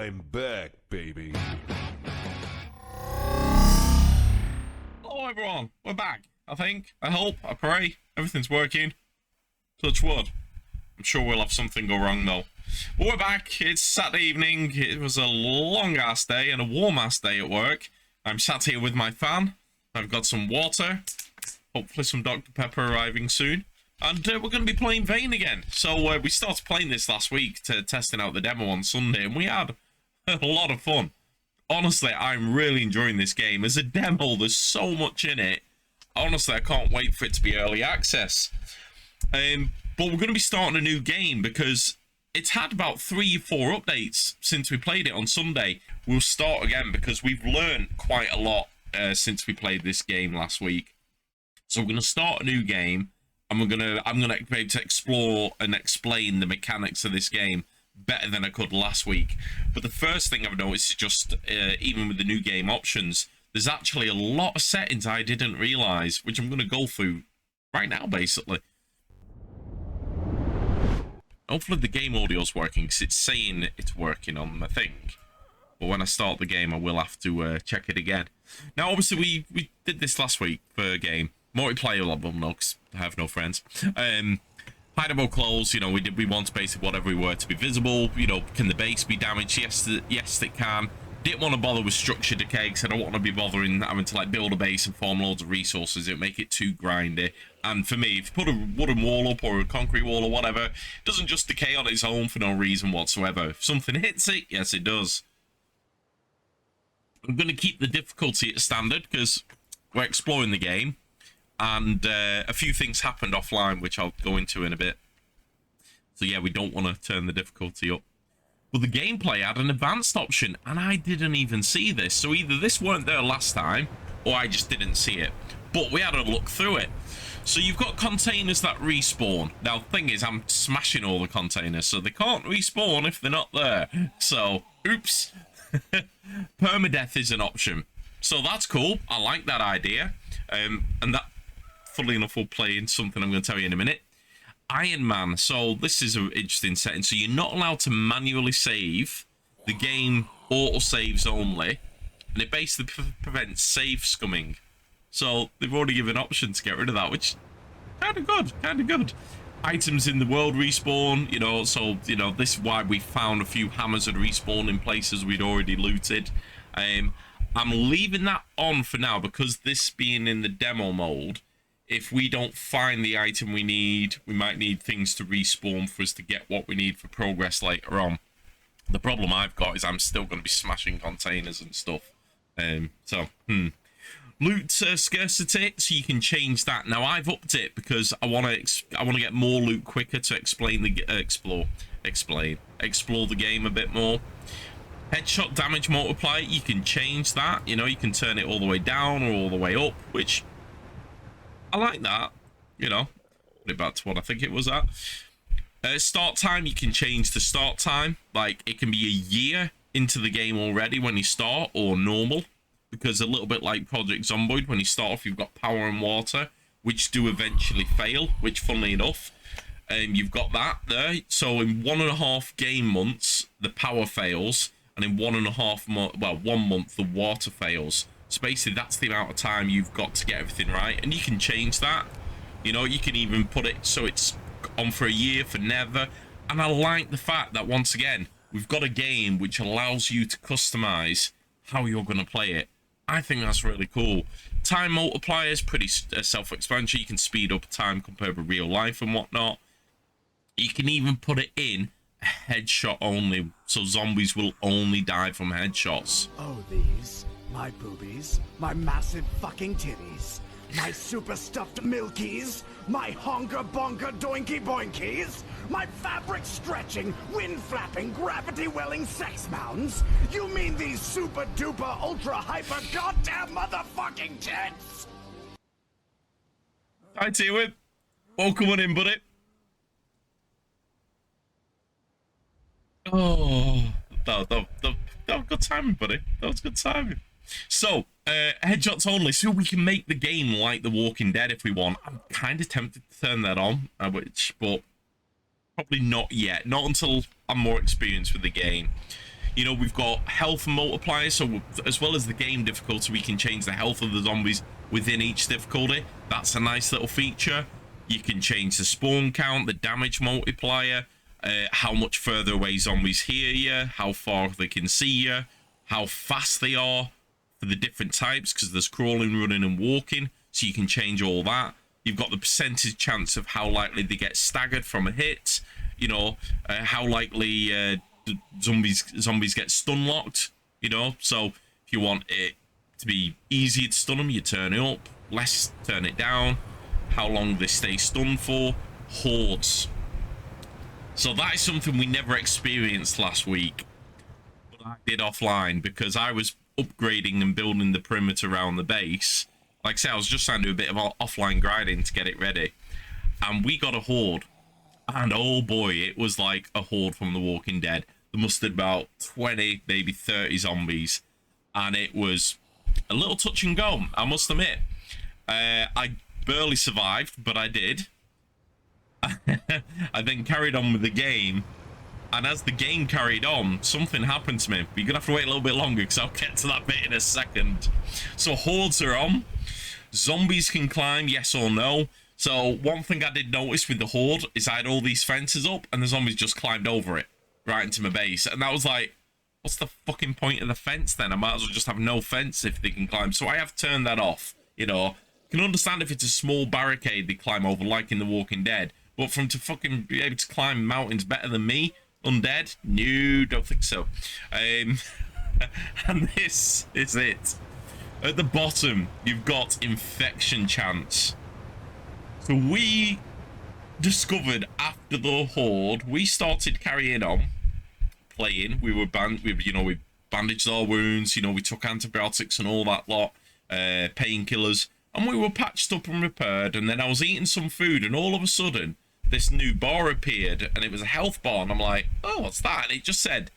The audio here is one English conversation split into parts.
I'm back, baby. Hello everyone, we're back. I think, I hope, I pray, everything's working. Touch wood. I'm sure we'll have something go wrong though. But we're back, it's Saturday evening, it was a long ass day and a warm ass day at work. I'm sat here with my fan, I've got some water, hopefully some Dr. Pepper arriving soon. And we're going to be playing Vane again. So we started playing this last week to testing out the demo on Sunday, and we had a lot of fun. Honestly, I'm really enjoying this game. As a demo, there's so much in it. Honestly, I can't wait for it to be early access. But we're going to be starting a new game because it's had about 3 or 4 updates since we played it on Sunday. We'll start again because we've learned quite a lot since we played this game last week. So we're going to start a new game. And I'm gonna be able to explore and explain the mechanics of this game better than I could last week. But the first thing I've noticed is just, even with the new game options, there's actually a lot of settings I didn't realize, which I'm gonna go through right now, basically. Hopefully the game audio's working, because it's saying it's working on the thing. But when I start the game, I will have to check it again. Now, obviously, we did this last week for a game. Multiplayer level, no, because I have no friends. Hideable clothes, you know, we want basically whatever we were to be visible. You know, can the base be damaged? Yes, it can. Didn't want to bother with structure decay because I don't want to be bothering having to like build a base and farm loads of resources. It'd make it too grindy. And for me, if you put a wooden wall up or a concrete wall or whatever, it doesn't just decay on its own for no reason whatsoever. If something hits it, yes, it does. I'm going to keep the difficulty at standard because we're exploring the game. And a few things happened offline, which I'll go into in a bit. So yeah, we don't want to turn the difficulty up. But the gameplay had an advanced option, and I didn't even see this. So either this weren't there last time, or I just didn't see it. But we had a look through it. So you've got containers that respawn. Now, the thing is, I'm smashing all the containers, so they can't respawn if they're not there. So, oops. Permadeath is an option. So that's cool. I like that idea. And that... Funnily enough, we'll play in something I'm going to tell you in a minute. Iron Man. So this is an interesting setting. So you're not allowed to manually save. The game auto-saves only. And it basically prevents save scumming. So they've already given an option to get rid of that, which kind of good. Kind of good. Items in the world respawn. You know, so, you know, this is why we found a few hammers had respawned in places we'd already looted. I'm leaving that on for now because this being in the demo mode, if we don't find the item we need, we might need things to respawn for us to get what we need for progress later on. The problem I've got is I'm still going to be smashing containers and stuff. Loot scarcity, so you can change that. Now I've upped it because I want to get more loot quicker to explain the explore the game a bit more. Headshot damage multiplier, you can change that. You know, you can turn it all the way down or all the way up, which I like that, you know. Put it back to what I think it was at. Start time, you can change the start time. Like, it can be a year into the game already when you start, or normal. Because a little bit like Project Zomboid, when you start off, you've got power and water, which do eventually fail, which, funnily enough, you've got that there. So in 1.5 game months, the power fails, and in 1.5 month, well, 1 month, the water fails. So basically, that's the amount of time you've got to get everything right. And you can change that. You know, you can even put it so it's on for a year, for never. And I like the fact that, once again, we've got a game which allows you to customize how you're going to play it. I think that's really cool. Time multiplier is pretty self-explanatory. You can speed up time compared with real life and whatnot. You can even put it in a headshot only. So zombies will only die from headshots. Oh, these... my boobies, my massive fucking titties, my super stuffed milkies, my honker bonker doinky boinkies, my fabric stretching, wind flapping, gravity welling sex mounds? You mean these super duper ultra hyper goddamn motherfucking tits? Hi T-Whip. Welcome on in, buddy. Oh, that was good timing, buddy. That was good timing. So, headshots only, so we can make the game like The Walking Dead if we want. I'm kind of tempted to turn that on, but probably not yet. Not until I'm more experienced with the game. You know, we've got health multiplier, so as well as the game difficulty, we can change the health of the zombies within each difficulty. That's a nice little feature. You can change the spawn count, the damage multiplier, how much further away zombies hear you, how far they can see you, how fast they are for the different types, because there's crawling, running, and walking, so you can change all that. You've got the percentage chance of how likely they get staggered from a hit, you know, how likely zombies get stun locked, you know. So if you want it to be easier to stun them, you turn it up, less turn it down, how long they stay stunned for, hordes. So that is something we never experienced last week, but I did offline because I was upgrading and building the perimeter around the base. Like I said, I was just trying to do a bit of offline grinding to get it ready, and we got a horde. And oh boy, it was like a horde from The Walking Dead. There must have been about 20, maybe 30 zombies. And it was a little touch and go, I must admit. I barely survived, but I did. I then carried on with the game. And as the game carried on, something happened to me. But you're going to have to wait a little bit longer because I'll get to that bit in a second. So hordes are on. Zombies can climb, yes or no. So one thing I did notice with the horde is I had all these fences up and the zombies just climbed over it right into my base. And that was like, what's the fucking point of the fence then? I might as well just have no fence if they can climb. So I have turned that off, you know. I can understand if it's a small barricade they climb over like in The Walking Dead. But from to fucking be able to climb mountains better than me, undead? No, don't think so. And this is it. At the bottom, you've got infection chance. So we discovered after the horde, we started carrying on, playing. We bandaged our wounds, you know, we took antibiotics and all that lot, painkillers, and we were patched up and repaired. And then I was eating some food, and all of a sudden, this new bar appeared, and it was a health bar, and I'm like, oh, what's that? And it just said,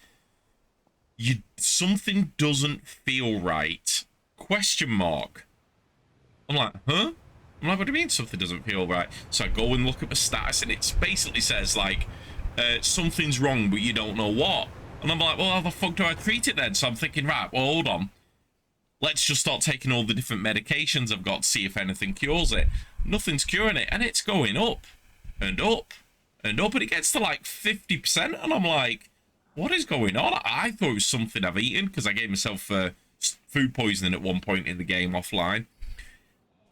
something doesn't feel right, ? I'm like, huh? I'm like, what do you mean something doesn't feel right? So I go and look at the status, and it basically says, like, something's wrong, but you don't know what. And I'm like, well, how the fuck do I treat it then? So I'm thinking, right, well, hold on. Let's just start taking all the different medications I've got to see if anything cures it. Nothing's curing it, and it's going up and up and up, and it gets to like 50%, and I'm like, what is going on? I thought it was something I've eaten, because I gave myself food poisoning at one point in the game offline.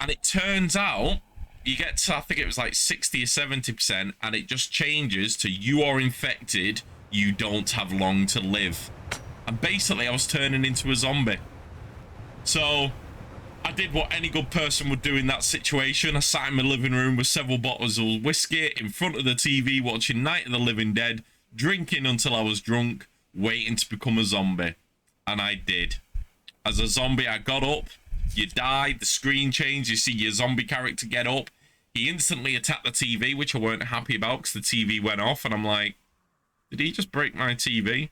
And it turns out you get to, I think it was like 60 or 70%, and it just changes to you are infected, you don't have long to live. And basically I was turning into a zombie. So I did what any good person would do in that situation. I sat in my living room with several bottles of whiskey in front of the TV watching Night of the Living Dead, drinking until I was drunk, waiting to become a zombie. And I did. As a zombie, I got up. You died, the screen changed, you see your zombie character get up. He instantly attacked the TV, which I weren't happy about because the TV went off, and I'm like, did he just break my TV?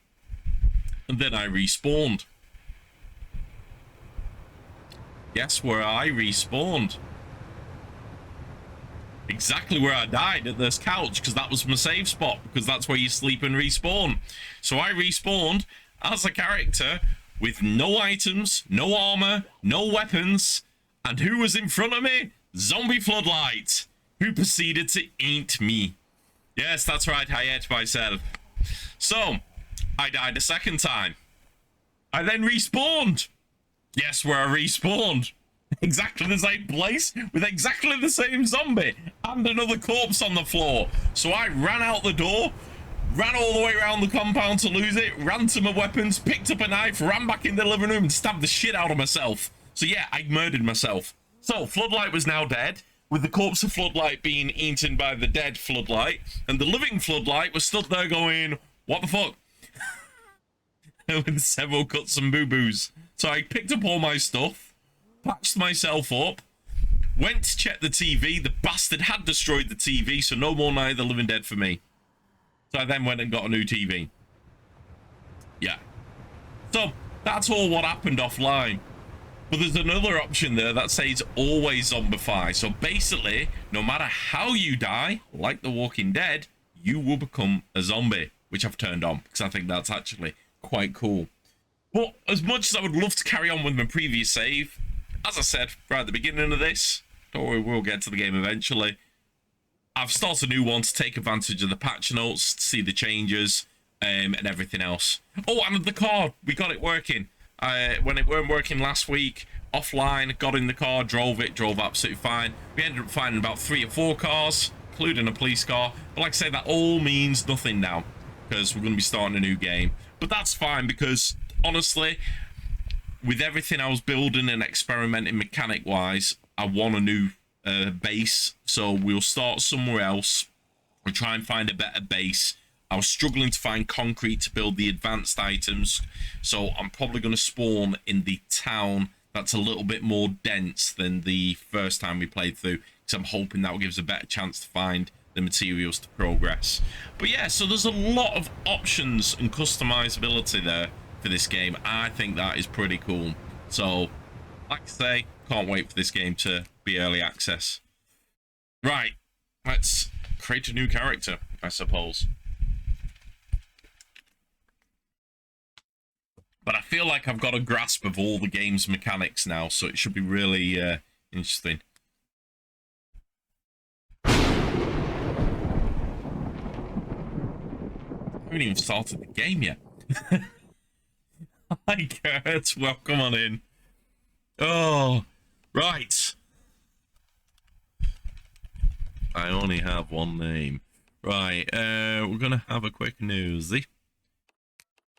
And then I respawned. Guess where I respawned? Exactly where I died, at this couch, because that was my save spot, because that's where you sleep and respawn. So I respawned as a character with no items, no armor, no weapons, and who was in front of me? Zombie-Floodlight, who proceeded to eat me. Yes, that's right, I ate myself. So, I died a second time. I then respawned. Guess where I respawned? Exactly the same place, with exactly the same zombie, and another corpse on the floor. So I ran out the door, ran all the way around the compound to lose it, ran to my weapons, picked up a knife, ran back in the living room and stabbed the shit out of myself. So yeah, I murdered myself. So Floodlight was now dead, with the corpse of Floodlight being eaten by the dead Floodlight, and the living Floodlight was stood there going, what the fuck? With several cuts and boo-boos. So I picked up all my stuff, patched myself up, went to check the TV. The bastard had destroyed the TV, so no more Night of the Living Dead for me. So I then went and got a new TV. Yeah. So that's all what happened offline. But there's another option there that says always zombify. So basically, no matter how you die, like The Walking Dead, you will become a zombie, which I've turned on because I think that's actually quite cool. But as much as I would love to carry on with my previous save, as I said right at the beginning of this, don't worry, we'll get to the game eventually. I've started a new one to take advantage of the patch notes, to see the changes, and everything else. Oh, and the car, we got it working. When it weren't working last week, offline, got in the car, drove absolutely fine. We ended up finding about 3 or 4 cars, including a police car. But like I say, that all means nothing now, because we're going to be starting a new game. But that's fine, because honestly, with everything I was building and experimenting mechanic-wise, I want a new base, so we'll start somewhere else. We'll try and find a better base. I was struggling to find concrete to build the advanced items, so I'm probably going to spawn in the town that's a little bit more dense than the first time we played through, because I'm hoping that will give us a better chance to find the materials to progress. But yeah, so there's a lot of options and customizability there for this game. I think that is pretty cool. So, like I say, can't wait for this game to be early access. Right, let's create a new character, I suppose. But I feel like I've got a grasp of all the game's mechanics now, so it should be really interesting. I haven't even started the game yet. Hi, Kurt. Welcome on in. Oh, right. I only have one name. Right, we're going to have a quick newsy.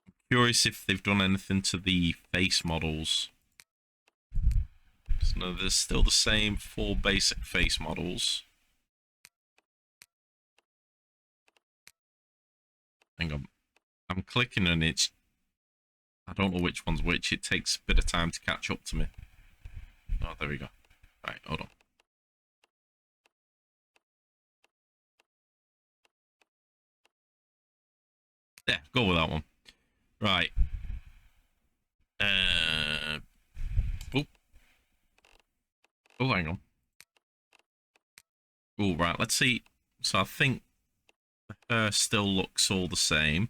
I'm curious if they've done anything to the face models. So, no, there's still the same 4 basic face models. Hang on. I'm clicking and it's... I don't know which one's which. It takes a bit of time to catch up to me. Oh, there we go. Right, hold on. Yeah, go with that one. Right. Oh. Oh, hang on. Oh, right. Let's see. So I think the hair still looks all the same.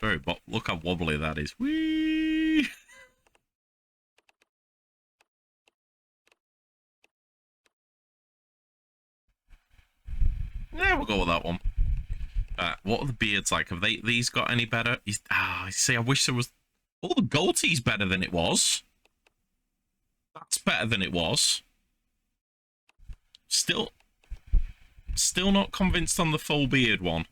Very, but look how wobbly that is. Whee! Yeah, we'll go with that one. What are the beards like? Have these got any better? See, I wish there was... Oh, the goatee's better than it was. That's better than it was. Still not convinced on the full beard one.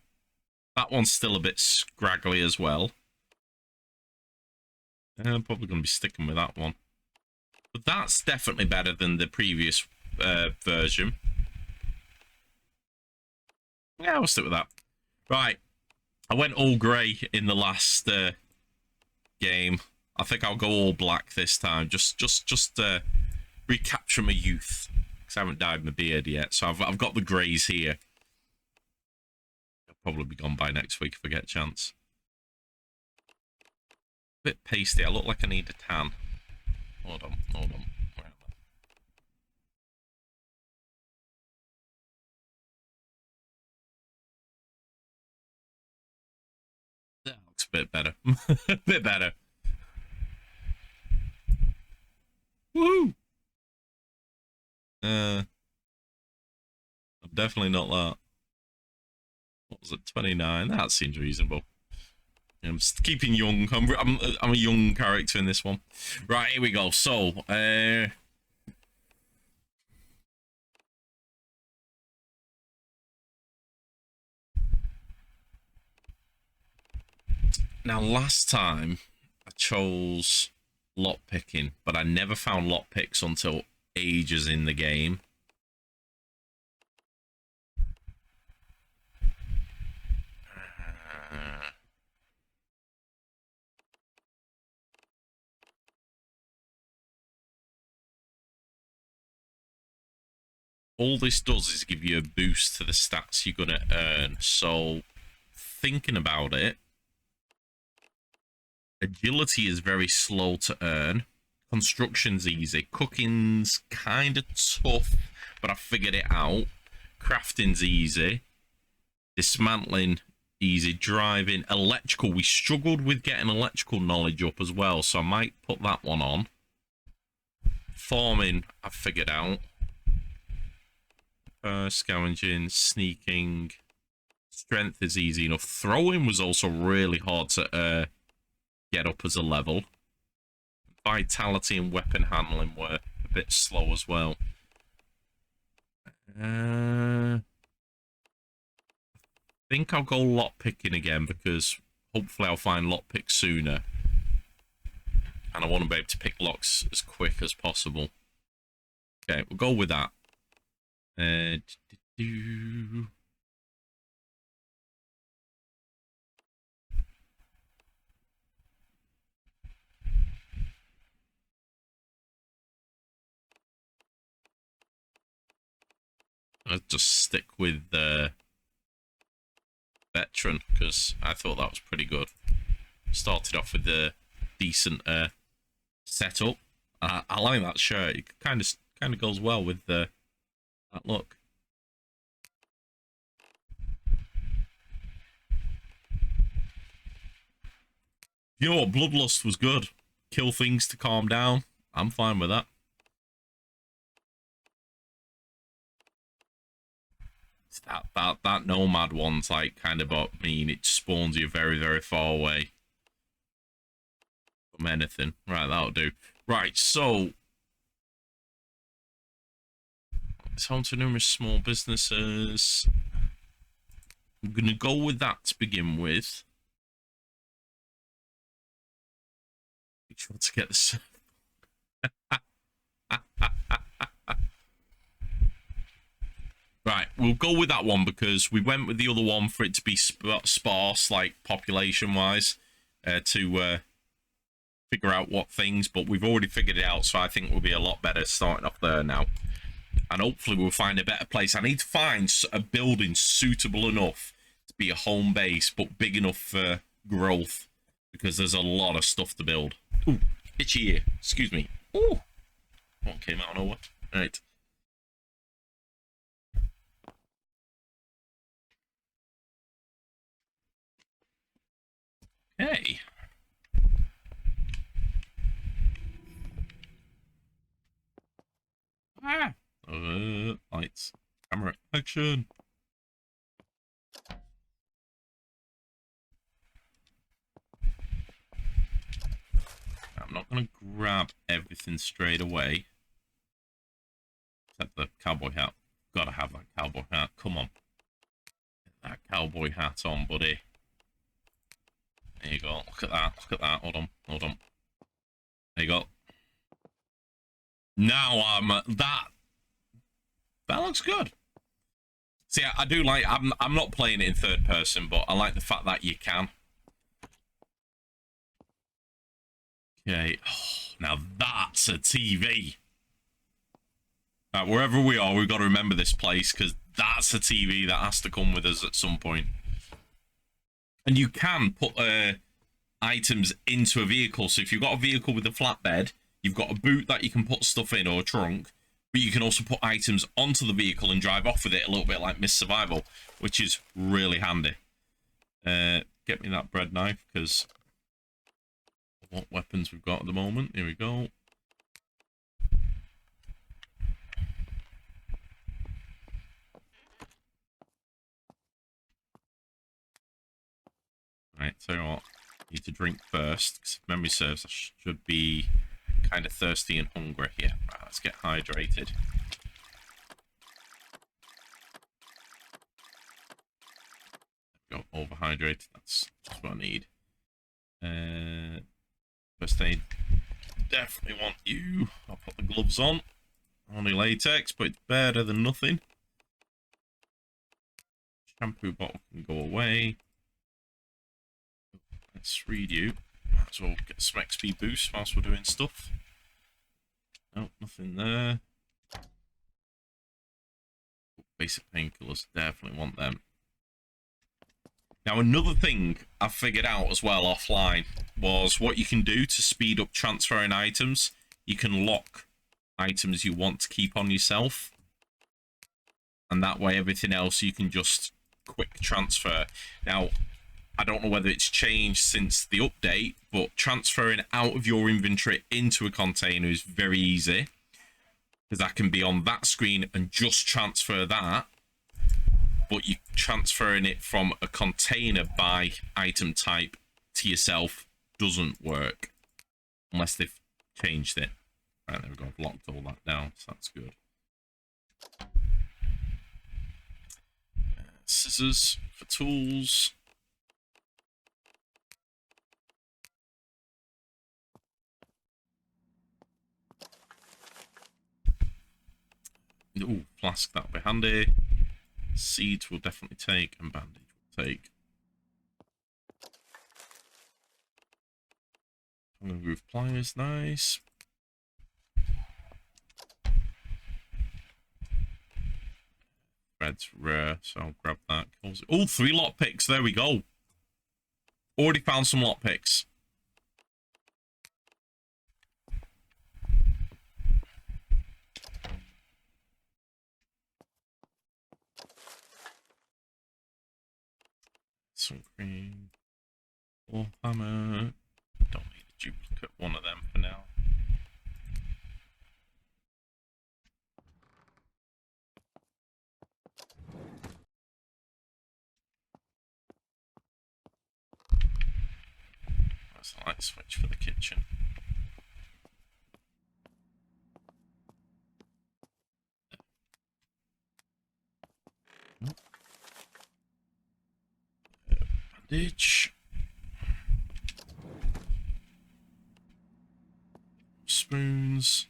That one's still a bit scraggly as well. I'm probably going to be sticking with that one. But that's definitely better than the previous version. Yeah, I'll stick with that. Right. I went all grey in the last game. I think I'll go all black this time. Just recapture my youth. Because I haven't dyed my beard yet. So I've got the greys here. They'll probably be gone by next week if I get a chance. A bit pasty. I look like I need a tan. Hold on. That looks a bit better. A bit better. Woohoo! I'm definitely not that. What was it? 29. That seems reasonable. I'm just keeping young. I'm a young character in this one. Right, here we go. So, now last time I chose lockpicking, but I never found lockpicks until ages in the game. All this does is give you a boost to the stats you're going to earn. So, thinking about it, agility is very slow to earn. Construction's easy. Cooking's kind of tough, but I figured it out. Crafting's easy. Dismantling, easy. Driving, electrical. We struggled with getting electrical knowledge up as well, so I might put that one on. Farming, I've figured out. Scavenging, sneaking. Strength is easy enough. Throwing was also really hard to get up as a level. Vitality and weapon handling were a bit slow as well. I think I'll go lockpicking again because hopefully I'll find lockpick sooner. And I want to be able to pick locks as quick as possible. Okay, we'll go with that. I'll just stick with the veteran because I thought that was pretty good. Started off with the decent setup. I like that shirt. It kind of goes well with that look. You know what? Bloodlust was good. Kill things to calm down. I'm fine with that. That nomad one's like kind of mean. It spawns you very, very far away from anything. Right, that'll do. Right, so it's home to numerous small businesses. I'm gonna go with that to begin with. Make sure to get this. Right, we'll go with that one because we went with the other one for it to be sparse, like population-wise, to figure out what things, but we've already figured it out, so I think we'll be a lot better starting off there now. And hopefully we'll find a better place. I need to find a building suitable enough to be a home base, but big enough for growth, because there's a lot of stuff to build. Ooh, itchy ear. Excuse me. Ooh. What came out of nowhere? All right. Hey. Ah. Lights. Camera. Action. I'm not going to grab everything straight away. Except the cowboy hat. Gotta have that cowboy hat. Come on. Get that cowboy hat on, buddy. There you go. Look at that. Look at that. Hold on. Hold on. There you go. Now that looks good. See, I do like. I'm not playing it in third person, but I like the fact that you can. Okay. Oh, now that's a TV. Wherever we are, we've got to remember this place because that's a TV that has to come with us at some point. And you can put items into a vehicle. So if you've got a vehicle with a flatbed, you've got a boot that you can put stuff in or a trunk, but you can also put items onto the vehicle and drive off with it a little bit like Miss Survival, which is really handy. Get me that bread knife because what weapons we've got at the moment. Here we go. Right, so what? Need to drink first, because if memory serves, I should be kind of thirsty and hungry here. Right, let's get hydrated. Go overhydrated. That's what I need. First aid. Definitely want you. I'll put the gloves on. Only latex, but it's better than nothing. Shampoo bottle can go away. Let's read you. Might as well get some XP boost whilst we're doing stuff. Nope, nothing there. Basic painkillers, definitely want them. Now, another thing I figured out as well offline was what you can do to speed up transferring items. You can lock items you want to keep on yourself. And that way, everything else you can just quick transfer. Now, I don't know whether it's changed since the update, but transferring out of your inventory into a container is very easy, because I can be on that screen and just transfer that, but you transferring it from a container by item type to yourself doesn't work unless they've changed it. Right, there we go. I've locked all that down, so that's good. Scissors for tools. Ooh, flask, that'll be handy. Seeds will definitely take, and bandage will take. Roof pliers, nice. Thread's rare, so I'll grab that. Oh, 3 lockpicks, there we go. Already found some lockpicks. Some cream. Or hammer. Don't need a duplicate one of them for now. That's a light switch for the kitchen. Bandage. Spoons.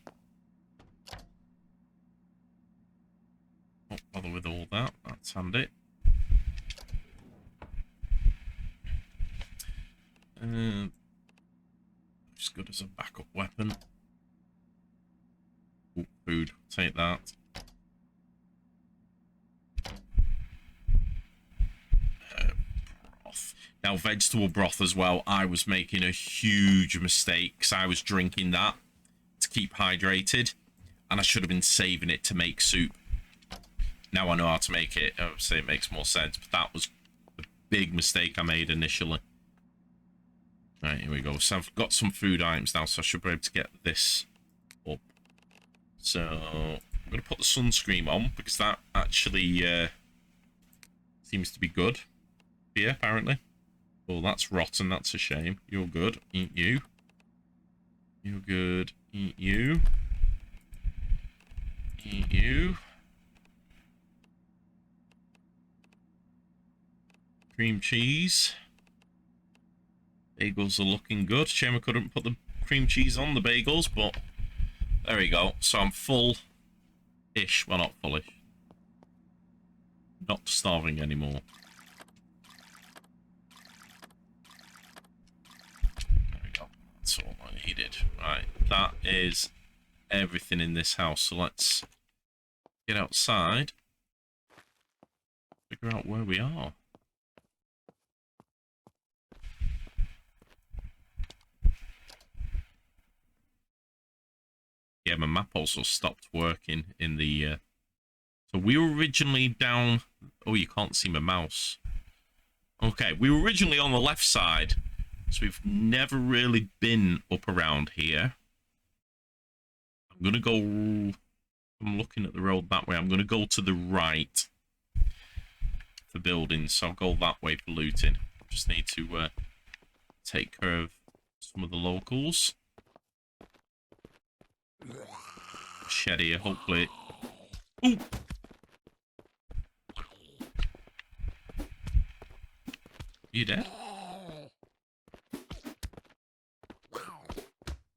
Not bother with all that, that's handy. It's good as a backup weapon. Ooh, food, take that. Broth. Now, vegetable broth as well. I was making a huge mistake because I was drinking that to keep hydrated, and I should have been saving it to make soup. Now I know how to make it. I would say it makes more sense, but that was a big mistake I made initially. Right, here we go. So I've got some food items now, so I should be able to get this up. So I'm going to put the sunscreen on because that actually seems to be good here, apparently. Oh, that's rotten. That's a shame. You're good. Eat you. You're good. Eat you. Eat you. Cream cheese. Bagels are looking good. Shame I couldn't put the cream cheese on the bagels, but there we go. So I'm full-ish. Well, not fullish. Not starving anymore. There we go. That's all I needed. Right, that is everything in this house. So let's get outside. Figure out where we are. Yeah, my map also stopped working in the... So we were originally down... Oh, you can't see my mouse. Okay, we were originally on the left side. So we've never really been up around here. I'm going to go... I'm looking at the road that way. I'm going to go to the right for buildings. So I'll go that way for looting. Just need to take care of some of the locals. Shed here, hopefully. Ooh! You dead?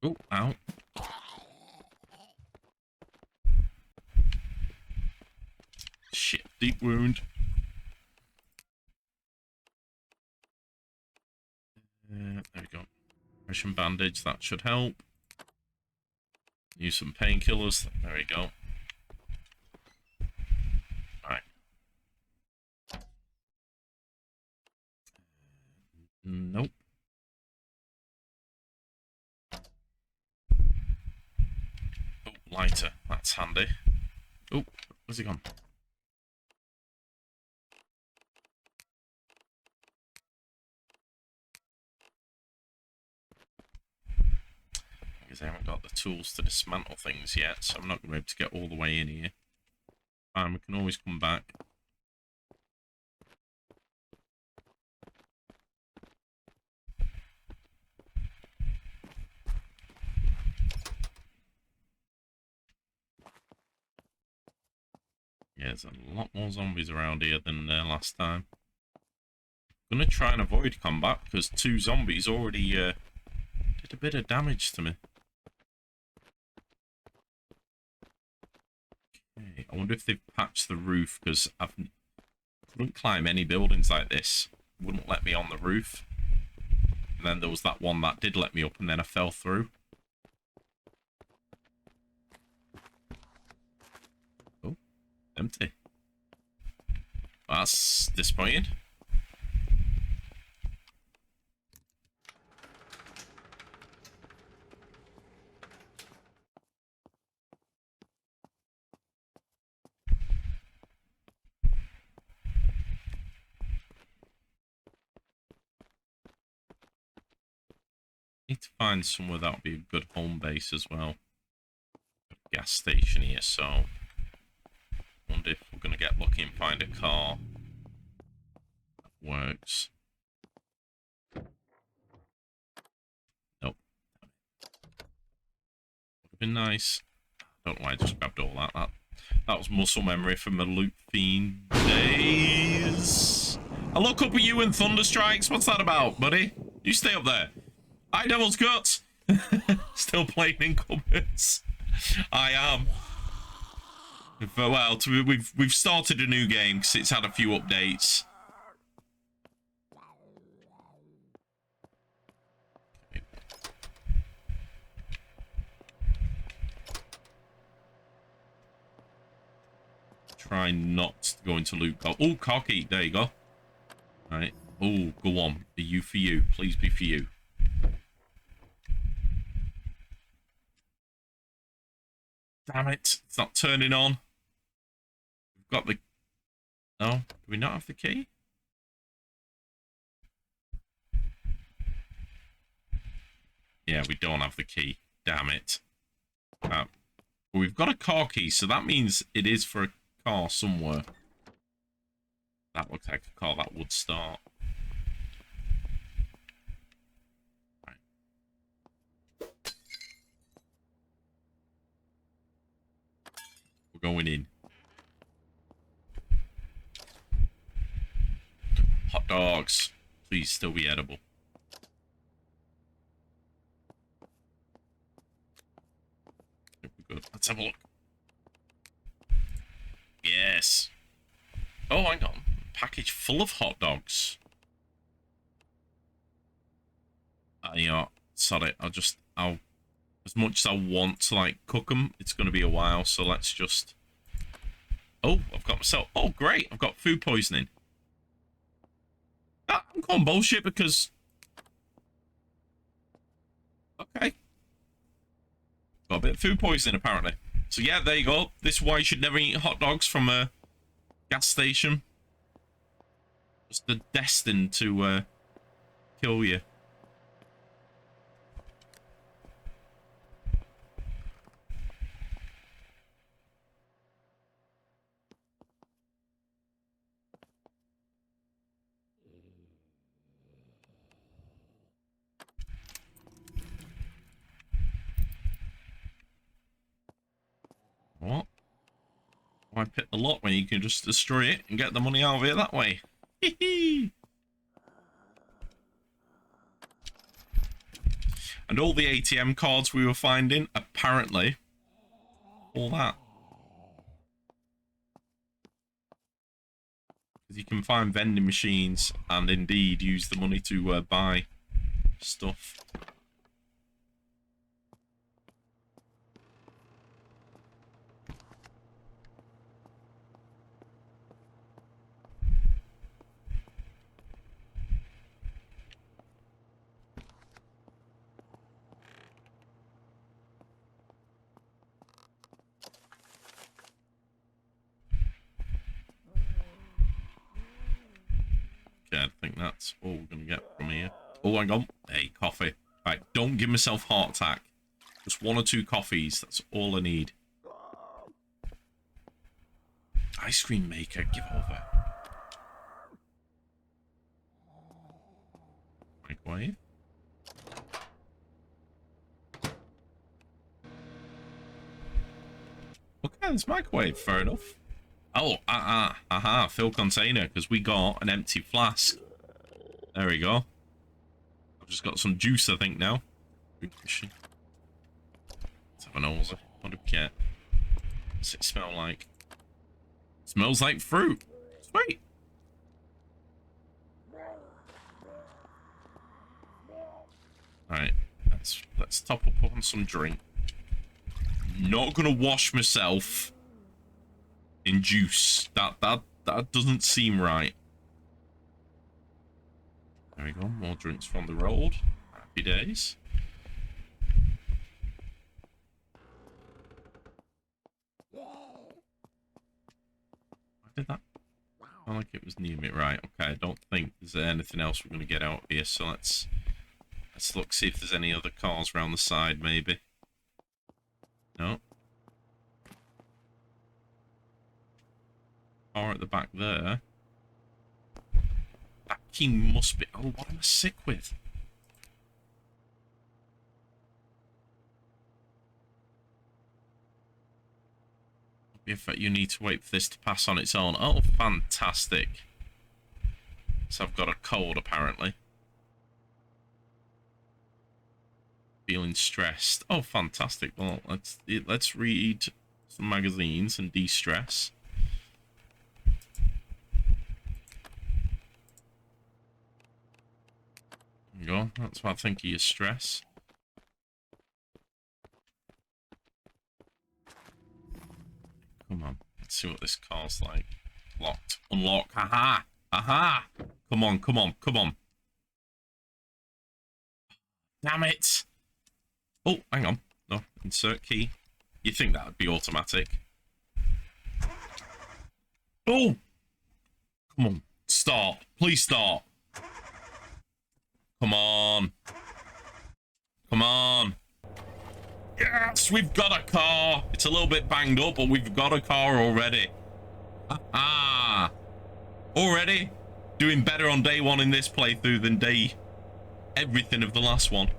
Oh, ow. Shit, deep wound. There we go. Russian bandage, that should help. Use some painkillers. There we go. Right. Nope. Oh, lighter. That's handy. Oh, where's he gone? because I haven't got the tools to dismantle things yet, so I'm not going to be able to get all the way in here. Fine, we can always come back. Yeah, there's a lot more zombies around here than last time. I'm going to try and avoid combat, because 2 zombies already did a bit of damage to me. Okay, I wonder if they've patched the roof, because I couldn't climb any buildings like this. Wouldn't let me on the roof. And then there was that one that did let me up, and then I fell through. Oh, empty. That's disappointing. Need to find somewhere that would be a good home base as well. Gas station here, so wonder if we're gonna get lucky and find a car that works. Nope. Would have been nice. Don't know why I just grabbed all that. That was muscle memory from the Loop Fiend days. I look up at you and Thunder Strikes. What's that about, buddy? You stay up there. Hi, Devil's Guts. Still playing in cupboards. I am. Well, we've started a new game because it's had a few updates. Okay. Try not to go into loot. Oh, cocky. There you go. All right. Oh, go on. Are you for you? Please be for you. Damn it. It's not turning on. We've got the... No? Do we not have the key? Yeah, we don't have the key. Damn it. Well, we've got a car key, so that means it is for a car somewhere. That looks like a car that would start. We're going in. Hot dogs. Please still be edible. Good. Let's have a look. Yes. Oh, hang on. Package full of hot dogs. You know, sorry. I'll as much as I want to like cook them, it's going to be a while. So let's just. Oh, I've got myself. Oh, great! I've got food poisoning. Ah, I'm calling bullshit because. Okay. Got a bit of food poisoning apparently. So yeah, there you go. This is why you should never eat hot dogs from a gas station. Just they're destined to kill you. What? Why pick the lock when you can just destroy it and get the money out of it that way? And all the ATM cards we were finding, apparently, all that. Because you can find vending machines and indeed use the money to buy stuff. Okay, I think that's all we're going to get from here. Oh, hang on. Hey, coffee. Right, don't give myself heart attack. Just 1 or 2 coffees. That's all I need. Ice cream maker, give over. Microwave. Okay, it's microwave, fair enough. Oh, fill container, because we got an empty flask. There we go. I've just got some juice, I think, now. Let's have an nosy. What do we get? What's it smell like? It smells like fruit. Sweet. Alright, let's top up on some drink. Not gonna wash myself in juice. That doesn't seem right. There we go, more drinks from the road. Happy days. I did that. I like it was near me. Right, okay, I don't think there's anything else we're gonna get out here, so let's look, see if there's any other cars around the side, maybe. No. Car at the back there. That key must be... Oh, what am I sick with? If you need to wait for this to pass on its own. Oh, fantastic. So I've got a cold, apparently. Feeling stressed. Oh, fantastic. Well, let's read some magazines and de-stress. There you go. That's what I think of your stress. Come on. Let's see what this car's like. Locked. Unlock. Aha! Aha! Come on, come on, come on. Damn it! Oh, hang on. No, insert key. You think that would be automatic? Oh! Come on. Start. Please start. Come on. Come on. Yes, we've got a car. It's a little bit banged up, but we've got a car already. Ah. Already doing better on day 1 in this playthrough than day everything of the last one.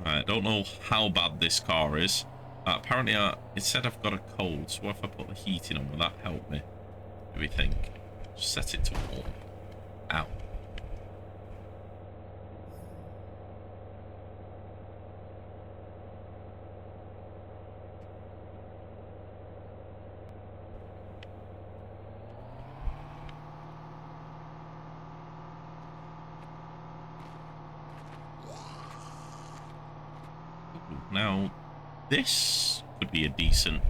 I don't know how bad this car is. Apparently, it said I've got a cold, so what if I put the heating on? Will that help me? Do we think? Just set it to warm. Ow. Now, this could be a decent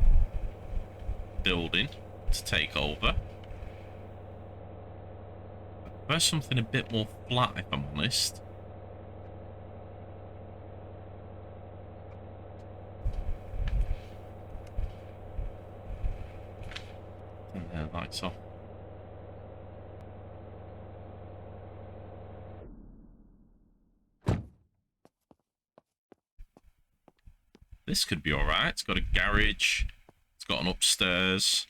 building to take over. There's something a bit more flat, if I'm honest. Turn the lights off. This could be alright. It's got a garage. It's got an upstairs.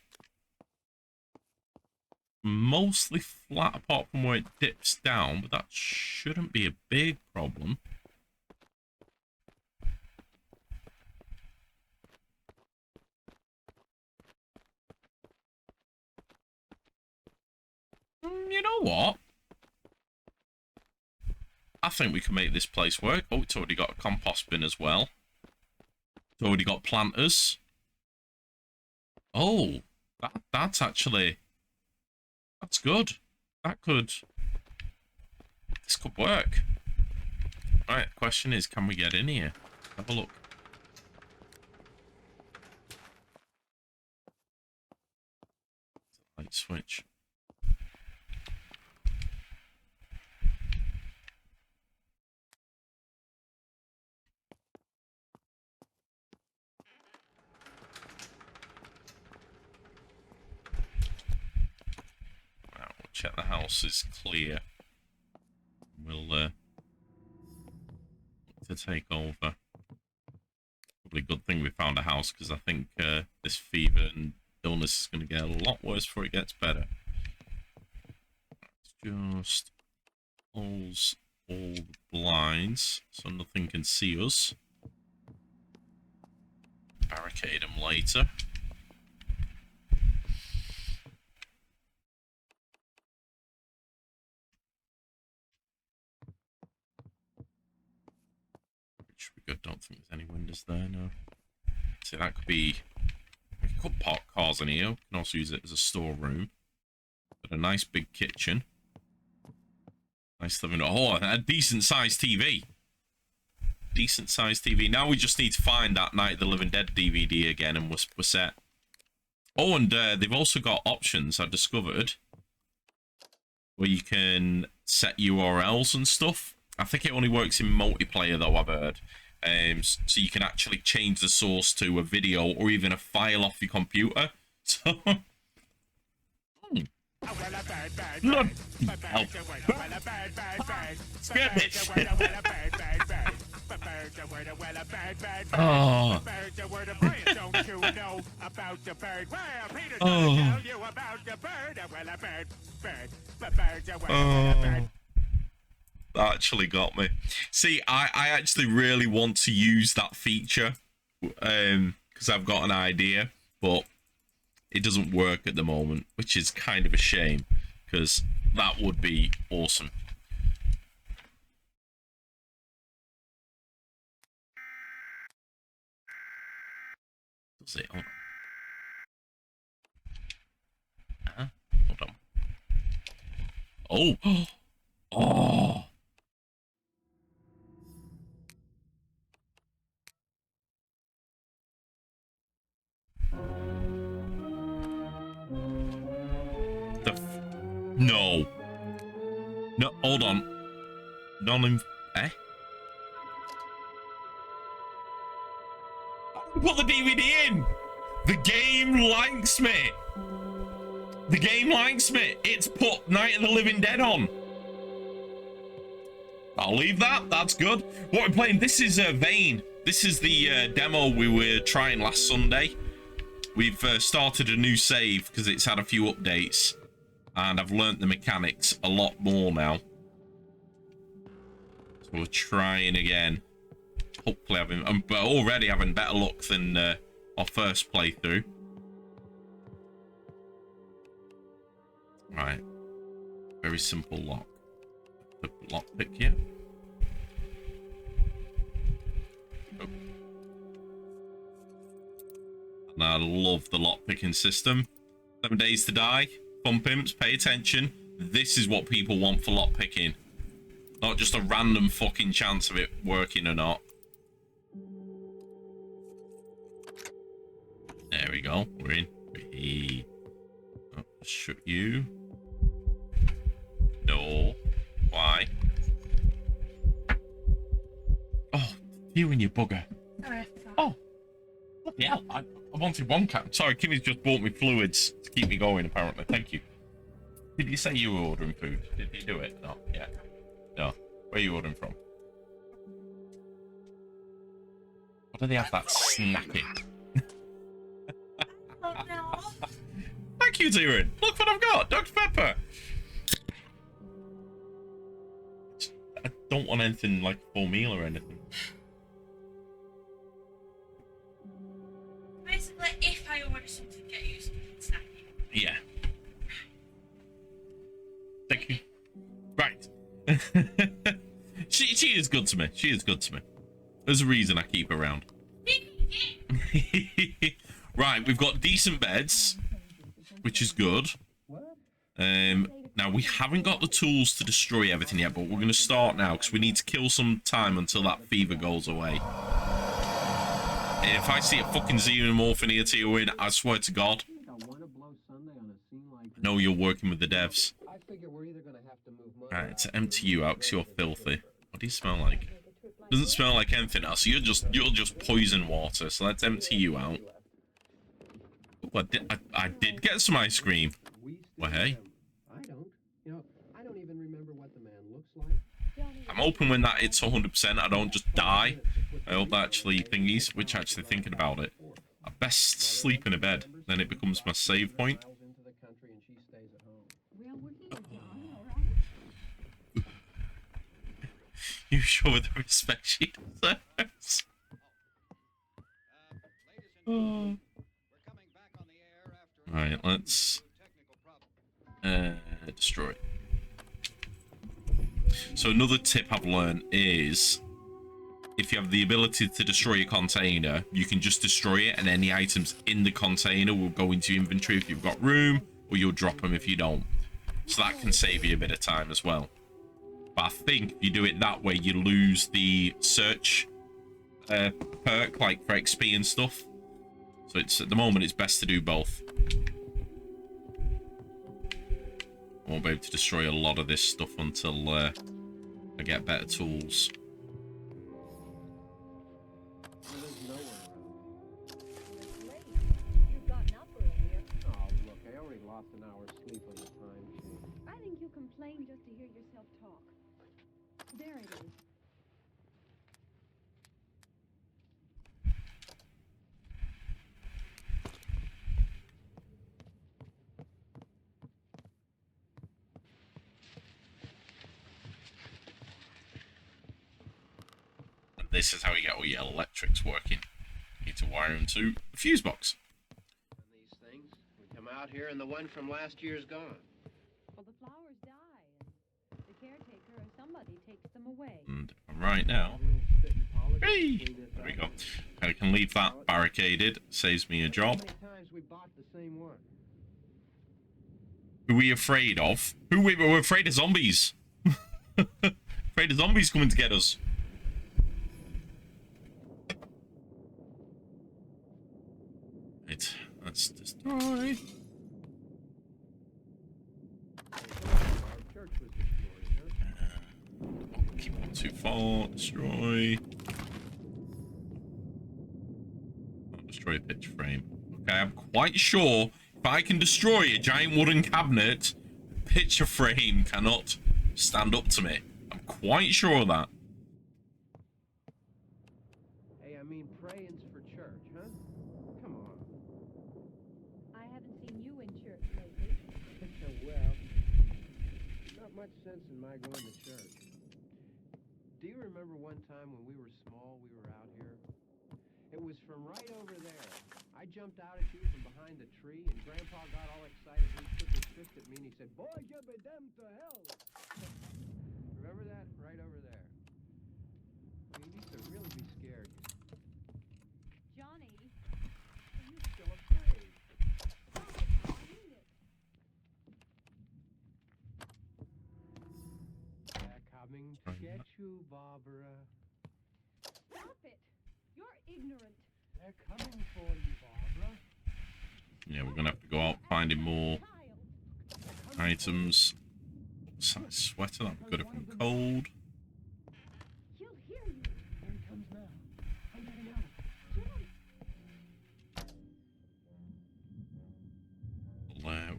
Mostly flat apart from where it dips down, but that shouldn't be a big problem. You know what? I think we can make this place work. Oh, it's already got a compost bin as well. It's already got planters. Oh, that's actually... That's good. This could work. Right, question is, can we get in here? Have a look. Light switch. Check the house is clear. We'll to take over. Probably a good thing we found a house, because I think this fever and illness is going to get a lot worse before it gets better. Let's just close all the blinds so nothing can see us. Barricade them later. Should be good. Don't think there's any windows there, no. See, that could be... We could park cars in here. We can also use it as a storeroom. Got a nice big kitchen. Nice living room. Oh, a decent sized TV. Decent sized TV. Now we just need to find that Night of the Living Dead DVD again, and we're set. Oh, and they've also got options I discovered where you can set URLs and stuff. I think it only works in multiplayer though, I've heard. So you can actually change the source to a video or even a file off your computer. So... Blood. Oh. That actually got me. See, I actually really want to use that feature because I've got an idea, but it doesn't work at the moment, which is kind of a shame, because that would be awesome. Does it? Hold on. Oh! Oh! No. No, hold on. Eh? Put the DVD in! The game likes me! The game likes me! It's put Night of the Living Dead on! I'll leave that, that's good. What we're playing, this is Vane. This is the demo we were trying last Sunday. We've started a new save because it's had a few updates. And I've learnt the mechanics a lot more now. So we're trying again. Hopefully having... but already having better luck than our first playthrough. Right. Very simple lock. Lockpick here. Oh. And I love the lockpicking system. 7 days to die. Fun pimps, pay attention. This is what people want for lockpicking. Not just a random fucking chance of it working or not. There we go. We're in. Oh, shoot you. No. Why? Oh, you and your bugger. Oh. Bloody hell. I wanted one cat. Sorry, Kimmy's just bought me fluids to keep me going, apparently. Thank you. Did you say you were ordering food? Did you do it? No. Yeah. No. Where are you ordering from? What do they have that snappy? Oh no. Thank you, Tyrion. Look what I've got. Dr. Pepper. I don't want anything like full meal or anything. Basically, if I order something, get you something snacky. Yeah. Thank you. Right. she is good to me. She is good to me. There's a reason I keep her around. Right, we've got decent beds, which is good. Now, we haven't got the tools to destroy everything yet, but we're going to start now, because we need to kill some time until that fever goes away. And if I see a fucking xenomorph in here to you in, I swear to God. I know you're working with the devs. Right, to empty you out, because you're filthy. What do you smell like? Doesn't smell like anything else. You're just poison water, so let's empty you out. Oh, I did get some ice cream. Well, hey. I don't. You know, I don't even remember what the man looks like. I'm hoping when that hits 100%, I don't just die. I hope that actually thingies, which actually thinking about it. I best sleep in a bed, then it becomes my save point. You show the respect she deserves. Oh. Right, let's destroy. So another tip I've learned is if you have the ability to destroy a container, you can just destroy it and any items in the container will go into your inventory if you've got room, or you'll drop them if you don't. So that can save you a bit of time as well. But I think if you do it that way, you lose the search perk, like for XP and stuff. So it's at the moment, it's best to do both. I won't be able to destroy a lot of this stuff until I get better tools. Just to hear yourself talk. There it is. And this is how you get all your electrics working. You need to wire them to the fuse box. These things, we come out here and the one from last year's gone. Well, the flowers die, and the caretaker or somebody takes them away. And right now, hey, there we go. I can leave that barricaded. Saves me a job. Who are we afraid of? We're afraid of zombies. Afraid of zombies coming to get us. Right, let's destroy. Keep on too far. Destroy. I'll destroy a picture frame. Okay, I'm quite sure if I can destroy a giant wooden cabinet, a picture frame cannot stand up to me. I'm quite sure of that. Hey, I mean, praying's for church, huh? Come on. I haven't seen you in church lately. Well, not much sense in my going to church. Do you remember one time when we were small, we were out here? It was from right over there. I jumped out at you from behind the tree, and Grandpa got all excited. He took his fist at me, and he said, "Boy, you'll be damned to hell." Remember that? Right over there. You need to really be scared. Johnny, Are you still afraid? I mean it. They're coming to get you, Barbara. Stop it. You're ignorant. They're coming for you, Barbara. Yeah, we're gonna have to go out finding more Child. items. Size sweater, that'd be good if I'm cold. He'll hear you. Here he comes now. I'm getting out. Johnny.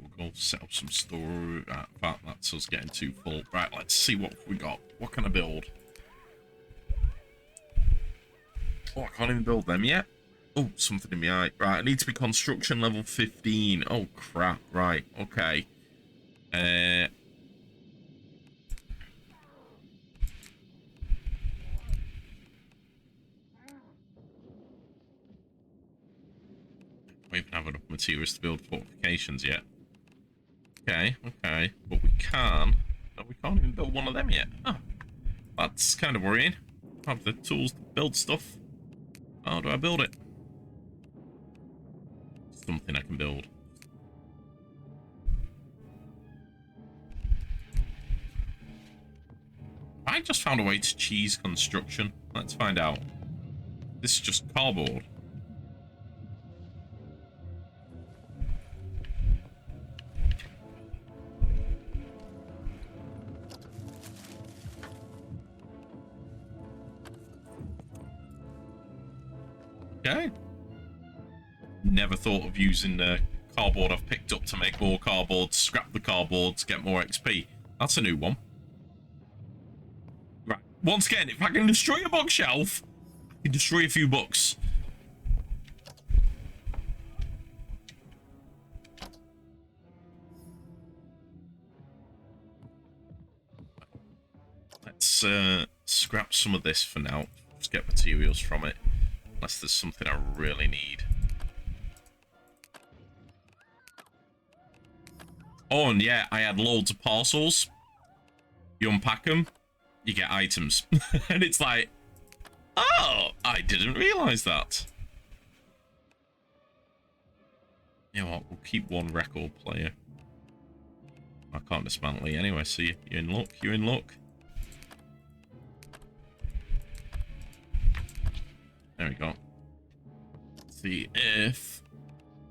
We'll go set up some store. In fact, that's us getting too full. Right, let's see what we got. What can I build? Oh, I can't even build them yet. Oh, something in my eye. Right, I need to be construction level 15. Oh, crap. Right, okay. We don't have enough materials to build fortifications yet. Okay, okay. But we can. No, we can't even build one of them yet. Oh, that's kind of worrying. I have the tools to build stuff. How do I build it? Something I can build. I just found a way to cheese construction. Let's find out. This is just cardboard. Okay. Never thought of using the cardboard I've picked up to make more cardboard, scrap the cardboard to get more XP. That's a new one. Right. Once again, if I can destroy a bookshelf, I can destroy a few books. Let's scrap some of this for now. Just get materials from it. Unless there's something I really need. Oh, and yeah, I had loads of parcels. You unpack them, you get items. And it's like, oh, I didn't realise that. You know what, we'll keep one record player. I can't dismantle it anyway, so you're in luck, you're in luck. There we go. Let's see if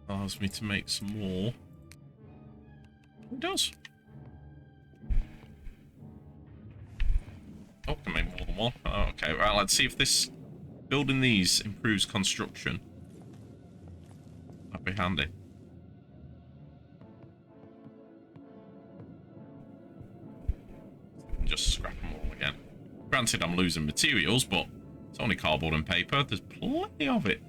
it allows me to make some more. It does. Oh, can make more than one. Oh, okay, right, let's see if this building these improves construction. That'd be handy. Just scrap them all again. Granted, I'm losing materials, but it's only cardboard and paper. There's plenty of it.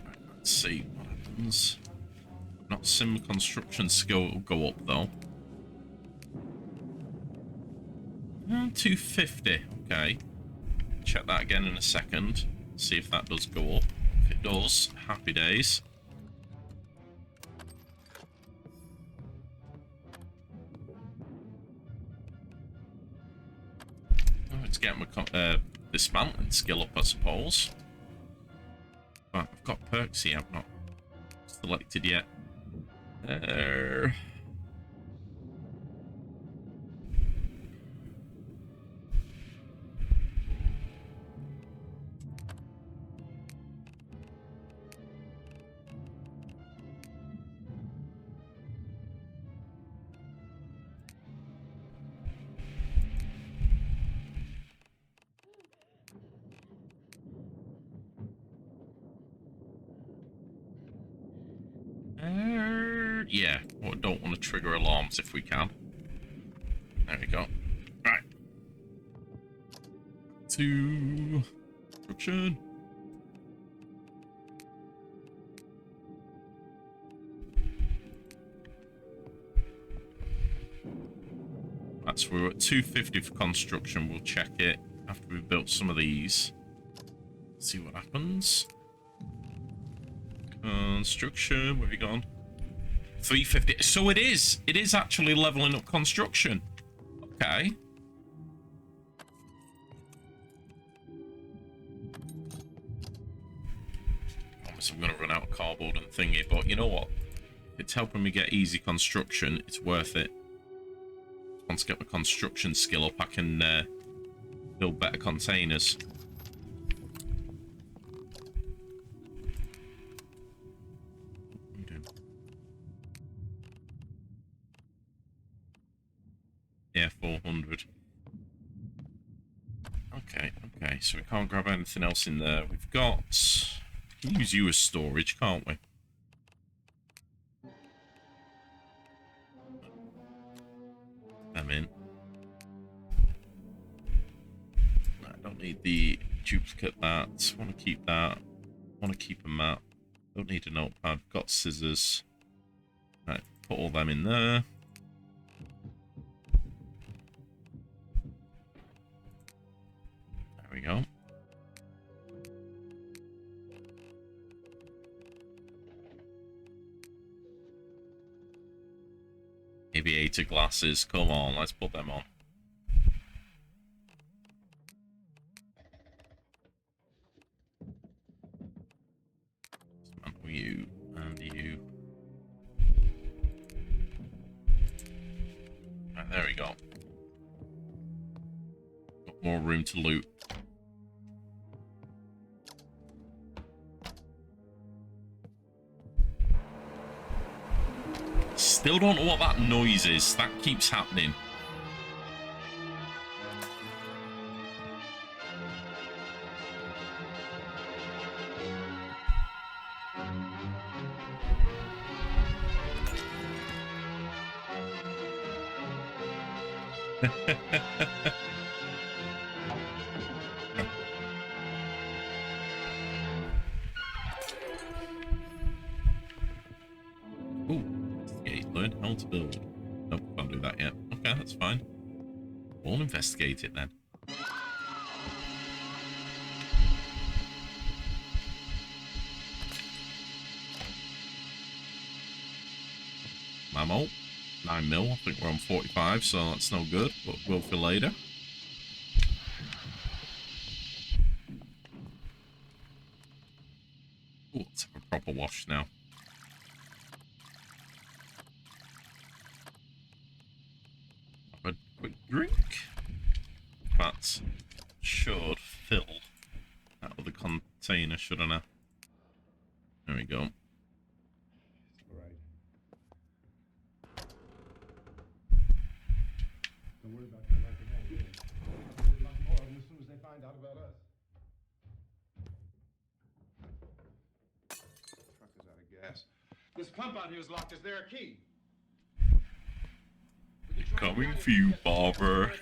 Right, let's see what happens. Not sim construction skill will go up though. 250. Okay. Check that again in a second. See if that does go up. If it does, happy days. Let's get my dismantling skill up, I suppose. Right, I've got perks here I've not selected yet. Yeah, well, don't want to trigger alarms if we can. There we go. Right. To construction. That's we're at 250 for construction. We'll check it after we've built some of these. See what happens. Construction, where have you gone? 350. So it is. It is actually leveling up construction. Okay. Promise I'm going to run out of cardboard and thingy, but you know what? If it's helping me get easy construction, it's worth it. Once I get my construction skill up, I can build better containers. Yeah, 400. Okay, okay. So we can't grab anything else in there. We've got... We can use you as storage, can't we? I'm in. I don't need the duplicate that. Want to keep that. Want to keep a map. Don't need a notepad. Got scissors. Right, put all them in there. There we go. Aviator glasses. Come on, let's put them on. Dismantle you and you. Right, there we go. Got more room to loot. Still don't know what that noise is. That keeps happening. Ooh, investigate. Learn how to build. Nope, can't do that yet. Okay, that's fine. We'll investigate it then. Ammo. 9 mil. I think we're on 45, so that's no good, but we'll for later. Ooh, let's have a proper wash now. Have a quick drink. That should fill that other container, shouldn't I? There we go. Don't worry about them like they had here. There's a lot more of them as soon as they find out about us. Truck is out of gas. This pump out here is locked. Is there a key? Coming for you, Barber.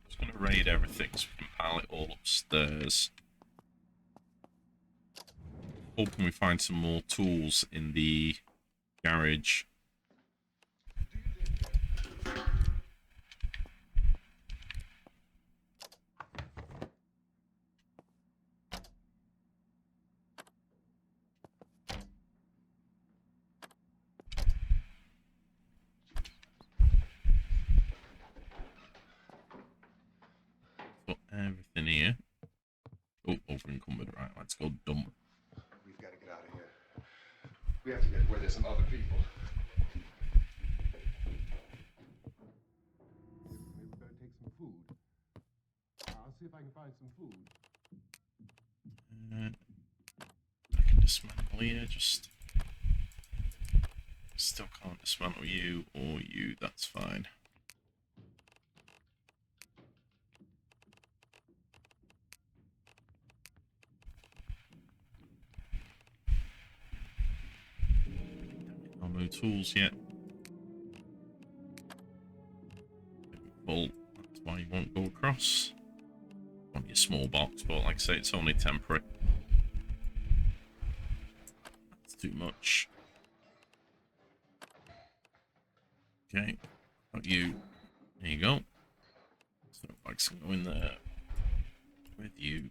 Just gonna raid everything so we can pile it all upstairs. Hoping we find some more tools in the garage. Got everything here. Oh, over encumbered. Right, let's go dump. We've got to get out of here. We have to get where there's some other people. Maybe we better take some food. I'll see if I can find some food. I can dismantle here, just... Still can't dismantle you or you, that's fine. No tools yet. Well, that's why you won't go across. Might be a small box, but like I say, it's only temporary. That's too much. Okay, got you. There you go. So I can go in there with you.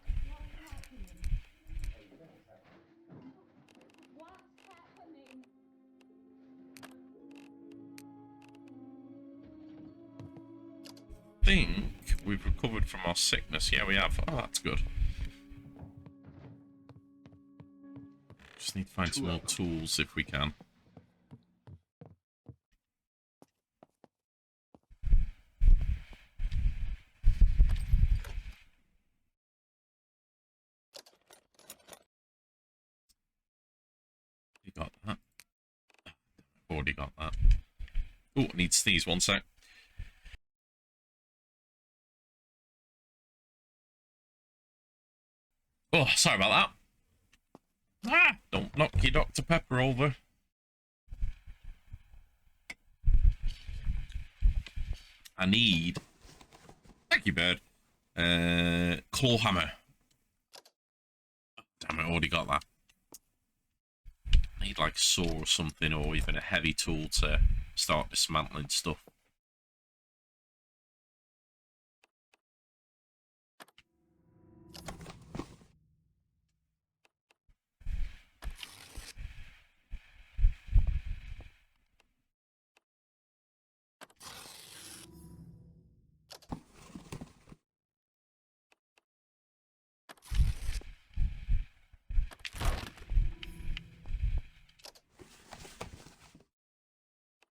I think we've recovered from our sickness. Yeah, we have. Oh, that's good. Just need to find some more tools if we can. You got that? Already got that. Oh, I need to sneeze 1 sec. Oh, sorry about that. Ah, don't knock your Dr. Pepper over. I need... Thank you, bird. Claw hammer. Damn it, I already got that. I need like a saw or something, or even a heavy tool to start dismantling stuff.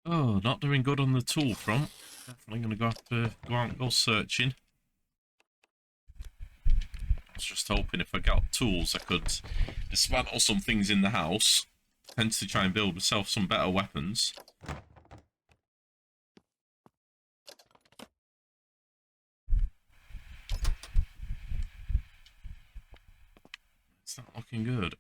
Oh, not doing good on the tool front. Definitely going to have to go out and go searching. I was just hoping if I got tools I could dismantle some things in the house. Tends to try and build myself some better weapons. looking good.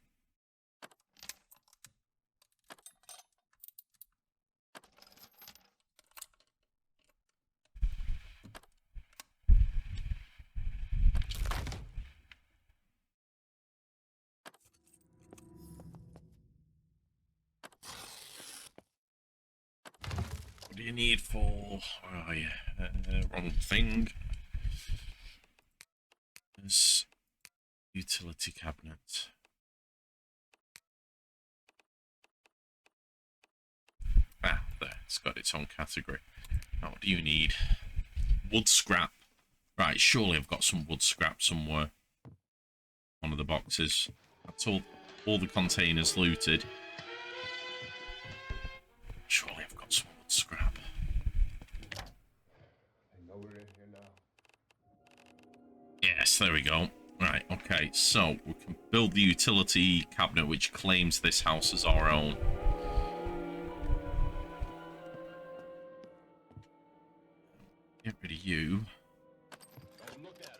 What do you need for... Oh, yeah. Wrong thing. This utility cabinet. Ah, there. It's got its own category. Now, what do you need? Wood scrap. Right, surely I've got some wood scrap somewhere. One of the boxes. That's all the containers looted. Surely I've got some wood scrap. I know we're in here now. Yes, there we go. Right, okay, so we can build the utility cabinet which claims this house as our own. Get rid of you. Don't look at it.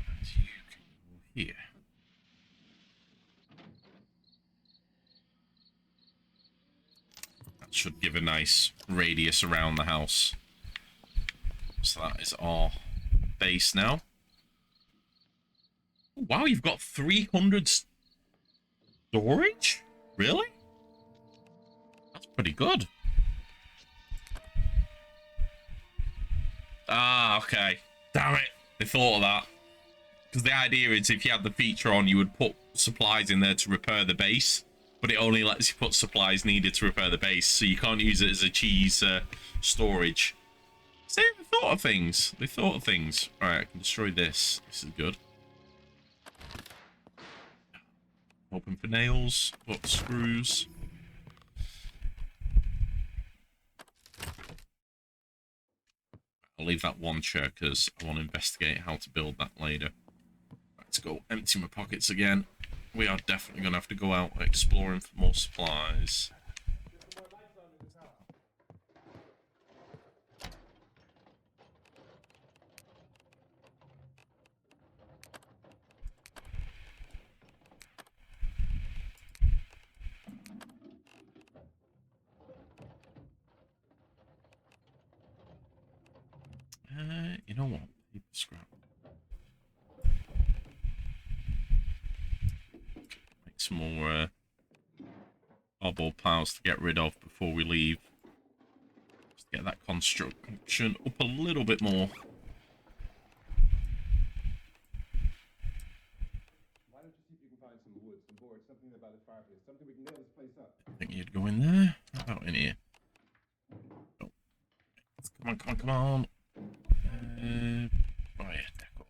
And you can go here. That should give a nice radius around the house. So that is our base now. Wow, you've got 300 storage? Really? That's pretty good. Ah, okay. Damn it. They thought of that. Because the idea is if you had the feature on, you would put supplies in there to repair the base. But it only lets you put supplies needed to repair the base. So you can't use it as a cheese storage. See, they thought of things. They thought of things. Alright, I can destroy this. This is good. Open for nails. Put screws. I'll leave that one chair because I want to investigate how to build that later. Let's go empty my pockets again. We are definitely going to have to go out exploring for more supplies. You know what? Paper scrap. Make some more cardboard piles to get rid of before we leave. Just get that construction up a little bit more. Why don't you see if you can find some wood, some board, something about the fireplace, something we can nail this place up. I think you'd go in there. How about in here? Oh. Come on, come on, come on. Oh yeah, deco.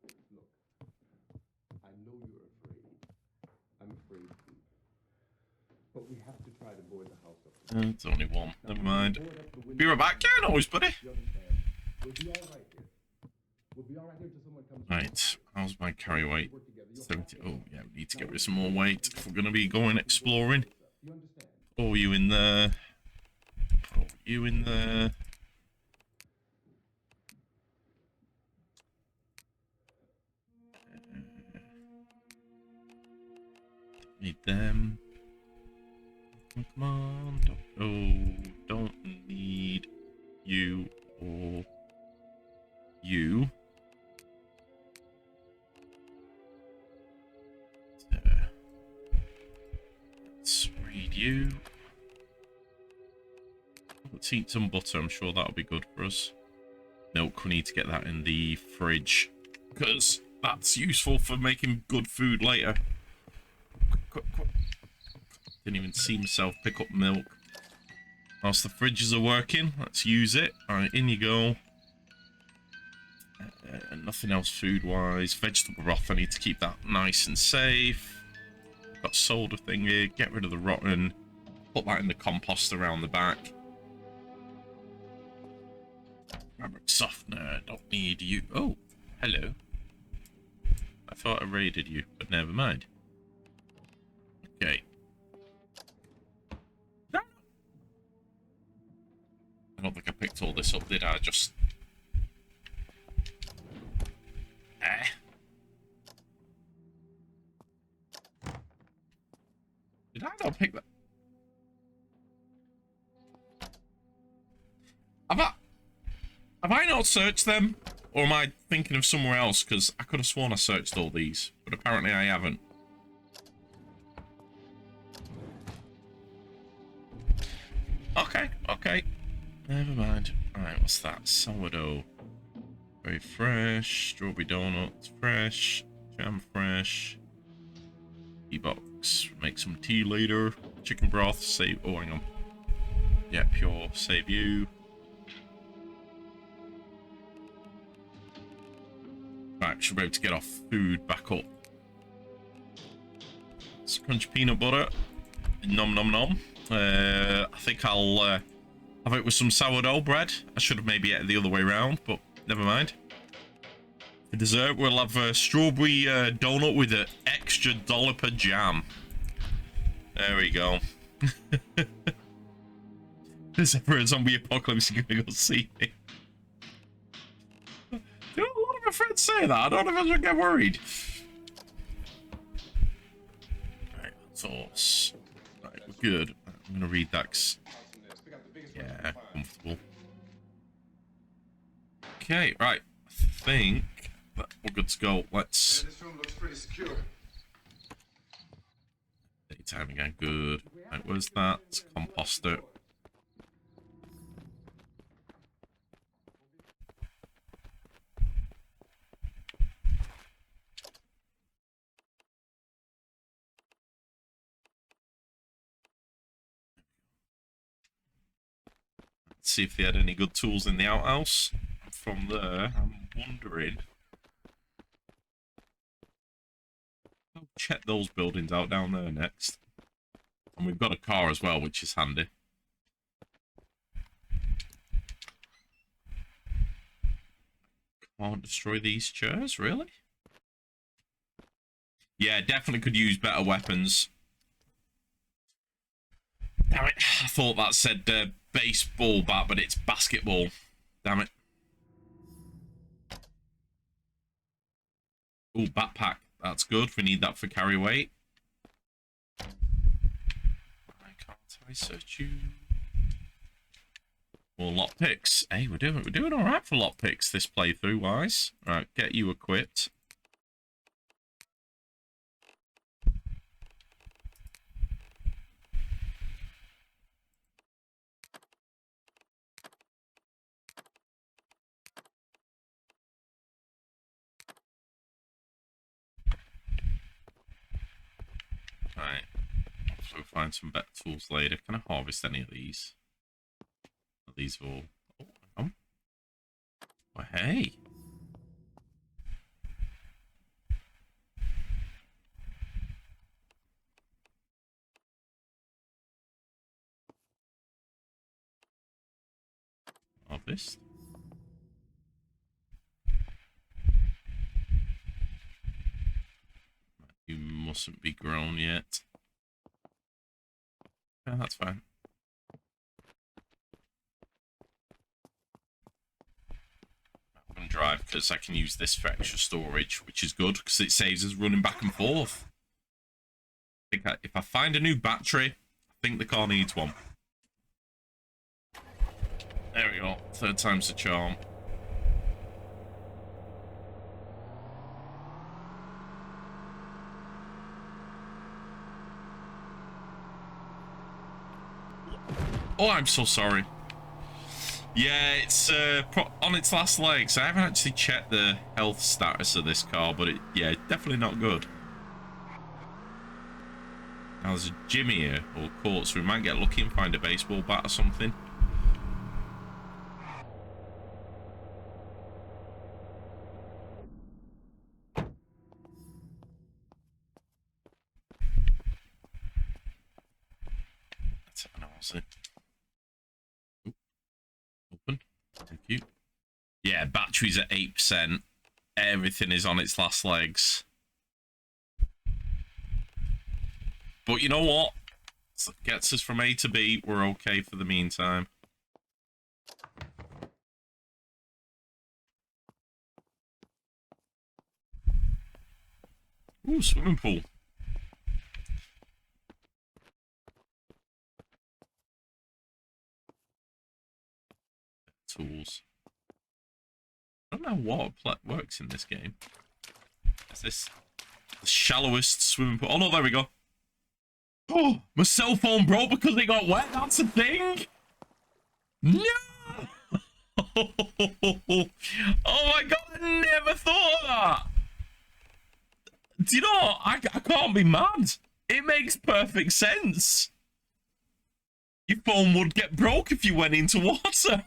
Look, I know you're afraid. I'm afraid too. But we have to try to board the house up. It's only one. Never mind. Board up the window. Be right back. Yeah, no worries, buddy. You understand? We'll be all right here. We'll be all right here until someone comes. Right, how's my carry weight? Work together. You'll 70. Oh, yeah, we need to get rid of some more weight if we're going to be going exploring. You understand? Oh, you in there. Oh, you in there. Need them. Come on. Don't need you or you. Let's read you. Let's eat some butter. I'm sure that'll be good for us. Milk, we need to get that in the fridge because that's useful for making good food later. Quick. Didn't even see myself pick up milk. Whilst the fridges are working, let's use it. Alright, in you go. Nothing else food-wise. Vegetable broth, I need to keep that nice and safe. Got soda thing here. Get rid of the rotten. Put that in the compost around the back. Fabric softener, don't need you. Oh, hello. I thought I raided you, but never mind. Okay. I don't think I picked fucked all this up, did I? Just... Did I not pick that? Have I not searched them? Or am I thinking of somewhere else? Because I could have sworn I searched all these. But apparently I haven't. Okay. Never mind. Alright, what's that? Sourdough. Very fresh. Strawberry donuts. Fresh. Jam fresh. Tea box. Make some tea later. Chicken broth. Save. Oh, hang on. Yeah, pure. Save you. Right, should be able to get our food back up. It's crunch peanut butter. Nom nom nom. I think I'll have it with some sourdough bread. I should have maybe ate it the other way around, but never mind. For dessert, we'll have a strawberry donut with an extra dollop of jam. There we go. If there's ever a zombie apocalypse, you're gonna go see me. You know, a lot of my friends say that. I don't know if I should get worried. Right, sauce. Right, we're good. I'm gonna read that. Yeah, comfortable. Okay, right. I think that we're good to go. Let's. This room looks pretty secure. Daytime again. Good. Right, where's that? Composter. See if they had any good tools in the outhouse. From there, I'm wondering. I'll check those buildings out down there next. And we've got a car as well, which is handy. Can't destroy these chairs, really? Yeah, definitely could use better weapons. Damn it, I thought that said baseball bat, but it's basketball. Damn it. Ooh, backpack. That's good. We need that for carry weight. Why can't I search you? More lockpicks. Hey, we're doing all right for lockpicks this playthrough wise. Right, get you equipped. Right, so we'll find some better tools later. Can I harvest any of these? Are these all? Oh, well, hey. Harvest. You mustn't be grown yet. Yeah, that's fine. I'm going to drive because I can use this for extra storage, which is good because it saves us running back and forth. If I find a new battery, I think the car needs one. There we go. Third time's the charm. Oh, I'm so sorry. Yeah, it's on its last legs. I haven't actually checked the health status of this car, but yeah, definitely not good. Now there's a gym here, or court, so we might get lucky and find a baseball bat or something. That's it. Open. Thank you. Yeah, battery's at 8%. Everything is on its last legs. But you know what? So gets us from A to B. We're okay for the meantime. Ooh, swimming pool. Tools. I don't know what works in this game. Is this the shallowest swimming pool? Oh no, there we go. Oh, my cell phone broke because it got wet. That's a thing. No. Oh my god, I never thought of that. Do you know, I can't be mad. It makes perfect sense. Your phone would get broke if you went into water.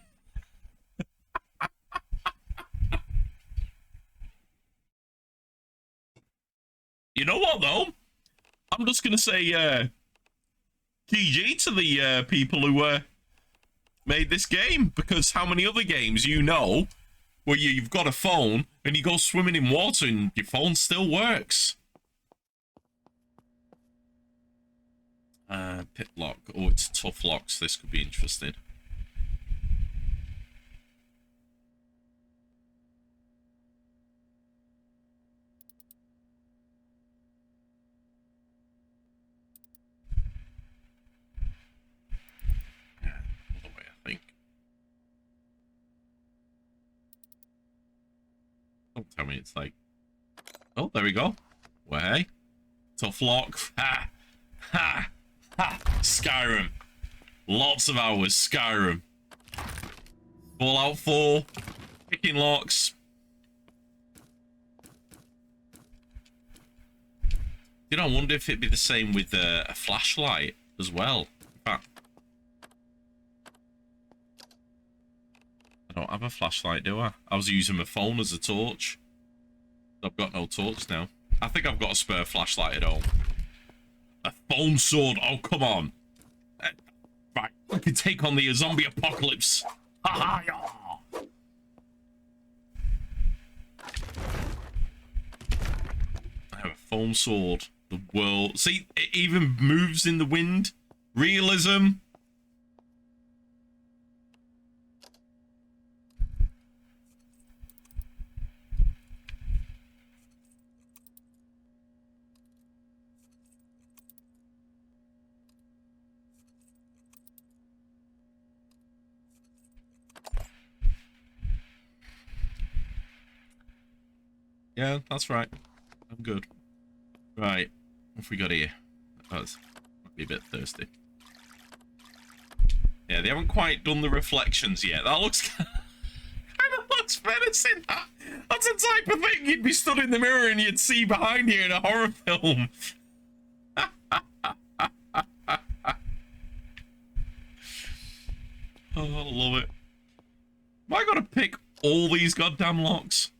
You know what, though? I'm just going to say GG to the people who made this game. Because how many other games you know where you've got a phone and you go swimming in water and your phone still works? Pit lock. Oh, it's tough locks. This could be interesting. Other way, I think. Don't tell me it's like... Oh, there we go. Way. Tough lock. Ha! Ha! Ha! Skyrim. Lots of hours, Skyrim. Fallout 4. Picking locks. You know, I wonder if it'd be the same with a flashlight as well. In fact, I don't have a flashlight, do I? I was using my phone as a torch. I've got no torch now. I think I've got a spare flashlight at home. A phone sword. Oh, come on. Right. I can take on the zombie apocalypse. Ha ha! I have a foam sword. The world. See, it even moves in the wind. Realism. Yeah, that's right. I'm good. Right. What have we got here? That's might be a bit thirsty. Yeah, they haven't quite done the reflections yet. That looks kind of looks menacing. That's the type of thing you'd be stood in the mirror and you'd see behind you in a horror film. Oh, I love it. Have I got to pick all these goddamn locks?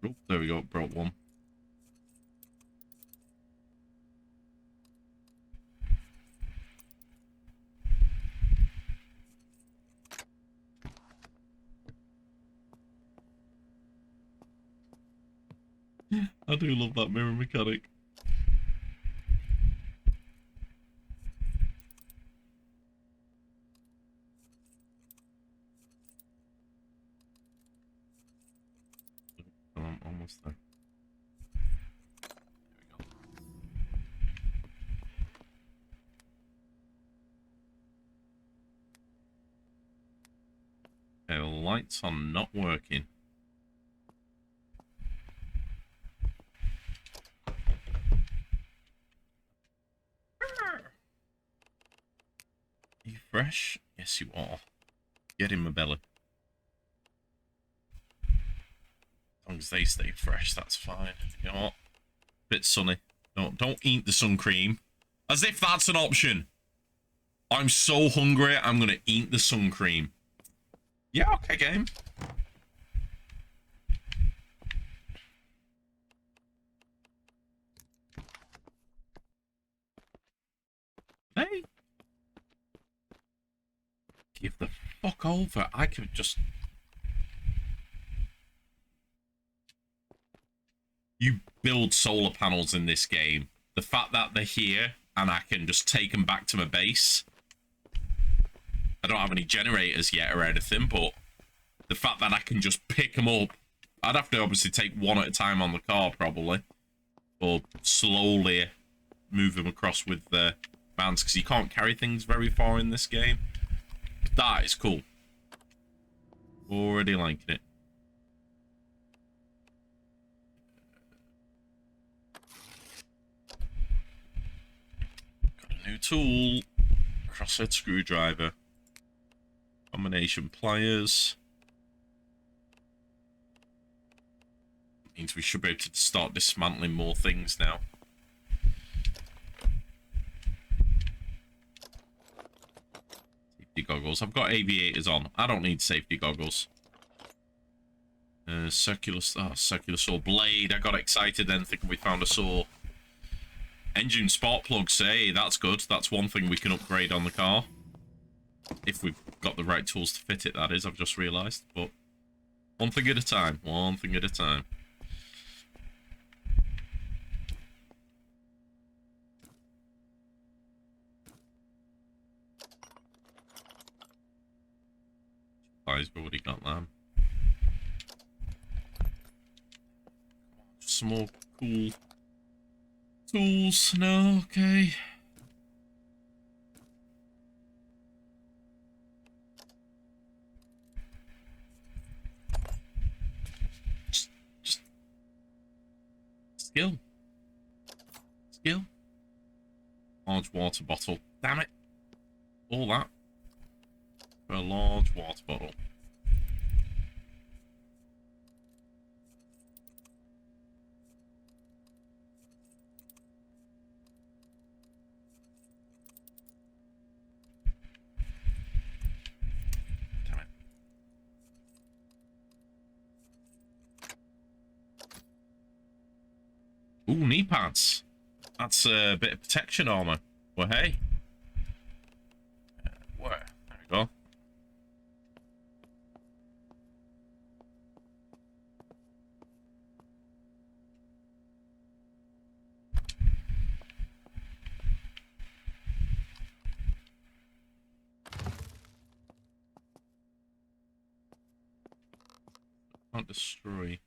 Oh, there we go. Brought one. I do love that mirror mechanic. Oh, I'm almost there. There we go. Okay, the lights are not working. Are you fresh? Yes, you are. Get in my belly. As long as they stay fresh, that's fine. You know what? Bit sunny. Don't eat the sun cream. As if that's an option. I'm so hungry, I'm gonna eat the sun cream. Yeah, okay, game. Hey. Give the fuck over. I could just... You build solar panels in this game. the fact that they're here and I can just take them back to my base. I don't have any generators yet or anything, but the fact that I can just pick them up. I'd have to obviously take one at a time on the car, probably. Or slowly move them across with the vans, because you can't carry things very far in this game. That is cool. Already liking it. Got a new tool. Crosshead screwdriver. Combination pliers. Means we should be able to start dismantling more things now. Safety goggles. I've got aviators on. I don't need safety goggles. Circular saw blade. I got excited then thinking we found a saw. Engine spark plugs. Hey, that's good. That's one thing we can upgrade on the car. If we've got the right tools to fit it, that is. I've just realised. But one thing at a time. One thing at a time. We've already got that. Some more cool tools. No, okay. Just skill. Large water bottle. Damn it. All that for a large water bottle. Damn it. Ooh, knee pads. That's a bit of protection armor. Well, hey. Where? There we go. Can't destroy.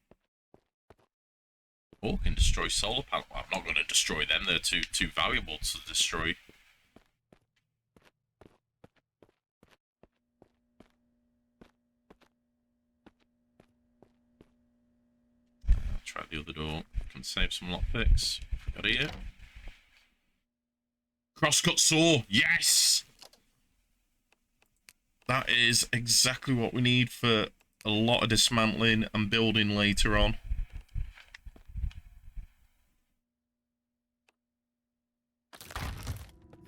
Oh, can destroy solar panel. I'm not going to destroy them. They're too valuable to destroy. I'll try the other door. Can save some lockpicks. Got here. Crosscut saw. Yes. That is exactly what we need for a lot of dismantling and building later on.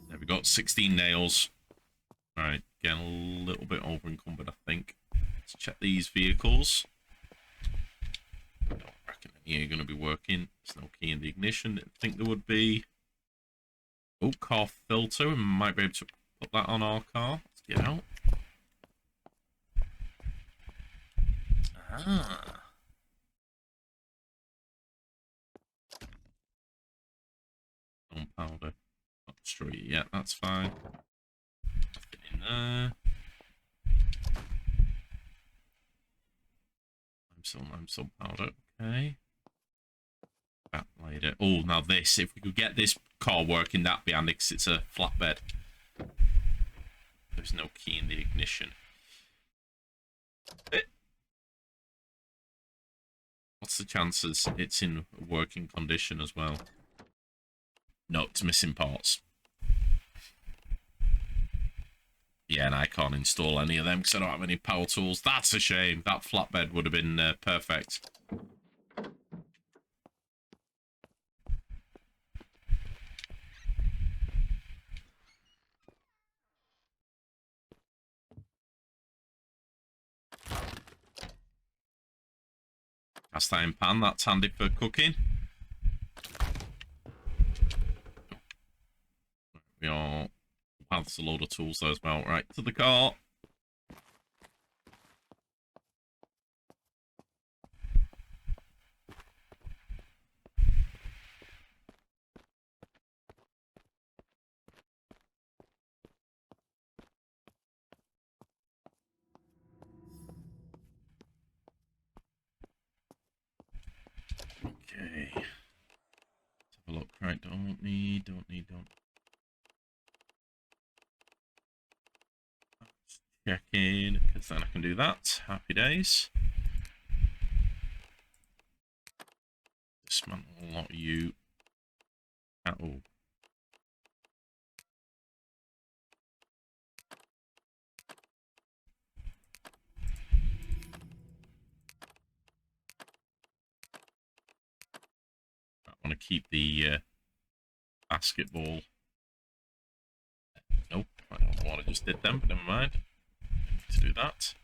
There we got 16 nails. Alright, getting a little bit over encumbered, I think. Let's check these vehicles. I don't reckon any are going to be working. There's no key in the ignition. Didn't think there would be. Oh, car filter. We might be able to put that on our car. Let's get out. Ah. Gunpowder. Not destroy it yet, that's fine. Nothing in there. Limestone powder, okay. That later. Oh, now this. If we could get this car working, that'd be handy because it's a flatbed. There's no key in the ignition. What's the chances it's in working condition as well? No, it's missing parts. Yeah, and I can't install any of them because I don't have any power tools. That's a shame. That flatbed would have been perfect. Cast iron pan, that's handy for cooking. We are... Wow, there's a load of tools there as well. Right, to the car. need. Check in, because then I can do that. Happy days. Dismantle a lot of you. Oh. I want to keep the basketball. Nope, I don't know what I just did then, but never mind. To do that.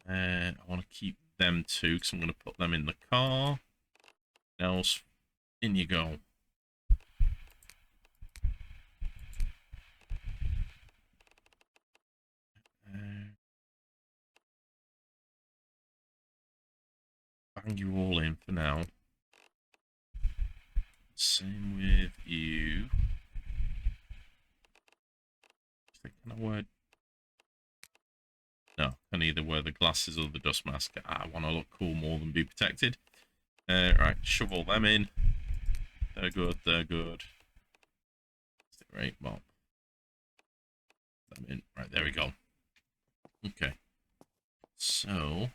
I want to keep them too, because I'm going to put them in the car. Else, in you go. Bang you all in for now. Same with you. Can I wear... No, I can either wear the glasses or the dust mask. I want to look cool more than be protected. Right, shove all them in. They're good, they're good. Right, well. Them in. Right, there we go. Okay. So...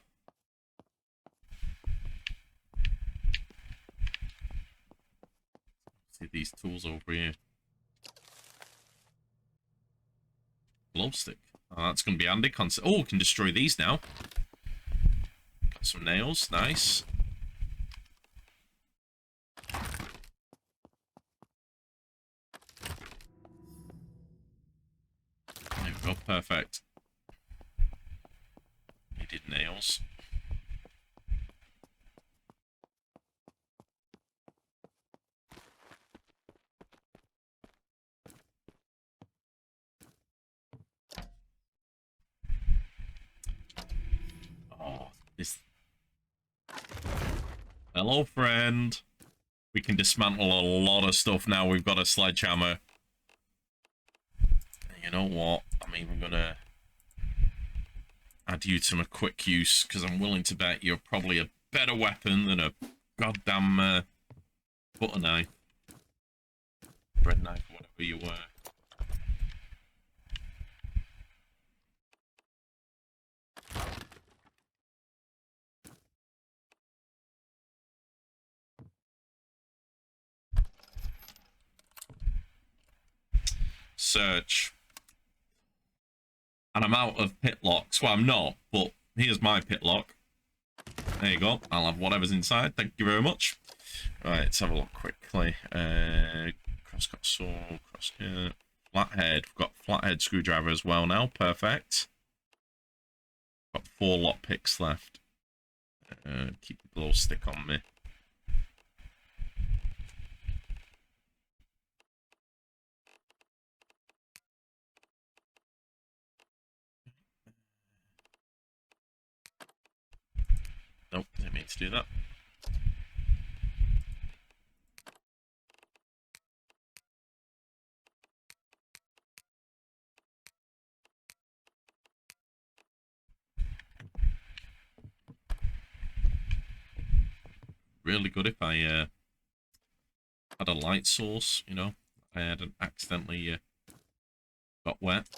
see these tools over here. Glow stick. Oh, that's going to be handy. Oh, we can destroy these now. Got some nails. Nice. There we go. Perfect. Needed nails. Hello, friend. We can dismantle a lot of stuff now. We've got a sledgehammer. You know what? I'm even gonna add you to my quick use, because I'm willing to bet you're probably a better weapon than a goddamn butter knife. Bread knife, whatever you were. Search. And I'm out of pit locks. Well, I'm not, but here's my pit lock. There you go. I'll have whatever's inside. Thank you very much. Right, let's have a look quickly. Crosscut saw, crosscut, flathead. We've got flathead screwdriver as well now. Perfect. Got 4 lock picks left. Keep the glow stick on me. Nope, didn't mean to do that. Really good if I had a light source, you know. I hadn't accidentally got wet.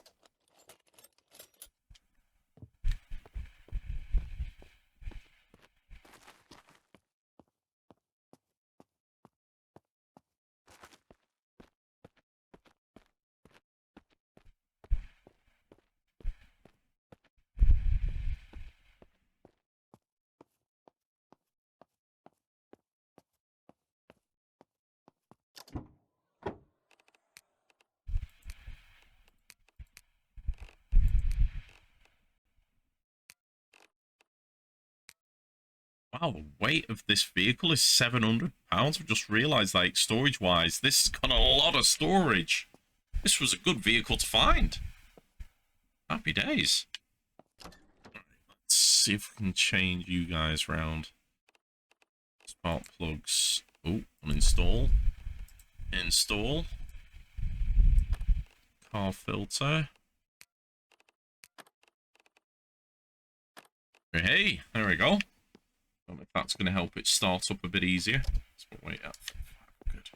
Wow, the weight of this vehicle is 700 pounds. I've just realised, like, storage-wise, this has got a lot of storage. This was a good vehicle to find. Happy days. Right, let's see if we can change you guys around. Spark plugs. Oh, uninstall. Install. Car filter. Hey, there we go. Don't know if that's going to help it start up a bit easier. Let's wait up. Good.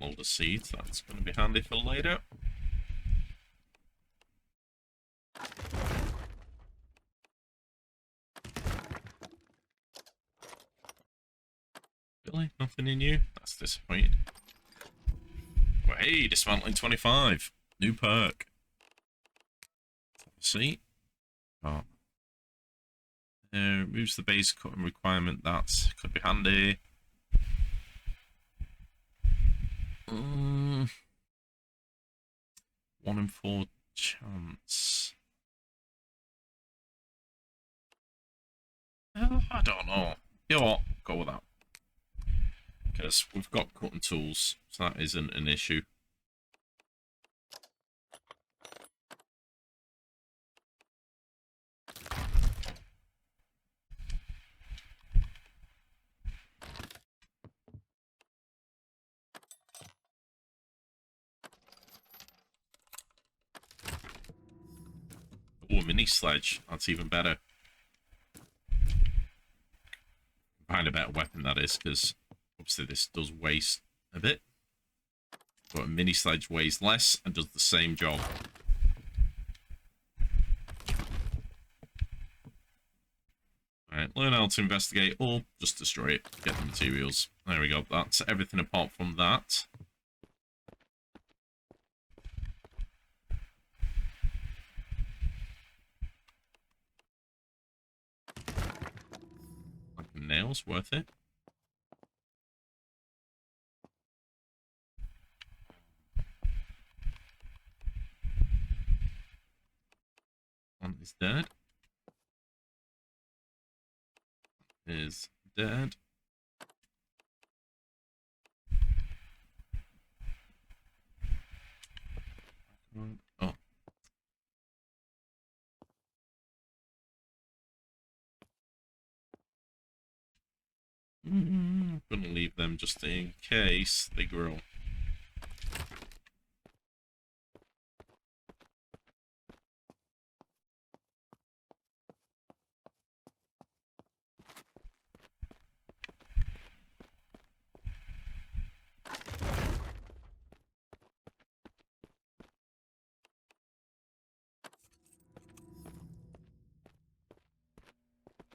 Load of seeds. That's going to be handy for later. Really? Nothing in you? That's disappointing. Well, hey, dismantling 25. New perk. See? Oh. Removes the base cutting requirement. That could be handy. 1 in 4 chance. I don't know. You know what? Go with that. Because we've got cutting tools, so that isn't an issue. Oh, a mini sledge. That's even better. Find a better weapon, that is, because obviously this does waste a bit. But a mini sledge weighs less and does the same job. Alright, learn how to investigate or just destroy it. Get the materials. There we go. That's everything apart from that. Nails, worth it. One is dead. Is dead. Oh. I'm gonna leave them just in case they grow.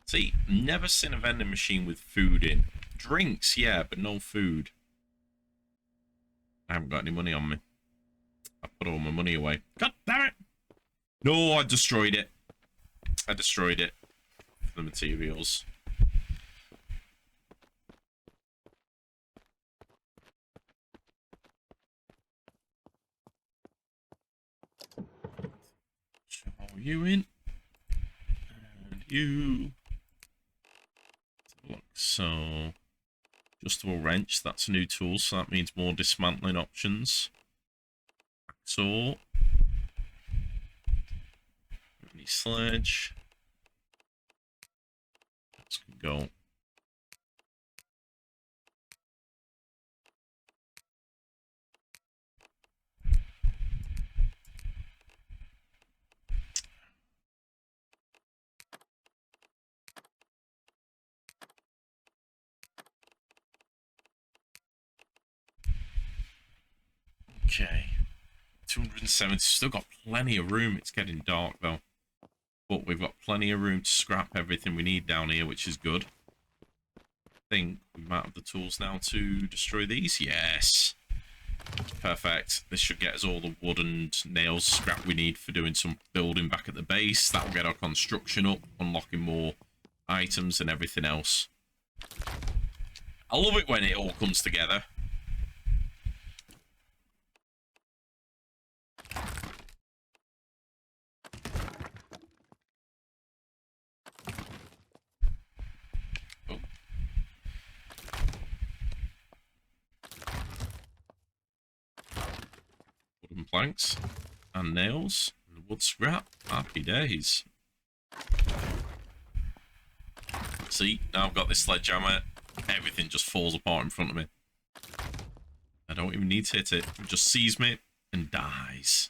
See, never seen a vending machine with food in. Drinks, yeah, but no food. I haven't got any money on me. I put all my money away. God damn it! No, I destroyed it. I destroyed it. For the materials. Show you in. And you. Look, so adjustable wrench, that's a new tool, so that means more dismantling options. So mini sledge. Let's go. Okay, 270, still got plenty of room. It's getting dark though, but we've got plenty of room to scrap everything we need down here, which is good. I think we might have the tools now to destroy these. Yes, perfect. This should get us all the wood and nails scrap we need for doing some building back at the base. That will get our construction up, unlocking more items and everything else. I love it when it all comes together. Wooden planks and nails and wood scrap. Happy days. See, now I've got this sledgehammer. Everything just falls apart in front of me. I don't even need to hit it. It just sees me and dies.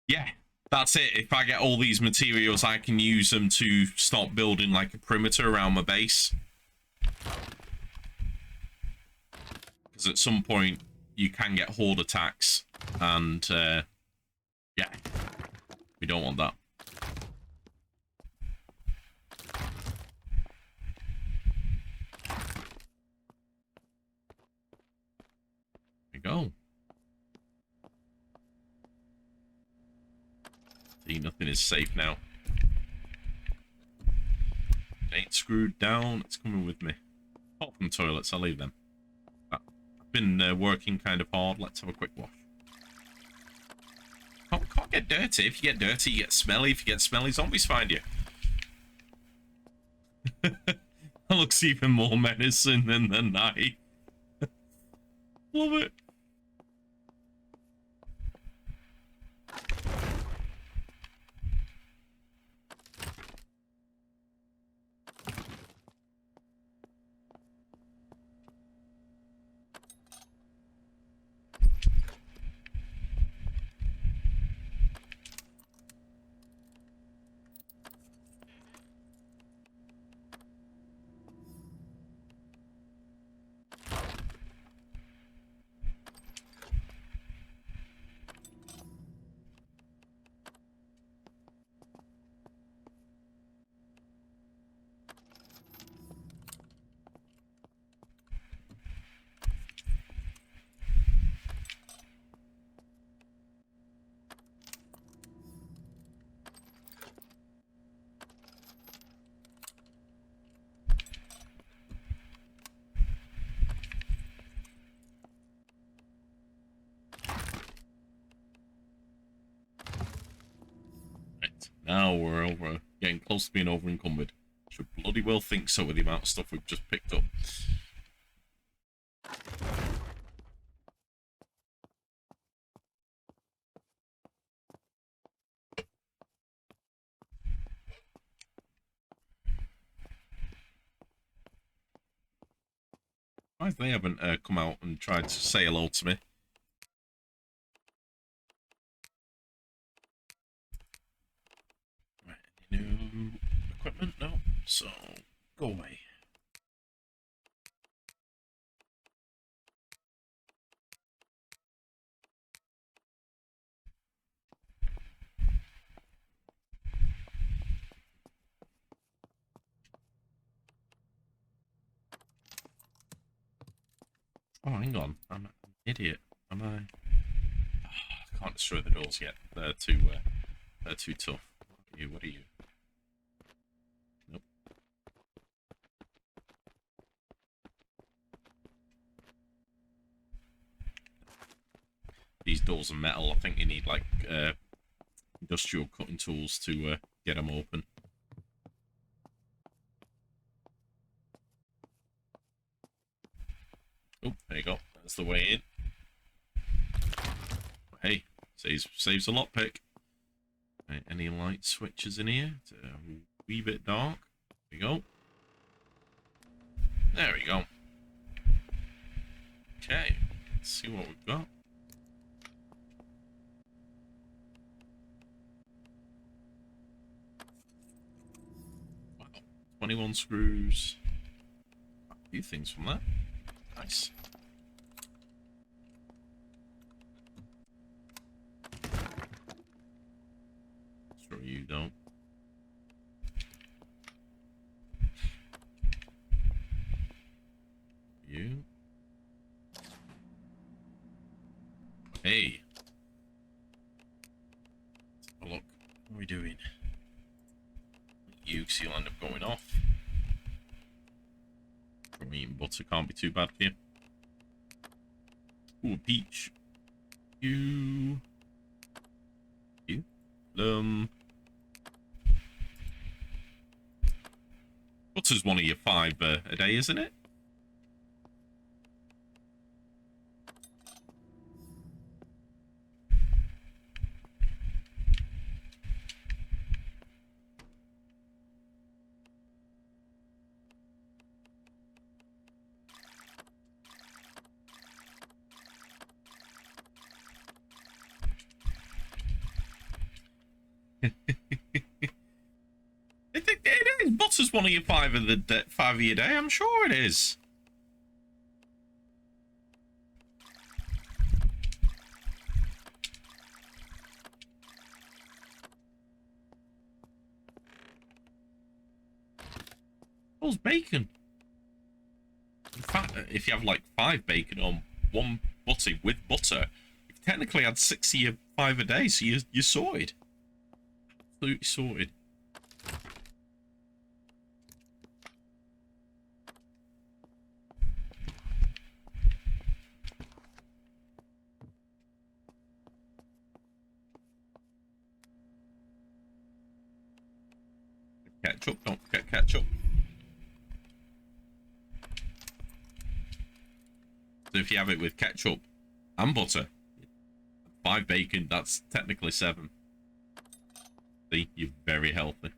Yeah, That's it. If I get all these materials, I can use them to start building like a perimeter around my base. Because at some point, you can get horde attacks. And, yeah. We don't want that. There we go. See, nothing is safe now. It ain't screwed down. It's coming with me. Apart from toilets, I'll leave them. I've been working kind of hard. Let's have a quick wash. Can't get dirty. If you get dirty, you get smelly. If you get smelly, zombies find you. That looks even more menacing than the knife. Love it. Now we're getting close to being over encumbered. Should bloody well think so with the amount of stuff we've just picked up. Why they haven't come out and tried to say hello to me? Right, any new equipment? No. So, go away. Oh, hang on. I'm an idiot. Am I? Oh, I can't destroy the doors yet. They're too tough. What are you? Nope. These doors are metal. I think you need like industrial cutting tools to get them open. Oh, there you go. That's the way in. Hey, saves a lockpick. Right, any light switches in here? It's a wee bit dark. There we go. There we go. Okay, let's see what we've got. Wow, 21 screws. A few things from that. Nice. Sure you don't. You. Hey. Let's have a look. What are we doing? You, 'cause you'll end up going off. From eating butter can't be too bad for you. Ooh, peach. You. Butter's one of your 5 a day, isn't it? as one of your 5 of the 5 of your day. I'm sure it is. What's bacon? In fact, if you have like 5 bacon on 1 butty with butter, you've technically had 6 of your 5 a day, so you're sorted. Absolutely sorted. Ketchup, don't forget ketchup. So if you have it with ketchup and butter, 5 bacon, that's technically 7. See, you're very healthy.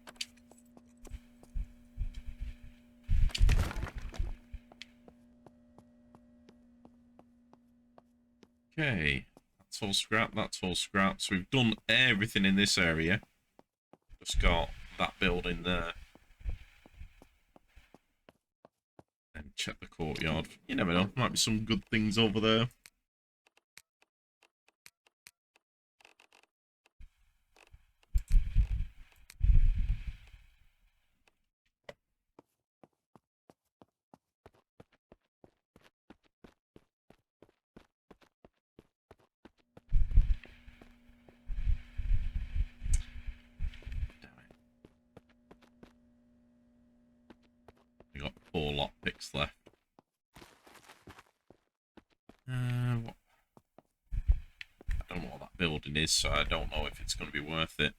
Okay, that's all scrap, that's all scrap. So we've done everything in this area. Just got that building there. And check the courtyard. You never know, might be some good things over there. We got 4 lockpicks left. What? I don't know what that building is, so I don't know if it's going to be worth it.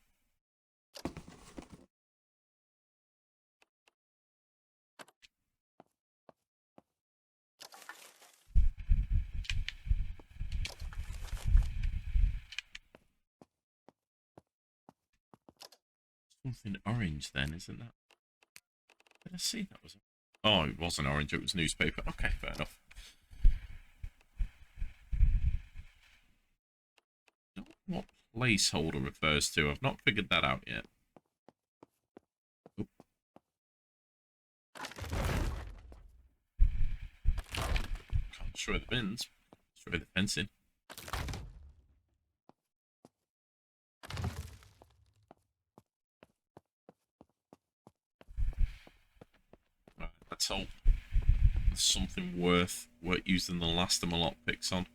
Something orange then, isn't that? Did I see that was? Oh, it wasn't orange, it was newspaper. Okay, fair enough. I don't know what placeholder refers to. I've not figured that out yet. Oop. Can't destroy the bins. Destroy the fencing. Right, let's hope there's something worth using the last of my lockpicks on.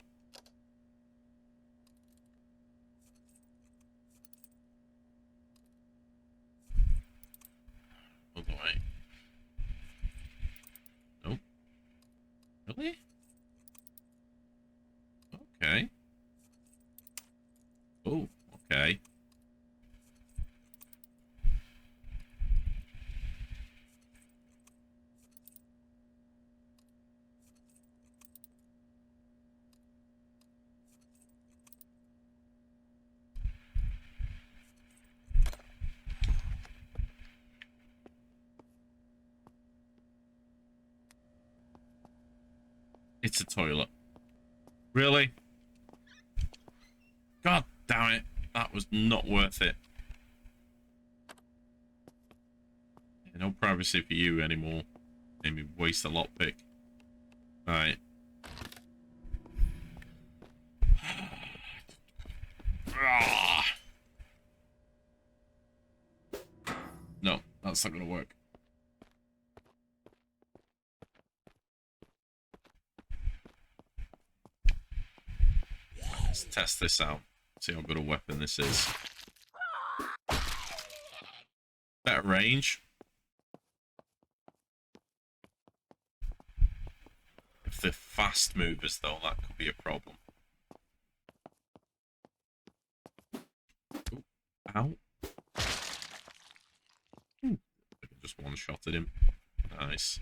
Other way. Nope. Really? Okay. Oh, okay. It's a toilet. Really? God damn it. That was not worth it. Yeah, no privacy for you anymore. Made me waste a lockpick. Right. No, that's not going to work. Let's test this out. See how good a weapon this is. Better range. If they're fast movers, though, that could be a problem. Ooh, ow. Just one shot at him. Nice.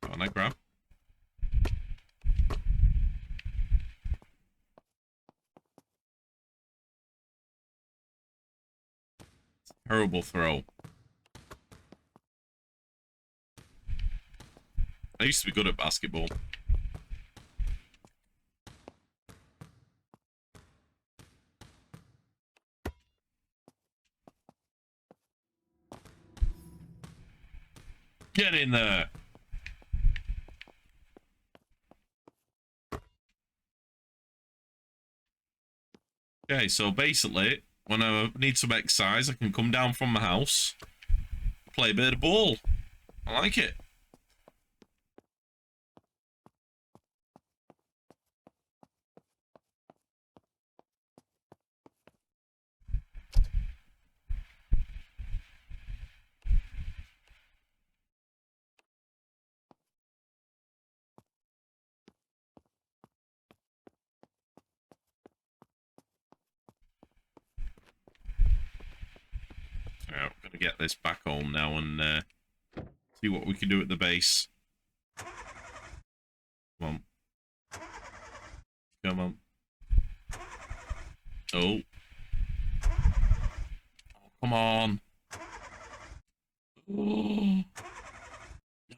Go on, I grab. Terrible throw. I used to be good at basketball. Get in there. Okay, so basically, when I need some exercise, I can come down from my house, play a bit of ball. I like it. Alright, we're gonna get this back home now and see what we can do at the base. Come on. Come on. Oh. Oh, come on.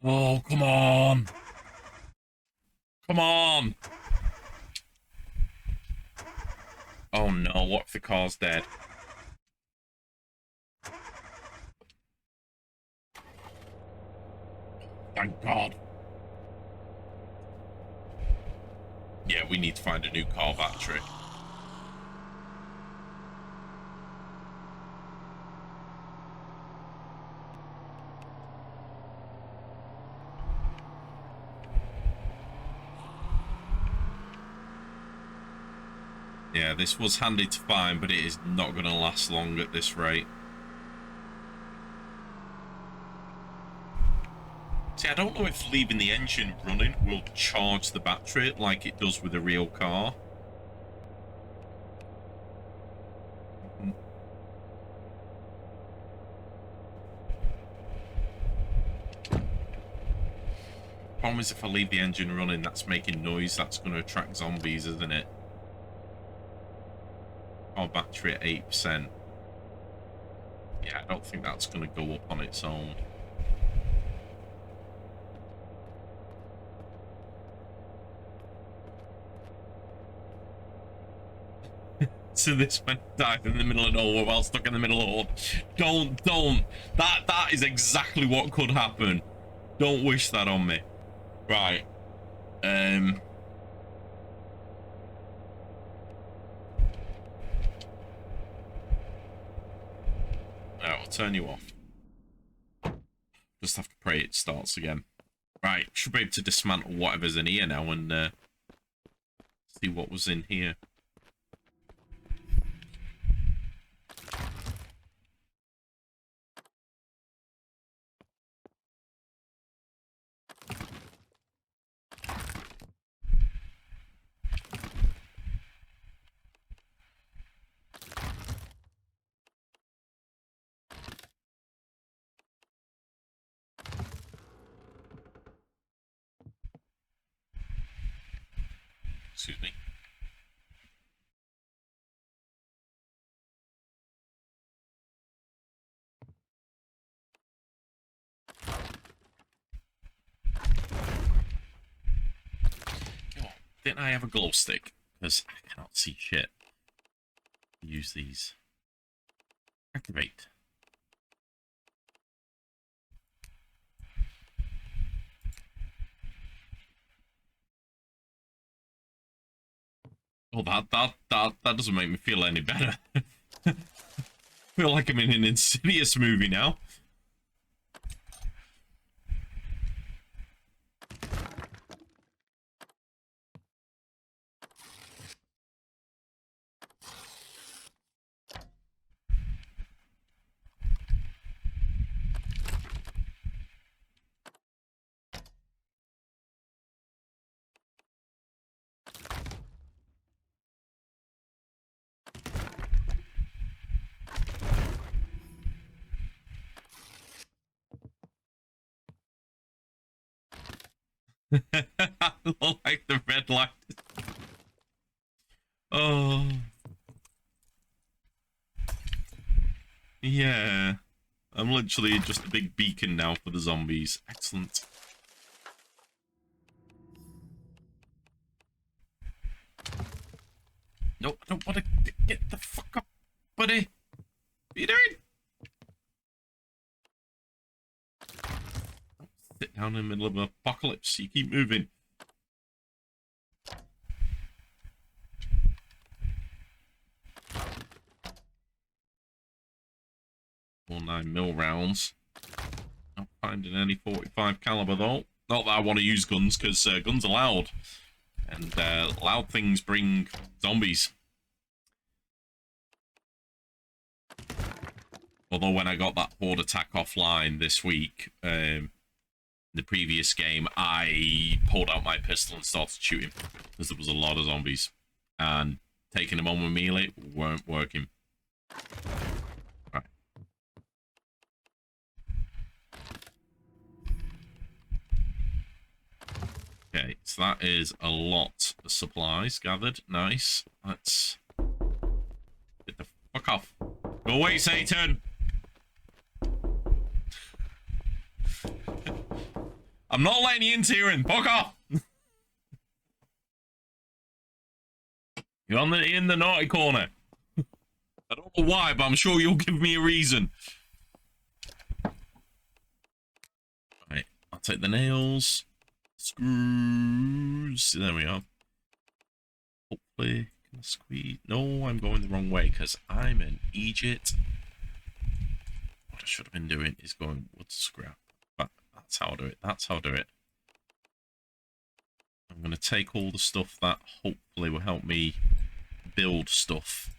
Oh, come on. Come on. Oh no, what if the car's dead? Thank God. Yeah, we need to find a new car battery. Yeah, this was handy to find, but it is not going to last long at this rate. See, I don't know if leaving the engine running will charge the battery like it does with a real car. Problem is, if I leave the engine running, that's making noise. That's going to attract zombies, isn't it? Our battery at 8%. Yeah, I don't think that's going to go up on its own. So this went died in the middle of nowhere while stuck in the middle of hole. Don't. That is exactly what could happen. Don't wish that on me. Right. I'll turn you off. Just have to pray it starts again. Right, should be able to dismantle whatever's in here now and see what was in here. Excuse me. Didn't I have a glow stick? Because I cannot see shit. Use these. Activate. Oh, that doesn't make me feel any better. I feel like I'm in an Insidious movie now. I look like the red light. Oh. Yeah. I'm literally just a big beacon now for the zombies. Excellent. No, I don't want to get the fuck up, buddy. What are you doing? Don't sit down in the middle of an apocalypse. You keep moving. 9mm rounds. Not finding any 45 caliber though. Not that I want to use guns, because guns are loud. And loud things bring zombies. Although when I got that horde attack offline this week, the previous game, I pulled out my pistol and started shooting. Because there was a lot of zombies. And taking them on with melee weren't working. Right. Okay, so that is a lot of supplies gathered. Nice. Let's get the fuck off. Go away, Satan! I'm not letting you in, Tyrion. Fuck off! You're in the naughty corner. I don't know why, but I'm sure you'll give me a reason. Right, I'll take the nails. Screws. There we are. Hopefully, can I squeeze? No, I'm going the wrong way because I'm an Egypt. What I should have been doing is going wood scrap. But that's how I do it. That's how I do it. I'm going to take all the stuff that hopefully will help me build stuff.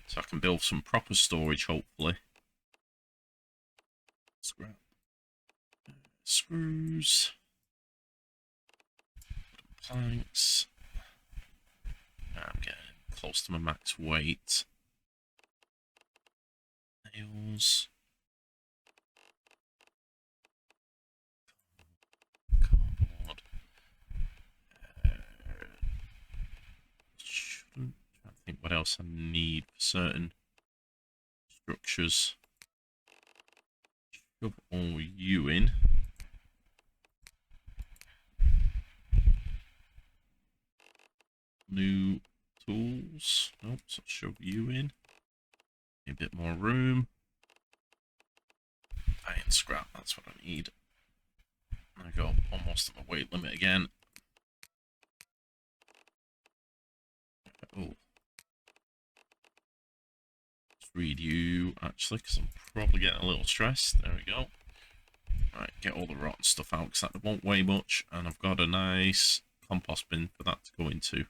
So I can build some proper storage, hopefully. Scrap. Screws. Planks. I'm getting close to my max weight. Nails. Cardboard. Shouldn't. I think what else I need for certain structures. Shove all you in. New tools. Nope, so shove you in. Need a bit more room. Iron scrap, that's what I need. I go almost at my weight limit again. Oh. Let's read you, actually, because I'm probably getting a little stressed. There we go. Right, get all the rotten stuff out, because that won't weigh much. And I've got a nice compost bin for that to go into.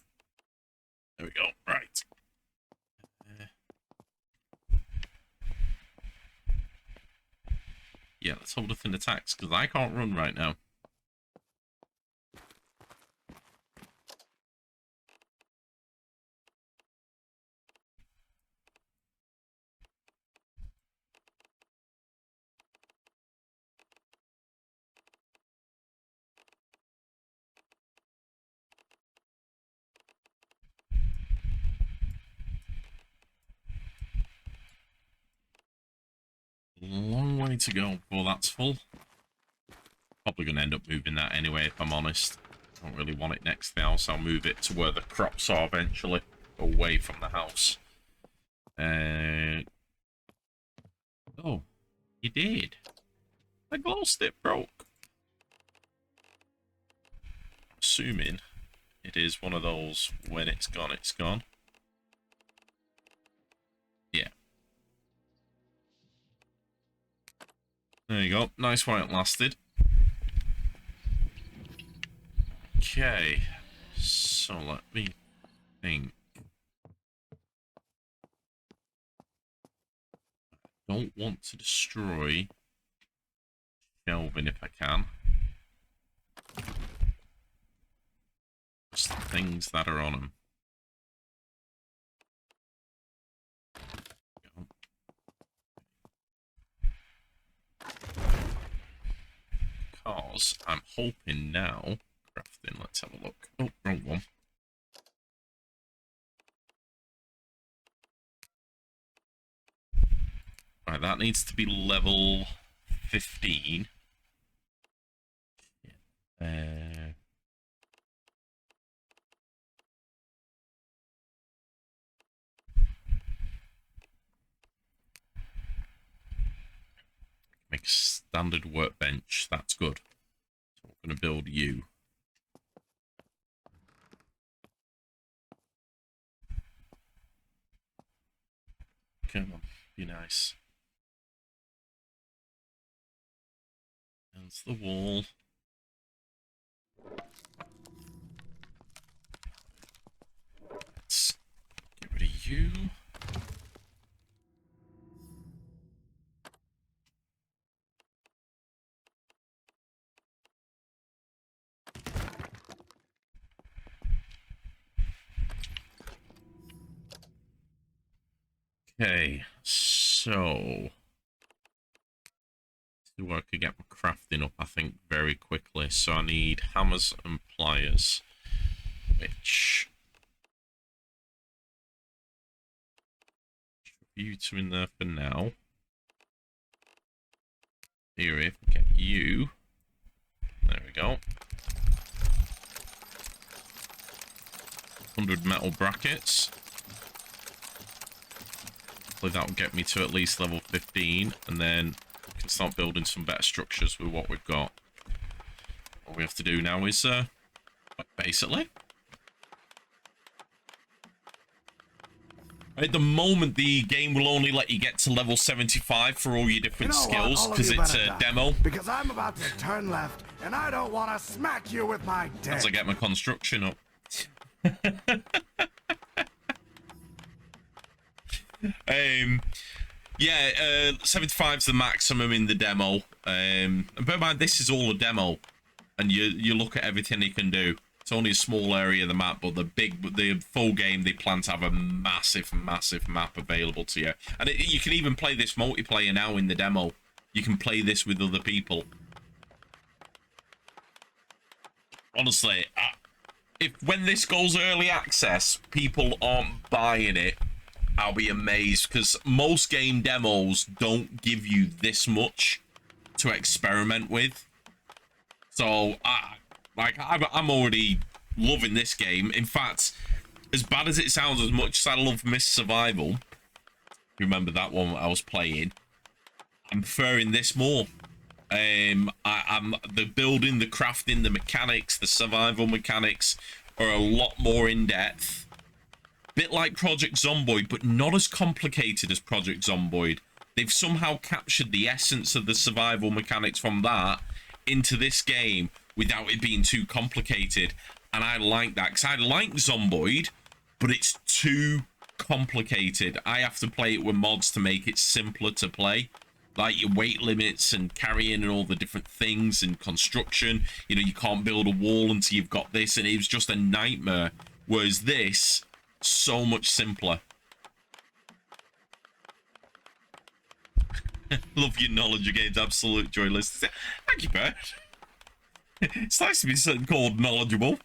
There we go. Right. Yeah, let's hold off in attacks, because I can't run right now. Long way to go before that's full. Probably going to end up moving that anyway, if I'm honest. I don't really want it next to the house. I'll move it to where the crops are eventually, away from the house. Oh, you did. The glow stick broke. Assuming it is one of those when it's gone, it's gone. Yeah. There you go. Nice while it lasted. Okay. So let me think. I don't want to destroy shelving if I can. Just the things that are on them. Because I'm hoping now, crafting, let's have a look. Oh, wrong one. Right, that needs to be level 15. Standard workbench. That's good. So we're going to build you. Come on, be nice. That's the wall. Let's get rid of you. Okay, so see where I could get my crafting up, I think, very quickly. So I need hammers and pliers, which you two in there for now. Here, if we get you, there we go. 100 metal brackets. Hopefully that'll get me to at least level 15, and then we can start building some better structures with what we've got. What we have to do now is, basically, at the moment, the game will only let you get to level 75 for all your different skills, because it's a demo. Because I'm about to turn left, and I don't want to smack you with my dick. As I get my construction up. Yeah, 75's the maximum in the demo. And bear in mind, this is all a demo, and you look at everything you can do. It's only a small area of the map, but the full game, they plan to have a massive map available to you. And you can even play this multiplayer now in the demo. You can play this with other people. Honestly, when this goes early access, people aren't buying it, I'll be amazed, because most game demos don't give you this much to experiment with. So, I'm already loving this game. In fact, as bad as it sounds, as much as I love Miss Survival, remember that one I was playing, I'm preferring this more. I'm the building, the crafting, the mechanics, the survival mechanics are a lot more in depth. Bit like Project Zomboid, but not as complicated as Project Zomboid. They've somehow captured the essence of the survival mechanics from that into this game without it being too complicated. And I like that, because I like Zomboid, but it's too complicated. I have to play it with mods to make it simpler to play. Like your weight limits and carrying and all the different things and construction. You know, you can't build a wall until you've got this, and it was just a nightmare. Whereas this, so much simpler. Love your knowledge of games, absolute joy list. Thank you, Bert. It's nice to be called knowledgeable.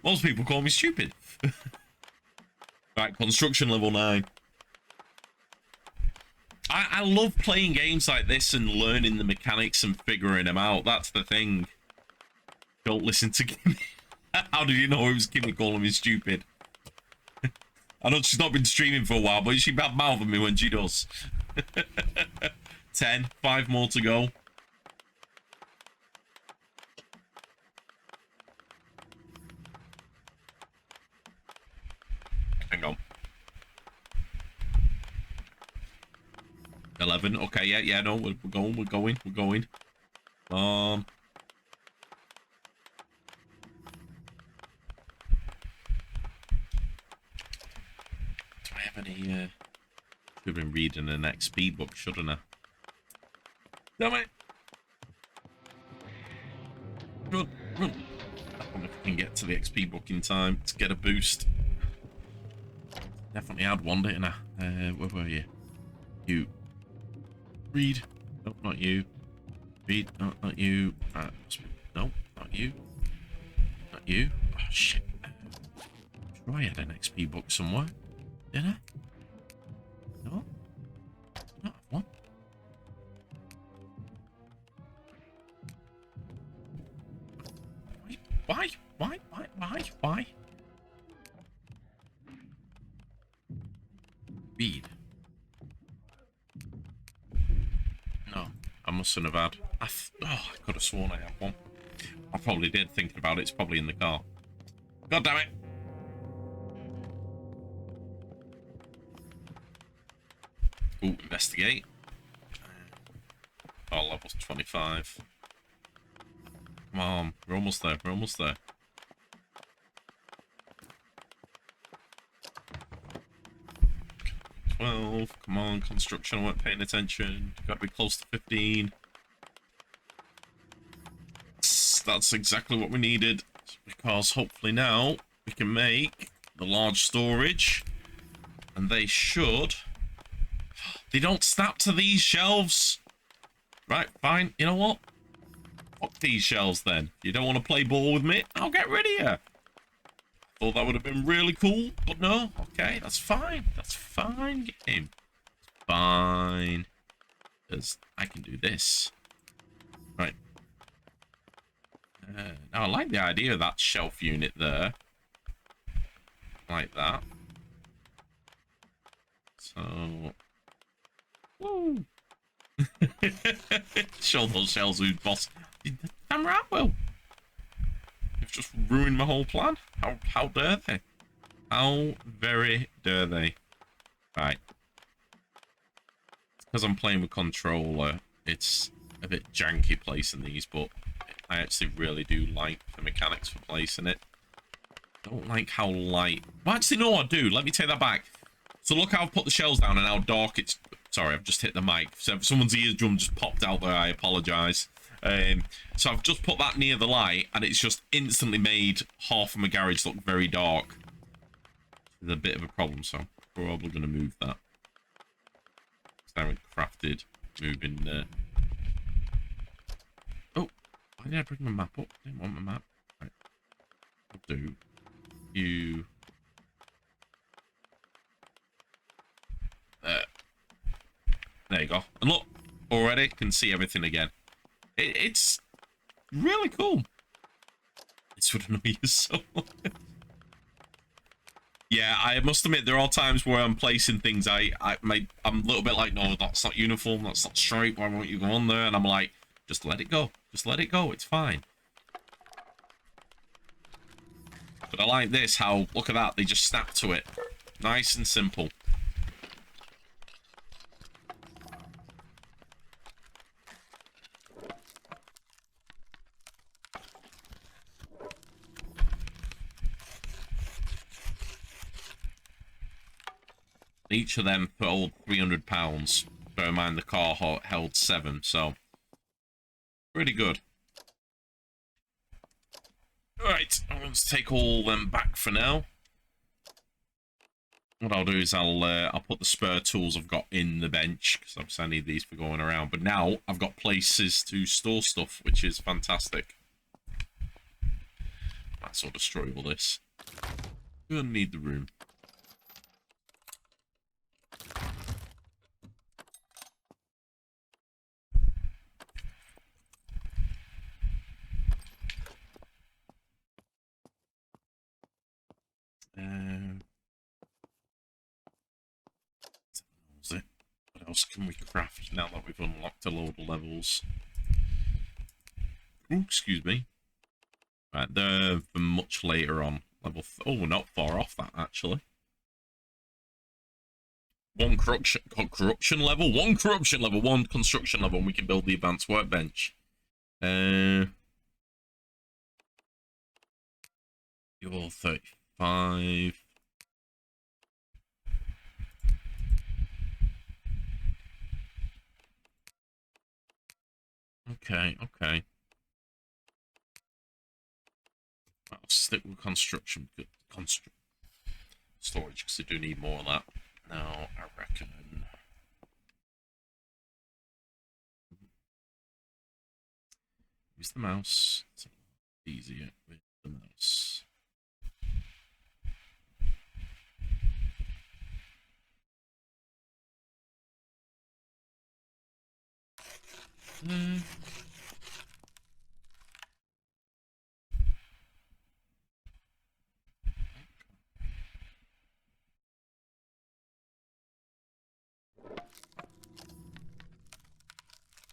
Most people call me stupid. Right, construction level 9. I love playing games like this and learning the mechanics and figuring them out. That's the thing. Don't listen to Kimmy. How did you know it was Kimmy calling me stupid? I know she's not been streaming for a while, but she bad mouthing me when she does. 10, 5 more to go. Hang on. 11. Okay, yeah, no, we're going. Do I have any, should have been reading the next speed book, shouldn't I? Damn it! Run! I don't know if I can get to the XP book in time to get a boost. Definitely had one, didn't I? Where were you? You. Read. Nope, not you. Read. No, not you. No, not you. Not you. Oh, shit. I'm sure I had an XP book somewhere. Didn't I? No? Not have one. Why? Read. No, I mustn't have had. I could have sworn I had one. I probably did, thinking about it. It's probably in the car. God damn it. Ooh, investigate. Oh, level 25. Come on, we're almost there, we're almost there. Okay, 12, come on, construction, I weren't paying attention. Gotta be close to 15. That's exactly what we needed, because hopefully now we can make the large storage, and they should... They don't snap to these shelves. Right, fine. You know what? Fuck these shelves then. You don't want to play ball with me? I'll get rid of you. Thought that would have been really cool, but no. Okay, that's fine. That's fine, game. Fine. Because I can do this. Right. Now, I like the idea of that shelf unit there. Like that. So... Woo! Show those shells who's boss. Damn right, will. You've just ruined my whole plan. How dare they? How very dare they? Right. Because I'm playing with controller, it's a bit janky placing these, but I actually really do like the mechanics for placing it. Don't like how light... Well, actually, no, I do. Let me take that back. So look how I've put the shells down and how dark it's... Sorry, I've just hit the mic. So someone's eardrum just popped out there. I apologise. So I've just put that near the light, and it's just instantly made half of my garage look very dark. There's a bit of a problem, so I'm probably going to move that. I haven't crafted moving... Oh, why did I bring my map up? I didn't want my map. Right. I'll do... You... There you go. And look, already can see everything again. It's really cool. This would annoy you so much. Yeah, I must admit, there are times where I'm placing things, I'm a little bit like, no, that's not uniform, that's not straight, why won't you go on there? And I'm like, just let it go. Just let it go, it's fine. But I like this, how, look at that, they just snap to it. Nice and simple. Each of them hold 300 pounds. Bear in mind the car held 7, so pretty good. Alright, I'm going to take all them back for now. What I'll do is I'll put the spare tools I've got in the bench, because obviously I need these for going around. But now I've got places to store stuff, which is fantastic. Might as well destroy all this. We're going to need the room. What else can we craft now that we've unlocked a load of levels? Ooh, excuse me. Right, they're much later on. Level... Oh, we're not far off that, actually. One corruption level, one construction level, and we can build the advanced workbench. You're 35. Okay. I'll stick with construction. Storage, because I do need more of that. Now, I reckon... Use the mouse. It's easier with the mouse.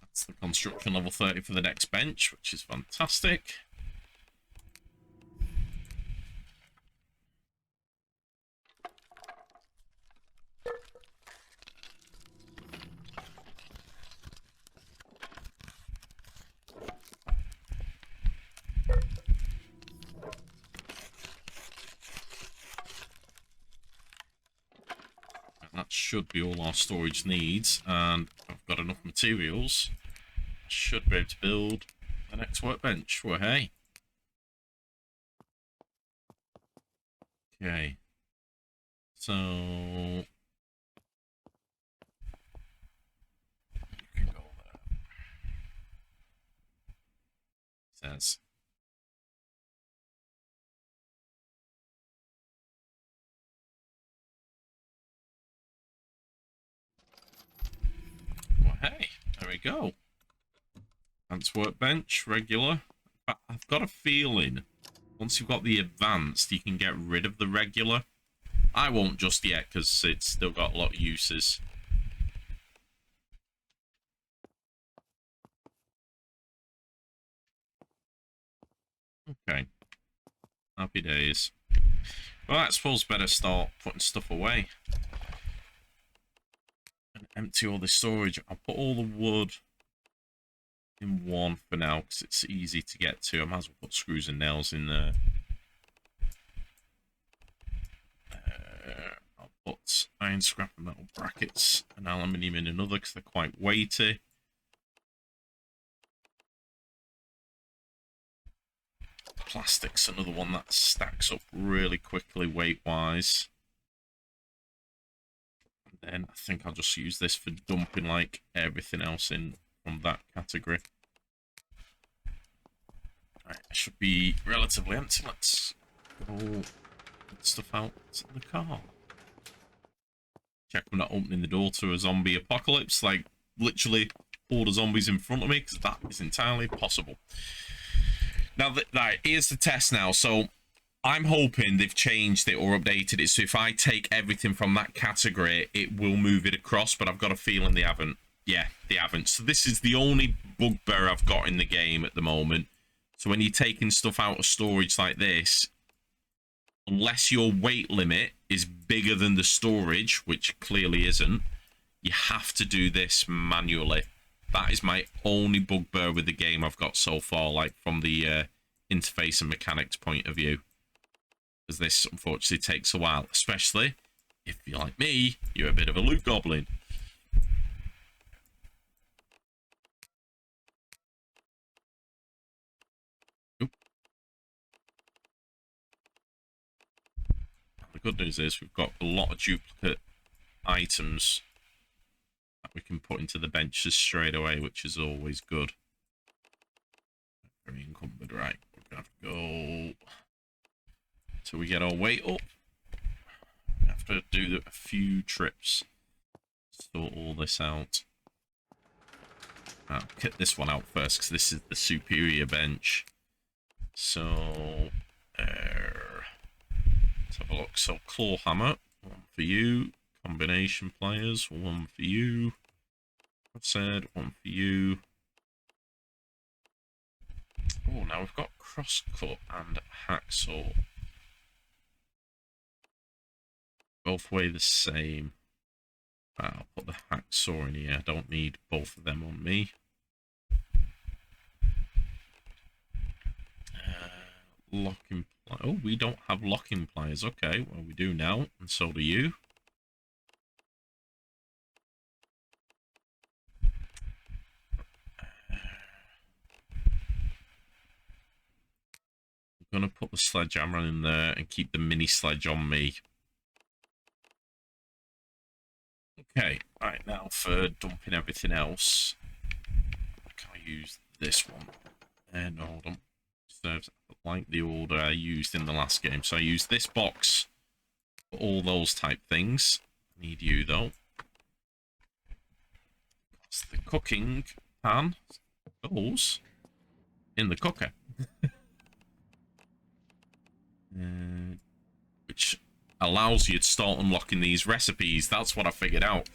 That's the construction level 30 for the next bench, which is fantastic. That should be all our storage needs, and I've got enough materials. I should be able to build the next workbench. Well, hey. Okay. So you can go there. It says. Well, hey, there we go. Advanced workbench, regular. I've got a feeling once you've got the advanced, you can get rid of the regular. I won't just yet because it's still got a lot of uses. Okay. Happy days. Well, I suppose better start putting stuff away. And empty all the storage. I'll put all the wood in one for now because it's easy to get to. I might as well put screws and nails in there. I'll put iron scrap and metal brackets and aluminium in another because they're quite weighty. Plastic's another one that stacks up really quickly weight-wise. And then I think I'll just use this for dumping like everything else in from that category. Alright, it should be relatively empty. Let's go get stuff out in the car. Check I'm not opening the door to a zombie apocalypse, like literally all the zombies in front of me, because that is entirely possible. Now, right, here's the test now. So I'm hoping they've changed it or updated it. So if I take everything from that category, it will move it across. But I've got a feeling they haven't. Yeah, they haven't. So this is the only bugbear I've got in the game at the moment. So when you're taking stuff out of storage like this, unless your weight limit is bigger than the storage, which clearly isn't, you have to do this manually. That is my only bugbear with the game I've got so far, like from the interface and mechanics point of view. Because this, unfortunately, takes a while. Especially if you're like me, you're a bit of a loot goblin. Oop. The good news is we've got a lot of duplicate items that we can put into the benches straight away, which is always good. Very encumbered, right? We're gonna have to go till we get our weight up. We have to do a few trips. Sort all this out. I'll get this one out first because this is the superior bench. So, let's have a look. So, claw hammer, one for you. Combination players, one for you. I've said one for you. Oh, now we've got crosscut and hacksaw. Both weigh the same. I'll put the hacksaw in here. I don't need both of them on me. Locking pliers. Oh, we don't have locking pliers. Okay, well, we do now, and so do you. I'm going to put the sledgehammer in there and keep the mini sledge on me. Okay, right now for dumping everything else, can I use this one? No, hold on. Serves like the order I used in the last game. So I used this box for all those type things. I need you though. Because the cooking pan goes in the cooker. Which allows you to start unlocking these recipes. That's what I figured out.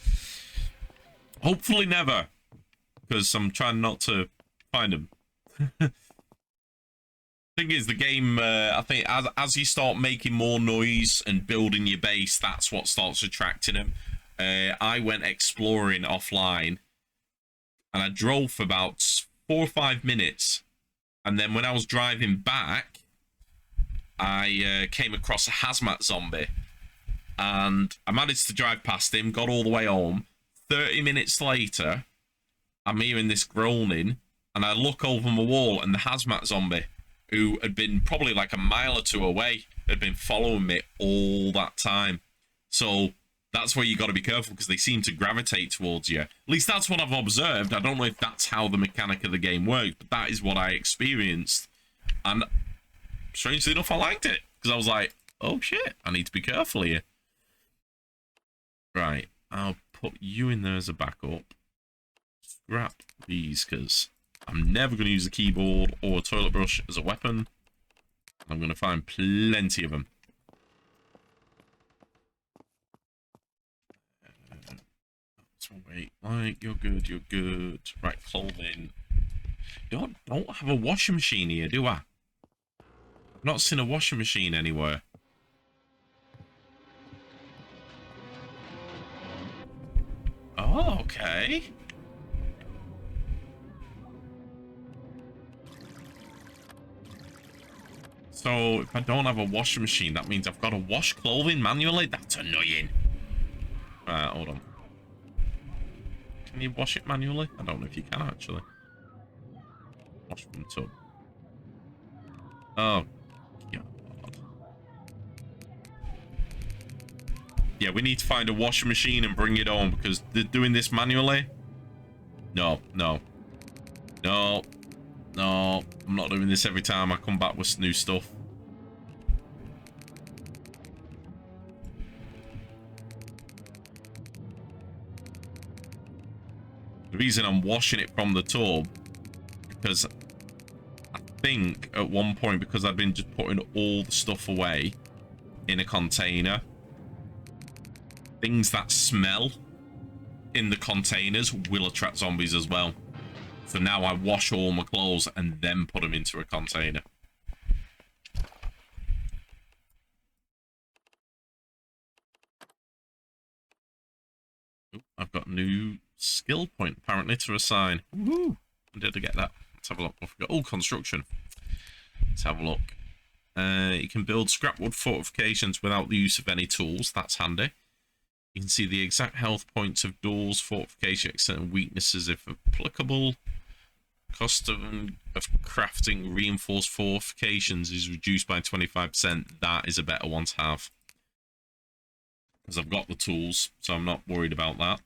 Hopefully never. because I'm trying not to find them. Thing is, the game, I think as you start making more noise and building your base, that's what starts attracting them. I went exploring offline, and I drove for about 4 or 5 minutes, and then when I was driving back, I came across a hazmat zombie, and I managed to drive past him, got all the way home. 30 minutes later, I'm hearing this groaning, and I look over my wall, and the hazmat zombie, who had been probably like a mile or two away, had been following me all that time. So that's where you got to be careful, because they seem to gravitate towards you. At least that's what I've observed. I don't know if that's how the mechanic of the game works, but that is what I experienced. And strangely enough, I liked it, because I was like, oh shit, I need to be careful here. Right, I'll put you in there as a backup. Scrap these, because I'm never going to use a keyboard or a toilet brush as a weapon. I'm going to find plenty of them. Wait, like, you're good, you're good. Right, clothing. Don't have a washing machine here, do I? I've not seen a washing machine anywhere. Oh, okay. So, if I don't have a washing machine, that means I've got to wash clothing manually? That's annoying. Right, hold on. Can you wash it manually? I don't know if you can, actually. Wash from tub. Oh, God. Yeah, we need to find a washing machine and bring it on, because they're doing this manually. No. I'm not doing this every time I come back with new stuff. The reason I'm washing it from the tub, because I think at one point, because I've been just putting all the stuff away in a container, things that smell in the containers will attract zombies as well. So now I wash all my clothes and then put them into a container. Ooh, I've got a new skill point apparently to assign. Woohoo! When did I get that? Let's have a look. I forgot. Oh, construction. Let's have a look. You can build scrapwood fortifications without the use of any tools. That's handy. You can see the exact health points of doors, fortification, extent weaknesses if applicable. Cost of crafting reinforced fortifications is reduced by 25%. That is a better one to have, because I've got the tools, so I'm not worried about that.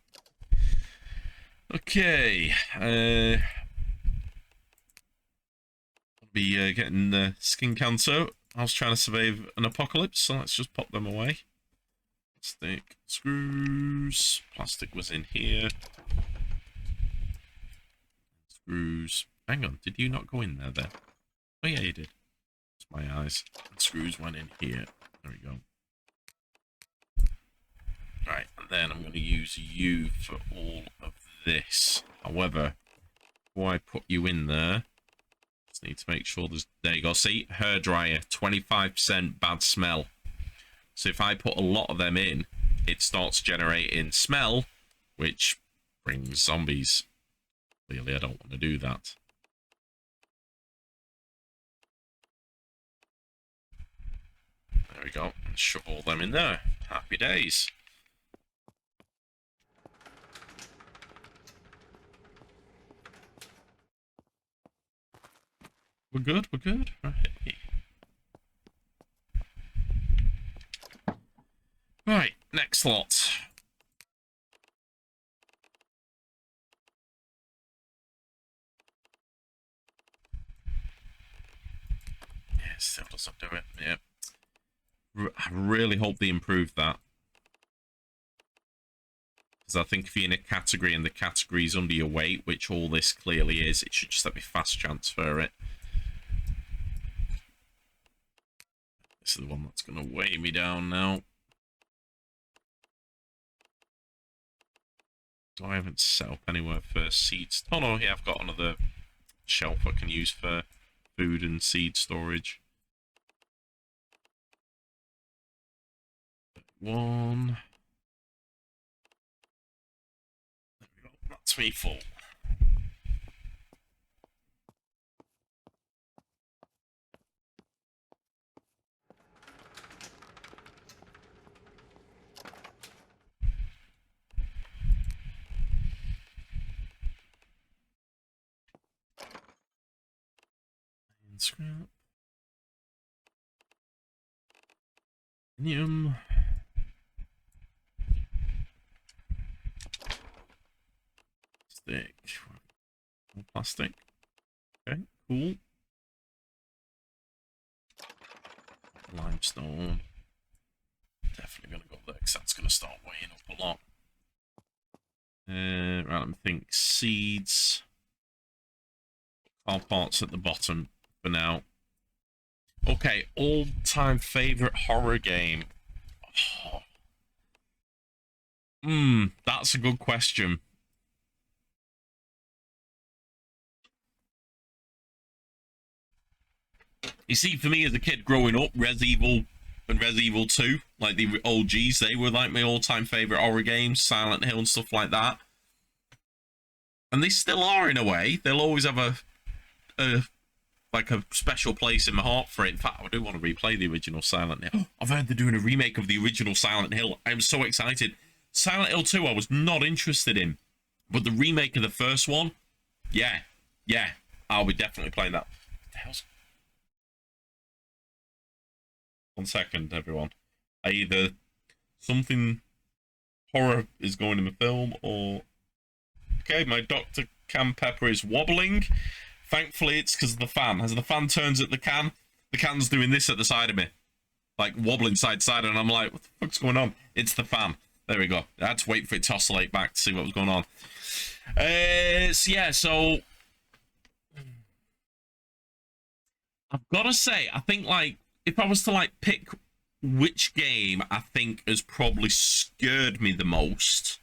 Okay. I'll be getting the skin cancer. I was trying to survive an apocalypse, so let's just pop them away. Plastic screws. Plastic was in here. Screws. Hang on, did you not go in there then? Oh yeah, you did. It's my eyes. And screws went in here. There we go. Right, and then I'm going to use you for all of this. However, before I put you in there, just need to make sure there's... There you go, see? Hairdryer, 25% bad smell. So if I put a lot of them in, it starts generating smell, which brings zombies. Clearly, I don't want to do that. There we go. Shove all them in there. Happy days. We're good, we're good. Right. Right, next lot. Yeah, still doesn't do it. Yeah. I really hope they improve that. Because I think if you're in a category and the category is under your weight, which all this clearly is, it should just let me fast transfer it. This is the one that's going to weigh me down now. So I haven't set up anywhere for seeds. Oh no, yeah, I've got another shelf I can use for food and seed storage. One. There we go. That's me full. And scrap. Aluminium. Stick. More plastic. Okay, cool. Limestone. Definitely gonna go there because that's gonna start weighing up a lot. Right, let me think. Seeds. Car parts at the bottom for now. Okay, all-time favorite horror game. That's a good question. You see, for me as a kid growing up, Res Evil and Res Evil 2, like the OGs, they were like my all-time favorite horror games, Silent Hill and stuff like that. And they still are in a way. They'll always have a special place in my heart for it. In fact, I do want to replay the original Silent Hill. I've heard they're doing a remake of the original Silent Hill. I'm so excited. Silent Hill 2 I was not interested in. But the remake of the first one, yeah, I'll be definitely playing that. What the hell's... 1 second, everyone. Either something horror is going in the film, or... Okay, my Dr. Cam Pepper is wobbling. Thankfully, it's because of the fan. As the fan turns at the can's doing this at the side of me. Like, wobbling side to side, and I'm like, what the fuck's going on? It's the fan. There we go. I had to wait for it to oscillate back to see what was going on. So... I've got to say, I think, like, if I was to, like, pick which game I think has probably scared me the most,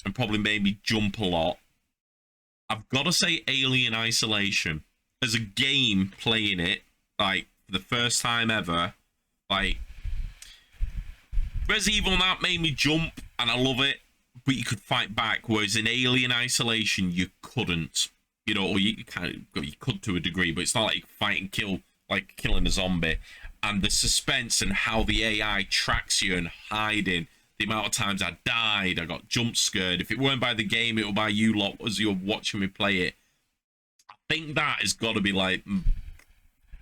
and probably made me jump a lot, I've got to say Alien Isolation. As a game, playing it, like, for the first time ever, like, Res Evil that made me jump, and I love it, but you could fight back, whereas in Alien Isolation, you couldn't. You know, or you could to a degree, but it's not like fight and kill, like killing a zombie. And the suspense and how the AI tracks you and hiding, the amount of times I died, I got jump scared. If it weren't by the game, it was by you lot as you're watching me play it. I think that has got to be like,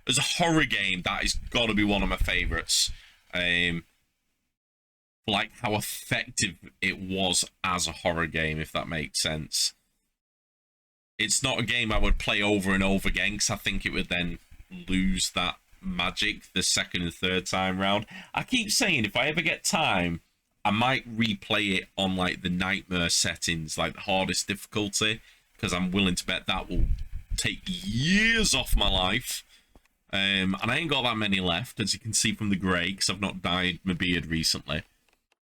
as a horror game, that has got to be one of my favorites. Like how effective it was as a horror game, if that makes sense. It's not a game I would play over and over again, because I think it would then lose that magic the second and third time round. I keep saying if I ever get time, I might replay it on like the nightmare settings, like the hardest difficulty, because I'm willing to bet that will take years off my life. And I ain't got that many left, as you can see from the grey, because I've not dyed my beard recently.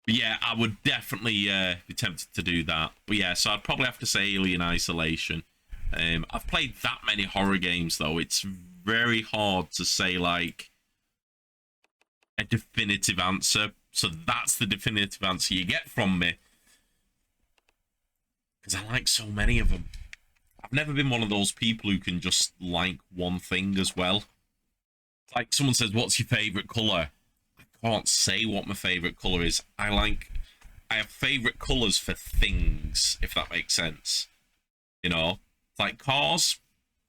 But yeah, I would definitely be tempted to do that. But yeah, so I'd probably have to say Alien Isolation. I've played that many horror games, though. It's very hard to say, like, a definitive answer. So that's the definitive answer you get from me. Because I like so many of them. I've never been one of those people who can just like one thing as well. Like, someone says, what's your favourite colour? I can't say what my favourite colour is. I have favourite colours for things, if that makes sense. You know? Like cars,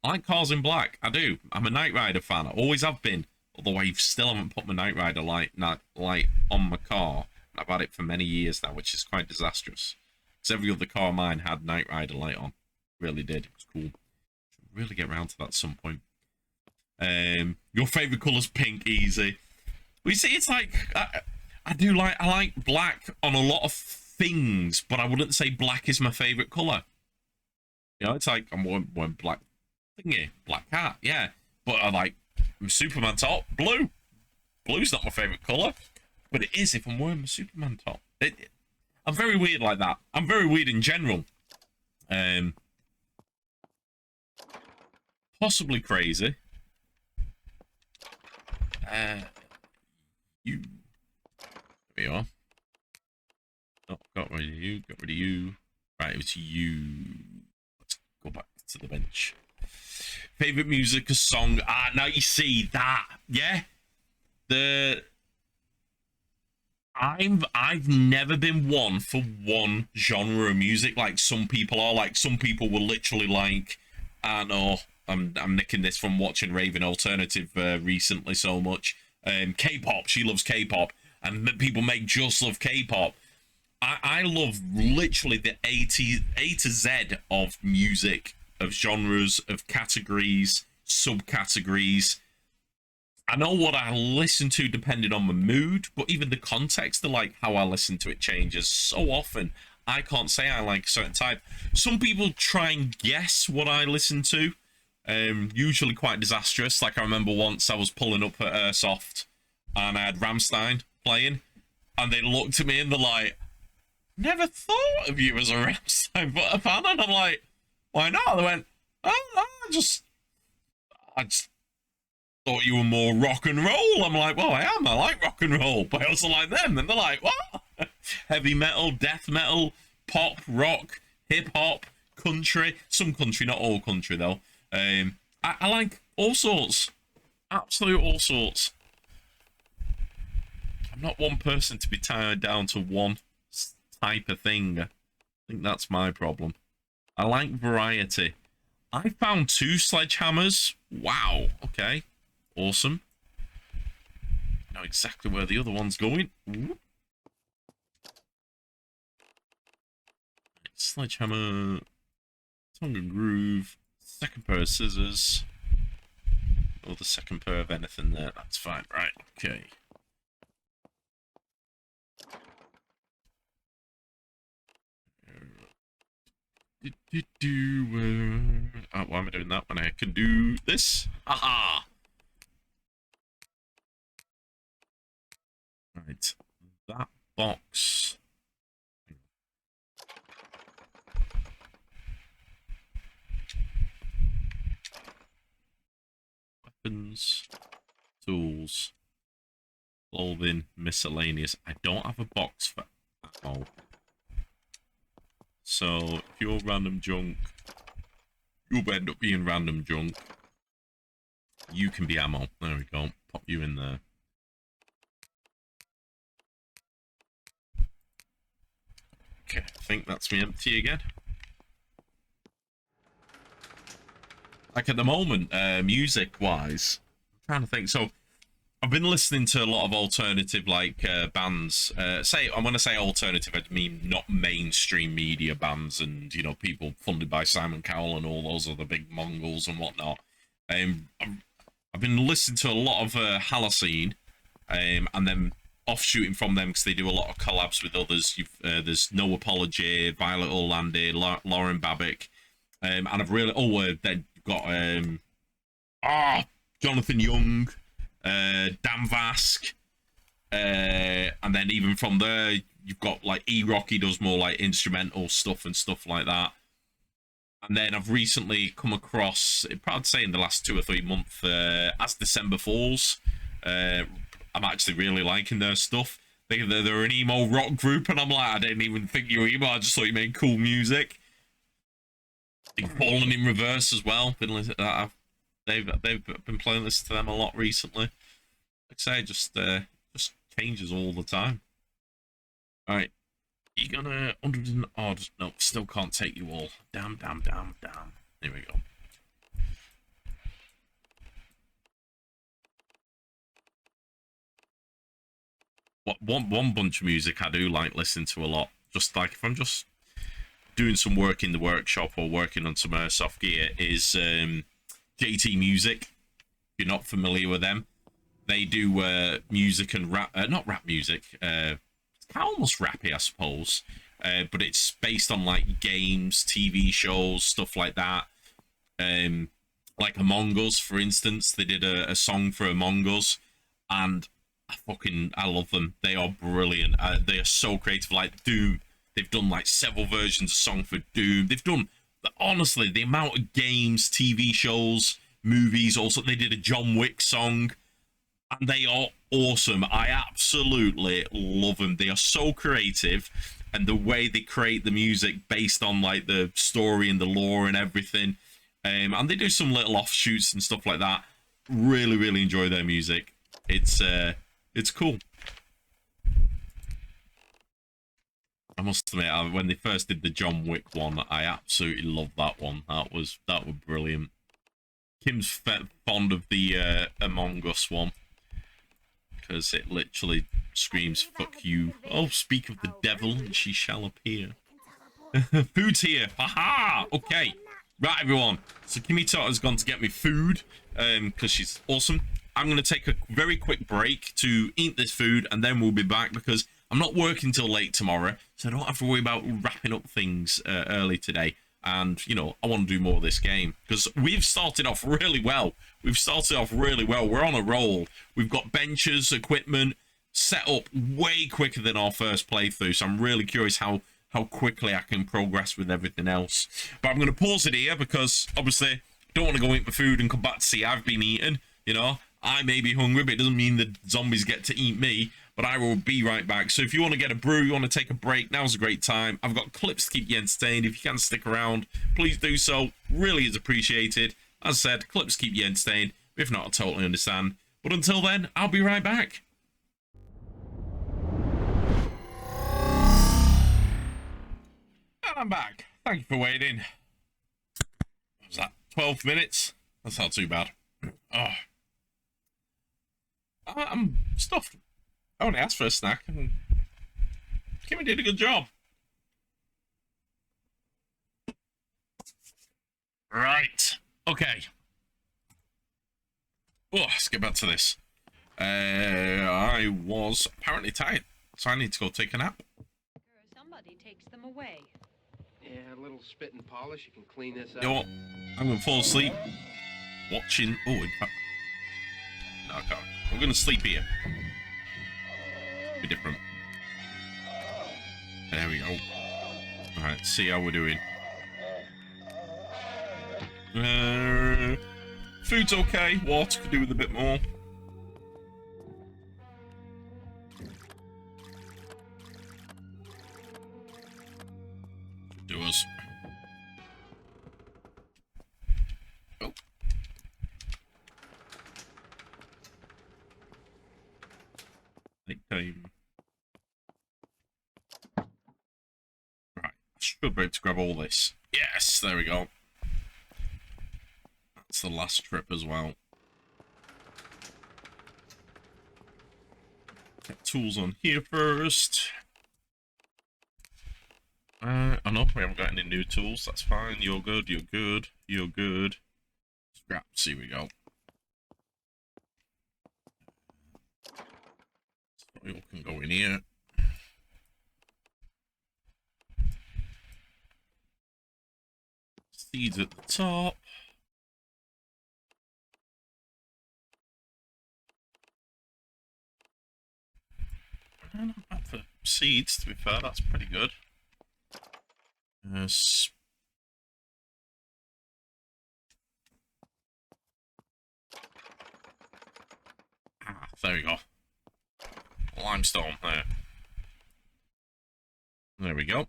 I like cars in black. I do. I'm a Knight Rider fan. I always have been. Although I still haven't put my Knight Rider light on my car. I've had it for many years now, which is quite disastrous. Because every other car of mine had Knight Rider light on. Really did. It was cool. Should really get around to that at some point. Your favourite colour's pink, easy. Well, you see, it's like I like black on a lot of things, but I wouldn't say black is my favourite colour. You know, it's like I'm wearing black thingy, black hat, yeah. But I like Superman top, blue. Blue's not my favourite colour, but it is if I'm wearing my Superman top. A I'm very weird like that. I'm very weird in general. Possibly crazy. You. There you are. Oh, got rid of you. Got rid of you. Right, it was you. Let's go back to the bench. Favorite music song. Ah, now you see that. Yeah. I've never been one for one genre of music like some people are. Like some people will literally like, I know I'm nicking this from watching Raven Alternative recently so much. K-pop, she loves K-pop, and people make just love K-pop. I love literally the A to Z of music, of genres, of categories, subcategories. I know what I listen to depending on my mood, but even the context of like how I listen to it changes so often. I can't say I like a certain type. Some people try and guess what I listen to, usually quite disastrous. Like I remember once I was pulling up at Airsoft and I had Rammstein playing, and they looked at me and they're like, "Never thought of you as a Rammstein fan," and I'm like, "Why not?" They went, "Oh, I just thought you were more rock and roll." I'm like, "Well, I am. I like rock and roll, but I also like them." And they're like, "What?" Heavy metal, death metal, pop, rock, hip hop, country. Some country, not all country though. I like all sorts, absolute all sorts. I'm not one person to be tied down to one type of thing. I think that's my problem. I like variety. I found 2 sledgehammers. Wow. Okay. Awesome. Know exactly where the other one's going. Ooh. Sledgehammer. Tongue and groove. Second pair of scissors. Or the second pair of anything there. That's fine. Right. Okay. Oh, why am I doing that when I can do this? Haha! Right, that box. Weapons, tools, clothing, miscellaneous. I don't have a box for ammo. So, if you're random junk, you'll end up being random junk. You can be ammo. There we go. Pop you in there. Okay, I think that's me empty again. Like at the moment, music-wise, I'm trying to think. So, I've been listening to a lot of alternative like bands. When I say alternative, I mean not mainstream media bands and you know people funded by Simon Cowell and all those other big Mongols and whatnot. I've been listening to a lot of Halocene, and then offshooting from them because they do a lot of collabs with others. There's No Apology, Violet Orlandi, Lauren Babick, and I've really they've got Jonathan Young. Dan Vask, and then even from there you've got like E-Rock. He does more like instrumental stuff and stuff like that. And then I've recently come across, I'd say in the last 2 or 3 months, As December Falls. I'm actually really liking their stuff. They're an emo rock group, and I'm like, I didn't even think you were emo, I just thought you made cool music. Fallen in Reverse as well. They've been playing this to them a lot recently. Like I say, just changes all the time. All right, you gonna 100 and odd? No, still can't take you all. Damn. Here we go. One bunch of music I do like listening to a lot. Just like if I'm just doing some work in the workshop or working on some airsoft gear, is JT Music. If you're not familiar with them, they do music and rap, not rap music, it's kind of almost rappy I suppose, but it's based on like games, TV shows, stuff like that. Like Among Us, for instance, they did a song for Among Us, and I love them. They are brilliant. They are so creative, like Doom. They've done like several versions of Song for Doom. They've done, honestly, the amount of games, TV shows, movies. Also, they did a John Wick song, and they are awesome. I absolutely love them. They are so creative, and the way they create the music based on like the story and the lore and everything. And they do some little offshoots and stuff like that. Really, really enjoy their music. It's cool. I must admit, when they first did the John Wick one, I absolutely loved that one. That was brilliant. Kim's fond of the Among Us one, because it literally screams "fuck you." Oh, speak of the devil, and she shall appear. Food's here. Haha. Okay. Right, everyone. So Kimito has gone to get me food, because she's awesome. I'm going to take a very quick break to eat this food, and then we'll be back, because I'm not working till late tomorrow, so I don't have to worry about wrapping up things early today. And, you know, I want to do more of this game, because we've started off really well. We're on a roll. We've got benches, equipment set up way quicker than our first playthrough, so I'm really curious how quickly I can progress with everything else. But I'm going to pause it here, because obviously I don't want to go eat my food and come back to see I've been eating. You know, I may be hungry, but it doesn't mean the zombies get to eat me. But I will be right back. So if you want to get a brew, you want to take a break, now's a great time. I've got clips to keep you entertained. If you can stick around, please do so. Really is appreciated. As I said, clips keep you entertained. If not, I totally understand. But until then, I'll be right back. And I'm back. Thank you for waiting. What was that? 12 minutes? That's not too bad. Oh. I'm stuffed. I only asked for a snack, and Kimmy did a good job. Right. Okay. Oh, let's get back to this. I was apparently tired, so I need to go take a nap. Somebody takes them away. Yeah, a little spit and polish. You can clean this up. You know what? I'm going to fall asleep watching... Oh, in fact... No, I can't. I'm going to sleep here. Be different. There we go. Alright, see how we're doing. Food's okay. Water could do with a bit more. Do us. Oh. Take time. Right, should be able to grab all this. Yes, there we go. That's the last trip as well. Get tools on here first. Oh no, we haven't got any new tools. That's fine. You're good. You're good. You're good. Scraps. Here we go. So you can go in here. Seeds at the top. Not bad for seeds, to be fair. That's pretty good. Yes. Ah, there we go. Limestone there. There we go.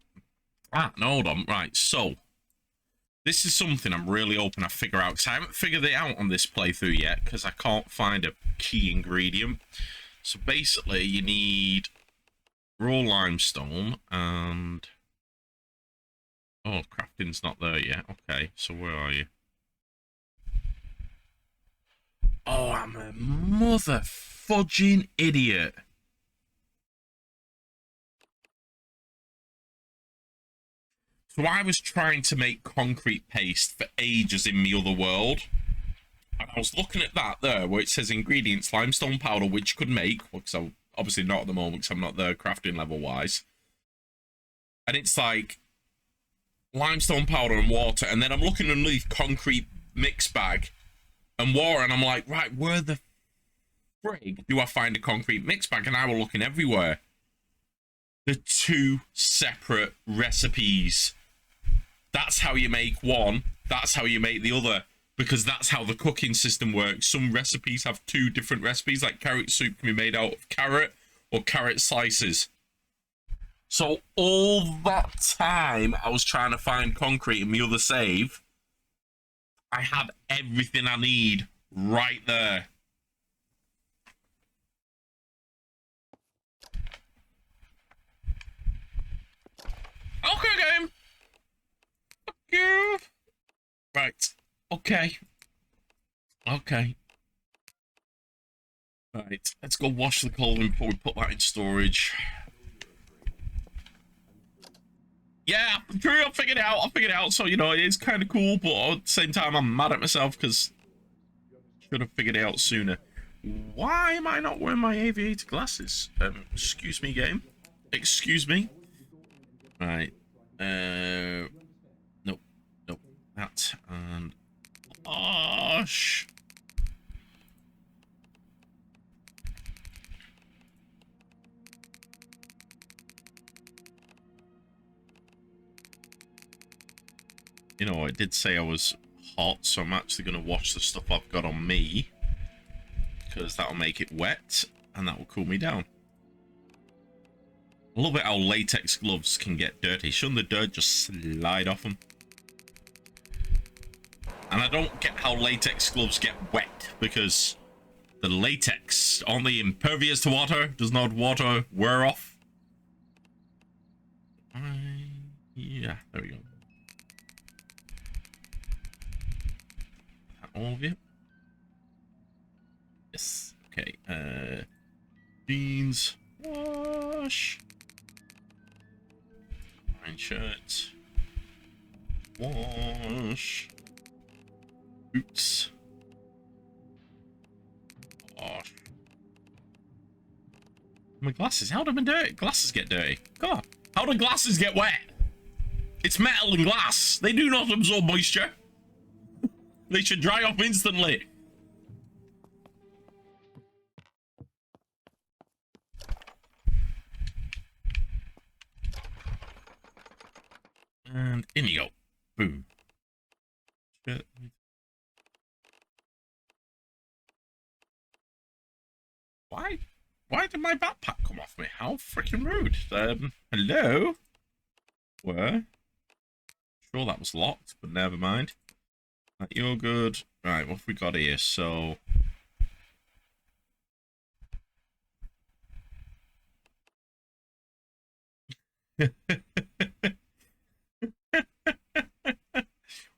Ah, no, hold on. Right, so this is something I'm really hoping I figure out, because I haven't figured it out on this playthrough yet, because I can't find a key ingredient. So basically, you need raw limestone and... Oh, crafting's not there yet. Okay, so where are you? Oh, I'm a mother fudging idiot. So I was trying to make concrete paste for ages in the other world. And I was looking at that there, where it says ingredients, limestone powder, which could make, because I'm obviously not at the moment, because I'm not there crafting level-wise. And it's like limestone powder and water, and then I'm looking underneath concrete mix bag and water, and I'm like, right, where the frig do I find a concrete mix bag? And I was looking everywhere. the two separate recipes. That's how you make one. That's how you make the other. Because that's how the cooking system works. Some recipes have two different recipes. Like carrot soup can be made out of carrot or carrot slices. So all that time I was trying to find concrete in my other save, I had everything I need right there. Okay, game. Okay. Right. Okay. Okay. Right. Let's go wash the clothing before we put that in storage. Yeah, true. I figured it out. I figured it out. So, you know, it is kind of cool, but at the same time, I'm mad at myself because I should have figured it out sooner. Why am I not wearing my aviator glasses? Excuse me, game. Excuse me. Right. Nope. Nope. That and... Gosh. You know, I did say I was hot, so I'm actually going to wash the stuff I've got on me. Because that'll make it wet, and that will cool me down. I love it how latex gloves can get dirty. Shouldn't the dirt just slide off them? And I don't get how latex gloves get wet, because the latex, only impervious to water, does not water wear off. Yeah, there we go. All of you? Yes. Okay. Jeans. Wash. Fine shirt. Wash. Boots. Wash. My glasses. How do my glasses get dirty? God. How do glasses get wet? It's metal and glass. They do not absorb moisture. They should dry off instantly. And in you go. Boom. Shit. Why did my backpack come off me? How freaking rude. Hello? Where? Sure that was locked, but never mind. Right, you're good. Right, what have we got here? So...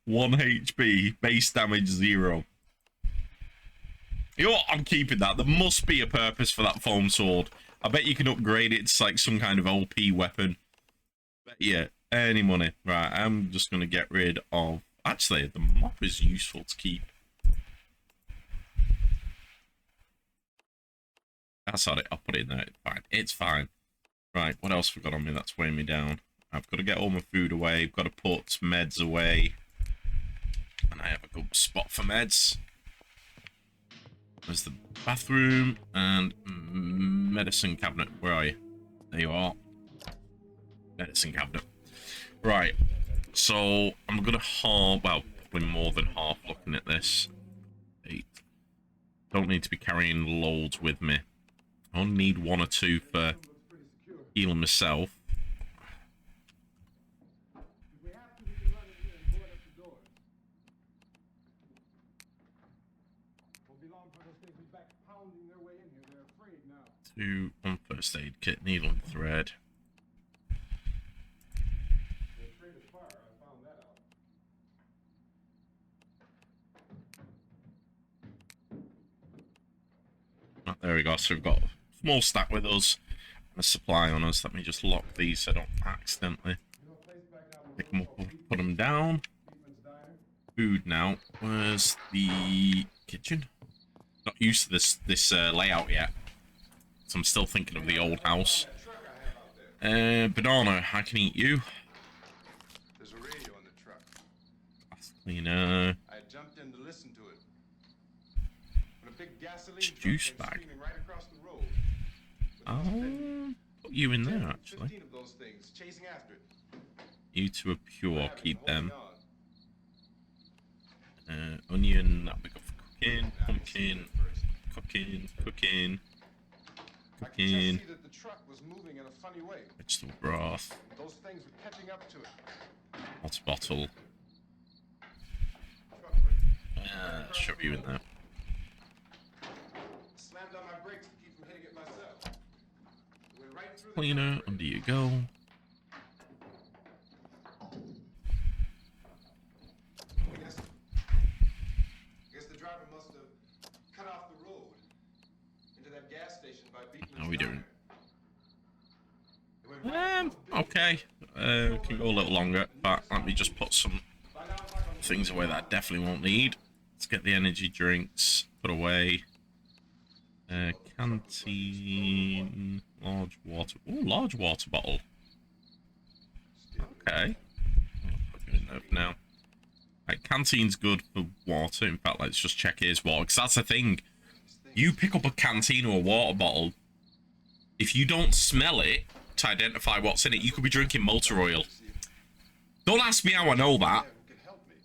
One HP, base damage 0. You know what? I'm keeping that. There must be a purpose for that foam sword. I bet you can upgrade it to like some kind of OP weapon. But yeah, any money. Right, I'm just going to get rid of... Actually, the mop is useful to keep. That's all right. I'll put it in there. It's fine. It's fine. Right, what else have we got on me that's weighing me down? I've got to get all my food away. I've got to put meds away. And I have a good spot for meds. There's the bathroom and medicine cabinet. Where are you? There you are. Medicine cabinet. Right. So I'm going to half, well, probably more than half looking at this. 8. Don't need to be carrying loads with me. I only need 1 or 2 for healing myself. Two on first aid kit, needle and thread. Oh, there we go. So we've got a small stack with us and a supply on us. Let me just lock these so I don't accidentally pick them up and put them down. Food now. Where's the kitchen? Not used to this layout yet. So I'm still thinking of the old house. Banana, I can eat you. There's a radio in the truck. Glass cleaner. I jumped in to listen to it. When a big gasoline Juice truck came bag. screaming right across the road. Put you in there, actually. 15 of those things chasing after it. You two are pure. Grabbing, Keep them. holding on. Onion, that we got for cooking. Pumpkin. Cooking. Cooking. I could just Cooking. see that the truck was moving in a funny way. Vegetable broth. Those things were catching up to it. Water bottle. Truck went Shove you in there. slammed on my brakes to keep from hitting it myself. It went right through the Cleaner, concrete. under you go. I guess the driver must have cut off the road into that gas station by beating How are we doing? It went right through a big Okay. Can go a little longer, but let me just put some things away that I definitely won't need. Let's get the energy drinks put away. Canteen, large water. Oh, large water bottle. Okay. I'll put you in there for now. Right, canteen's good for water. In fact, let's just check here's water, because that's the thing. You pick up a canteen or a water bottle. If you don't smell it to identify what's in it, you could be drinking motor oil. Don't ask me how I know that. who can help me.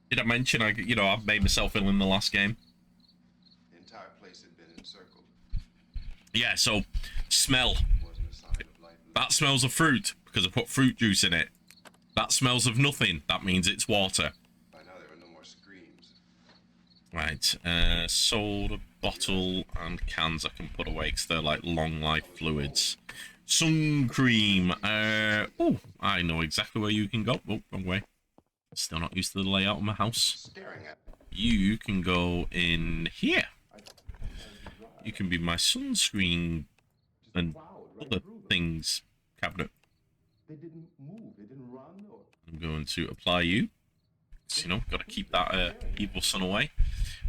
Did I mention I've made myself ill in the last game? The entire place had been encircled. Yeah, so smell. Wasn't a sign of life. That smells of fruit because I put fruit juice in it. That smells of nothing. That means it's water. By now there were no more screams. Right, soda bottle and cans I can put away because they're like long life fluids. Sun cream. Oh, I know exactly where you can go. Oh, wrong way. Still not used to the layout of my house. Staring at You can go in here. You can be my sunscreen and other things cabinet. They didn't move. They didn't run or I'm going to apply you. So, got to keep that evil sun away.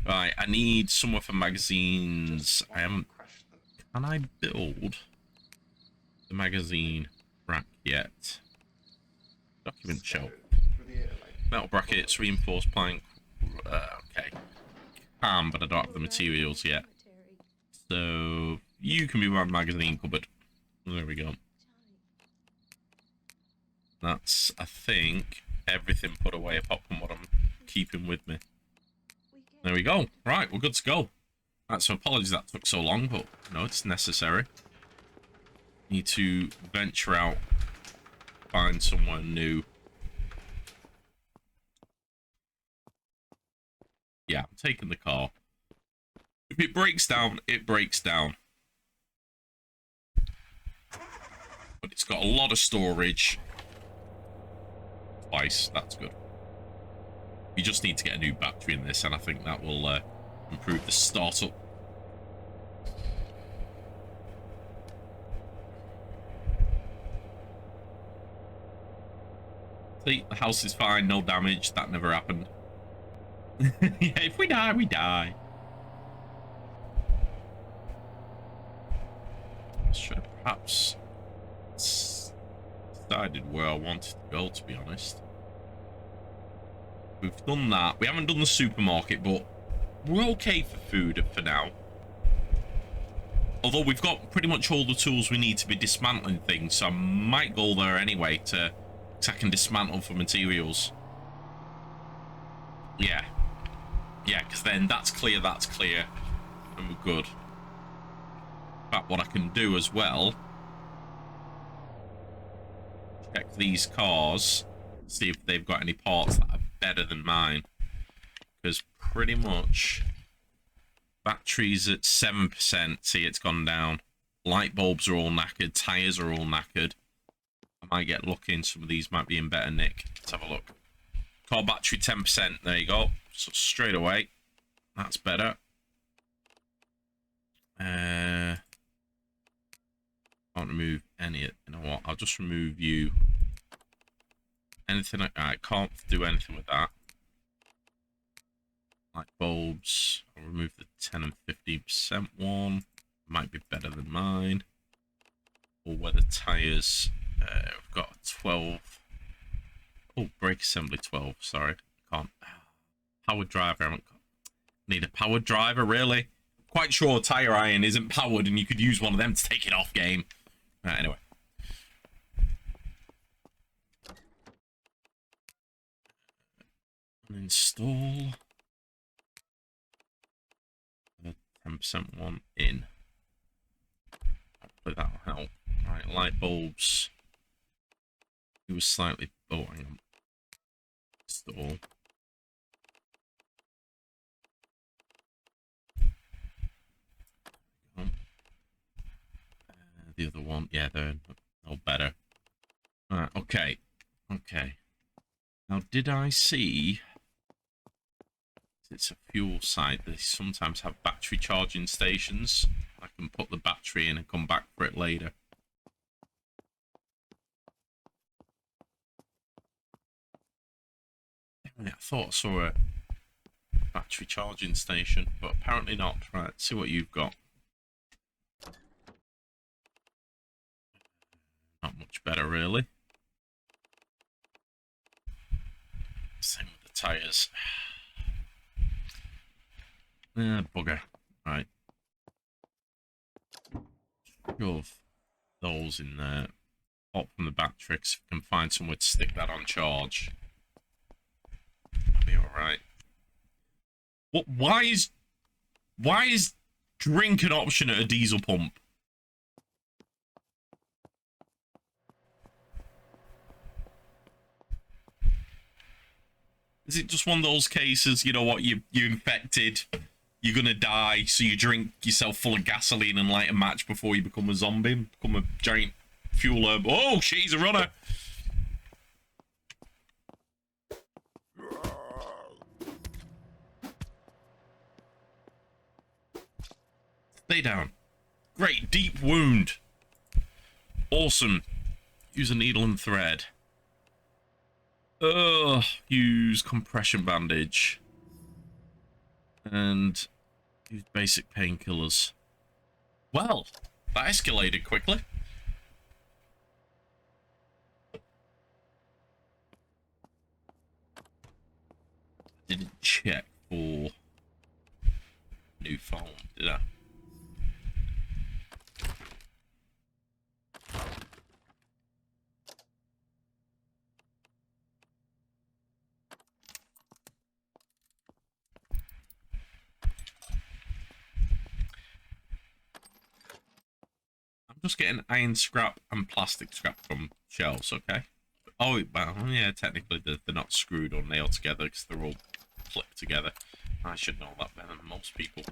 Right, I need somewhere for magazines. I haven't. crush them. Can I build the magazine rack yet? Document shelf. Through the air like Metal brackets, reinforced plank. Okay. But I don't have the materials yet. So you can be my magazine cupboard. There we go. That's, I think, everything put away apart from what I'm keeping with me. There we go. Right, we're good to go. Right, so apologies that took so long, but no, it's necessary. Need to venture out, find somewhere new. Yeah, I'm taking the car. If it breaks down, it breaks down. But it's got a lot of storage. Twice, that's good. You just need to get a new battery in this, and I think that will improve the startup. See, the house is fine, no damage, that never happened. Yeah, if we die, we die. Should have perhaps decided where I wanted to go, to be honest. We've done that. We haven't done the supermarket, but we're okay for food for now. Although we've got pretty much all the tools we need to be dismantling things, so I might go there anyway so I can dismantle for materials. Yeah. Yeah, because then that's clear, and we're good. In fact, what I can do as well, check these cars, see if they've got any parts that are better than mine. Because pretty much, batteries at 7%, see it's gone down. Light bulbs are all knackered, tyres are all knackered. I might get lucky and some of these might be in better nick. Let's have a look. Car battery 10%, there you go. So straight away, that's better. Can't remove any. You know what? I'll just remove you. Anything. I can't do anything with that. Light bulbs. I'll remove the 10 and 15% one. Might be better than mine. Or weather tires. We've got a 12. Oh, brake assembly 12. Sorry, can't. Powered driver. I haven't got. Need a powered driver, really? quite sure tire iron isn't powered and you could use one of them to take it off game. Anyway. Install. The 10% one in. Hopefully that'll help. Right, light bulbs. It was slightly... Oh, hang on. Install. The other one, yeah, they're no better. Okay. Okay. Now, did I see... It's a fuel site. They sometimes have battery charging stations. I can put the battery in and come back for it later. I thought I saw a battery charging station, but apparently not. Right, let's see what you've got. Not much better, really. Same with the tires. Bugger. Right. Shove those in there. Pop from the battery, if we can find somewhere to stick that on charge. That'll be alright. What? Why is drink an option at a diesel pump? Is it just one of those cases, you know what, you're infected, you're gonna die, so you drink yourself full of gasoline and light a match before you become a zombie, become a giant fuel herb. Oh, she's a runner! Stay down. Great, deep wound. Awesome. Use a needle and thread. Use compression bandage. And use basic painkillers. Well, that escalated quickly. Didn't check for new phone, did I? Just getting iron scrap and plastic scrap from shelves, okay? Oh, well, yeah, technically they're not screwed or nailed together because they're all clipped together. I should know that better than most people.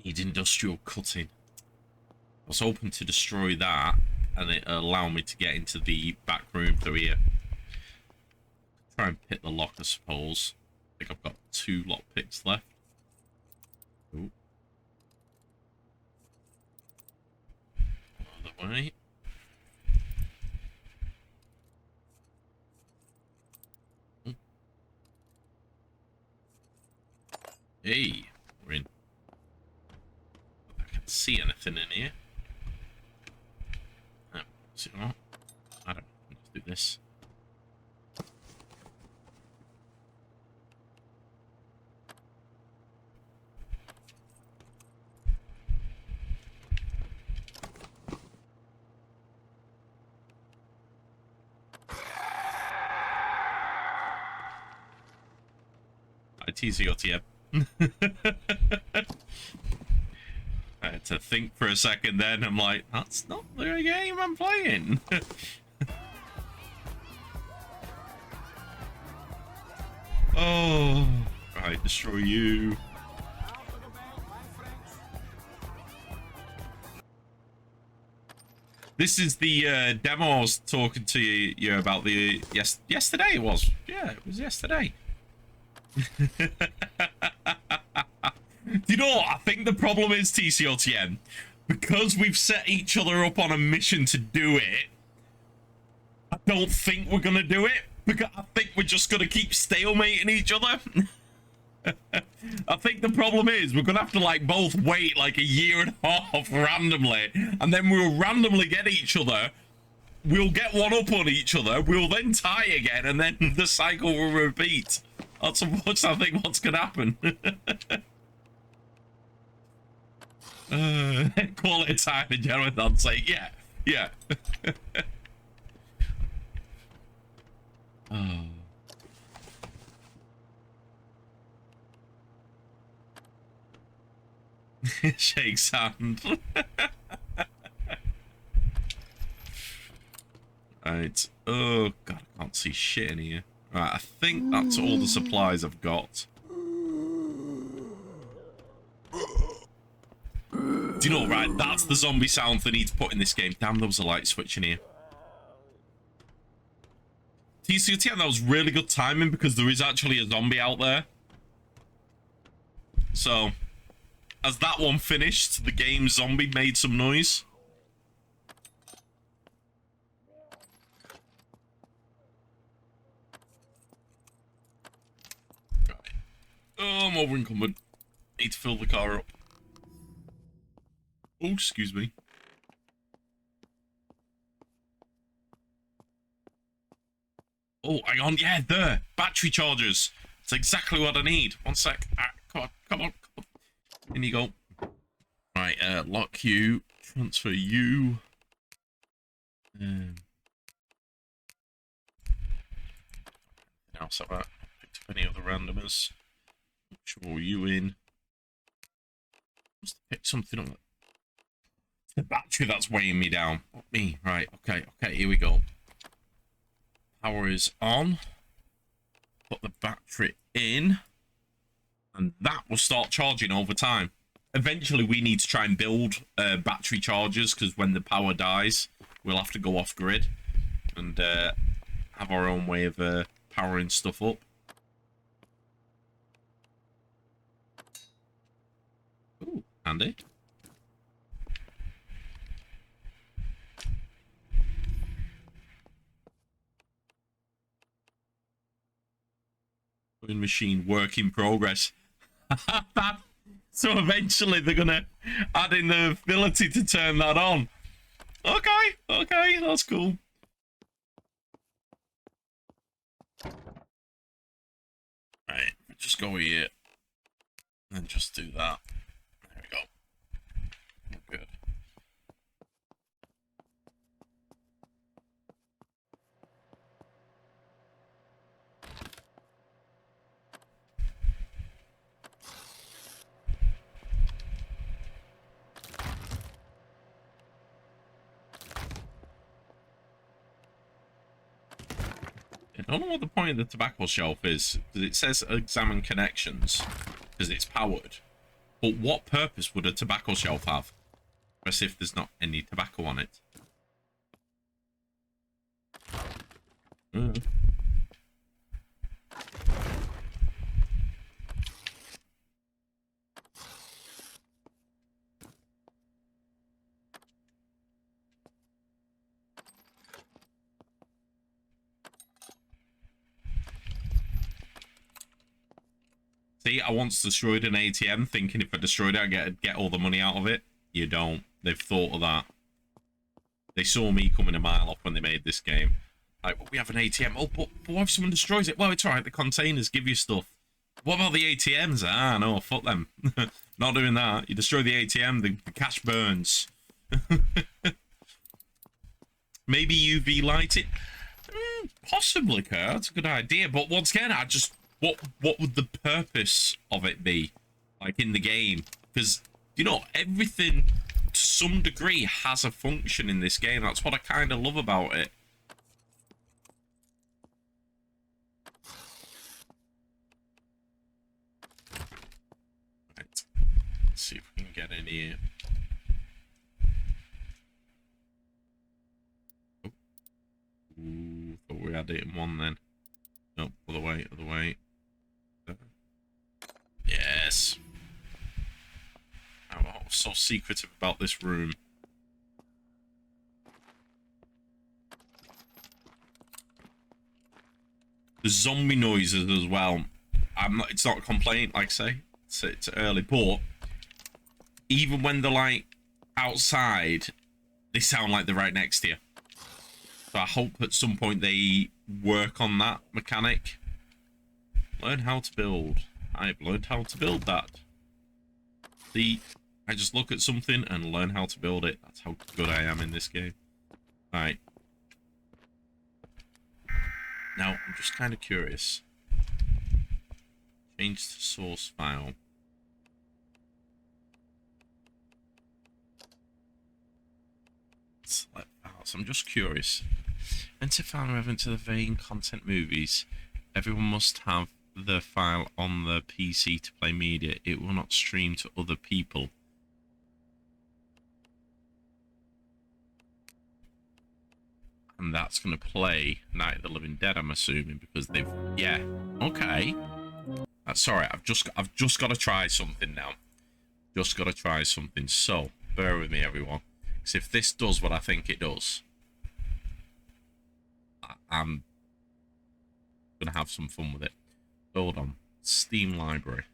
Need industrial cutting. I was hoping to destroy that and it'll allow me to get into the back room through here. Try and pick the lock, I suppose. I think I've got 2 lock picks left. Ooh. Other way. Ooh. Hey, we're in. See anything in here? No, is it not? I don't know. Let's do this. TCOTM. I had to think for a second then. I'm like, that's not the game I'm playing. Oh, right, destroy you. This is the demo I was talking to you about the yesterday. It was, yeah, it was yesterday. You know what? I think the problem is, TCOTN, because we've set each other up on a mission to do it, I don't think we're gonna do it, because I think we're just gonna keep stalemating each other. I think the problem is we're gonna have to like both wait like a year and a half randomly, and then we'll randomly get each other. We'll get one up on each other. We'll then tie again, and then the cycle will repeat. That's I think what's gonna happen. Call it time in general. I'd say yeah. Oh. Shakes hand. Right. Oh god, I can't see shit in here. Right, I think that's all the supplies I've got. Do you know, right? That's the zombie sound they need to put in this game. Damn, there was a light switch in here. TCT, that was really good timing because there is actually a zombie out there. So, as that one finished, the game zombie made some noise. Right. Oh, I'm over encumbered. Need to fill the car up. Oh, excuse me. Oh, hang on. Yeah, there. Battery chargers. It's exactly what I need. One sec. Ah, come on. In you go. Right, lock you. Transfer you. Else like that. Picked up any other randomers. Show you in. Must have picked something up. It's the battery that's weighing me down. Not me. Right, okay, here we go. Power is on. Put the battery in. And that will start charging over time. Eventually, we need to try and build battery chargers, because when the power dies, we'll have to go off grid and have our own way of powering stuff up. Ooh, handy. Machine work in progress. So eventually they're gonna add in the ability to turn that on. Okay, that's cool. Right, just go here and just do that. There we go. Good. I don't know what the point of the tobacco shelf is, because it says examine connections, because it's powered. But what purpose would a tobacco shelf have? Especially if there's not any tobacco on it. See, I once destroyed an ATM thinking if I destroyed it, I'd get all the money out of it. You don't. They've thought of that. They saw me coming a mile off when they made this game. Like, well, we have an ATM. Oh, but what if someone destroys it? Well, it's alright. The containers give you stuff. What about the ATMs? Ah, no, fuck them. Not doing that. You destroy the ATM, the cash burns. Maybe UV light it? Possibly, Kurt. That's a good idea. But once again, I just... What would the purpose of it be, like, in the game? Because, you know, everything to some degree has a function in this game. That's what I kind of love about it. Right. Let's see if we can get in here. Ooh, thought we had it in one then. No, other way. Yes. Oh, I was so secretive about this room. The zombie noises as well. I'm not. It's not a complaint, like I say. It's early, but even when they're like outside, they sound like they're right next to you. So I hope at some point they work on that mechanic. Learn how to build. I've learned how to build that. See, I just look at something and learn how to build it. That's how good I am in this game. Alright. Now, I'm just kind of curious. Change to source file. Select files. I'm just curious. Enter file relevant to the vein content movies. Everyone must have the file on the PC to play media. It will not stream to other people. And that's going to play Night of the Living Dead, I'm assuming, because they've... Yeah. Okay. Sorry, I've just got to try something now. Just got to try something. So, bear with me, everyone. Because if this does what I think it does, I'm going to have some fun with it. Hold on. Steam library.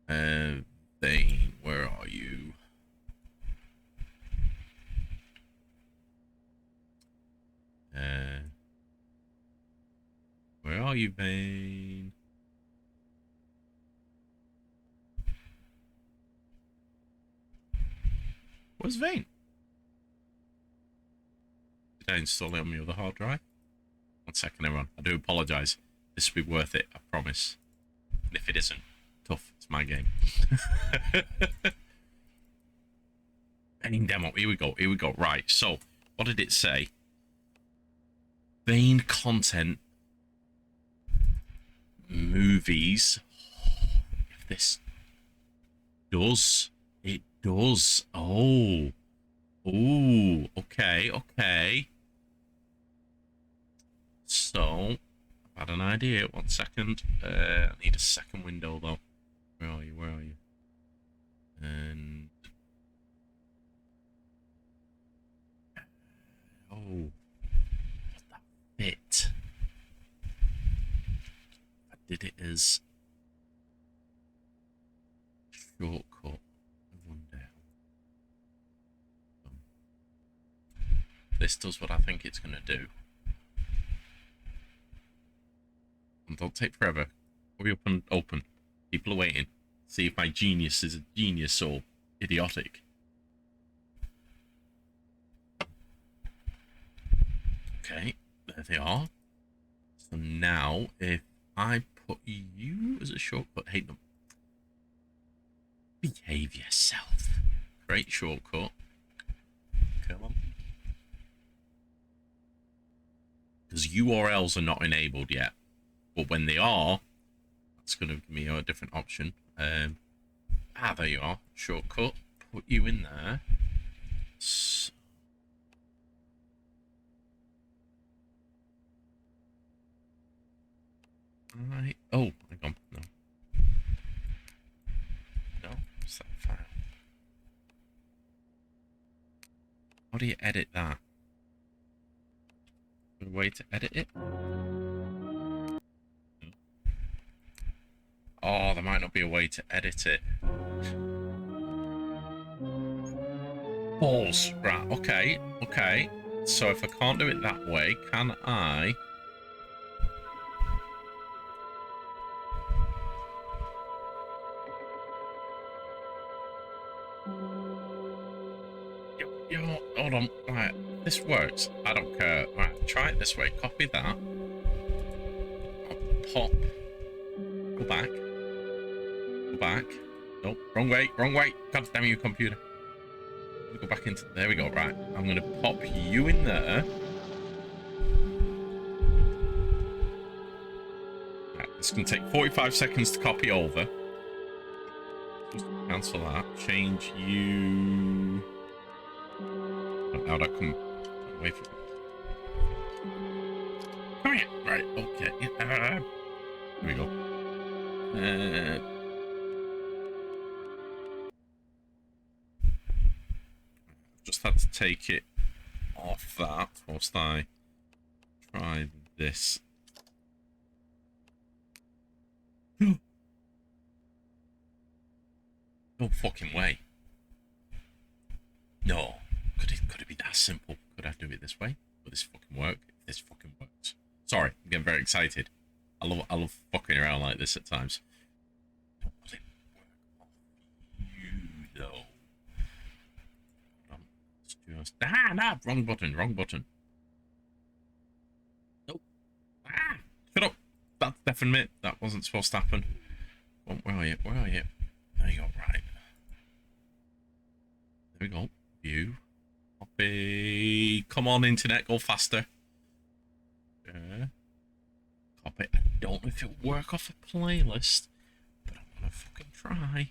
Vane, where are you? Where are you, Vane? Where's Vane? Did I install it on my other hard drive? 1 second, everyone. I do apologise. This will be worth it, I promise. And if it isn't, tough. It's my game. Vane demo. Here we go. Here we go. Right. So, what did it say? Vane content. Movies. If this does. It does. Oh. Ooh. Okay. Okay. So, I've had an idea. 1 second. I need a second window, though. Where are you? Where are you? And... Oh. Does that fit? I did it as... shortcut. One down. This does what I think it's going to do. And don't take forever. Hurry up and open. People are waiting. See if my genius is a genius or idiotic. Okay, there they are. So now, if I put you as a shortcut, hate them. Behave yourself. Great shortcut. Come on. Because URLs are not enabled yet. But when they are, that's going to give me a different option. There you are. Shortcut. Put you in there. So, right. Oh, hang on. No. No. What's that file? How do you edit that? A way to edit it? Oh, there might not be a way to edit it. Balls. Right, okay, okay. So if I can't do it that way, can I... Yo, hold on. Right, this works. I don't care. Right, try it this way. Copy that. I'll pop. Go back. Go back. Nope, wrong way, wrong way. God damn you, computer. Go back into... There we go, right. I'm going to pop you in there. Right, it's going to take 45 seconds to copy over. Just cancel that. Change you... Now that come away from it. Come here. Right, okay. Here we go. Just had to take it off that whilst I try this. No fucking way. No. Could it be that simple? Could I do it this way? Will this fucking work? If this fucking works. Sorry, I'm getting very excited. I love fucking around like this at times. Will it work off you though? Nah, wrong button. Nope. Shut up. That's definite. That wasn't supposed to happen. Where are you? There you go, right. There we go. View. Copy. Come on, internet, go faster. Copy. I don't know if it'll work off a playlist, but I'm gonna fucking try.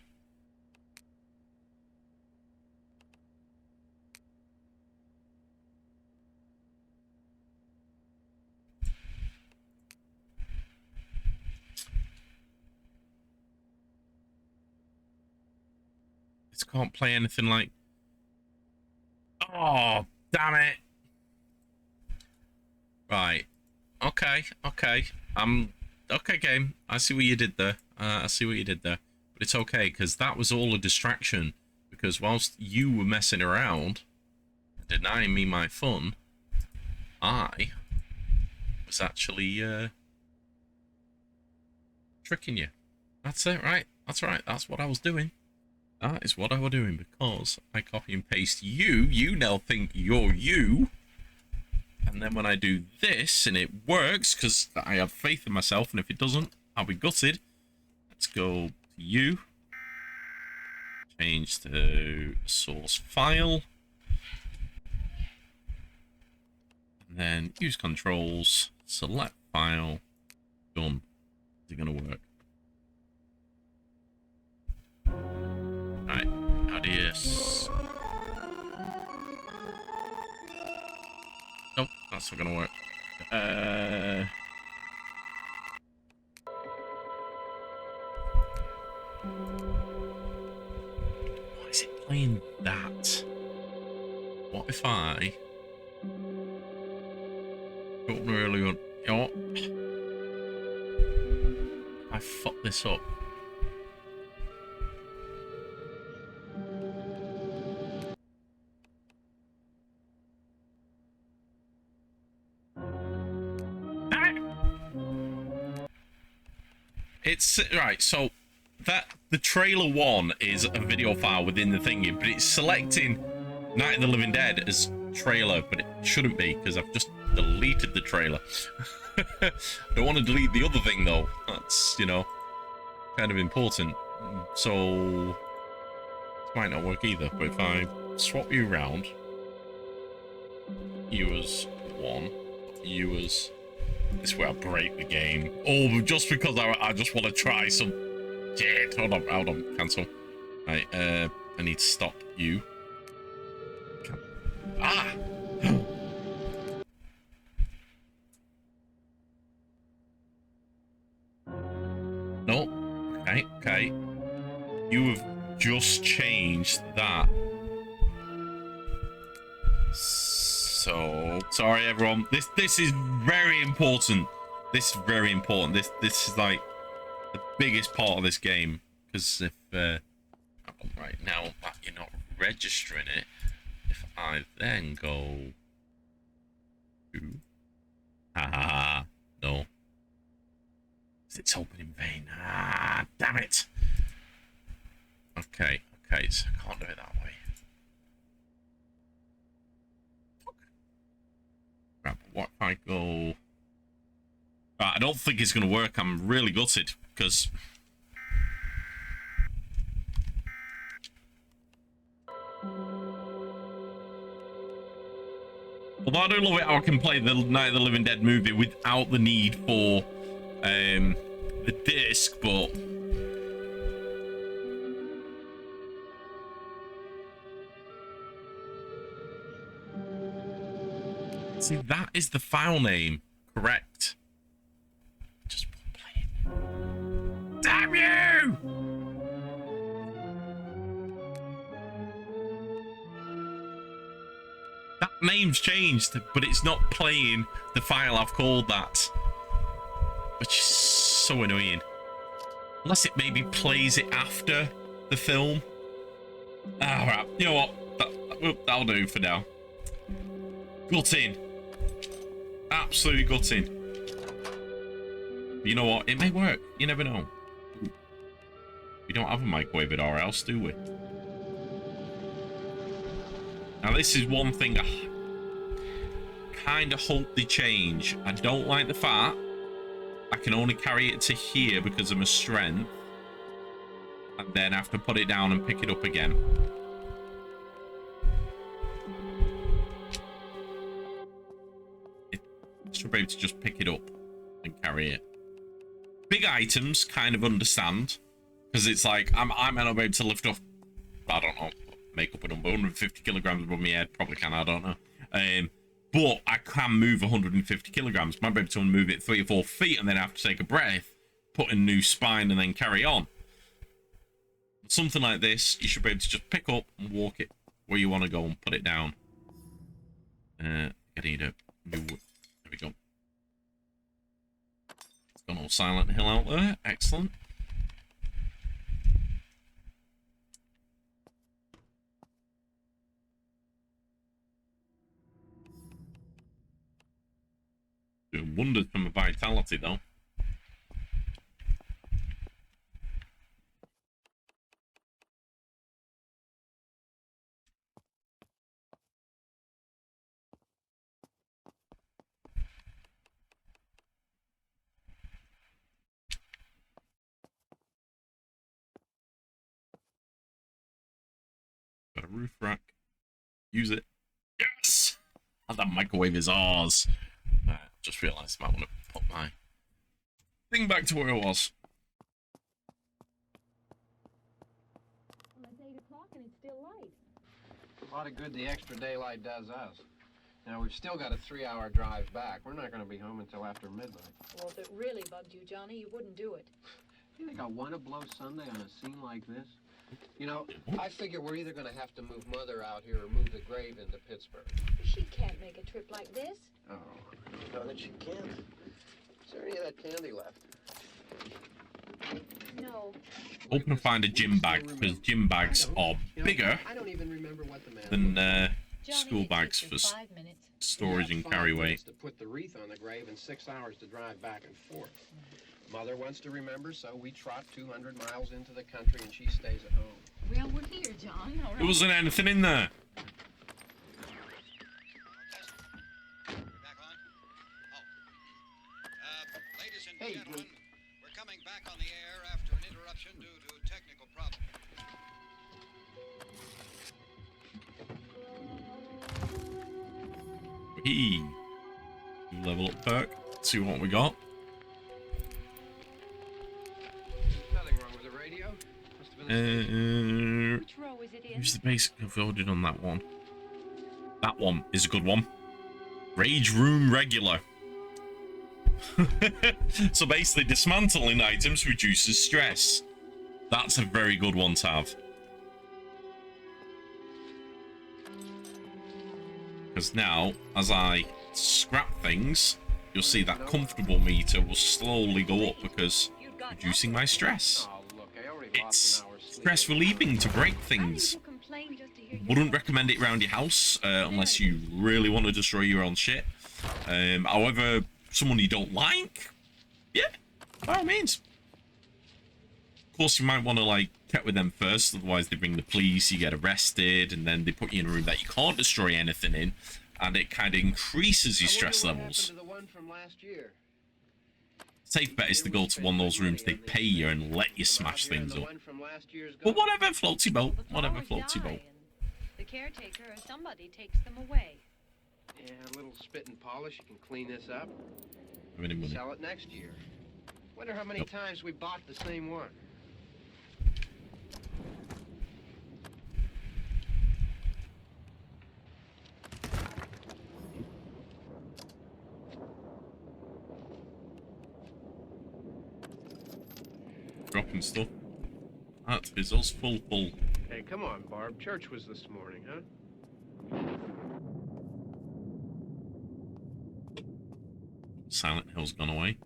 This can't play anything like... Oh, damn it. Right. Okay. Okay, game. I see what you did there. But it's okay, because that was all a distraction. Because whilst you were messing around, denying me my fun, I was actually tricking you. That's it, right? That's right. That's what I was doing. That is what I was doing, because I copy and paste you. You now think you're you. And then when I do this and it works, because I have faith in myself, and if it doesn't, I'll be gutted. Let's go to you. Change to source file. And then use controls, select file, done. Is it going to work? Right, how do you... Nope, that's not gonna work. Why is it playing that? What if I don't really want... You know what? I fucked this up. It's right, so that the trailer 1 is a video file within the thingy, but it's selecting Night of the Living Dead as trailer, but it shouldn't be, because I've just deleted the trailer. I don't want to delete the other thing though. That's, you know, kind of important. So this might not work either, but if I swap you around, you as 1, you as... This is where I break the game. Oh, just because I just want to try some shit. Hold on, cancel. Right, I need to stop you. Ah! No. Okay. You have just changed that. So sorry everyone. This is very important. This is very important. This is like the biggest part of this game, because if right now that you're not registering it, if I then go to no, it's open in vain. Damn it. Okay, so I can't do it that way. Right, but what if I go... Right, I don't think it's going to work. I'm really gutted, because... Although I do love it how I can play the Night of the Living Dead movie without the need for the disc, but... See, that is the file name. Correct. Just play it. Damn you! That name's changed, but it's not playing the file I've called that. Which is so annoying. Unless it maybe plays it after the film. Alright, you know what? That'll do for now. Gutting. Absolutely gutting. But you know what? It may work. You never know. We don't have a microwave at our house, do we? Now, this is one thing I kind of hope they change. I don't like the fact I can only carry it to here because of my strength. And then have to put it down and pick it up again. I should be able to just pick it up and carry it. Big items, kind of understand. Because it's like, I might not be able to lift off, I don't know, make up a number, 150 kilograms above my head. Probably can, I don't know. But I can move 150 kilograms. Might be able to move it 3 or 4 feet and then have to take a breath, put in a new spine and then carry on. Something like this, you should be able to just pick up and walk it where you want to go and put it down. I need a new wood. There we go. It's gone all Silent Hill out there. Excellent. Doing wonders for my vitality, though. Got a roof rack. Use it. Yes! And that microwave is ours. Just realised I might want to put my thing back to where it was. Well, it's 8 o'clock and it's still light. A lot of good the extra daylight does us. Now, we've still got a 3-hour drive back. We're not going to be home until after midnight. Well, if it really bugged you, Johnny, you wouldn't do it. You think I want to blow Sunday on a scene like this? You know, I figure we're either going to have to move Mother out here or move the grave into Pittsburgh. She can't make a trip like this. Oh, no, that she can't. Is there any of that candy left? No. Open and find a gym bag, because gym bags are bigger I don't even remember what the man than Johnny, school it bags takes for you 5 minutes. storage and 5 carry minutes weight. to put the wreath on the grave and 6 hours to drive back and forth. Mother wants to remember, so we trot 200 miles into the country and she stays at home. Well, we're here, John. All There right. wasn't anything in there. Back on? Oh. Ladies and Hey, gentlemen, we're coming back on the air after an interruption due to technical problems. Hey. Level up perk. See what we got. Nothing wrong with the radio. Must have been a Which row is it in? Use the basic I've ordered on that one. That one is a good one. Rage Room Regular. So basically, dismantling items reduces stress. That's a very good one to have. Because now, as I scrap things, you'll see that comfortable meter will slowly go up because reducing my stress. Oh, look, I already It's lost an hour's sleep. stress relieving to break things. Wouldn't recommend it around your house unless you really want to destroy your own shit. However, someone you don't like, yeah, by all means. Of course, you might want to like check with them first, otherwise they bring the police, you get arrested, and then they put you in a room that you can't destroy anything in, and it kind of increases your stress levels. To the one from last year. Safe bet is to go to one of those rooms they pay you and let you smash things The up. one from last year's But gone. whatever floats your boat, whatever floats your boat. The caretaker or somebody takes them away. Yeah, a little spit and polish. You can clean this up. How many money? Sell it next year. Wonder how many Nope. times we bought the same one. Dropping stuff. That is us full. Hey, come on, Barb. Church was this morning, huh? Silent Hill's gone away.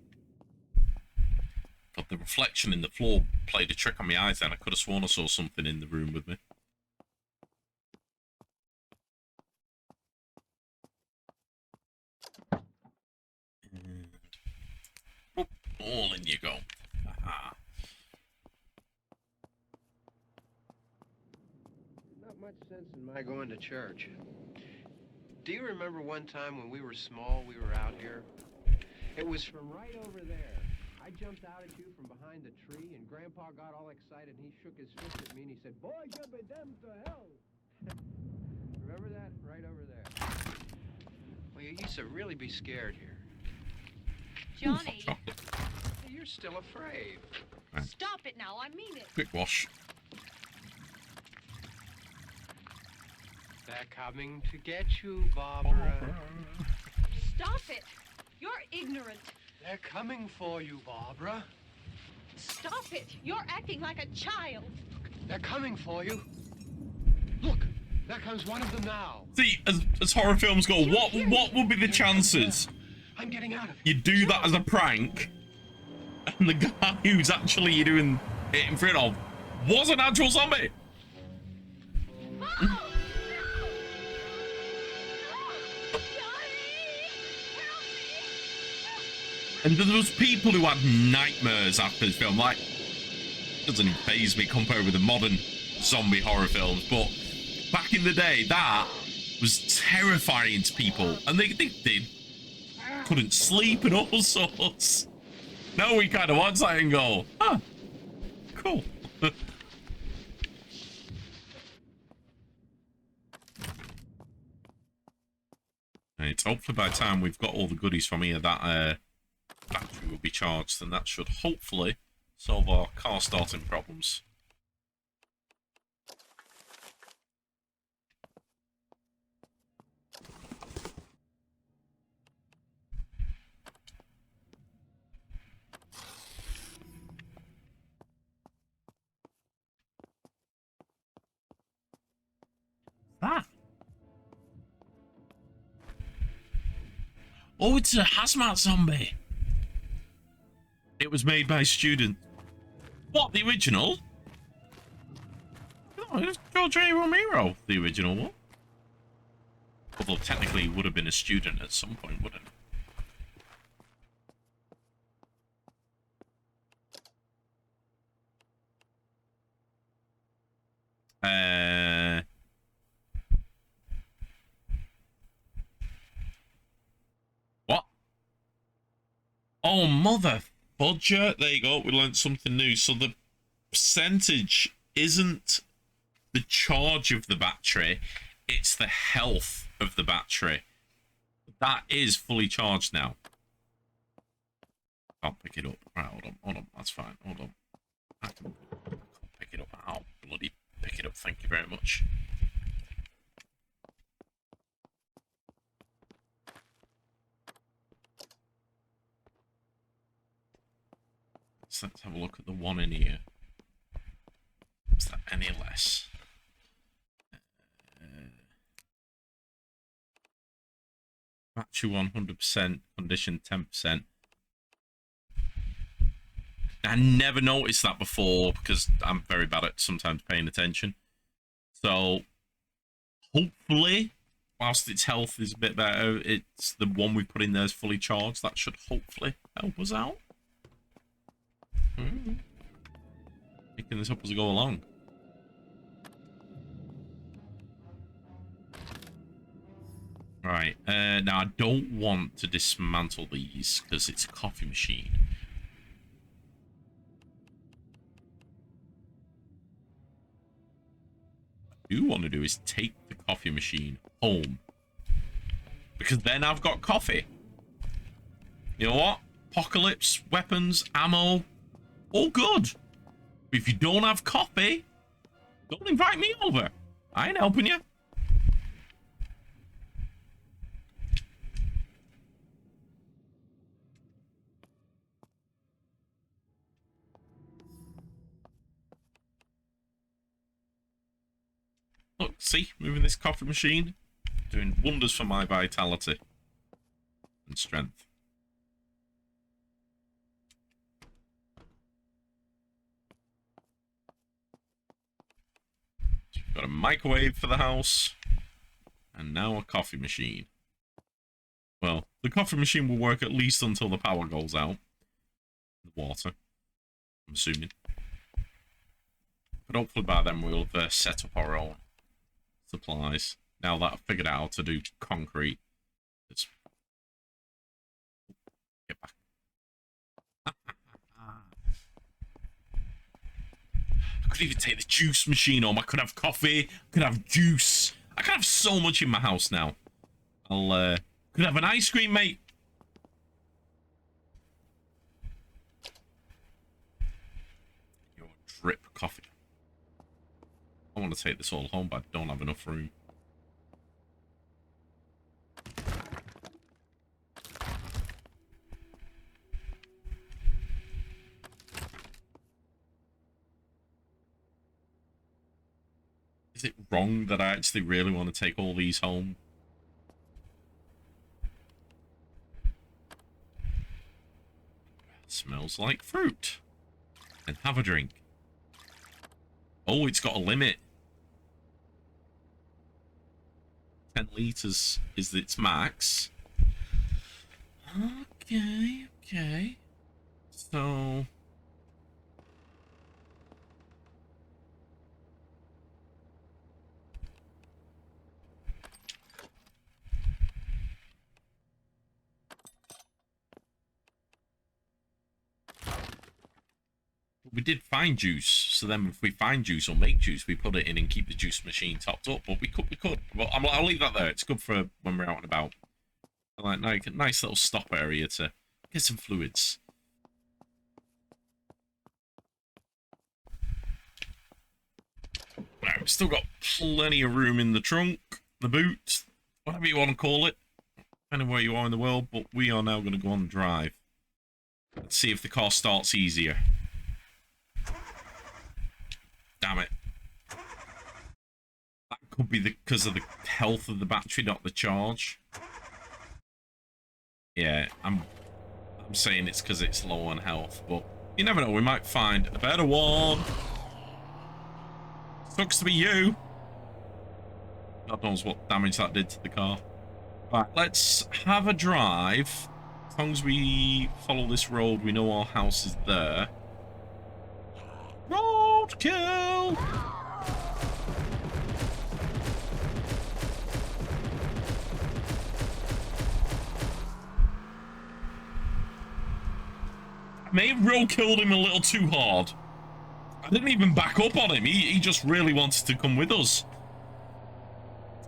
But the reflection in the floor played a trick on my eyes then. I could have sworn I saw something in the room with me. All in you go. Aha. Not much sense in my going to church. Do you remember one time when we were small, we were out here? It was from right over there. I jumped out at you from behind the tree, and Grandpa got all excited, and he shook his fist at me, and he said, "Boy, you be damned to hell." Remember that? Right over there. Well, you used to really be scared here. Johnny, You're still afraid. stop it now. I mean it. Quick wash. They're coming to get you, Barbara. Stop it. You're ignorant. They're coming for you, Barbara. Stop it. You're acting like a child. They're coming for you. Look, there comes one of them now. See, as horror films go, what would be the chances I'm getting out of here. you do that as a prank, and the guy who's actually you're doing it in front of was an actual zombie? Oh! And there was people who had nightmares after this film. Like, doesn't faze me compared with the modern zombie horror films, but back in the day, that was terrifying to people, and they couldn't sleep and all sorts. Now we kind of watch that and go, ah, cool. Right, hopefully by the time we've got all the goodies from here, that battery will be charged, and that should hopefully solve our car starting problems. Oh, it's a hazmat zombie. It was made by a student. What, the original? Oh, it was George A. Romero, the original one. Although technically he would have been a student at some point, wouldn't he? What? Oh, mother fudger. There you go. We learned something new. So the percentage isn't the charge of the battery. It's the health of the battery. That is fully charged now. I'll pick it up. Right, hold on. That's fine. Hold on. I can pick it up. I'll bloody pick it up. Thank you very much. So let's have a look at the one in here. Is that any less? Battery 100%, condition 10%. I never noticed that before because I'm very bad at sometimes paying attention. So hopefully, whilst its health is a bit better, it's the one we put in there is fully charged. That should hopefully help us out. Picking this up as we go along. Right, now I don't want to dismantle these because it's a coffee machine. What I do want to do is take the coffee machine home, because then I've got coffee. You know what? Apocalypse, weapons, ammo, all good. But if you don't have coffee, don't invite me over. I ain't helping you. Look, see, moving this coffee machine, doing wonders for my vitality and strength. So we've got a microwave for the house, and now a coffee machine. Well, the coffee machine will work at least until the power goes out. the water, I'm assuming. But hopefully by then we'll have set up our own supplies. Now that I've figured out how to do concrete. Let's get back. I could even take the juice machine home. I could have coffee. I could have juice. I could have so much in my house now. I'll could have an ice cream, mate. Your drip coffee. I want to take this all home, but I don't have enough room. Is it wrong that I actually really want to take all these home? Smells like fruit. And have a drink. Oh, it's got a limit. 10 litres is its max. Okay, okay. So... we did find juice, so then if we find juice or make juice, we put it in and keep the juice machine topped up. But we could. But I'll leave that there. It's good for when we're out and about. Like, nice little stop area to get some fluids. Right, we've still got plenty of room in the trunk, the boot, whatever you want to call it, depending where you are in the world. But we are now going to go on the drive. Let's see if the car starts easier. Damn it. That could be because of the health of the battery, not the charge. Yeah, I'm saying it's because it's low on health, but you never know, we might find a better one. Sucks to be you. God knows what damage that did to the car. Right, let's have a drive. As long as we follow this road, we know our house is there. Roadkill! I may have roadkilled him a little too hard. I didn't even back up on him. He just really wanted to come with us.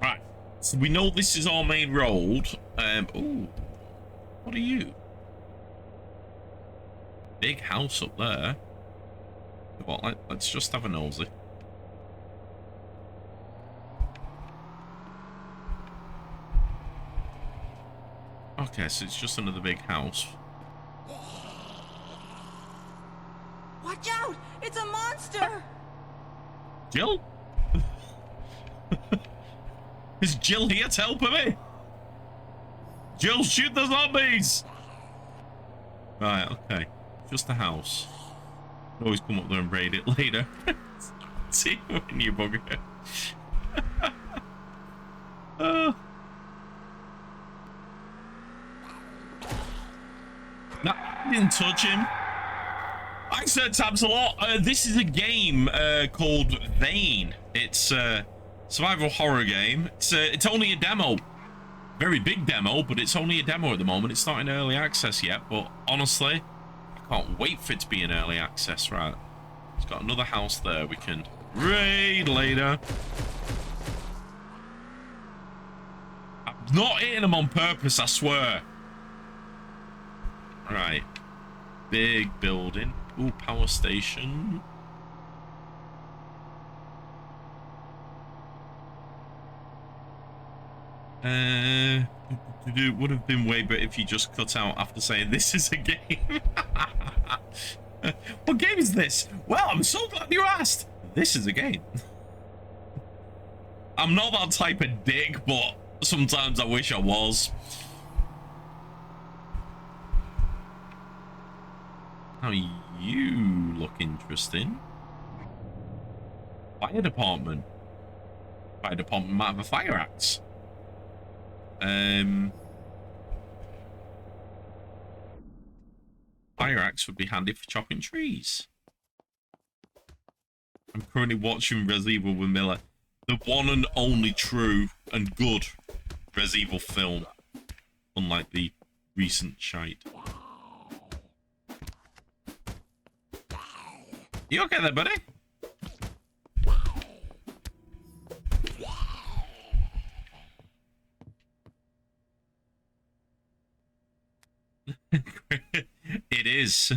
Right. So we know this is our main road. Ooh. What are you? Big house up there. Well, let's just have a nosy. Okay, so it's just another big house. Watch out! It's a monster! Jill? Is Jill here to help me? Jill, shoot the zombies! Right, okay. Just a house. Always come up there and raid it later. See when you bugger. No, I didn't touch him. I said tabs a lot. This is a game called Vane. It's a survival horror game. It's only a demo. Very big demo, but it's only a demo at the moment. It's not in early access yet, but honestly, I can't wait for it to be in early access. Right, it's got another house there we can raid later. I'm not hitting them on purpose, I swear. Right, big building. Ooh, power station. It would have been way better if you just cut out after saying this is a game. What game is this? Well, I'm so glad you asked. This is a game. I'm not that type of dick, but sometimes I wish I was. Now you look interesting. Fire department. Fire department might have a fire axe. Fire axe would be handy for chopping trees. I'm currently watching Res Evil with Miller. The one and only true and good Res Evil film. Unlike the recent shite. You okay there, buddy? It is.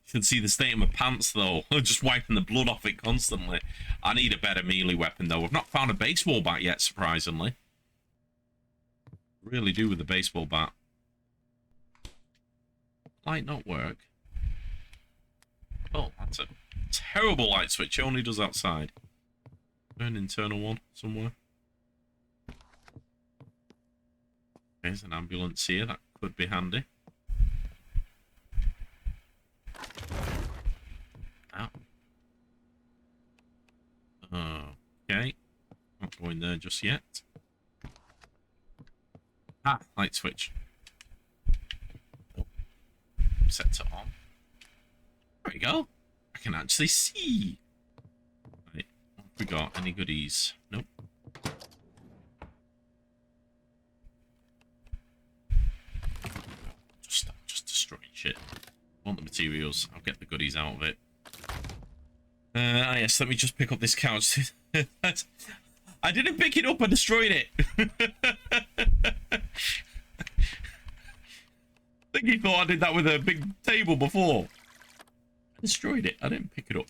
Should see the state of my pants though. Just wiping the blood off it constantly. I need a better melee weapon though. I've not found a baseball bat yet, surprisingly. Really do with the baseball bat. Might not work. Oh, that's a terrible light switch. It only does outside. An internal one somewhere. There's an ambulance here. That could be handy. Ow. Okay. Not going there just yet. Ah, light switch. Oh. Set it on. There we go. I can actually see. Right. What have we got? Any goodies? Nope. Just destroying shit. I want the materials. I'll get the goodies out of it. Yes, let me just pick up this couch. I didn't pick it up, I destroyed it. I think he thought I did that with a big table before. I destroyed it, I didn't pick it up.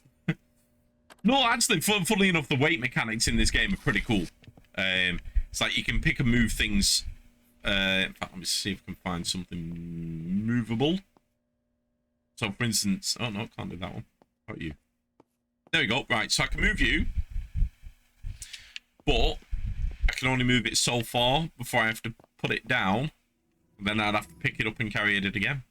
No, actually, funnily enough, the weight mechanics in this game are pretty cool. It's like you can pick and move things. In fact, let me see if I can find something movable. So, for instance, oh no, can't do that one. How about you? There we go. Right, so I can move you, but I can only move it so far before I have to put it down. Then I'd have to pick it up and carry it again.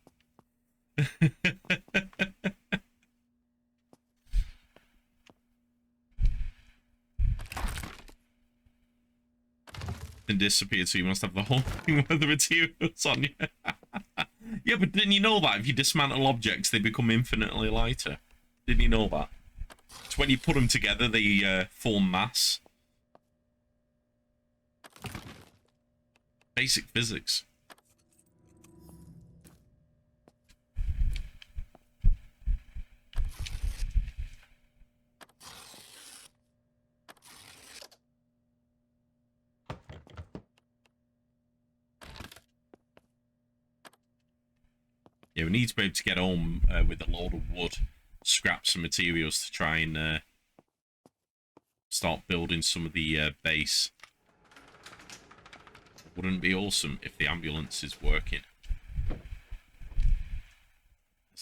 And disappeared, so you must have the whole thing with the materials on you. Yeah, but didn't you know that if you dismantle objects, they become infinitely lighter? Didn't you know that? It's when you put them together, they form mass. Basic physics. Yeah, we need to be able to get home with a load of wood, scrap some materials to try and start building some of the base. Wouldn't it be awesome if the ambulance is working? There's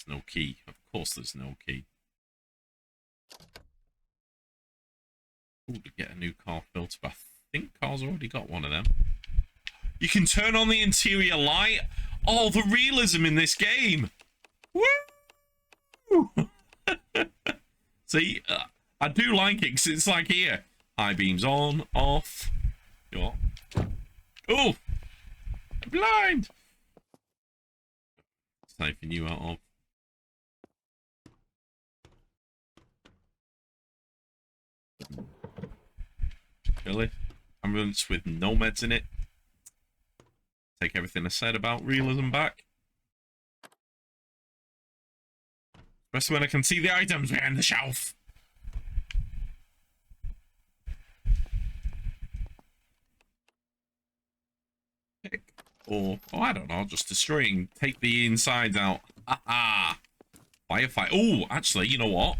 no key. Of course there's no key. Ooh, to get a new car filter, but I think car's already got one of them. You can turn on the interior light. Oh, the realism in this game. Woo! See, I do like it because it's like here. High beams on, off. Oh, I'm blind. Taking you out of. Really? Ambulance with no meds in it. Take everything I said about realism back. Especially when I can see the items behind the shelf. Or, oh, I don't know, just destroying, take the insides out. Aha! Firefight. Oh, actually, you know what?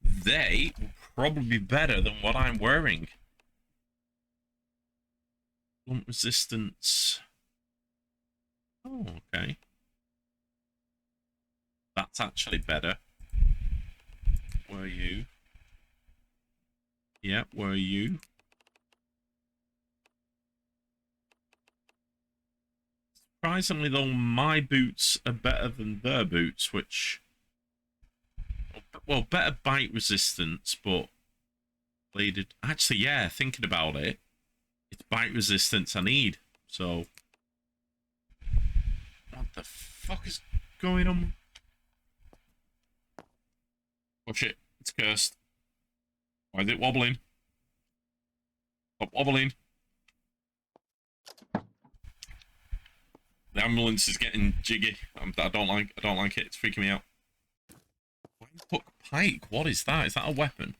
They will probably be better than what I'm wearing. Blunt resistance. Oh, okay. That's actually better. Where are you? Yeah, where are you? Surprisingly, though, my boots are better than their boots, which... Well, better bite resistance, but... Bladed... Actually, yeah, thinking about it, it's bite resistance I need, so... The fuck is going on? Oh shit, it's cursed. Why is it wobbling? Stop wobbling. The ambulance is getting jiggy. I don't like it. It's freaking me out. Hook pike. What is that? Is that a weapon?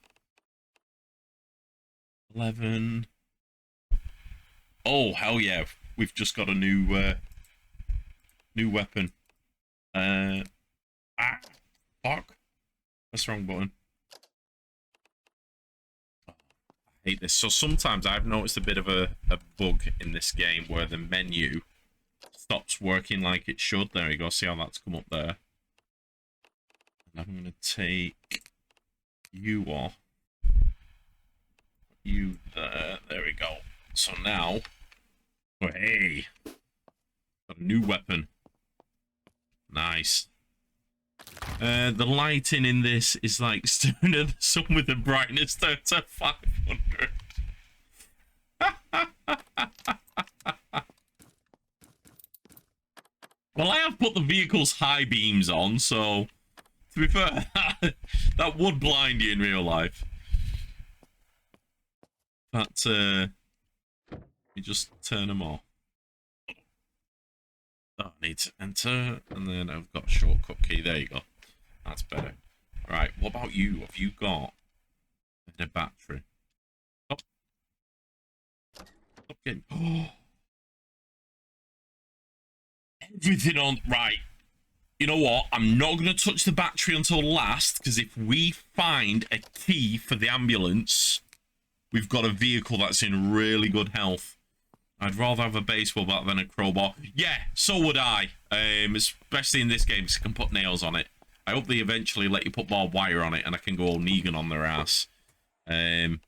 11. Oh hell yeah! We've just got a new weapon. Fuck. That's the wrong button. Oh, I hate this. So sometimes I've noticed a bit of a bug in this game where the menu stops working like it should. There you go. See how that's come up there. And I'm going to take you off. You there. There we go. So now, oh, hey, got a new weapon. Nice. The lighting in this is like staring at the sun with the brightness down to 500. Well, I have put the vehicle's high beams on, so to be fair, that would blind you in real life. But you just turn them off. Oh, I need to enter, and then I've got a shortcut key. There you go. That's better. Right, what about you? Have you got a battery? Stop. Stop getting... Oh. Everything on... Right. You know what? I'm not going to touch the battery until last, because if we find a key for the ambulance, we've got a vehicle that's in really good health. I'd rather have a baseball bat than a crowbar. Yeah, so would I. Especially in this game, because you can put nails on it. I hope they eventually let you put barbed wire on it, and I can go all Negan on their ass. There we go.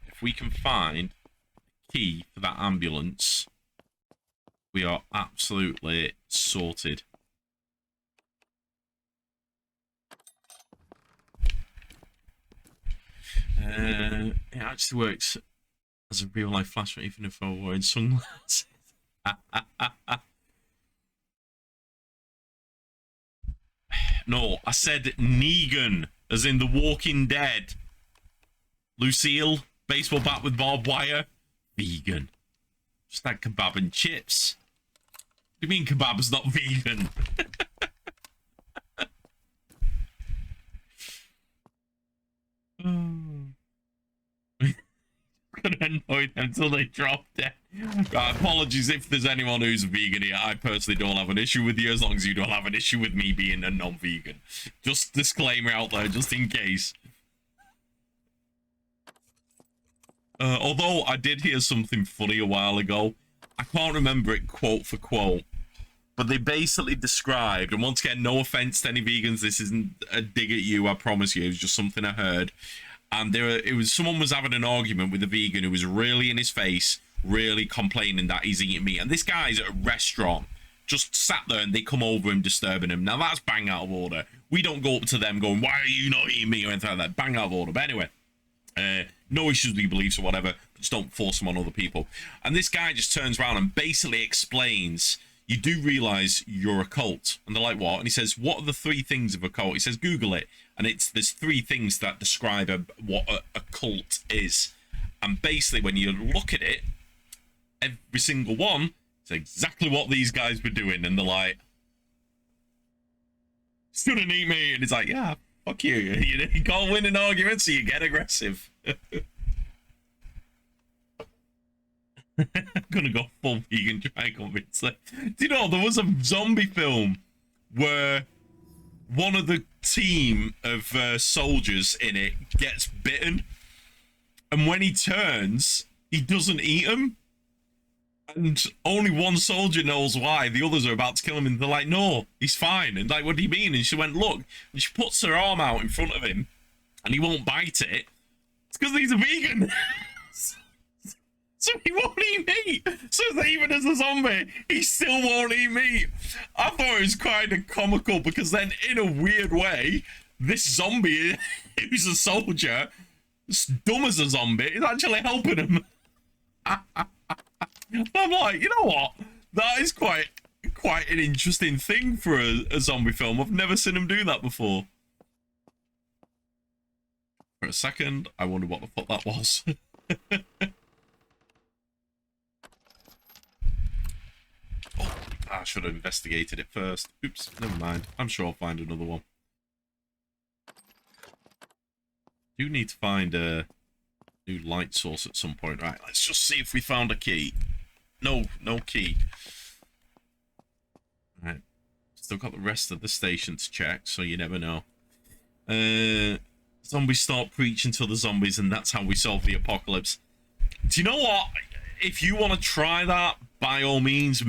If we can find a key for that ambulance, we are absolutely sorted. It actually works as a real-life flashlight, even if I were wearing sunglasses. No, I said Negan, as in The Walking Dead. Lucille, baseball bat with barbed wire, vegan. Just had kebab and chips. What do you mean kebab's not vegan? Gonna annoy them until they drop dead. Right, apologies if there's anyone who's vegan here. I personally don't have an issue with you as long as you don't have an issue with me being a non-vegan. Just disclaimer out there, just in case. Although I did hear something funny a while ago. I can't remember it quote for quote. But they basically described, and once again, no offense to any vegans, this isn't a dig at you, I promise you, it was just something I heard. And someone was having an argument with a vegan who was really in his face, really complaining that he's eating meat. And this guy's at a restaurant, just sat there, and they come over him, disturbing him. Now that's bang out of order. We don't go up to them going, why are you not eating meat or anything like that. Bang out of order. But anyway, no issues with your beliefs or whatever. Just don't force them on other people. And this guy just turns around and basically explains, you do realize you're a cult. And they're like, what? And he says, what are the 3 things of a cult? He says, Google it. And there's 3 things that describe what a cult is. And basically, when you look at it, every single one is exactly what these guys were doing. And they're like, shouldn't eat me. And it's like, yeah, fuck you. You can't win an argument, so you get aggressive. I'm gonna go full vegan, try and convince them. Do you know, there was a zombie film where one of the team of soldiers in it gets bitten, and when he turns, he doesn't eat him, and only one soldier knows why. The others are about to kill him, and they're like, no, he's fine. And like, what do you mean? And she went, look, and she puts her arm out in front of him, and he won't bite it. It's because he's a vegan. So he won't eat meat. So even as a zombie, he still won't eat meat. I thought it was kind of comical, because then in a weird way, this zombie who's a soldier It's dumb as a zombie. It's actually helping him. I'm like, you know what? That is quite an interesting thing for a zombie film. I've never seen him do that before. For a second, I wonder what the fuck that was. Oh, I should have investigated it first. Oops, never mind. I'm sure I'll find another one. Do need to find a new light source at some point. Right, let's just see if we found a key. No key. Right. Still got the rest of the station to check, so you never know. Zombies start preaching to the zombies, and that's how we solve the apocalypse. Do you know what? If you want to try that, by all means,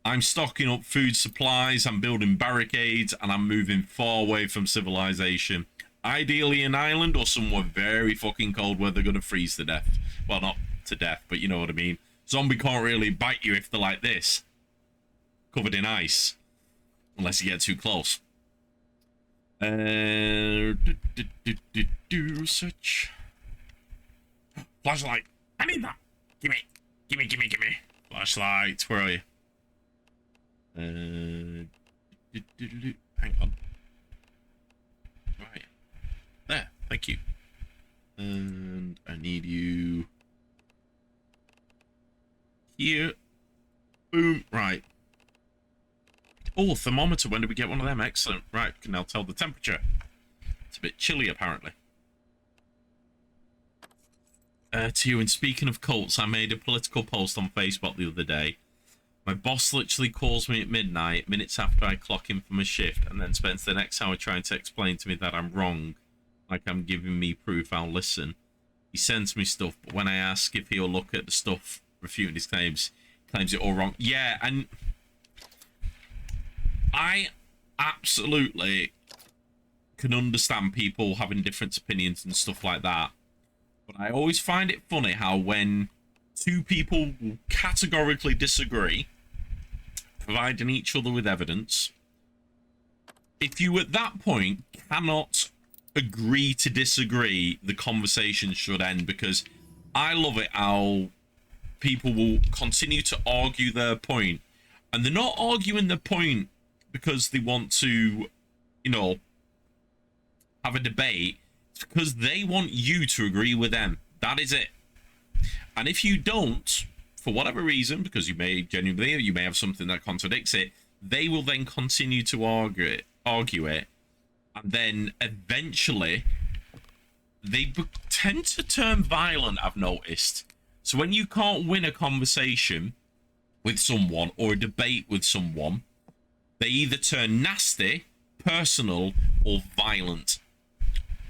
I'm stocking up food supplies, I'm building barricades, and I'm moving far away from civilization. Ideally an island or somewhere very fucking cold where they're going to freeze to death. Well, not to death, but you know what I mean. Zombie can't really bite you if they're like this. Covered in ice. Unless you get too close. Search. Flashlight. I need that. Gimme. Flashlight. Where are you? Hang on. Right. There. Thank you. And I need you here. Boom. Right. Oh, thermometer. When do we get one of them? Excellent. Right. Can now tell the temperature. It's a bit chilly, apparently. To you, and speaking of cults, I made a political post on Facebook the other day. My boss literally calls me at midnight, minutes after I clock in for my shift, and then spends the next hour trying to explain to me that I'm wrong. Like I'm giving me proof I'll listen. He sends me stuff, but when I ask if he'll look at the stuff refuting his claims it all wrong. Yeah, and I absolutely can understand people having different opinions and stuff like that. But I always find it funny how when two people will categorically disagree, providing each other with evidence, if you at that point cannot agree to disagree, the conversation should end, because I love it how people will continue to argue their point, and they're not arguing their point because they want to, you know, have a debate. It's because they want you to agree with them. That is it. And if you don't, for whatever reason, because you may have something that contradicts it, they will then continue to argue it, and then eventually they tend to turn violent, I've noticed. So when you can't win a conversation with someone or a debate with someone, they either turn nasty, personal, or violent,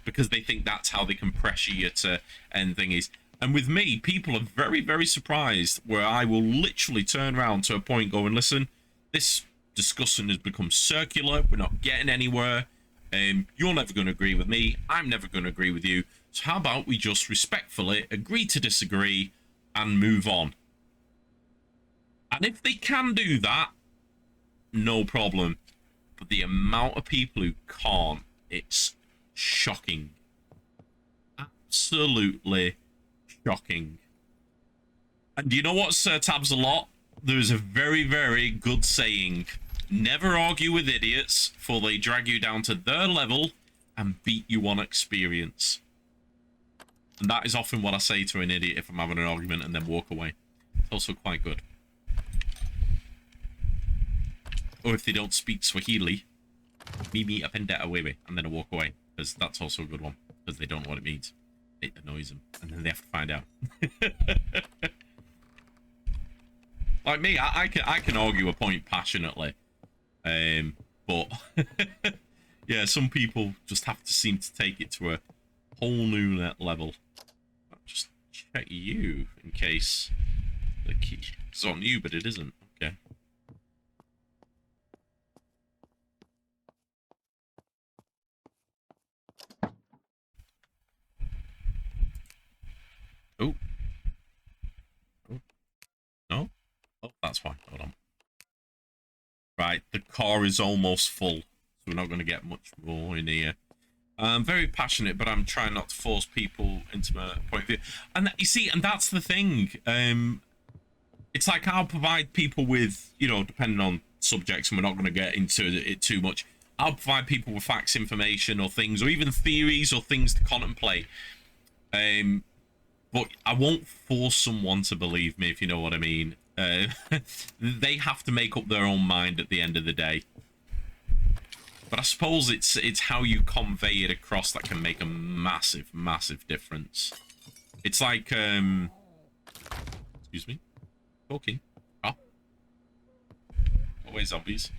because they think that's how they can pressure you to end things. And with me, people are very, very surprised where I will literally turn around to a point going, listen, this discussion has become circular. We're not getting anywhere. You're never going to agree with me. I'm never going to agree with you. So how about we just respectfully agree to disagree and move on? And if they can do that, no problem. But the amount of people who can't, it's shocking. Absolutely shocking. And you know what, Sir Tabs a lot? There is a very, very good saying. Never argue with idiots, for they drag you down to their level and beat you on experience. And that is often what I say to an idiot if I'm having an argument, and then walk away. It's also quite good. Or if they don't speak Swahili, Mimi apenda awewe, and then I walk away. Because that's also a good one. Because they don't know what it means. It annoys them. And then they have to find out. Like me, I can argue a point passionately. But yeah, some people just have to seem to take it to a whole new level. I'll just check you in case the key is on you, but it isn't. Okay. Oh. Oh. No? Oh, that's fine. Hold on. Right, the car is almost full, so we're not going to get much more in here. I'm very passionate, but I'm trying not to force people into my point of view. And you see, and that's the thing. It's like I'll provide people with, you know, depending on subjects, and we're not going to get into it too much. I'll provide people with facts, information, or things, or even theories, or things to contemplate. But I won't force someone to believe me, if you know what I mean. They have to make up their own mind at the end of the day. But I suppose it's how you convey it across that can make a massive, massive difference. It's like, excuse me, talking. Oh, always zombies.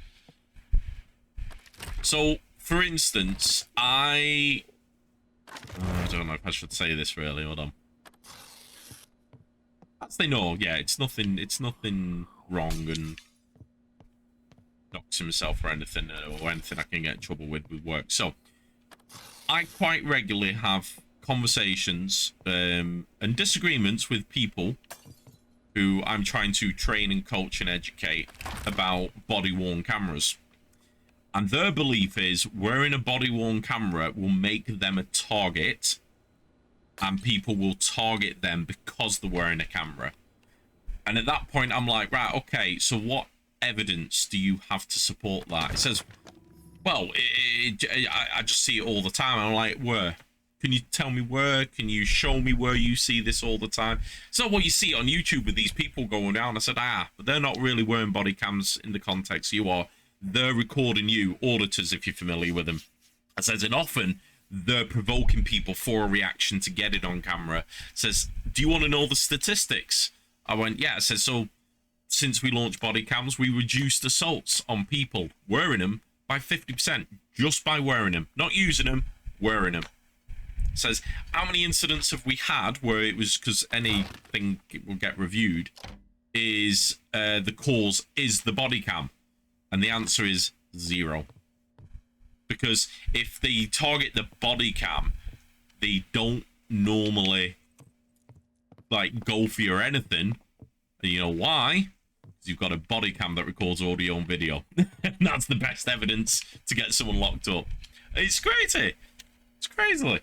So, for instance, I don't know if I should say this really. Hold on. As they know, yeah, it's nothing wrong and knocks himself or anything I can get in trouble with work. So, I quite regularly have conversations and disagreements with people who I'm trying to train and coach and educate about body-worn cameras. And their belief is wearing a body-worn camera will make them a target, and people will target them because they're wearing a camera. And at that point, I'm like, right, okay, so what evidence do you have to support that? It says, well, I just see it all the time. I'm like, where? Can you tell me where? Can you show me where you see this all the time? It's not what you see on YouTube with these people going down. I said, but they're not really wearing body cams in the context you are. They're recording you, auditors, if you're familiar with them. I says, and often they're provoking people for a reaction to get it on camera. Says, do you want to know the statistics? I went, yeah. I said, so since we launched body cams, we reduced assaults on people wearing them by 50%, just by wearing them, not using them, wearing them. Says, how many incidents have we had where it was because anything will get reviewed is the cause is the body cam? And the answer is 0. Because if they target the body cam, they don't normally like go for you or anything. And you know why? Because you've got a body cam that records audio and video. And that's the best evidence to get someone locked up. It's crazy. It's crazy.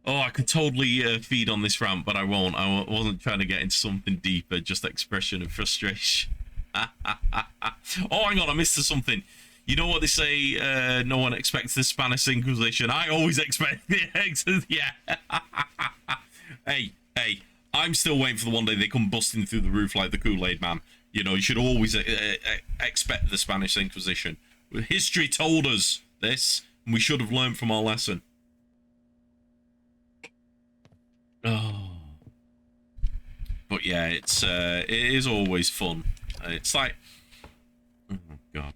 Oh, I could totally feed on this rant, but I won't. I wasn't trying to get into something deeper, just expression of frustration. Oh, hang on, I missed something. You know what they say, no one expects the Spanish Inquisition. I always expect the yeah. Hey, I'm still waiting for the one day they come busting through the roof like the Kool-Aid man. You know, you should always expect the Spanish Inquisition. History told us this, and we should have learned from our lesson. Oh. But yeah, it is always fun. It's like, oh God.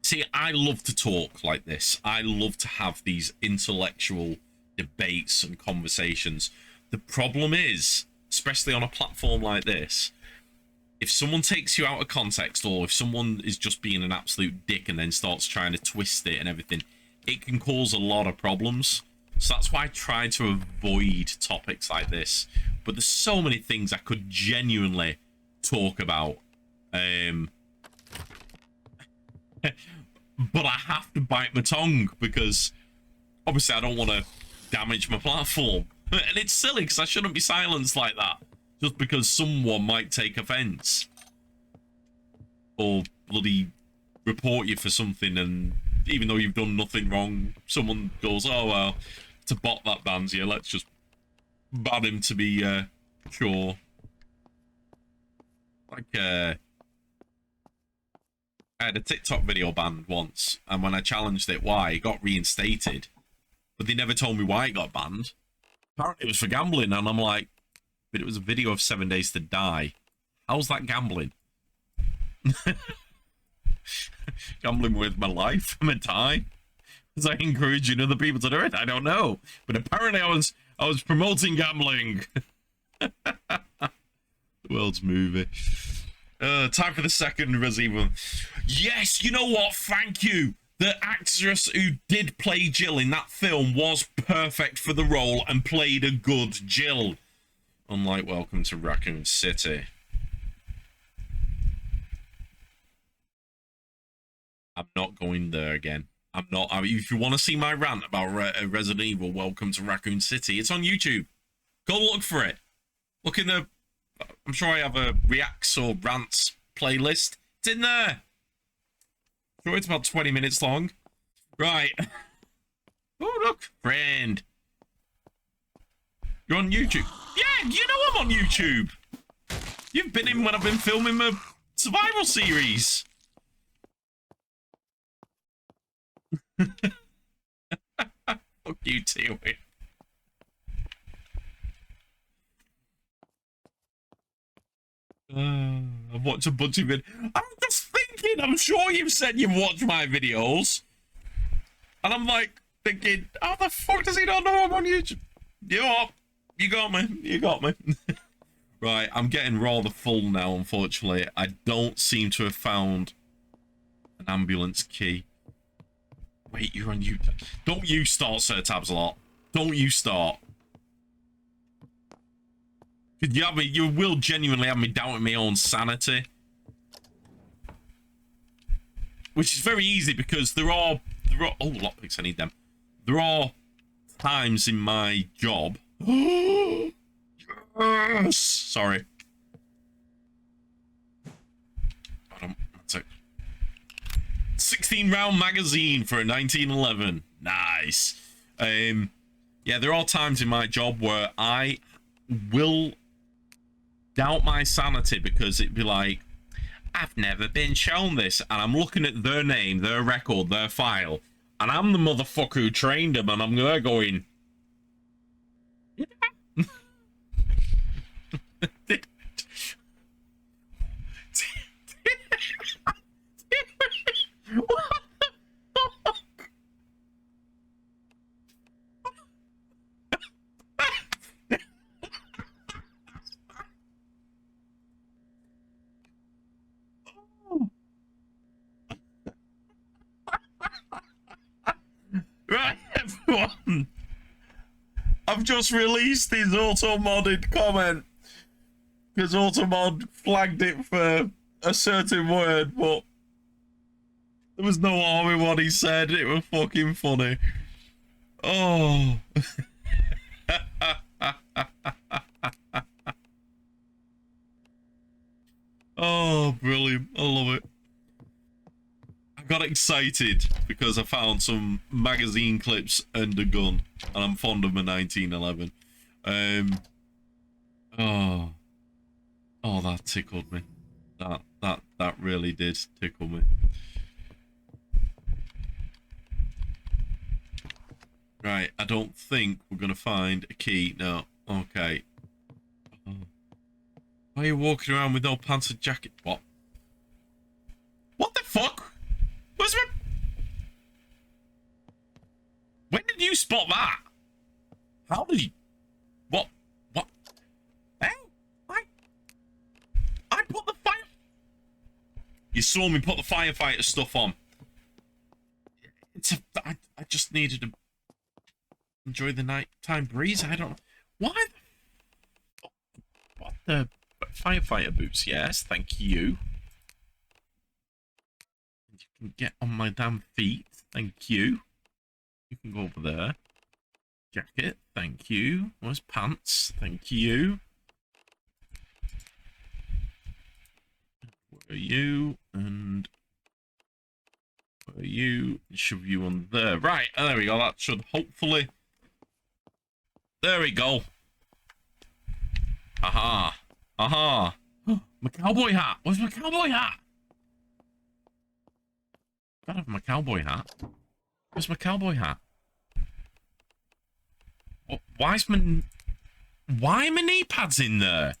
See, I love to talk like this. I love to have these intellectual debates and conversations. The problem is, especially on a platform like this, if someone takes you out of context, or if someone is just being an absolute dick and then starts trying to twist it and everything, it can cause a lot of problems. So that's why I try to avoid topics like this. But there's so many things I could genuinely talk about. But I have to bite my tongue because obviously I don't want to damage my platform. And it's silly because I shouldn't be silenced like that just because someone might take offense or bloody report you for something, and even though you've done nothing wrong, someone goes, oh well, to bot that bans you, let's just ban him to be sure. Like I had a TikTok video banned once, and when I challenged it why, it got reinstated, but they never told me why it got banned. Apparently it was for gambling, and I'm like, but it was a video of 7 Days to Die. How's that gambling? Gambling with my life, my time. Was I encouraging other people to do it? I don't know, but apparently I was promoting gambling. The world's movie. Time for the second Resident. Yes, you know what? Thank you. The actress who did play Jill in that film was perfect for the role and played a good Jill. Unlike Welcome to Raccoon City. I'm not going there again. I'm not. I mean, if you want to see my rant about Resident Evil, Welcome to Raccoon City, it's on YouTube. Go look for it. Look in the... I'm sure I have a reacts or rants playlist. It's in there. Sure, it's about 20 minutes long. Right. Oh, look. Friend. You're on YouTube. Yeah, you know I'm on YouTube. You've been in when I've been filming my survival series. Fuck you, too. I've watched a bunch of it. I'm just thinking, I'm sure you've said you've watched my videos. And I'm like, thinking, how the fuck does he not know I'm on YouTube? You got me. You got me. Right, I'm getting rather full now, unfortunately. I don't seem to have found an ambulance key. Wait, you're on YouTube. Don't you start, Sir Tabs-a-Lot. Don't you start. You will genuinely have me doubting my own sanity. Which is very easy because there are oh, lockpicks, I need them. There are times in my job. Yes! Sorry. That's it. 16-round magazine for a 1911. Nice. Yeah, there are times in my job where I will doubt my sanity because it'd be like, I've never been shown this, and I'm looking at their name, their record, their file, and I'm the motherfucker who trained them, and I'm there going, yeah. What the fuck? Right, everyone. I've just released his auto-modded comment because auto-mod flagged it for a certain word, but there was no harm in what he said. It was fucking funny. Oh. Oh, brilliant. I love it. I got excited because I found some magazine clips and a gun, and I'm fond of my 1911. Oh, that tickled me. That really did tickle me. Right, I don't think we're gonna find a key. No. Okay. Oh. Why are you walking around with no pants and jacket? What? What the fuck? Where's my... When did you spot that? How did you... What? What? Hey? I put the fire... You saw me put the firefighter stuff on. It's a... I just needed to enjoy the nighttime breeze. I don't... Why the... What the... Firefighter boots, yes, thank you. You can get on my damn feet, thank you. You can go over there. Jacket, thank you. Where's pants? Thank you. Where are you? And where are you? Shove you on there. Right, there we go. That should hopefully... There we go. Aha. Aha. My cowboy hat. Where's my cowboy hat? Gotta have my cowboy hat. Where's my cowboy hat? Why are my knee pads in there?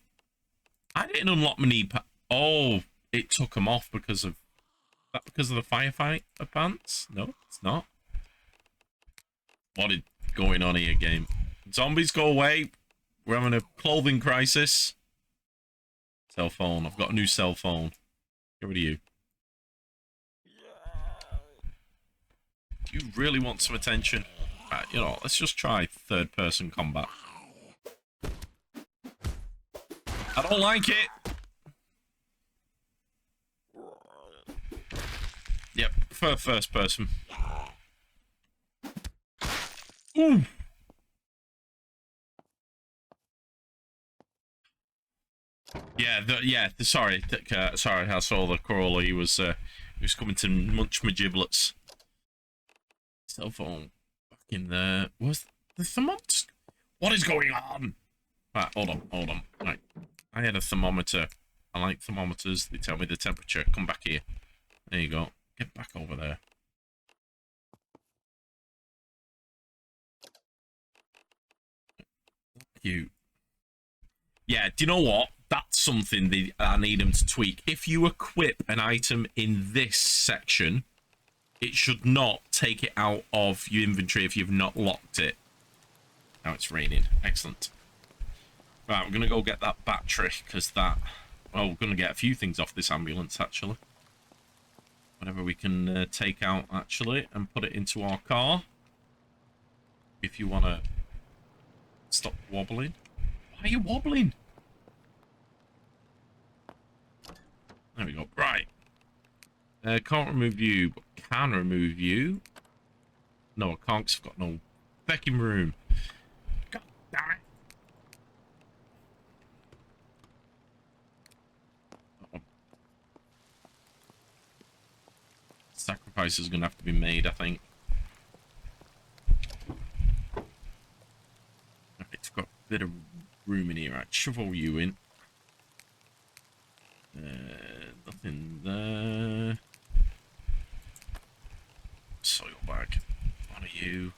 I didn't unlock my knee pad. Oh, it took them off because of that. Because of the firefighter pants? No, it's not. What is going on here, game? Zombies, go away. We're having a clothing crisis. Cell phone. I've got a new cell phone. Get rid of you. Do you really want some attention? Right, you know, let's just try third-person combat. I don't like it. Yep, prefer first person. Ooh. Sorry, sorry. I saw the crawler. He was coming to munch my giblets. Cell phone back in there. Where's the thermometer? What is going on? Right, hold on. Right, I had a thermometer. I like thermometers. They tell me the temperature. Come back here. There you go. Get back over there. Cute. Yeah, do you know what? That's something that I need them to tweak. If you equip an item in this section, it should not take it out of your inventory if you've not locked it. Now it's raining. Excellent. Right, we're going to go get that battery, because that... Well, we're going to get a few things off this ambulance, actually. Whatever we can take out, actually, and put it into our car. If you want to stop wobbling. Why are you wobbling? There we go. Right. Can't remove you, but can remove you. No, I can't, because I've got no fucking room. God damn it. Sacrifice is going to have to be made, I think. Right, it's got a bit of room in here. Right, shovel you in. Nothing there. Soil bag. What are you?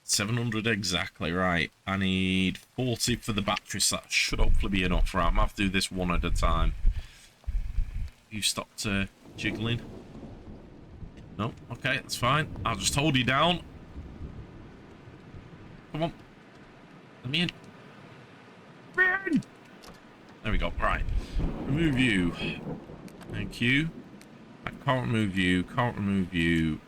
700 exactly, right. I need 40 for the battery, so that should hopefully be enough. Right, I'm gonna have to do this one at a time. You stopped jiggling? No? Okay, that's fine. I'll just hold you down. Come on. Let me in. There we go. Right. Remove you. Thank you. I can't remove you. Can't remove you.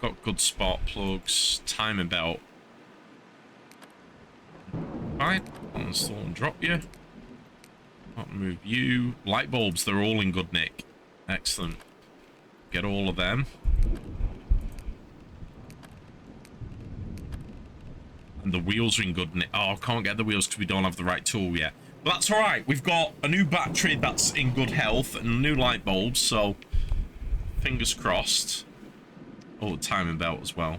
Got good spark plugs. Timer belt. Fine. I'll still drop you. Can't remove you. Light bulbs. They're all in good nick. Excellent. Get all of them. And the wheels are in good nick. Oh, I can't get the wheels because we don't have the right tool yet. But that's alright. We've got a new battery that's in good health and new light bulbs, so fingers crossed. Oh, timing belt as well.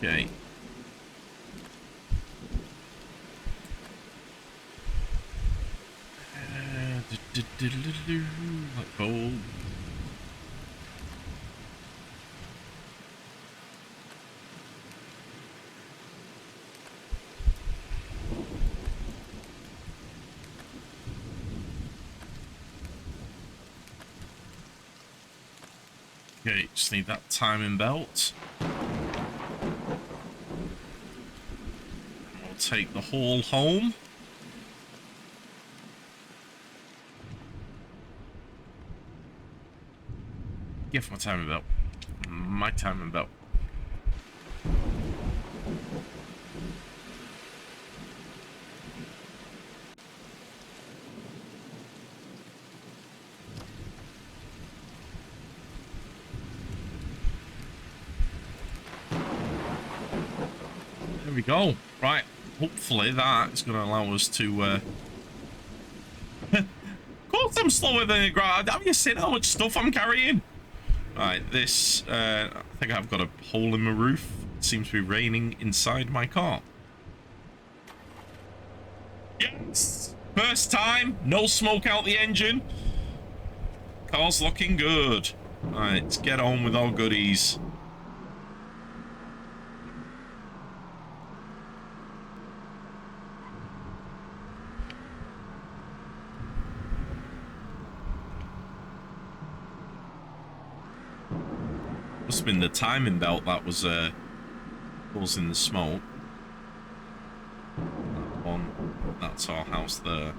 Okay. Light bulb. Okay, just need that timing belt. We'll take the haul home. Give my timing belt. My timing belt. There we go. Right. Hopefully that is going to allow us to... Of course I'm slower than the ground. Have you seen how much stuff I'm carrying? Right, this... I think I've got a hole in my roof. It seems to be raining inside my car. Yes! First time. No smoke out the engine. Car's looking good. Right, let's get on with our goodies. Must have been the timing belt that was causing the smoke. That one. That's our house there.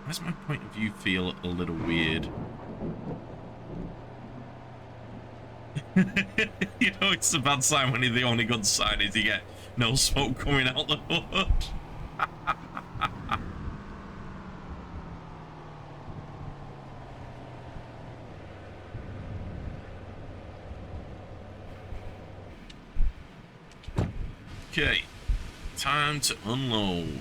Why does my point of view feel a little weird? You know, it's a bad sign when the only good sign is you get no smoke coming out the hood. Okay, time to unload.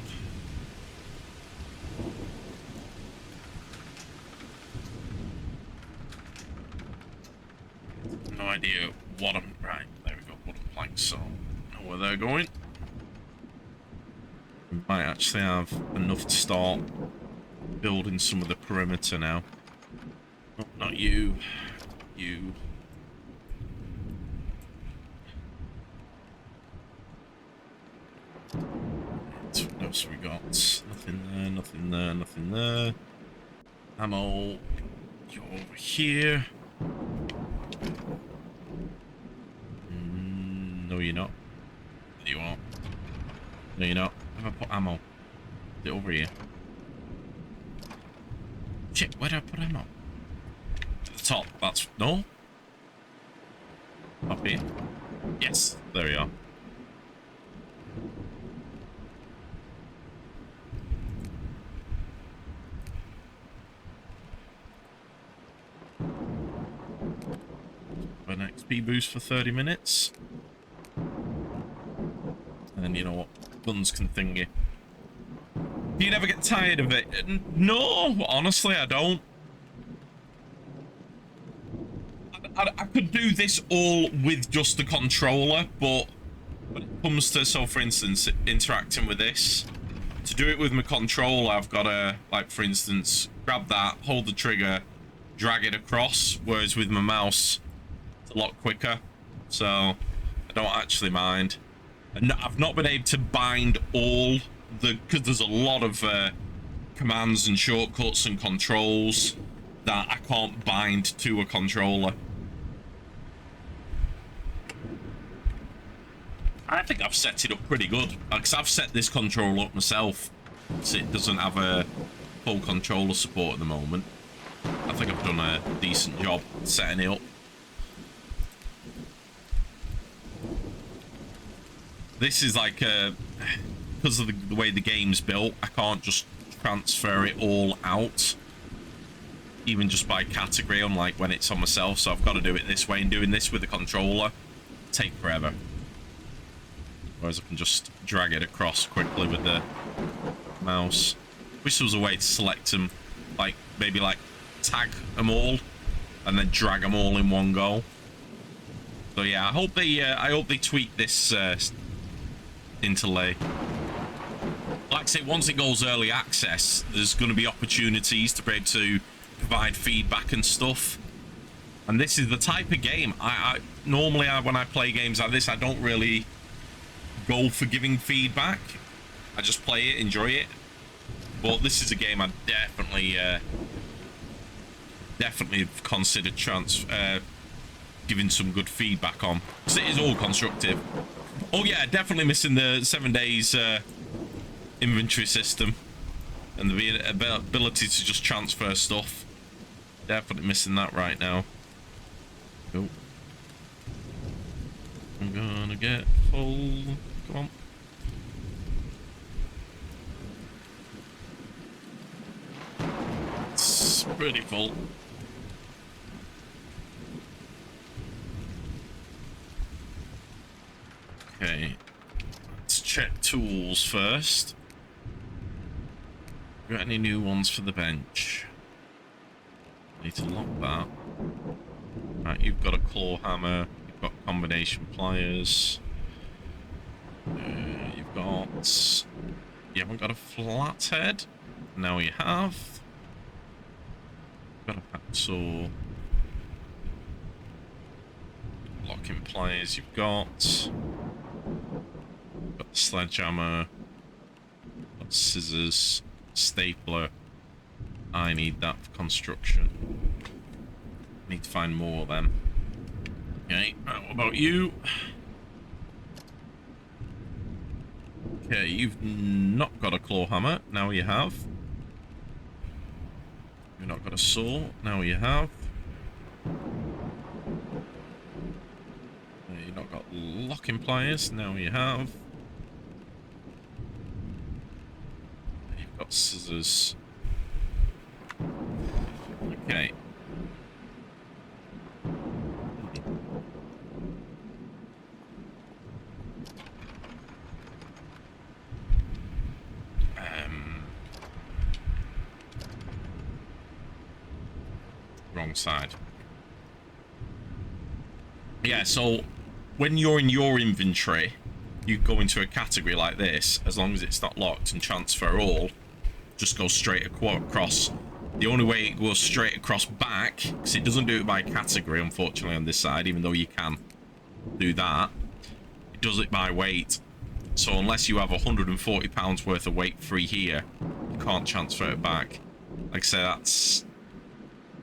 No idea what I'm... Right, there we go, wooden planks, so I know where they're going. We might actually have enough to start building some of the perimeter now. Oh, not you. You. What else we got? Nothing there, nothing there, nothing there. Ammo. You're over here. No, you're not. There you are. No, you're not. Where have I put ammo? Is it over here? Shit, where did I put ammo? At the top. That's... No? Up here. Yes, there we are. An XP boost for 30 minutes. And then, you know what? Guns can thingy. Do you never get tired of it? No, honestly, I don't. I could do this all with just the controller, but when it comes to, so for instance, interacting with this, to do it with my controller, I've got to, like, for instance, grab that, hold the trigger, drag it across, whereas with my mouse, it's a lot quicker, so I don't actually mind. And I've not been able to bind all the, because there's a lot of commands and shortcuts and controls that I can't bind to a controller. I think I've set it up pretty good, because I've set this controller up myself, so it doesn't have a full controller support at the moment. I think I've done a decent job setting it up. This is like because of the way the game's built, I can't just transfer it all out, even just by category, unlike when it's on myself, so I've got to do it this way, and doing this with the controller take forever. Whereas I can just drag it across quickly with the mouse. Wish there was a way to select them, like maybe like tag them all and then drag them all in one go. So yeah, I hope they tweak this interlay. Like I say, once it goes early access, there's going to be opportunities to be able to provide feedback and stuff. And this is the type of game I normally when I play games like this, I don't really go for giving feedback. I just play it, enjoy it. But this is a game I definitely considered giving some good feedback on, because it is all constructive. Oh yeah, definitely missing the 7 days inventory system and the ability to just transfer stuff. Definitely missing that right now. Go. I'm gonna get full. Come on. It's pretty full. Okay, let's check tools first. Got any new ones for the bench? Need to lock that. Right, you've got a claw hammer. You've got combination pliers. You've got... You haven't got a flathead? Now you have. Got a hacksaw. Locking pliers you've got. Got the sledgehammer. Got scissors. Stapler. I need that for construction. Need to find more of them. Okay, right, what about you? Okay, you've not got a claw hammer. Now you have. You've not got a saw. Now you have. You've not got locking pliers. Now you have. You've got scissors. Okay. Wrong side. Yeah, so when you're in your inventory, you go into a category like this, as long as it's not locked and transfer all, just go straight across. The only way it goes straight across back, because it doesn't do it by category, unfortunately, on this side, even though you can do that, it does it by weight. So unless you have £140 worth of weight free here, you can't transfer it back. Like I say, that's...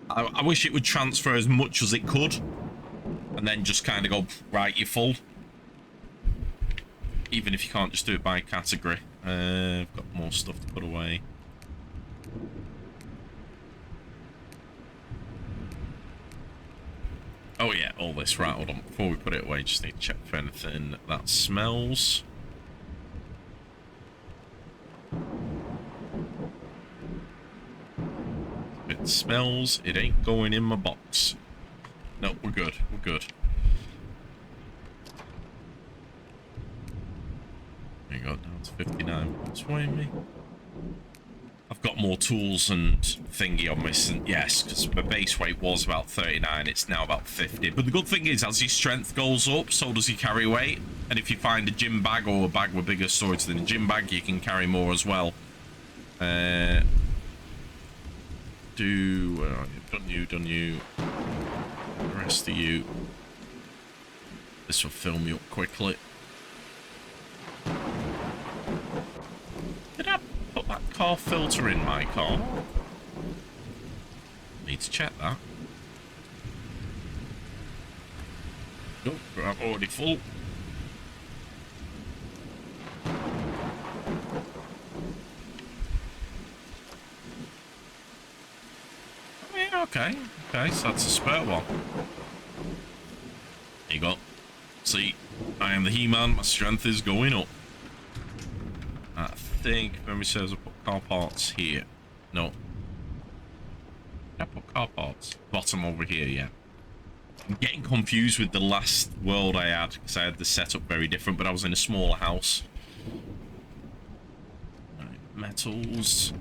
I wish it would transfer as much as it could, and then just kind of go, right, you're full. Even if you can't just do it by category. I've got more stuff to put away. Oh yeah, all this. Right, hold on. Before we put it away, just need to check for anything that smells. If it smells, it ain't going in my box. No, we're good. We're good. There you go, down to 59. What's weighing me? I've got more tools and thingy on this, and yes, because my base weight was about 39, it's now about 50. But the good thing is, as your strength goes up, so does your carry weight. And if you find a gym bag or a bag with bigger storage than a gym bag, you can carry more as well. Done you. The rest of you. This will fill me up quickly. Did I put that car filter in my car? Need to check that. Nope, I'm already full. Yeah, okay, so that's a spare one. There you go. See, I am the He-Man, my strength is going up. I think, if memory serves, I put car parts here. No. I put car parts. Bottom over here, yeah. I'm getting confused with the last world I had, because I had the setup very different, but I was in a smaller house. Right, metals.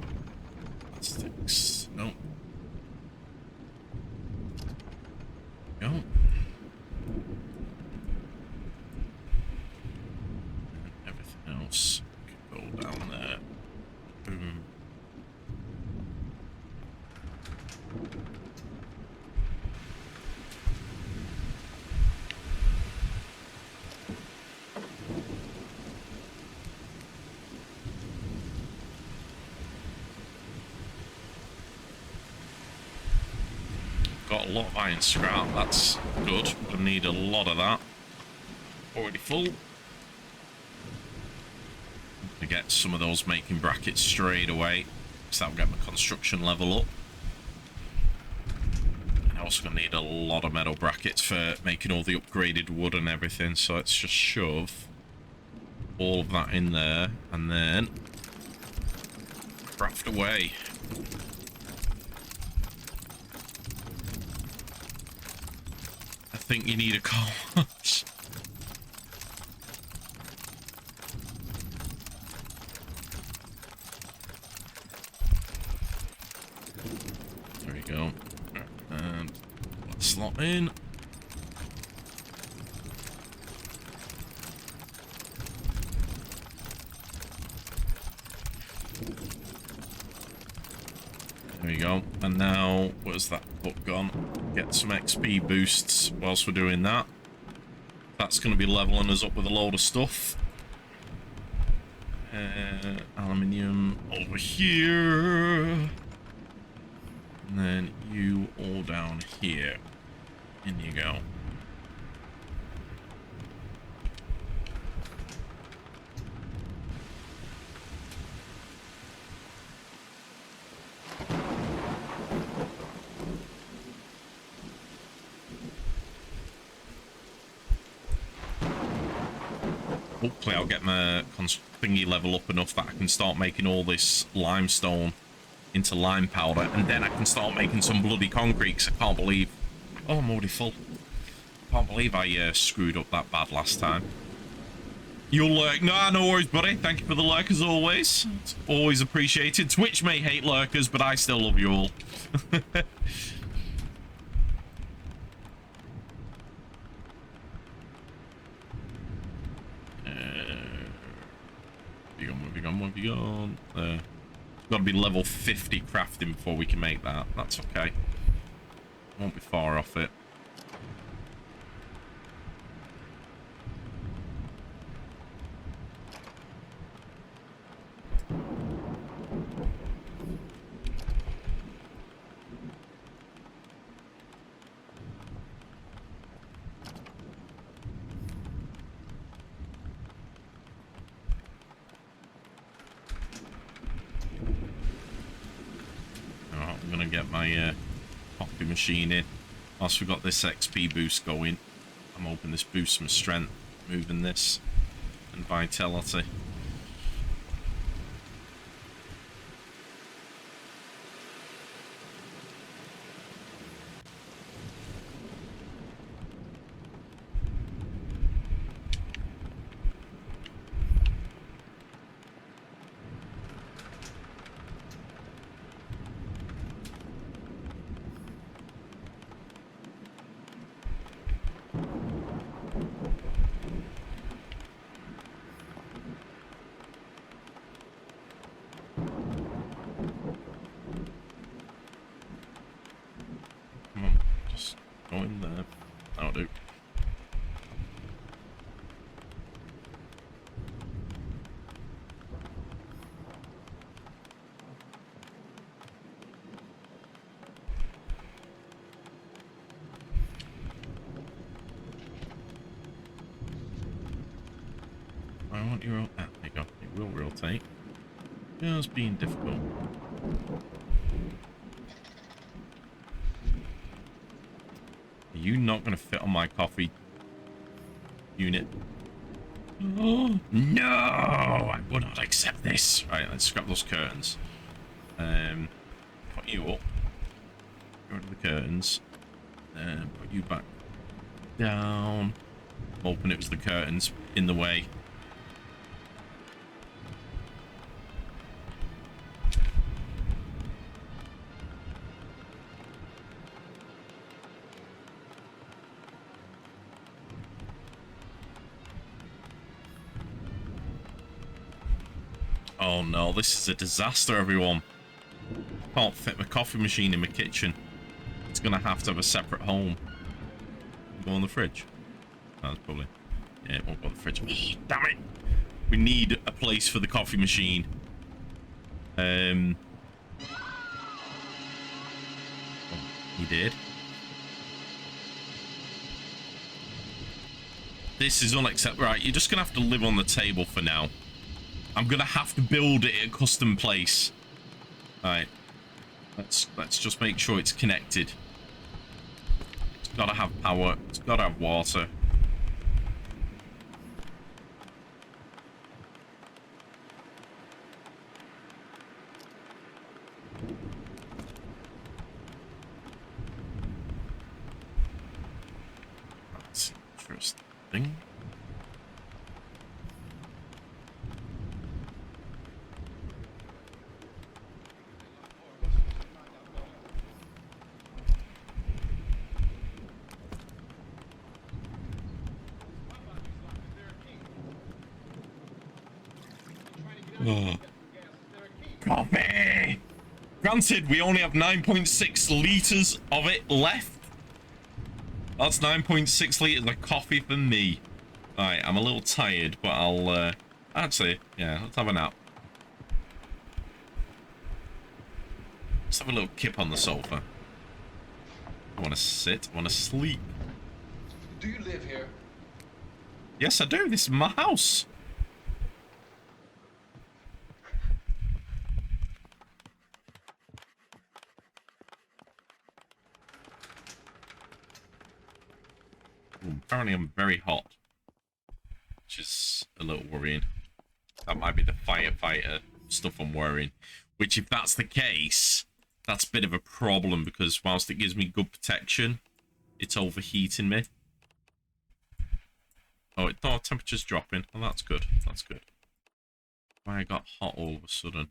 Plastics. No. Go. Everything else can go down there. Boom. Got a lot of iron scrap, that's good. We're gonna need a lot of that. Already full. To get some of those making brackets straight away, so that'll get my construction level up. And also gonna need a lot of metal brackets for making all the upgraded wood and everything, so let's just shove all of that in there and then craft away. I think you need a car wash. There we go. And let's slot in. There we go. And now, where's that book gone? Get some XP boosts whilst we're doing that. That's going to be leveling us up with a load of stuff. Aluminium over here. And then you all down here. In you go. Hopefully I'll get my thingy level up enough that I can start making all this limestone into lime powder, and then I can start making some bloody concrete, 'cause I can't believe... Oh, I'm already full. Can't believe I screwed up that bad last time. You'll lurk. No worries, buddy. Thank you for the lurk, as always. It's always appreciated. Twitch may hate lurkers, but I still love you all. Where have you gone? Got to be level 50 crafting before we can make that. That's okay. Won't be far off it. Get my coffee machine in. Whilst we've got this XP boost going, I'm hoping this boosts my strength, moving this, and vitality. Just being difficult. Are you not going to fit on my coffee unit? Oh, no! I will not accept this. Right, let's scrap those curtains. Put you up. Go to the curtains. Put you back down. Hoping it was the curtains in the way. Oh no, this is a disaster, everyone. Can't fit my coffee machine in my kitchen. It's gonna have to have a separate home. Go in the fridge. That's probably... Yeah, it won't go in the fridge. Oh, damn it! We need a place for the coffee machine. Oh, he did. This is unacceptable. Right, you're just gonna have to live on the table for now. I'm gonna have to build it at a custom place. Alright. Let's just make sure it's connected. It's gotta have power. It's gotta have water. That's interesting. Coffee! Granted, we only have 9.6 litres of it left. That's 9.6 litres of coffee for me. Alright, I'm a little tired, but I'll, actually, yeah, let's have a nap. Let's have a little kip on the sofa. I want to sit, I want to sleep. Do you live here? Yes, I do. This is my house. Ooh, apparently I'm very hot, which is a little worrying. That might be the firefighter stuff I'm worrying. Which, if that's the case, that's a bit of a problem, because whilst it gives me good protection, it's overheating me. Oh, temperature's dropping. Well, that's good. That's good. Why I got hot all of a sudden?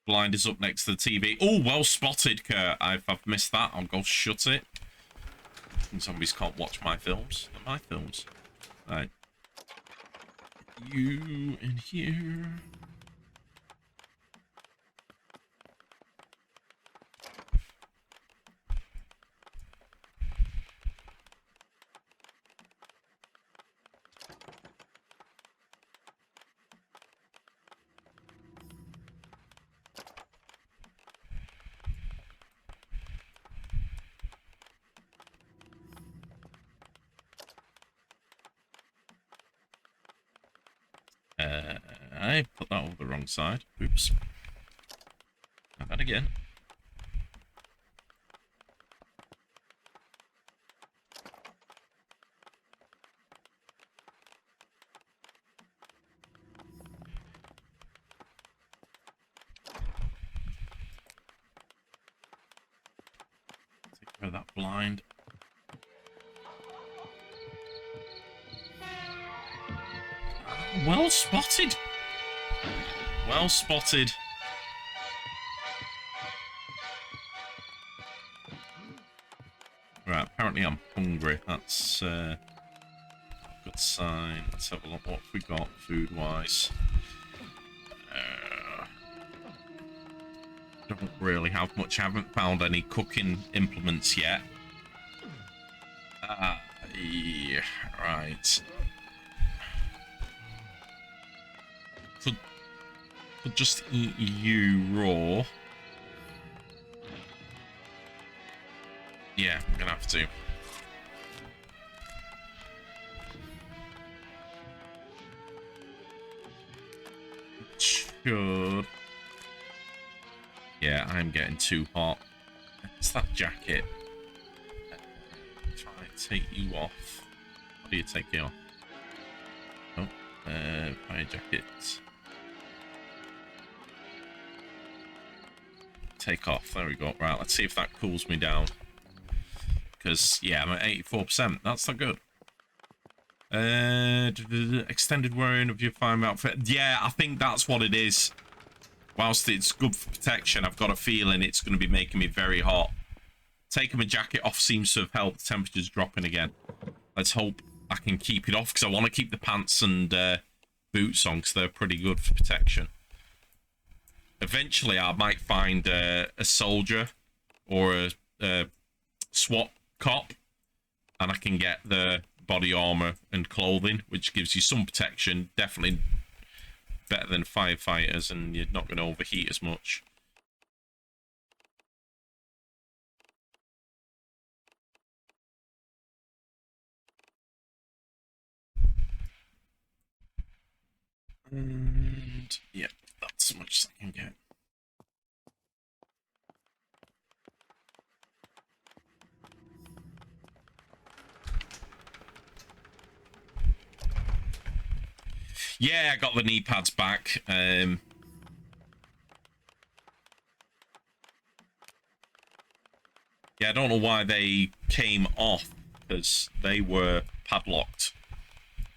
Blind is up next to the TV. Oh, well spotted, Kurt. I've missed that. I'll go shut it. Zombies can't watch my films. They're my films. Right. You in here. I put that over the wrong side. Oops. Have that again. Take care of that blind. Well spotted. Well spotted. Right, apparently I'm hungry. That's a good sign. Let's have a look. What have we got food-wise? Don't really have much. I haven't found any cooking implements yet. Yeah, right. Could just eat you raw. Yeah, I'm gonna have to. Should. Yeah, I'm getting too hot. It's that jacket. Try to take you off. How do you take you off? Oh, fire jacket. Take off. There we go. Right, let's see if that cools me down. Because, yeah, I'm at 84%. That's not good. Extended wearing of your fine outfit. Yeah, I think that's what it is. Whilst it's good for protection, I've got a feeling it's going to be making me very hot. Taking my jacket off seems to have helped. The temperature's dropping again. Let's hope I can keep it off, because I want to keep the pants and boots on, because they're pretty good for protection. Eventually, I might find a soldier or a SWAT cop, and I can get the body armor and clothing, which gives you some protection. Definitely better than firefighters, and you're not going to overheat as much. And yeah, that's as much as I can get. Yeah, I got the knee pads back. Yeah, I don't know why they came off, because they were padlocked.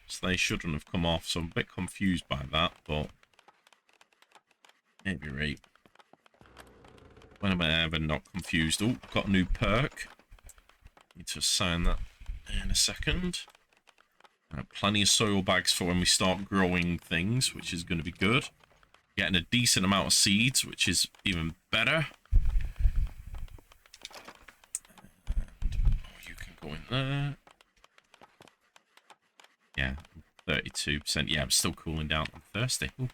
So they shouldn't have come off, so I'm a bit confused by that, but maybe right. When am I ever not confused? Oh, got a new perk. Need to assign that in a second. Plenty of soil bags for when we start growing things, which is going to be good. Getting a decent amount of seeds, which is even better. And, oh, you can go in there. Yeah, 32%. Yeah, I'm still cooling down. I'm thirsty. Ooh.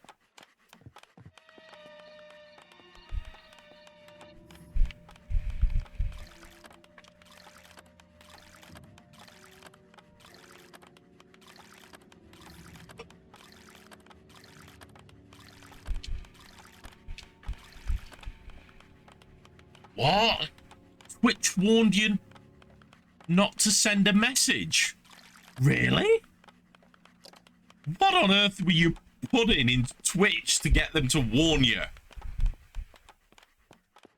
What? Twitch warned you not to send a message? Really? What on earth were you putting in Twitch to get them to warn you?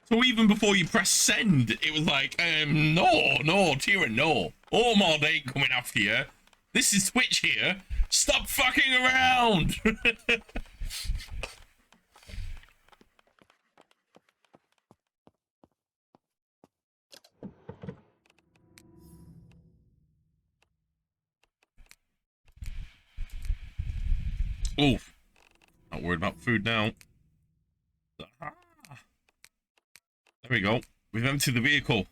So even before you press send, it was like, no, Tira, no. Ormod ain't coming after you. This is Twitch here. Stop fucking around. Oh, not worried about food now. There we go. We've emptied the vehicle.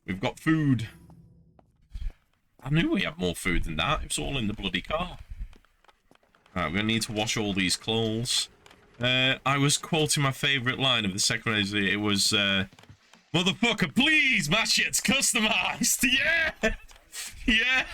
We've got food. I knew we had more food than that. It was all in the bloody car. Alright, we're going to need to wash all these clothes. I was quoting my favourite line of the second race. It was, motherfucker, please, my shit's customized. Yeah! Yeah!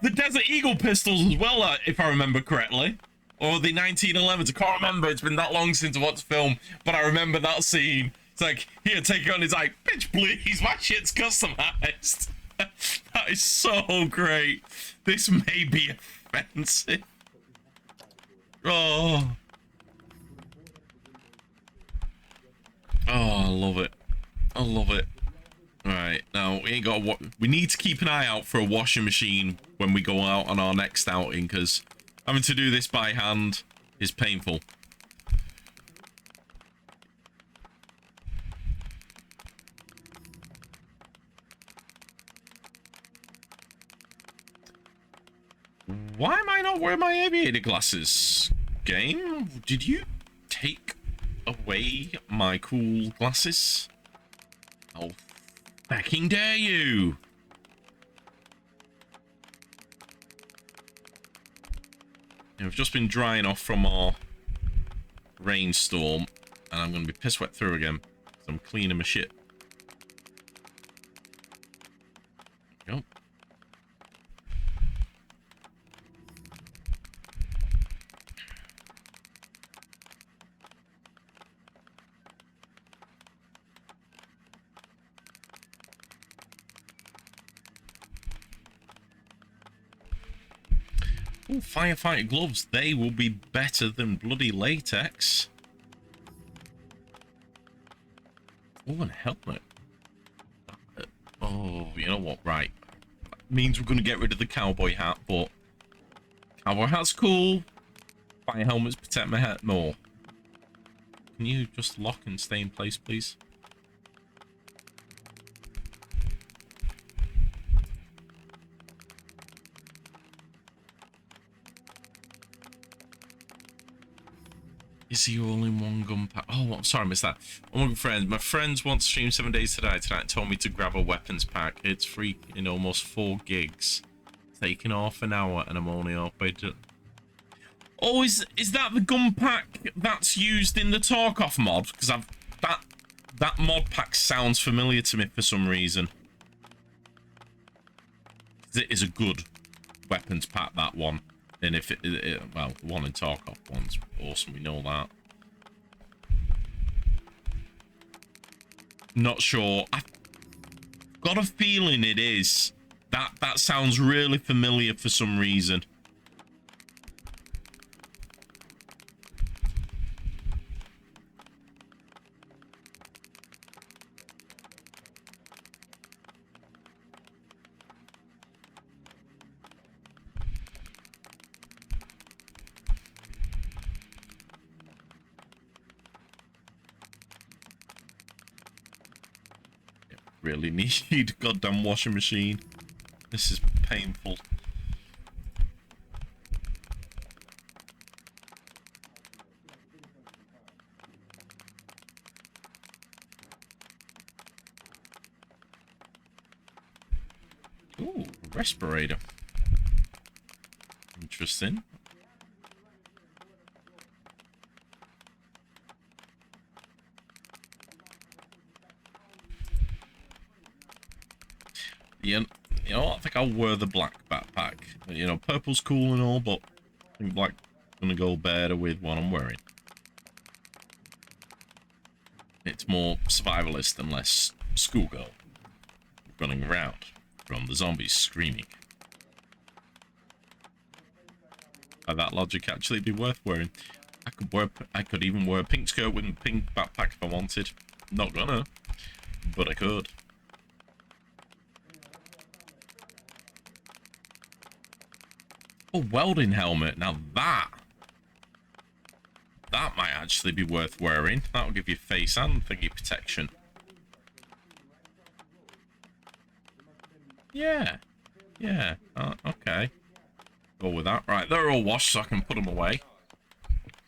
The Desert Eagle pistols as well, if I remember correctly. Or the 1911s. I can't remember. It's been that long since I watched the film. But I remember that scene. It's like, here, take it on. It's like, bitch, please, my shit's customized. That is so great. This may be offensive. Oh. Oh, I love it. I love it. Alright, now we ain't got we need to keep an eye out for a washing machine when we go out on our next outing, because having to do this by hand is painful. Why am I not wearing my aviator glasses? Game, did you take away my cool glasses? Oh, fucking dare you! We've just been drying off from our rainstorm, and I'm going to be piss wet through again. So I'm cleaning my shit. There we go. Ooh, firefighter gloves, they will be better than bloody latex. Oh, and a helmet. Oh, you know what, right. That means we're going to get rid of the cowboy hat, but cowboy hat's cool. Fire helmets protect my head more. Can you just lock and stay in place, please? Is he all in one gun pack? Oh, I'm sorry, I missed that. Oh, my friends. My friends want to stream 7 days tonight told me to grab a weapons pack. It's free in almost 4 gigs. Taking off an hour and I'm only halfway to... Oh, is that the gun pack that's used in the Tarkov mod? Because that mod pack sounds familiar to me for some reason. It is a good weapons pack, that one. And if well, the one in Tarkov one's awesome, we know that. Not sure. I've got a feeling it is. That sounds really familiar for some reason. Really need goddamn washing machine. This is painful. Ooh, respirator. Interesting. Yeah, you know, I think I'll wear the black backpack. You know, purple's cool and all, but I think black's gonna go better with what I'm wearing. It's more survivalist and less schoolgirl running around from the zombies screaming. By that logic, actually be worth wearing. I could even wear a pink skirt with a pink backpack if I wanted. Not gonna, but I could. A welding helmet. Now that might actually be worth wearing. That'll give you face and thingy protection. Yeah. Yeah. Okay. Go with that. Right, they're all washed, so I can put them away.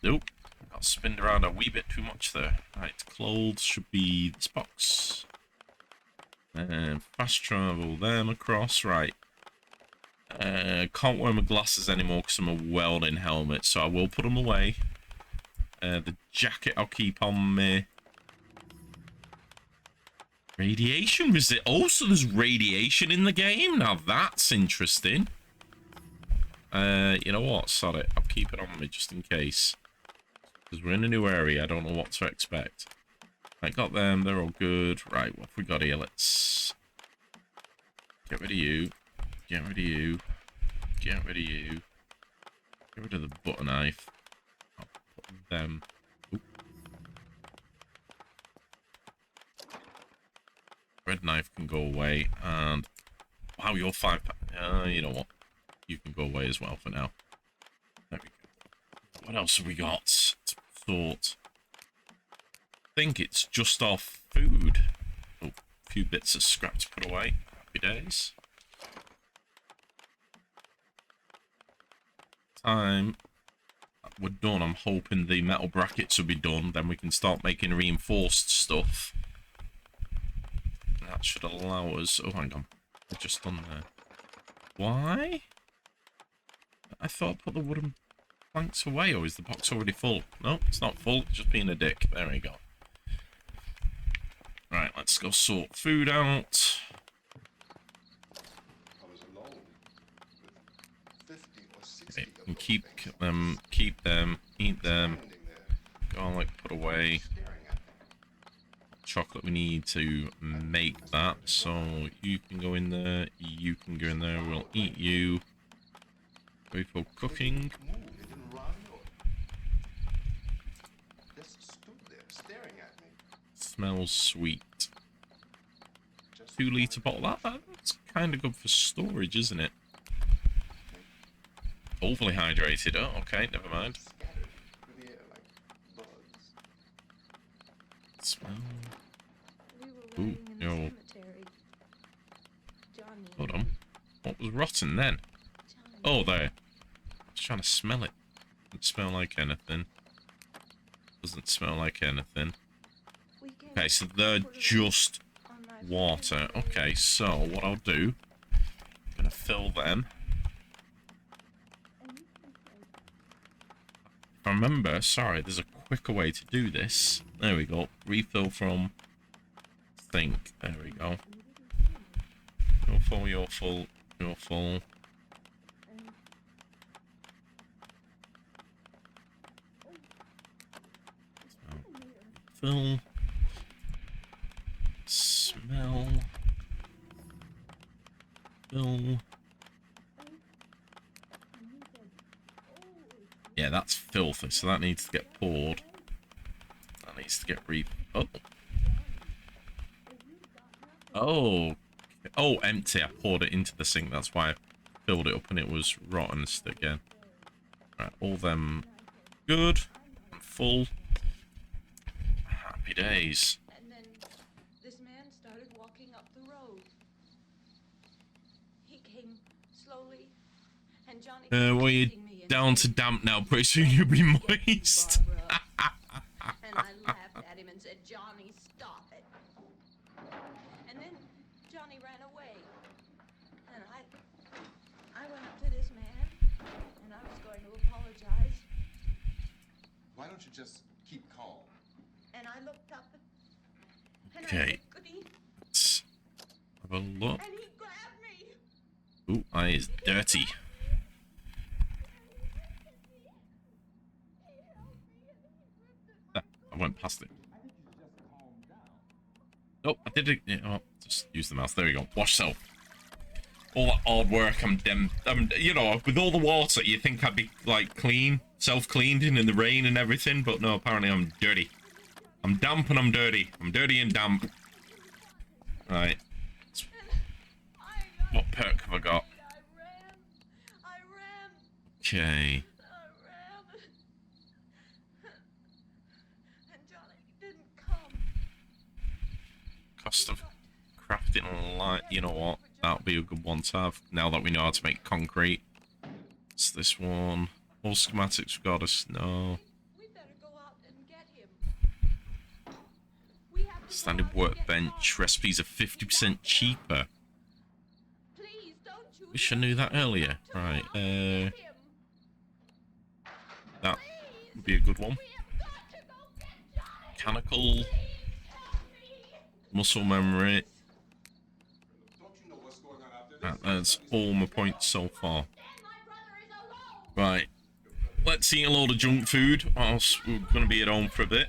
Nope. Got spinned around a wee bit too much there. Right, clothes should be this box. And fast travel them across. Right. Can't wear my glasses anymore because I'm a welding helmet, so I will put them away. The jacket I'll keep on me. Radiation resist. Oh, so there's radiation in the game? Now that's interesting. You know what? Sod it. I'll keep it on me just in case. Because we're in a new area. I don't know what to expect. I got them. They're all good. Right, what have we got here? Let's get rid of you. Get rid of you. Get rid of you. Get rid of the butter knife. I'll put them. Oop. Red knife can go away. And wow, you're 5. You know what? You can go away as well for now. There we go. What else have we got? Sort. I think it's just our food. Oh, a few bits of scrap to put away. Happy days. Time. We're done. I'm hoping the metal brackets will be done. Then we can start making reinforced stuff. That should allow us... Oh, hang on. We're just done there. Why? I thought I put the wooden planks away, or is the box already full? No, it's not full, it's just being a dick. There we go. Right, let's go sort food out. Okay, and keep them, eat them. Garlic, put away. Chocolate we need to make that, so you can go in there, you can go in there, we'll eat you. Wait for cooking. Smells sweet. 2-litre bottle. That's kind of good for storage, isn't it? Overly hydrated. Oh, okay, never mind. Smell. Ooh, no. Hold on. What was rotten then? Oh, there. I was trying to smell it. Doesn't smell like anything. Doesn't smell like anything. Okay, so they're just water. Okay, so what I'll do, I'm gonna fill them. If I remember, sorry, there's a quicker way to do this. There we go. Refill from think. There we go. You're full, you're full, you're full. Fill. Smell. Fill. Yeah, that's filthy, so that needs to get poured. That needs to get Oh. Oh. Oh, empty. I poured it into the sink. That's why I filled it up and it was rotten again. Right, all them good. I'm full. Happy days. And then this man started walking up the road. He came slowly, and Johnny well, you're down to damp now. Pretty soon you'll be moist. And I laughed at him and said, "Johnny, stop it." And then Johnny ran away. And I went up to this man, and I was going to apologize. Why don't you just keep calm? And I looked up, and Okay. I said, "Goody." Let's have a look. And he grabbed me. Ooh, eye is dirty. Ah, I went past it. I think you should just calm Oh, I did it. Yeah, oh, just use the mouse. There we go. Wash self. All that hard work, you know, with all the water, you think I'd be, like, clean, self-cleaning in the rain and everything, but no, apparently I'm dirty. I'm damp and I'm dirty. I'm dirty and damp. Right. What perk have I got? I ran. Okay. And Johnny didn't come. Cost of crafting light. You know what? That'll be a good one to have now that we know how to make concrete. It's this one. All schematics got us. No. We better go out and get him. We have to Standard go out and get workbench. Johnny. Recipes are 50% cheaper. Please, don't you Wish I knew that earlier. Right. get him. That would be a good one. We have got to go get Johnny. Mechanical. Please help me. Muscle memory. Don't you know what's going on out there? That's all my points so far. My brother is alone. Right. Let's eat a load of junk food whilst we're going to be at home for a bit.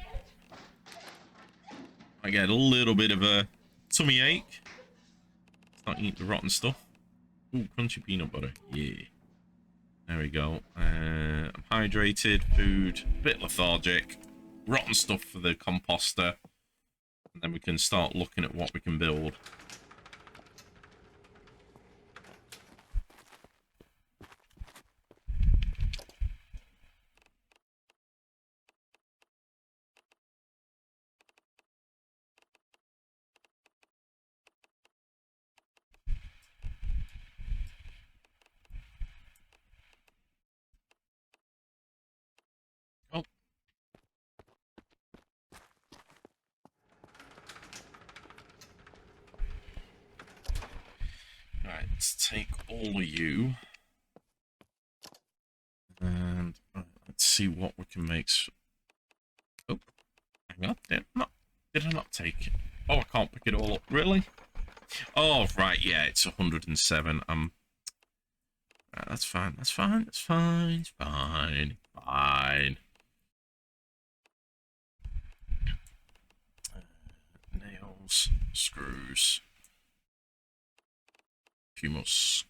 I get a little bit of a tummy ache. Start eating the rotten stuff. Ooh, crunchy peanut butter. Yeah. There we go. I'm hydrated, food, a bit lethargic. Rotten stuff for the composter. And then we can start looking at what we can build. Oh. Right, let's take all of you. And let's see what we can make. Oh, hang on. Did I not take it? Oh, I can't pick it all up. Really? Oh, right. Yeah, it's 107. Right, that's fine. That's fine. That's fine. It's fine. Fine. Nails, screws. A few more screws.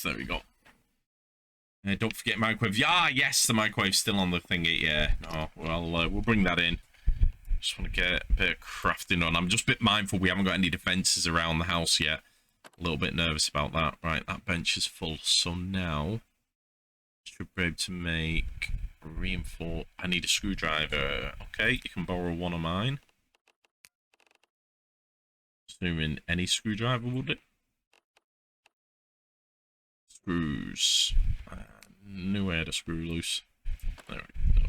There we go. Don't forget microwave. Yeah, yes, the microwave's still on the thingy. Yeah, no, well, we'll bring that in. Just want to get a bit of crafting on. I'm just a bit mindful we haven't got any defenses around the house yet. A little bit nervous about that. Right, that bench is full. So now, should be able to make reinforce. I need a screwdriver. Okay, you can borrow one of mine. Assuming any screwdriver would it? Screws. Knew I had a screw loose. There we go.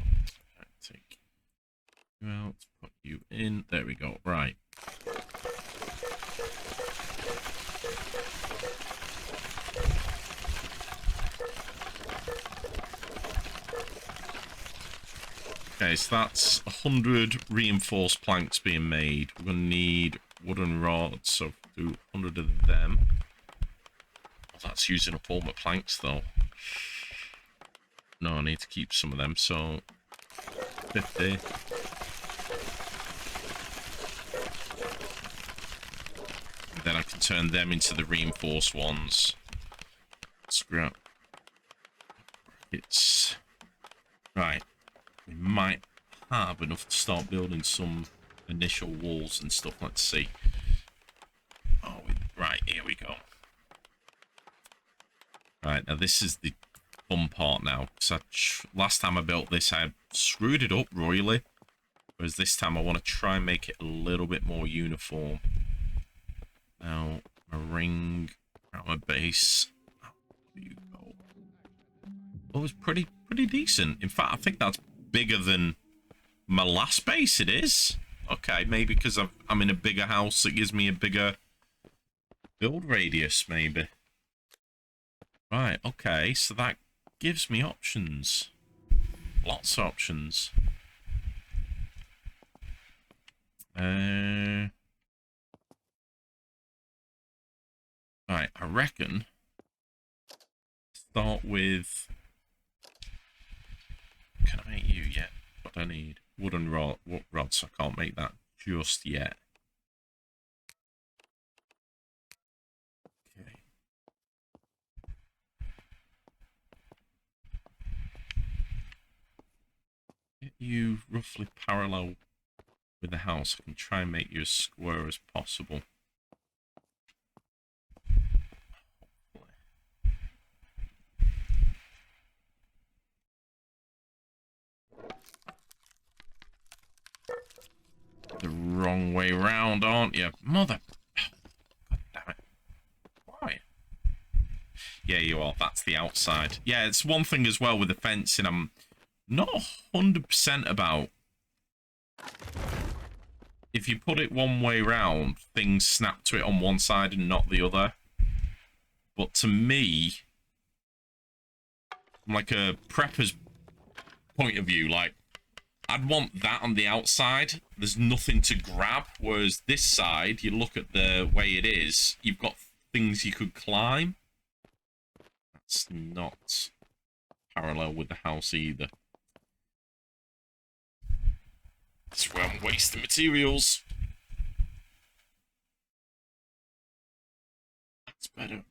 Right, take you out, put you in. There we go. Right. Okay, so that's 100 reinforced planks being made. We're going to need wooden rods, so do 100 of them. Oh, that's using up all my planks, though. No, I need to keep some of them, so 50. And then I can turn them into the reinforced ones. Scrap. It's right. We might have enough to start building some initial walls and stuff. Let's see. Oh, right, here we go. Right, now this is the fun part now. So last time I built this, I screwed it up royally. Whereas this time I want to try and make it a little bit more uniform. Now, my ring, my base. There you go. Oh, it's pretty decent. In fact, I think that's bigger than my last base. It is. Okay, maybe because I'm in a bigger house, it gives me a bigger build radius, maybe. Right, okay, so that gives me options. Lots of options. Right, I reckon start with. Can I make you yet? What do I need? Wooden rods. I can't make that just yet. you roughly parallel with the house. I can try and make you as square as possible. The wrong way round, aren't you? Mother... God damn it. Why? Yeah, you are. That's the outside. Yeah, it's one thing as well with the fencing I'm not 100% about. If you put it one way round, things snap to it on one side and not the other. But to me, from like a prepper's point of view, like, I'd want that on the outside. There's nothing to grab. Whereas this side, you look at the way it is, you've got things you could climb. That's not parallel with the house either. That's where I'm wasting materials. That's better.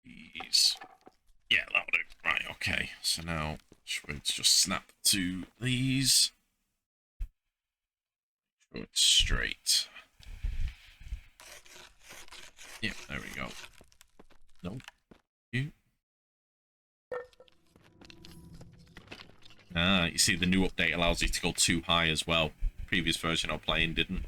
These. Yeah, that'll do. Right, okay. So now, let's just snap to these. Make sure it's straight. Yeah, there we go. Nope. You. Ah, you see the new update allows you to go too high as well. Previous version I'm playing didn't.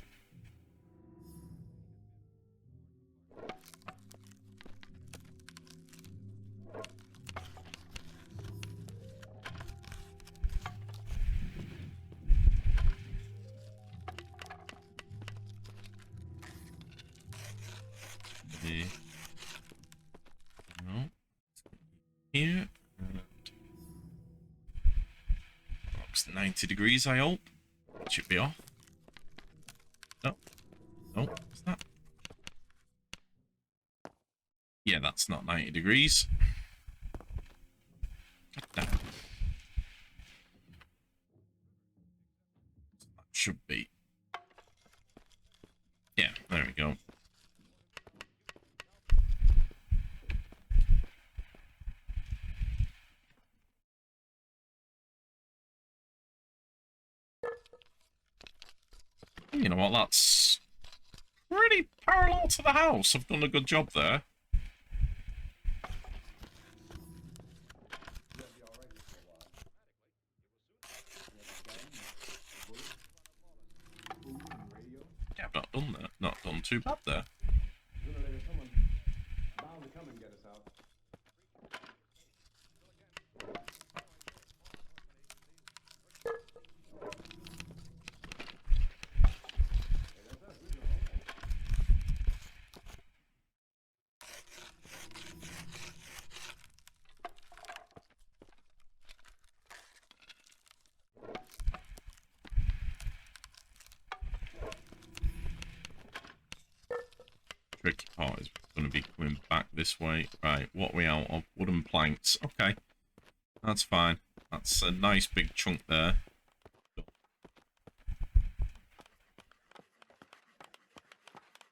No. Here. Box 90 degrees, I hope. It should be off. No. No. What's that? Yeah, that's not 90 degrees. God damn. That should be. Yeah, there we go. You know what, that's pretty parallel to the house. I've done a good job there. Yeah, I've not done that. Not done too bad there. Sooner or later, someone bound to come and get us out. Tricky part is going to be coming back this way. Right, what are we out of? Wooden planks. Okay, that's fine. That's a nice big chunk there.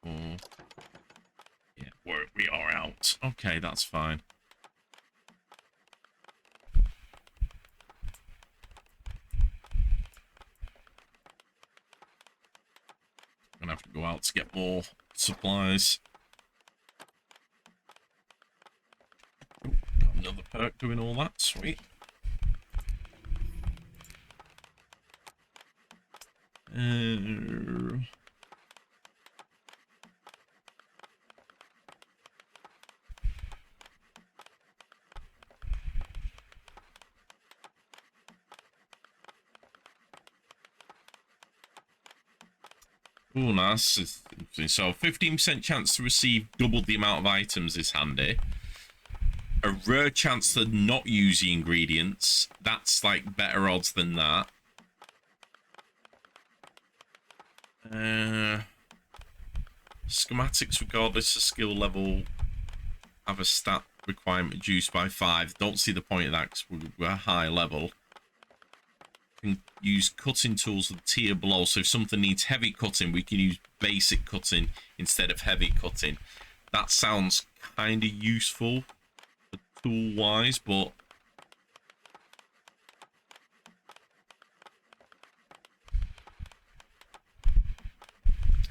Oh, yeah, we are out. Okay, that's fine. I'm gonna have to go out to get more supplies. Ooh, got another perk doing all that. Sweet. Oh, nice. So 15% chance to receive double the amount of items is handy. A rare chance to not use the ingredients. That's like better odds than that. Schematics regardless of skill level have a stat requirement reduced by 5. Don't see the point of that because we're a high level. can use cutting tools with tier below. So if something needs heavy cutting, we can use basic cutting instead of heavy cutting. That sounds kind of useful tool-wise, but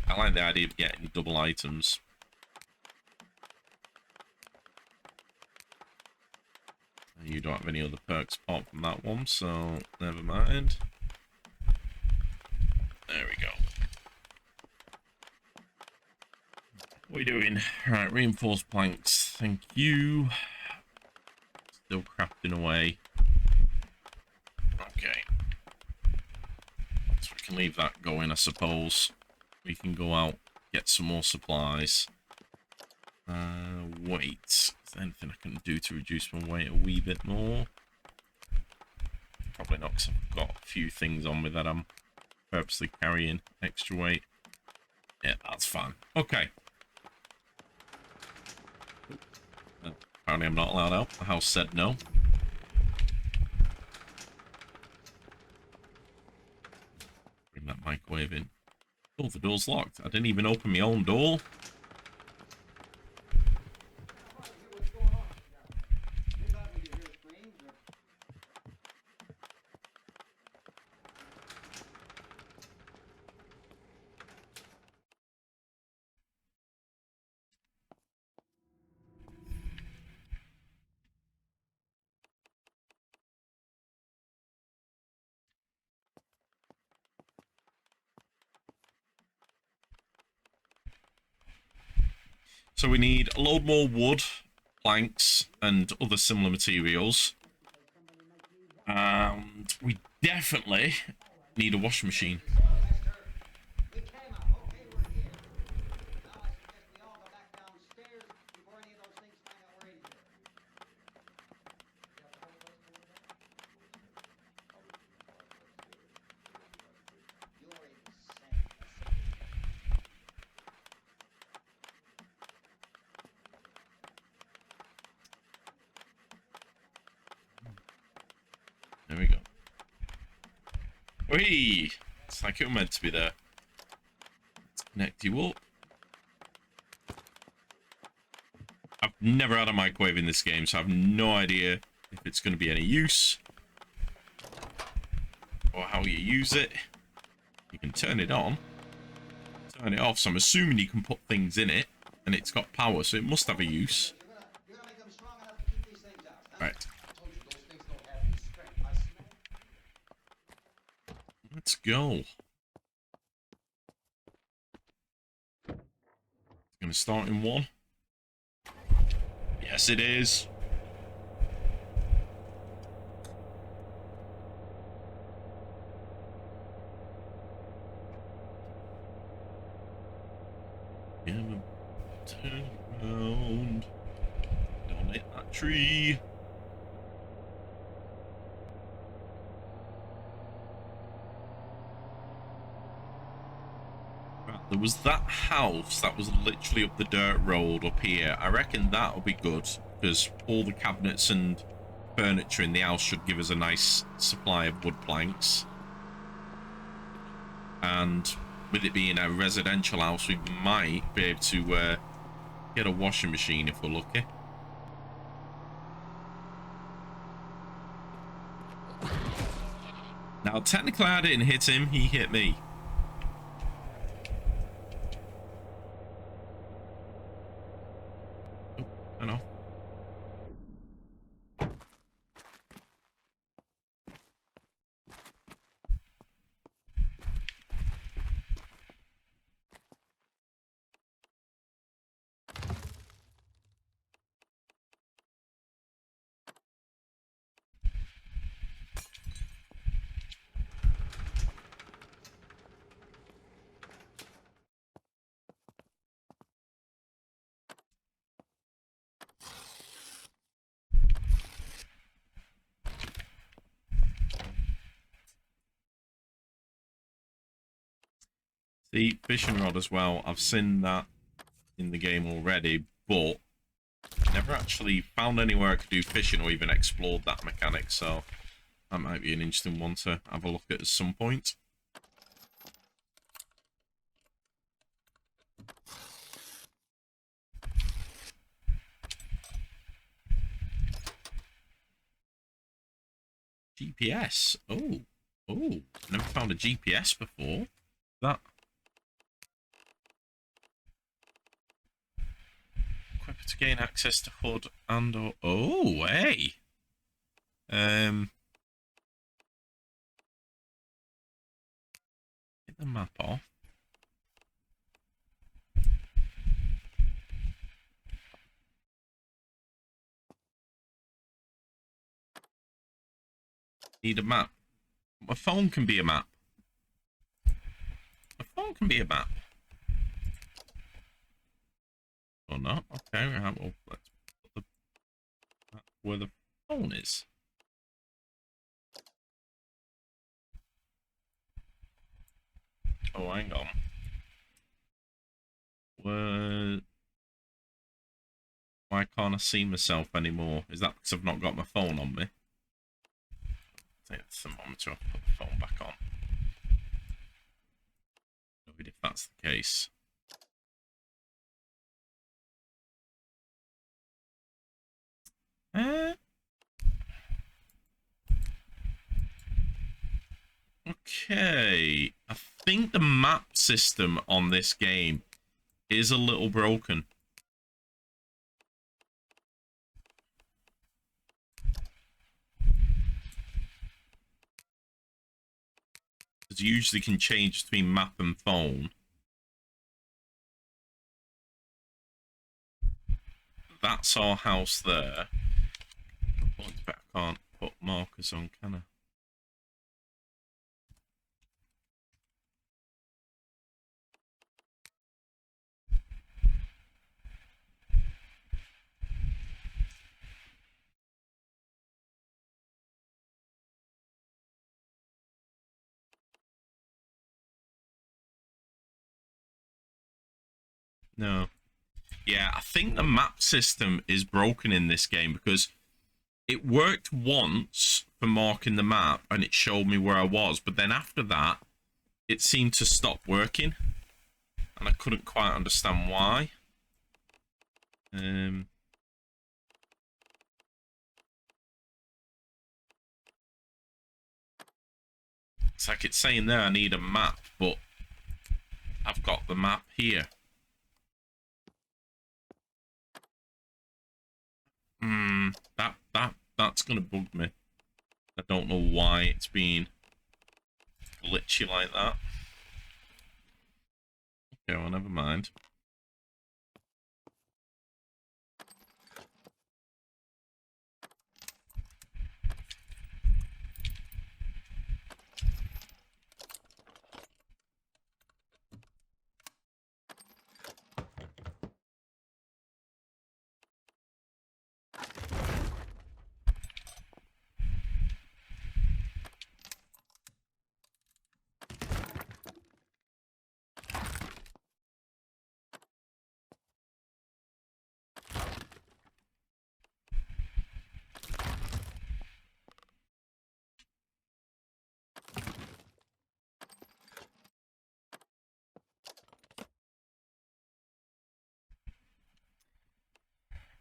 I like the idea of getting double items. You don't have any other perks apart from that one, so never mind. There we go. What are we doing? Right, reinforced planks. Thank you. Still crafting away. Okay. So we can leave that going, I suppose. We can go out, get some more supplies. Weight. Is there anything I can do to reduce my weight a wee bit more? Probably not, because I've got a few things on me that I'm purposely carrying extra weight. Yeah, that's fine. Okay. Apparently I'm not allowed out. The house said no. Bring that microwave in. Oh, the door's locked. I didn't even open my own door. So we need a load more wood, planks, and other similar materials. And we definitely need a washing machine. We came up. Okay, we're here. Now I suggest we all go back downstairs before any of those things find out we're in here. You're insane. There we go. Whee! It's like it was meant to be there. Let's connect you up. I've never had a microwave in this game, so I have no idea if it's going to be any use. Or how you use it. You can turn it on. Turn it off, so I'm assuming you can put things in it. And it's got power, so it must have a use. You're gonna make them strong enough to keep these things out. Huh? Right. I told you those things don't have any strength. I smell it. Let's go. It's going to start in one. Yes, it is. Yeah, turn around. Don't hit that tree. Right, there was that house that was literally up the dirt road up here. I reckon that'll be good because all the cabinets and furniture in the house should give us a nice supply of wood planks. And with it being a residential house, we might be able to get a washing machine if we're lucky. Now, technically, I didn't hit him. He hit me. Oh, I know. The fishing rod as well. I've seen that in the game already, but never actually found anywhere I could do fishing or even explored that mechanic, so That might be an interesting one to have a look at some point. GPS. Oh, never found a GPS before. That. Equip it to gain access to HUD and or. Oh, hey. Get the map off. Need a map. My phone can be a map. My phone can be a map. Or not? Okay, well, let's put the map where the phone is. Oh, hang on. Why can't I see myself anymore? Is that because I've not got my phone on me? I think it's the moment to put the phone back on. If that's the case. Okay. I think the map system on this game is a little broken. Because you usually can change between map and phone. That's our house there. I can't put markers on, can I? No. Yeah, I think the map system is broken in this game because it worked once for marking the map and it showed me where I was, but then after that, it seemed to stop working. And I couldn't quite understand why. It's like it's saying there I need a map, but I've got the map here. That's gonna bug me. I don't know why it's been glitchy like that. Okay, well, never mind.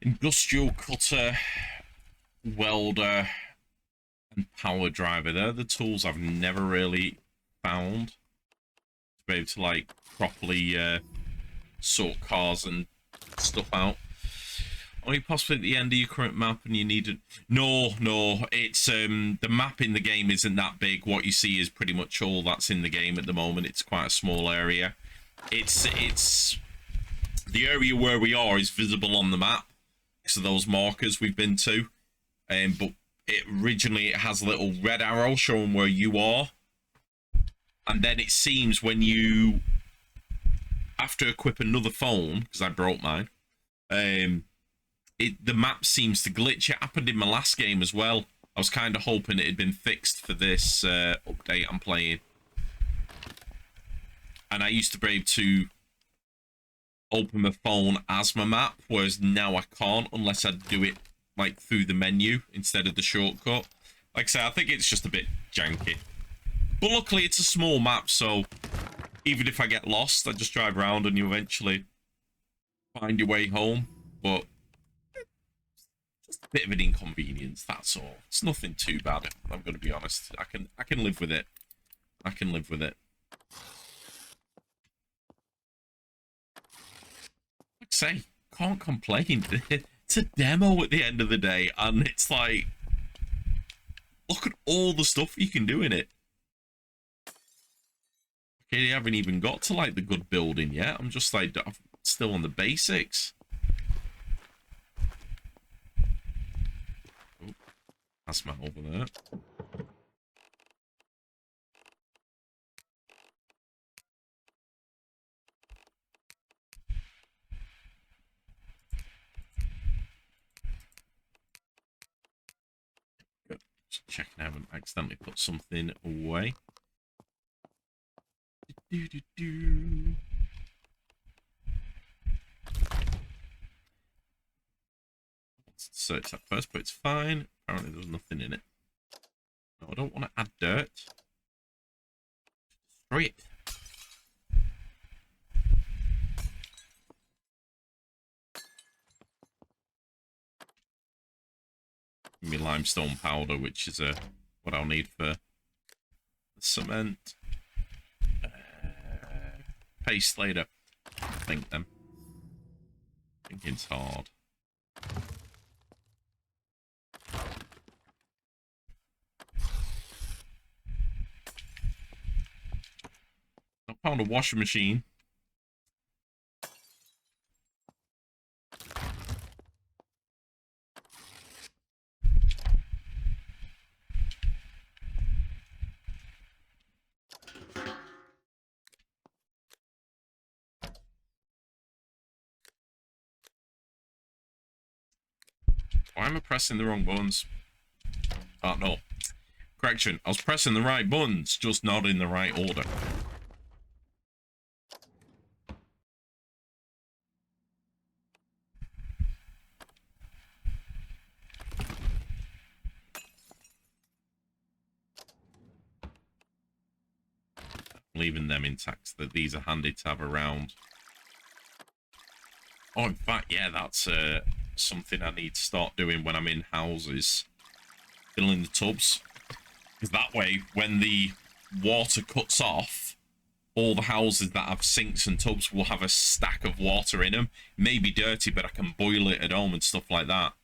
Industrial cutter, welder, and power driver. They're the tools I've never really found to be able to like properly sort cars and stuff out. Only possibly at the end of your current map and you need it. No, it's the map in the game isn't that big. What you see is pretty much all that's in the game at the moment. It's quite a small area. It's the area where we are is visible on the map because of those markers we've been to. But originally it has a little red arrow showing where you are. And then it seems when you have to equip another phone, because I broke mine, the map seems to glitch. It happened in my last game as well. I was kind of hoping it had been fixed for this update I'm playing. And I used to be able to open my phone as my map, whereas now I can't unless I do it like through the menu instead of the shortcut. Like I say, I think it's just a bit janky. But luckily, it's a small map, so even if I get lost, I just drive around and you eventually find your way home. But just a bit of an inconvenience, that's all. It's nothing too bad, I'm going to be honest. I can live with it. I can live with it. Like I say, can't complain. It's a demo at the end of the day, and it's like, look at all the stuff you can do in it. Okay, they haven't even got to like the good building yet. I'm just like, I'm still on the basics. Oh, that's my over there. Good. Just checking I haven't accidentally put something away. Let's search that first, but it's fine. Apparently there's nothing in it. No, I don't want to add dirt. Destroy it. Give me limestone powder, which is what I'll need for the cement. Paste later. Think them. Thinking's hard. I found a washing machine. Why am I pressing the wrong buttons? Oh, no. Correction. I was pressing the right buttons, just not in the right order. Leaving them intact, that these are handy to have around. Oh, in fact, yeah, that's something I need to start doing when I'm in houses. Filling the tubs. Because that way, when the water cuts off, all the houses that have sinks and tubs will have a stack of water in them. It may be dirty, but I can boil it at home and stuff like that.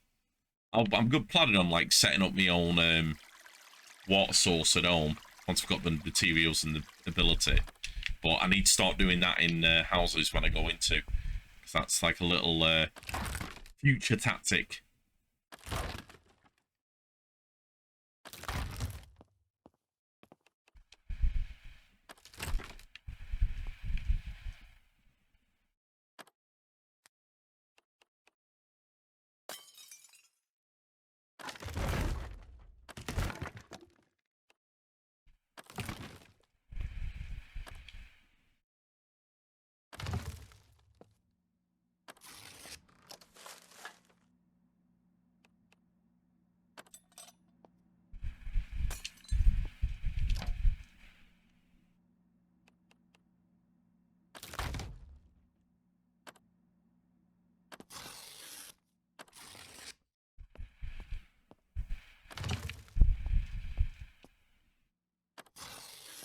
I'm good planning on like setting up my own water source at home once I've got the materials and the ability. But I need to start doing that in houses when I go into, because that's like a little future tactic.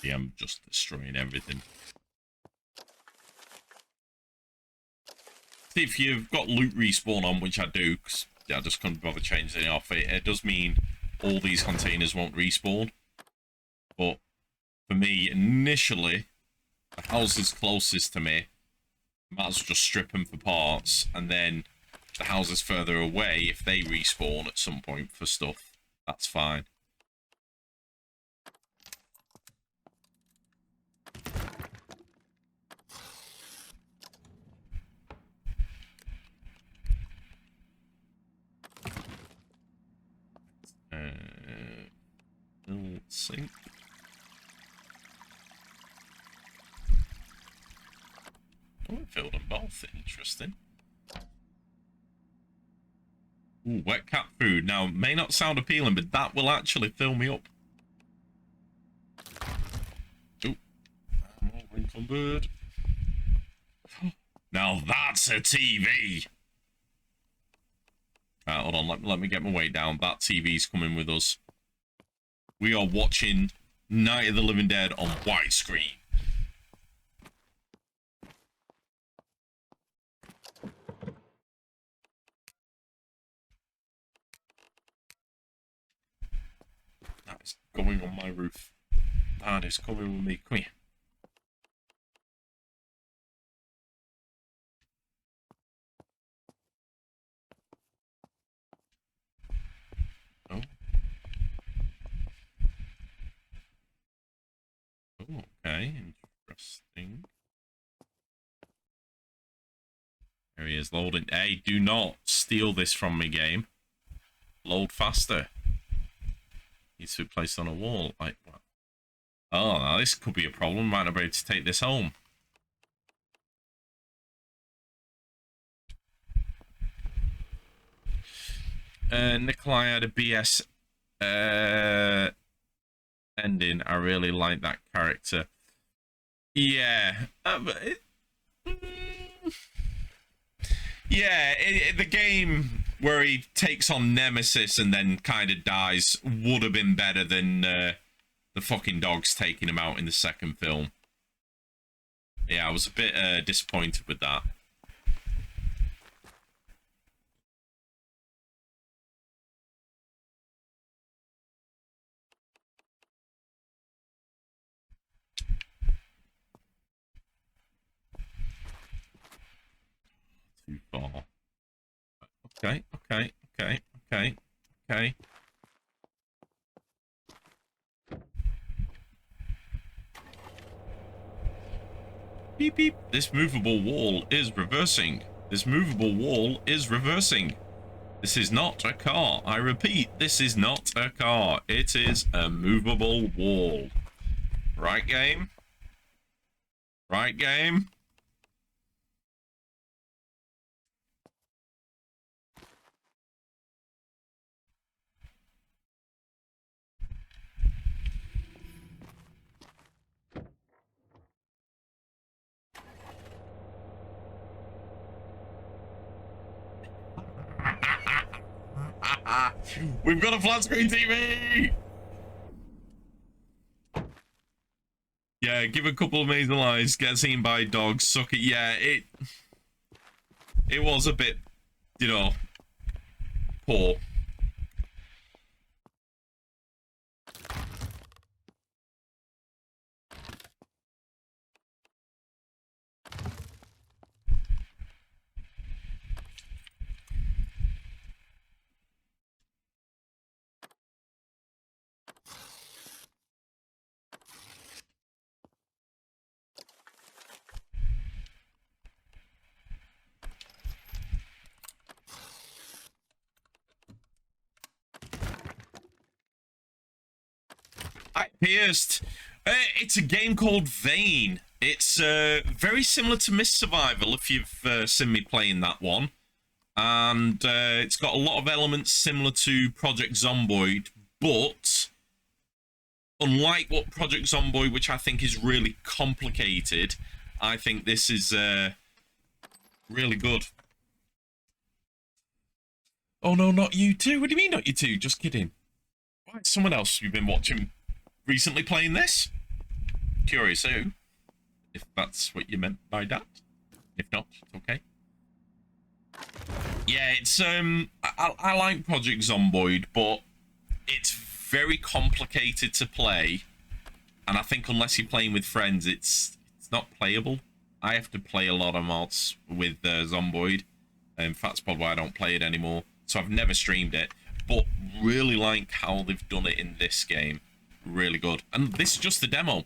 Yeah, I'm just destroying everything. See, if you've got loot respawn on, which I do, because I just couldn't bother changing it off, it does mean all these containers won't respawn. But for me, initially, the houses closest to me, I might as well just strip them for parts, and then the houses further away, if they respawn at some point for stuff, that's fine. Sink. Oh, I filled them both. Interesting. Ooh, wet cat food. Now, may not sound appealing, but that will actually fill me up. Ooh. I'm over encumbered. Now that's a TV. Right, hold on. Let me get my weight down. That TV's coming with us. We are watching Night of the Living Dead on widescreen. That is going on my roof. That is coming with me. Come here. Oh. Oh, okay. Interesting. There he is, loading. Hey, do not steal this from me, game. Load faster. Needs to be placed on a wall. Like, what? Oh, now this could be a problem. Might not be able to take this home. Nikolai had a BS ending. I really like that character. Yeah. Yeah, the game where he takes on Nemesis and then kind of dies would have been better than the fucking dogs taking him out in the second film. Yeah, I was a bit disappointed with that. Too far. Okay. Beep beep. This movable wall is reversing. This movable wall is reversing. This is not a car. I repeat, this is not a car. It is a movable wall. Right, game? Right, game? We've got a flat screen TV! Yeah, give a couple of amazing lies, get seen by dogs, suck it. Yeah, it was a bit, you know, poor. I pierced. It's a game called Vane. It's very similar to Miss Survival, if you've seen me playing that one. And it's got a lot of elements similar to Project Zomboid, but unlike what Project Zomboid, which I think is really complicated, I think this is really good. Oh no, not you too. What do you mean not you too? Just kidding. Why, someone else you've been watching recently playing this? Curious who, if that's what you meant by that. If not, it's okay. Yeah, it's I like Project Zomboid, but it's very complicated to play, and I think unless you're playing with friends, it's not playable. I have to play a lot of mods with Zomboid. In fact, that's probably why I don't play it anymore. So I've never streamed it, but really like how they've done it in this game. Really good. And this is just the demo.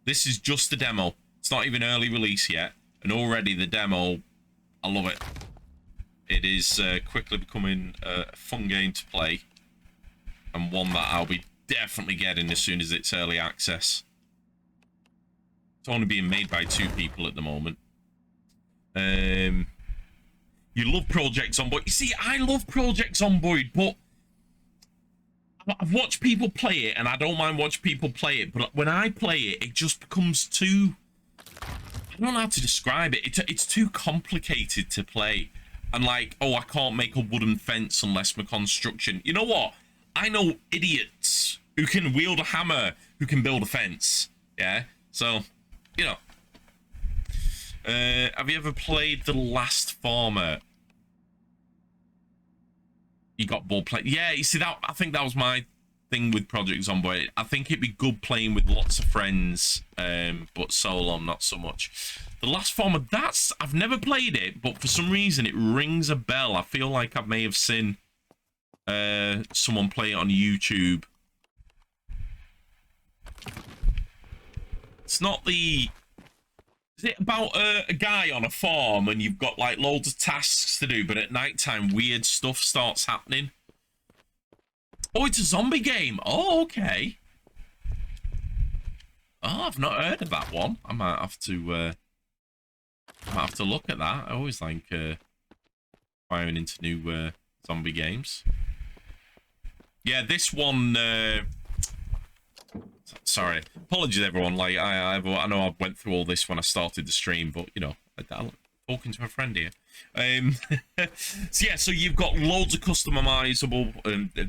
This is just the demo. It's not even early release yet, and already the demo, I love it. It is quickly becoming a fun game to play, and one that I'll be definitely getting as soon as it's early access. It's only being made by 2 people at the moment. You love Project Zomboid. You see, I love Project Zomboid, but I've watched people play it, and I don't mind watching people play it, but when I play it, it just becomes too... I don't know how to describe it. It's too complicated to play. And like, oh, I can't make a wooden fence unless my construction... You know what? I know idiots who can wield a hammer who can build a fence. Yeah? So, you know. Have you ever played The Last Farmer? You got bored playing. Yeah, you see that. I think that was my thing with Project Zomboid. I think it'd be good playing with lots of friends, but solo not so much. The Last Farmer. I've never played it, but for some reason it rings a bell. I feel like I may have seen someone play it on YouTube. It's not the. Is it about a guy on a farm and you've got like loads of tasks to do, but at nighttime weird stuff starts happening? Oh, it's a zombie game. Oh, okay. Oh, I've not heard of that one. I might have to look at that. I always like firing into new zombie games. Yeah, this one. Sorry, apologies everyone. Like I know I went through all this when I started the stream, but you know, I'm talking to a friend here. So yeah, so you've got loads of customizable.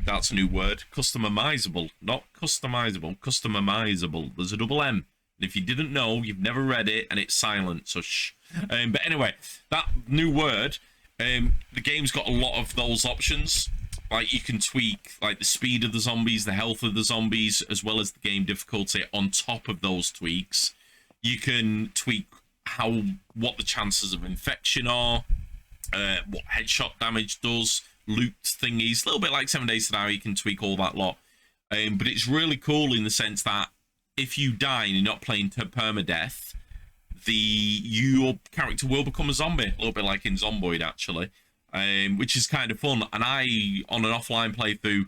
That's a new word. Customizable, not customizable. Customizable. There's a double M. And if you didn't know, you've never read it, and it's silent. So shh. But anyway, that new word. The game's got a lot of those options. Like you can tweak like the speed of the zombies, the health of the zombies, as well as the game difficulty. On top of those tweaks, you can tweak what the chances of infection are, what headshot damage does, loot thingies. A little bit like 7 Days to Die, you can tweak all that lot. But it's really cool in the sense that if you die and you're not playing to permadeath, your character will become a zombie. A little bit like in Zomboid, actually. Which is kind of fun. And I, on an offline playthrough,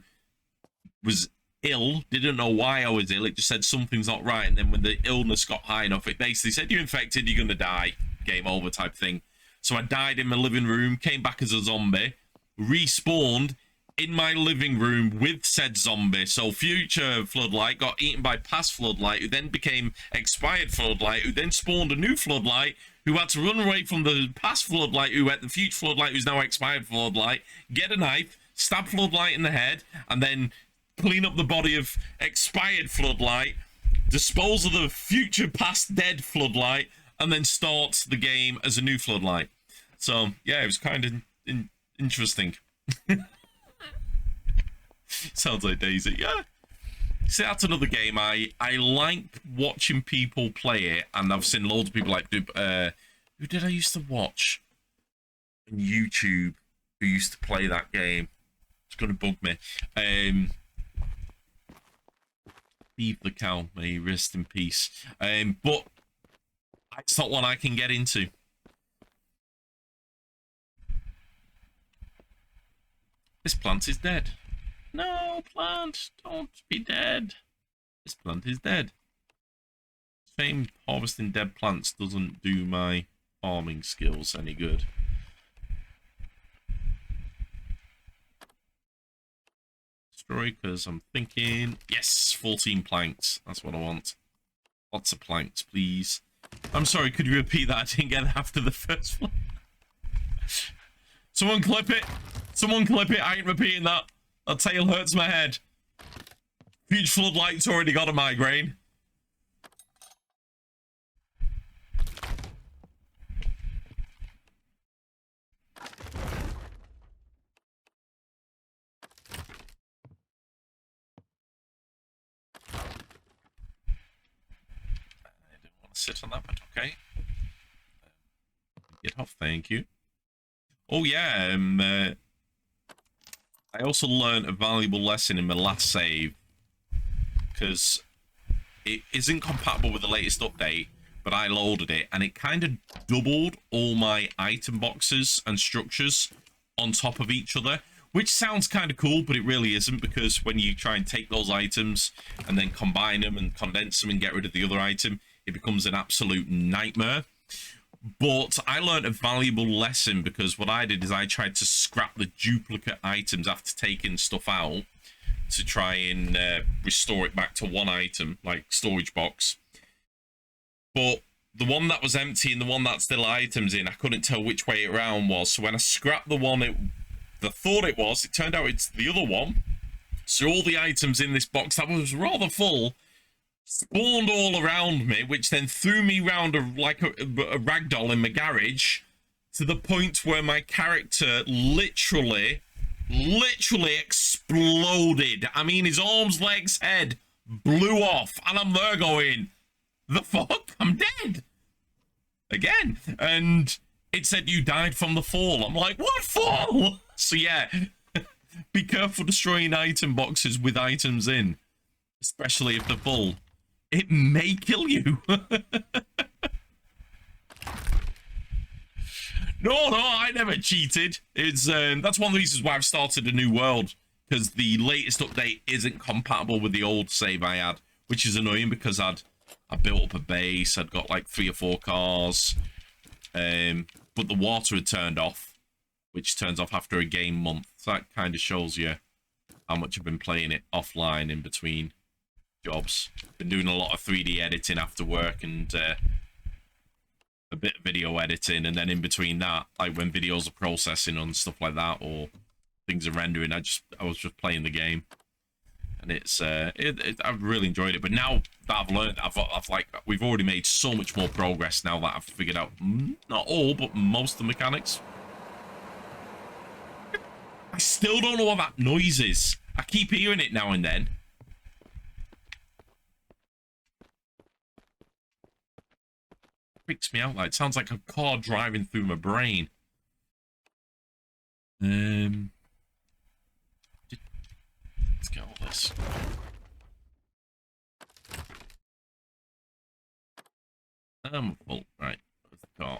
was ill, didn't know why I was ill. It just said something's not right, and then when the illness got high enough, it basically said you're infected, you're gonna die, game over type thing. So I died in my living room, came back as a zombie, respawned in my living room with said zombie. So future Floodlight got eaten by past Floodlight, who then became expired Floodlight, who then spawned a new Floodlight, who had to run away from the past Floodlight, who had the future Floodlight, who's now expired Floodlight, get a knife, stab Floodlight in the head, and then clean up the body of expired Floodlight, dispose of the future past dead Floodlight, and then start the game as a new Floodlight. So, yeah, it was kind of interesting. Sounds like Daisy, yeah. See, that's another game. I like watching people play it, and I've seen loads of people like, who did I used to watch on YouTube who used to play that game? It's gonna bug me. Beef the Cow, may he rest in peace. But it's not one I can get into. This plant is dead. No, plant, don't be dead. This plant is dead. Same harvesting dead plants doesn't do my farming skills any good. Destroy, because I'm thinking, yes, 14 planks. That's what I want. Lots of planks, please. I'm sorry, could you repeat that? I didn't get it after the first one. Someone clip it. Someone clip it. I ain't repeating that. That tail hurts my head. Huge Floodlight's already got a migraine. I didn't want to sit on that, but okay. Get off, thank you. Oh yeah, I also learned a valuable lesson in my last save, because it isn't compatible with the latest update, but I loaded it and it kind of doubled all my item boxes and structures on top of each other, which sounds kind of cool, but it really isn't, because when you try and take those items and then combine them and condense them and get rid of the other item, it becomes an absolute nightmare. But I learned a valuable lesson, because what I did is I tried to scrap the duplicate items after taking stuff out to try and restore it back to one item, like storage box. But the one that was empty and the one that still items in, I couldn't tell which way around was. So when I scrapped the one that thought it was, it turned out it's the other one. So all the items in this box that was rather full spawned all around me, which then threw me round like a ragdoll in my garage, to the point where my character literally exploded. I mean, his arms, legs, head blew off, and I'm there going, the fuck? I'm dead again. And it said you died from the fall. I'm like, what fall? So yeah, be careful destroying item boxes with items in, especially if they're full. It may kill you. No, I never cheated. It's that's one of the reasons why I've started a new world, because the latest update isn't compatible with the old save I had, which is annoying, because I built up a base, I'd got like 3 or 4 cars, but the water had turned off, which turns off after a game month. So that kind of shows you how much I've been playing it offline in between jobs. Been doing a lot of 3D editing after work, and a bit of video editing, and then in between that, like when videos are processing and stuff like that, or things are rendering, I was just playing the game, and it's I've really enjoyed it. But now that I've learned, we've already made so much more progress now that I've figured out not all, but most of the mechanics. I still don't know what that noise is. I keep hearing it now and then. Freaks me out. Like, it sounds like a car driving through my brain. Let's get all this. I'm full. Right, where's the car?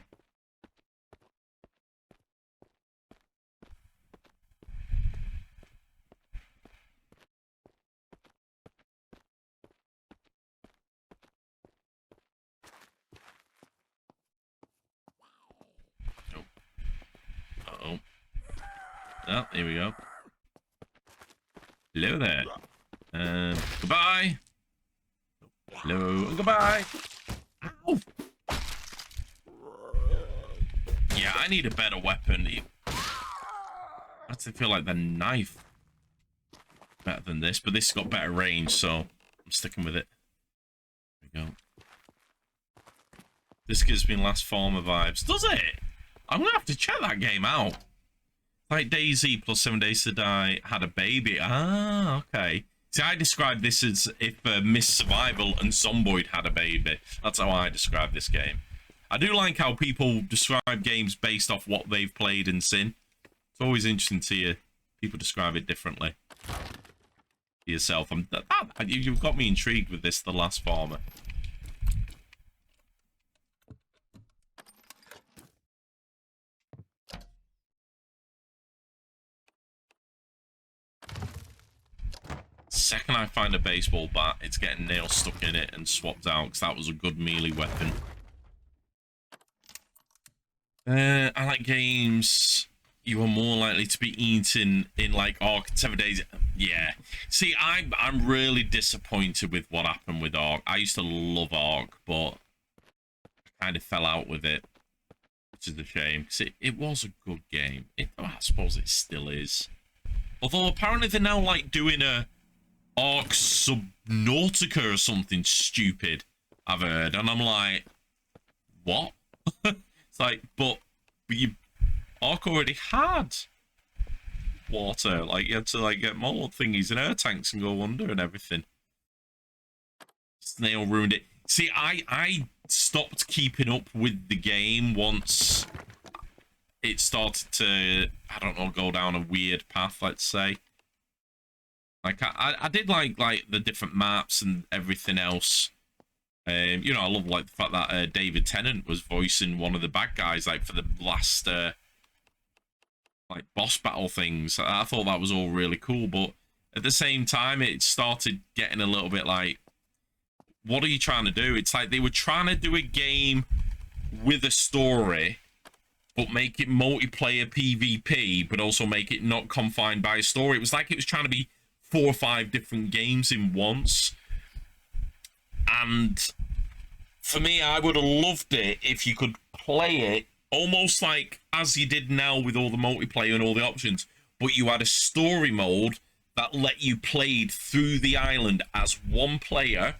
Oh, here we go. Hello there. Goodbye. Hello, goodbye. Ow. Yeah, I need a better weapon. I actually feel like the knife better than this, but this has got better range, so I'm sticking with it. There we go. This gives me Last Farmer vibes. Does it? I'm gonna have to check that game out. Like Daisy plus 7 Days to Die had a baby. Ah, okay. See, I describe this as if Miss Survival and Zomboid had a baby. That's how I describe this game. I do like how people describe games based off what they've played and seen. It's always interesting to hear people describe it differently. To yourself. You've got me intrigued with this, The Last Farmer. Second I find a baseball bat, it's getting nails stuck in it and swapped out, because that was a good melee weapon. I like games you are more likely to be eaten in like Ark 7 Days. Yeah. See, I'm really disappointed with what happened with Ark. I used to love Ark, but I kind of fell out with it, which is a shame, because it was a good game. I suppose it still is. Although apparently they're now like doing a Ark Subnautica or something stupid, I've heard, and I'm like, what? It's like, but Ark already had water. Like, you had to like get more thingies and air tanks and go under and everything. Snail ruined it. See, I stopped keeping up with the game once it started to, I don't know, go down a weird path, let's say. Like, I did like the different maps and everything else. You know, I love like the fact that David Tennant was voicing one of the bad guys, like for the last like boss battle things. I thought that was all really cool, but at the same time, it started getting a little bit like, what are you trying to do? It's like they were trying to do a game with a story, but make it multiplayer PvP, but also make it not confined by a story. It was like it was trying to be 4 or 5 different games in once. And for me, I would have loved it if you could play it almost like as you did now with all the multiplayer and all the options, but you had a story mode that let you play through the island as one player,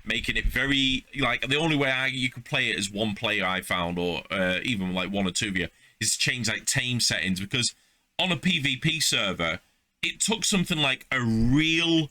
making it very, like, the only way you could play it as one player, I found, or even like 1 or 2 of you, is to change like tame settings, because on a PvP server, it took something like a real-time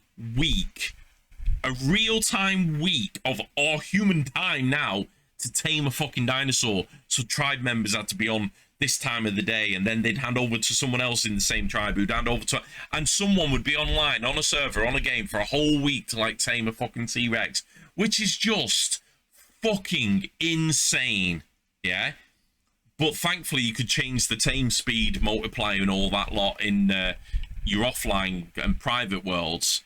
week of our human time now to tame a fucking dinosaur. So tribe members had to be on this time of the day, and then they'd hand over to someone else in the same tribe who'd hand over to, and someone would be online on a server on a game for a whole week to like tame a fucking T-Rex, which is just fucking insane. Yeah, but thankfully you could change the tame speed multiplier and all that lot in your offline and private worlds.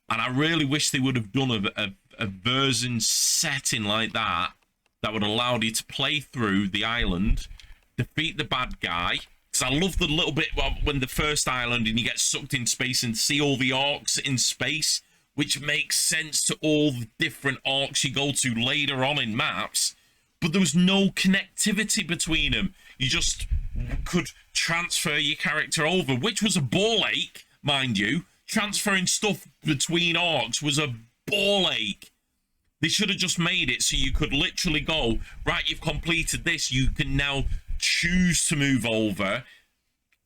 And I really wish they would have done a version setting like that would allow you to play through the island, defeat the bad guy. Because I love the little bit when the first island and you get sucked in space and see all the arcs in space, which makes sense to all the different arcs you go to later on in maps. But there was no connectivity between them. You just could transfer your character over, which was a ball ache, mind you. Transferring stuff between arcs was a ball ache. They should have just made it so you could literally go, right, you've completed this, you can now choose to move over,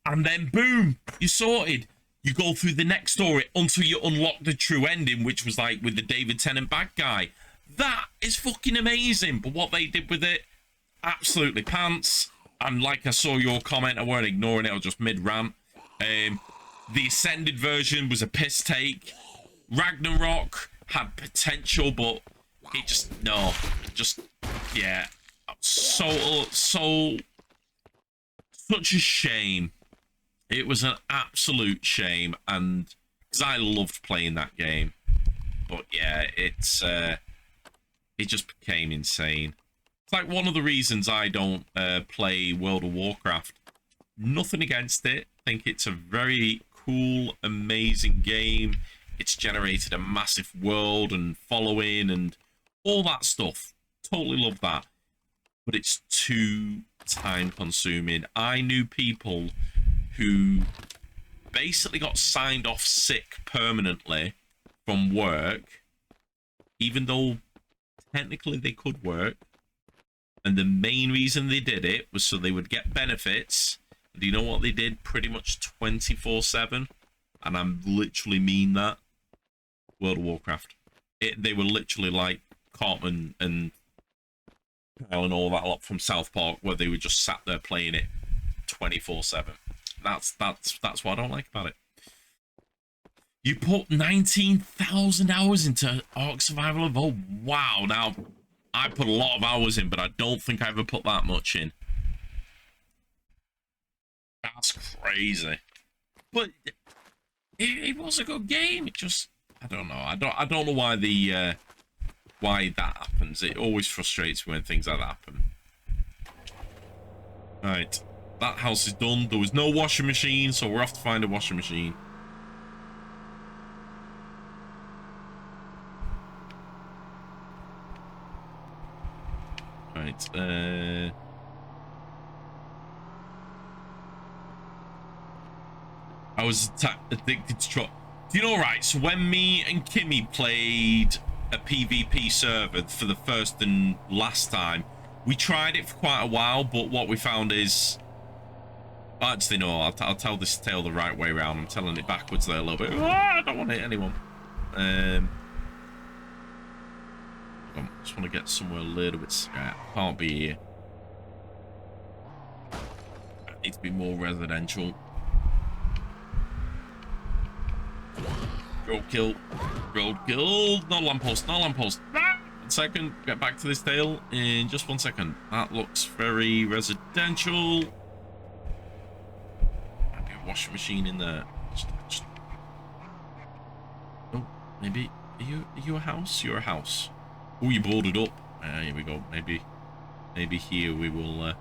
and then boom, you're sorted. You go through the next story until you unlock the true ending, which was like with the David Tennant bad guy. That is fucking amazing. But what they did with it, absolutely pants. And like I saw your comment, I weren't ignoring it, I was just mid-rant. The Ascended version was a piss take. Ragnarok had potential, but it just, no. Just, yeah. Such a shame. It was an absolute shame, and because I loved playing that game. But yeah, it just became insane. It's like one of the reasons I don't play World of Warcraft. Nothing against it. I think it's a very cool, amazing game. It's generated a massive world and following and all that stuff. Totally love that. But it's too time consuming. I knew people who basically got signed off sick permanently from work, even though technically they could work. And the main reason they did it was so they would get benefits. Do you know what they did pretty much 24/7? And I literally mean that. World of Warcraft. They were literally like Cartman and Kyle and all that lot from South Park, where they were just sat there playing it 24/7. That's what I don't like about it. You put 19,000 hours into Ark Survival Evolved. Wow, now I put a lot of hours in, but I don't think I ever put that much in. That's crazy. But it was a good game. It just, I don't know. I don't know why why that happens. It always frustrates me when things like that happen. Right, that house is done. There was no washing machine, so we're off to find a washing machine. Right, I was addicted to truck. Do you know, right, so when me and Kimmy played a PvP server for the first and last time, we tried it for quite a while, but what we found is, actually no, I'll tell this tale the right way around. I'm telling it backwards there a little bit. I don't want to hit anyone. I just want to get somewhere a little bit scared. Can't be here. I need to be more residential. Roadkill. Roadkill. No lamppost. No lamppost. 1 second. Get back to this tale in just 1 second. That looks very residential. Might be a washing machine in there. Oh, maybe. Are you a house? You're a house. Oh, you boarded up. Here we go. Maybe maybe here we will get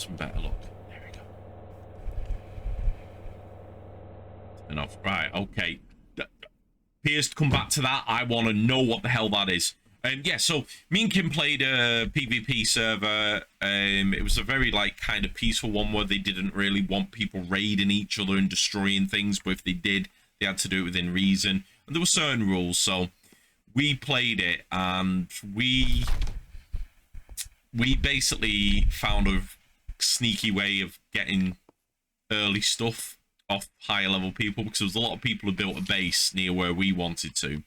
some better luck. There we go. Turn off. Right, okay. Pierce, come back to that. I want to know what the hell that is. Yeah, so me and Kim played a PvP server. It was a very, like, kind of peaceful one where they didn't really want people raiding each other and destroying things, but if they did, they had to do it within reason. And there were certain rules, so we played it, and we basically found a sneaky way of getting early stuff off higher level people, because there was a lot of people who built a base near where we wanted to,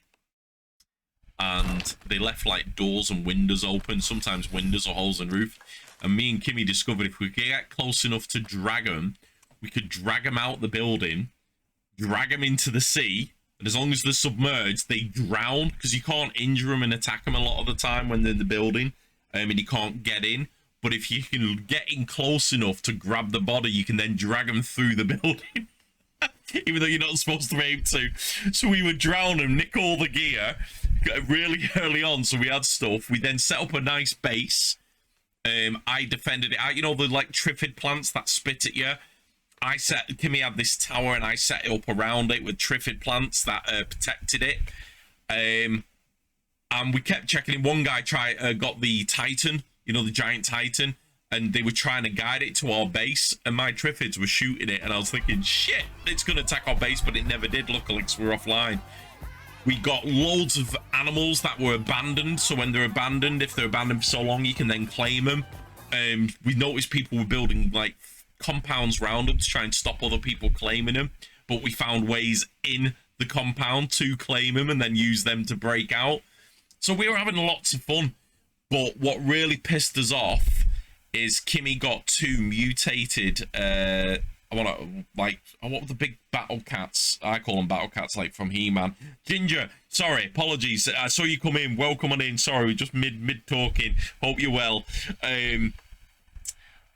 and they left like doors and windows open, sometimes windows or holes in roof, and me and Kimmy discovered if we could get close enough to drag them, we could drag them out the building, drag them into the sea, and as long as they're submerged, they drown, because you can't injure them and attack them a lot of the time when they're in the building, and you can't get in. But if you can get in close enough to grab the body, you can then drag them through the building. Even though you're not supposed to be able to. So we would drown them, nick all the gear really early on, so we had stuff. We then set up a nice base. I defended it out. You know, the like triffid plants that spit at you? Kimmy had this tower, and I set it up around it with triffid plants that protected it. And we kept checking in. One guy got the Titan, you know, the giant Titan, and they were trying to guide it to our base, and my triffids were shooting it, and I was thinking, shit, it's going to attack our base, but it never did, luckily, because we were offline. We got loads of animals that were abandoned, so when they're abandoned, if they're abandoned for so long, you can then claim them. We noticed people were building, like, compounds around them to try and stop other people claiming them, but we found ways in the compound to claim them and then use them to break out. So we were having lots of fun, but what really pissed us off is Kimmy got 2 mutated, what were the big battle cats? I call them battle cats, like from He-Man. Ginger, sorry, apologies. I saw you come in. Welcome on in. Sorry, we're just mid talking. Hope you're well.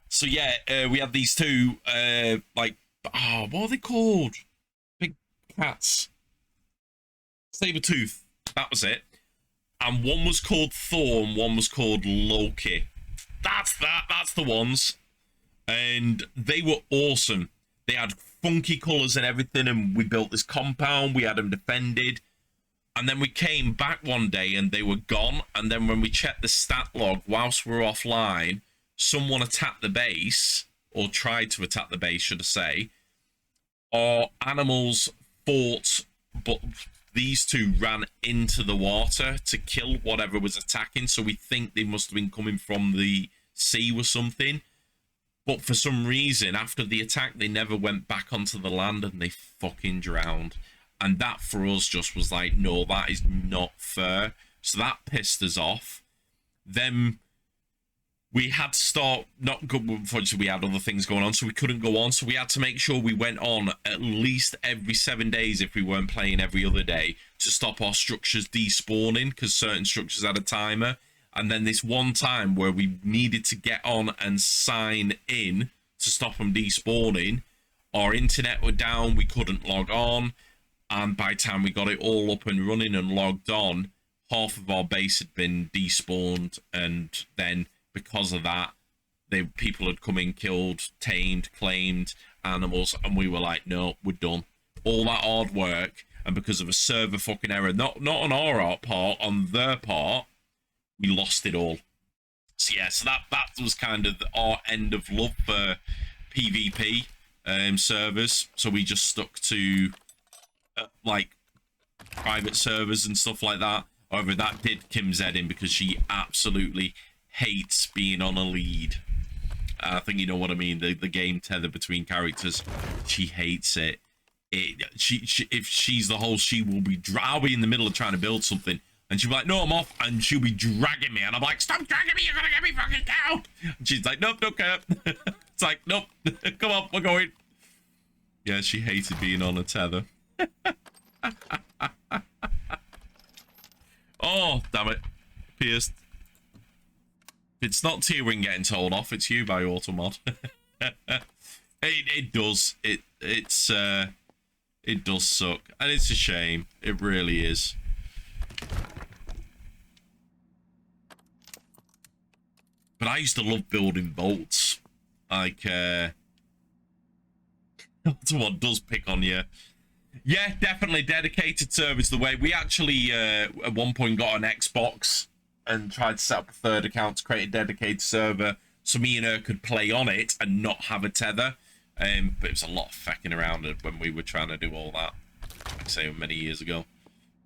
So yeah, we had these 2, what are they called? Big cats. Sabertooth. That was it. And one was called Thor, and one was called Loki. That's the ones. And they were awesome. They had funky colours and everything, and we built this compound, we had them defended. And then we came back one day and they were gone. And then when we checked the stat log whilst we were offline, someone attacked the base, or tried to attack the base, should I say. Our animals fought, but these 2 ran into the water to kill whatever was attacking, so we think they must have been coming from the sea or something. But for some reason, after the attack, they never went back onto the land, and they fucking drowned. And that for us just was like, no, that is not fair. So that pissed us off. Then we had to start, not good, unfortunately we had other things going on, so we couldn't go on, so we had to make sure we went on at least every 7 days if we weren't playing every other day, to stop our structures despawning, because certain structures had a timer. And then this one time where we needed to get on and sign in to stop them despawning, our internet were down, we couldn't log on, and by the time we got it all up and running and logged on, half of our base had been despawned, and then because of that, people had come in, killed, tamed, claimed animals, and we were like, no, we're done. All that hard work, and because of a server fucking error, not on our part, on their part, we lost it all. So yeah, so that was kind of our end of love for PvP servers. So we just stuck to like private servers and stuff like that. However, that did Kim Zed in because she absolutely hates being on a lead. I think you know what I mean. The game tether between characters. She hates it. If she's the host, she will be. I'll be in the middle of trying to build something, and she'll be like, "No, I'm off," and she'll be dragging me, and I'm like, "Stop dragging me! You're gonna get me fucking down!" And she's like, "Nope, don't care." It's like, "Nope, come on, we're going." Yeah, she hated being on a tether. Oh, damn it, pierced. It's not T-Wing getting told off, it's you by Automod. It does. It does suck. And it's a shame. It really is. But I used to love building boats. Like, what does pick on you? Yeah, definitely dedicated servers the way. We actually, at one point, got an Xbox and tried to set up a third account to create a dedicated server so me and her could play on it and not have a tether. But it was a lot of fecking around when we were trying to do all that. Like I say, many years ago.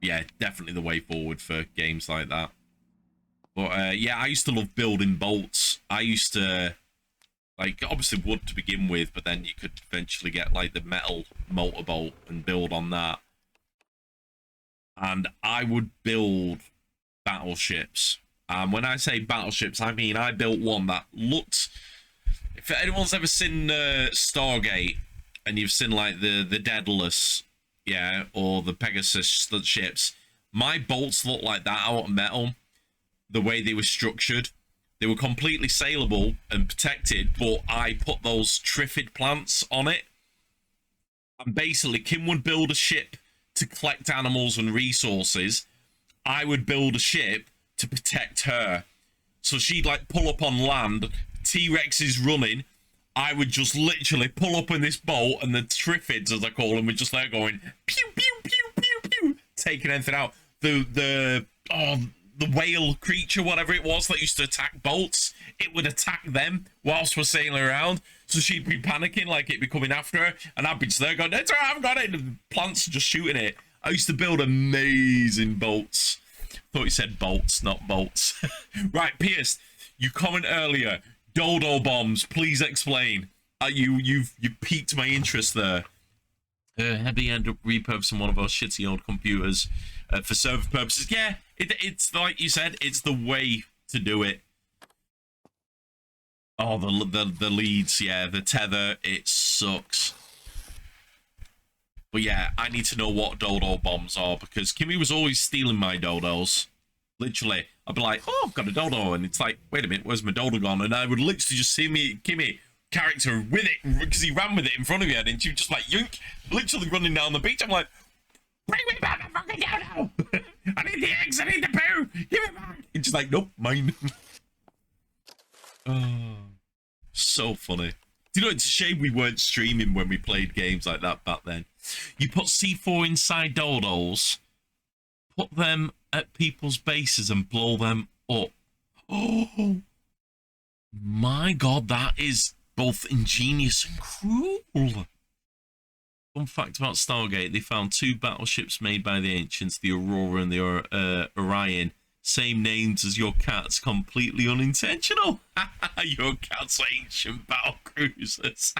Yeah, definitely the way forward for games like that. But yeah, I used to love building boats. I used to, like, obviously wood to begin with, but then you could eventually get like the metal motorboat and build on that. And I would build battleships. When I say battleships, I mean I built one that looked. If anyone's ever seen Stargate and you've seen like the Daedalus, yeah, or the Pegasus ships, my bolts look like that out of metal. The way they were structured, they were completely sailable and protected, but I put those triffid plants on it. And basically, Kim would build a ship to collect animals and resources. I would build a ship to protect her. So she'd like pull up on land, T-Rex is running, I would just literally pull up in this boat, and the triffids, as I call them, would just like going pew pew pew pew pew, taking anything out. The whale creature, whatever it was that used to attack boats, it would attack them whilst we're sailing around. So she'd be panicking like it'd be coming after her, and I'd be just there going, "That's all right, I've got it." And the plants are just shooting it. I used to build amazing boats. Thought you said bolts, not bolts. Right, Pierce, you comment earlier. Dodo bombs, please explain. You piqued my interest there. Heavy end up repurposing one of our shitty old computers for server purposes. Yeah, it's like you said, it's the way to do it. Oh, the leads, yeah, the tether, it sucks. But yeah, I need to know what dodo bombs are, because Kimmy was always stealing my dodos. Literally, I'd be like, "Oh, I've got a dodo," and it's like, "Wait a minute, where's my dodo gone?" And I would literally just see Kimmy character with it, because he ran with it in front of me, and she was just like, yoink, literally running down the beach. I'm like, "Bring me back my fucking dodo! I need the eggs, I need the poo! Give it back!" It's just like, "Nope, mine." Oh, so funny. Do you know, it's a shame we weren't streaming when we played games like that back then. You put C4 inside dodos, put them at people's bases and blow them up. Oh my god, that is both ingenious and cruel. Fun fact about Stargate, they found 2 battleships made by the ancients, the Aurora and the Orion. Same names as your cats, completely unintentional. Your cats are ancient battle cruisers.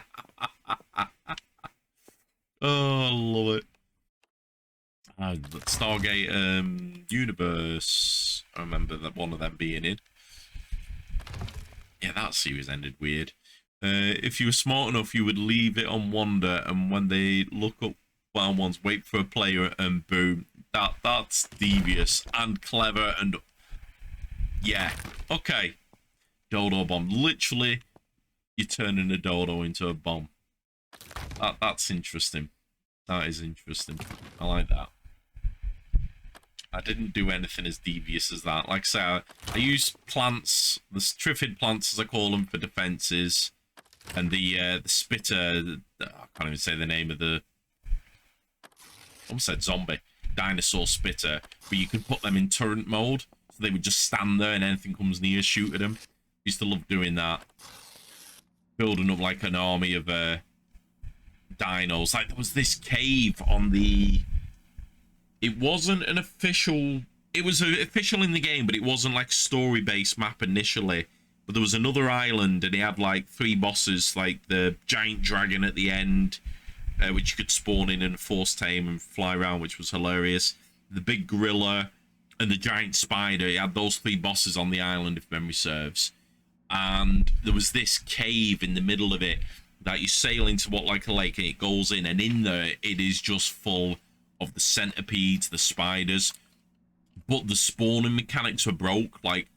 Oh, I love it. Stargate Universe. I remember that one of them being in. Yeah, that series ended weird. If you were smart enough, you would leave it on Wander, and when they look up wild ones, wait for a player, and boom. That's devious and clever, and yeah. Okay. Dodo bomb. Literally, you're turning a dodo into a bomb. That's interesting. That is interesting. I like that. I didn't do anything as devious as that. Like I say, I use plants, the triffid plants as I call them, for defenses, and the spitter. I can't even say the name of the. I almost said zombie. Dinosaur spitter, but you could put them in turret mode, so they would just stand there and anything comes near, shoot at them. Used to love doing that. Building up like an army of dinos. Like there was this cave on the. It wasn't an official. It was official in the game, but it wasn't like story-based map initially. But there was another island, and it had like 3 bosses, like the giant dragon at the end, which you could spawn in and force tame and fly around, which was hilarious. The big gorilla and the giant spider. It had those 3 bosses on the island, if memory serves. And there was this cave in the middle of it that you sail into what like a lake, and it goes in, and in there it is just full of the centipedes, the spiders. But the spawning mechanics were broke. Like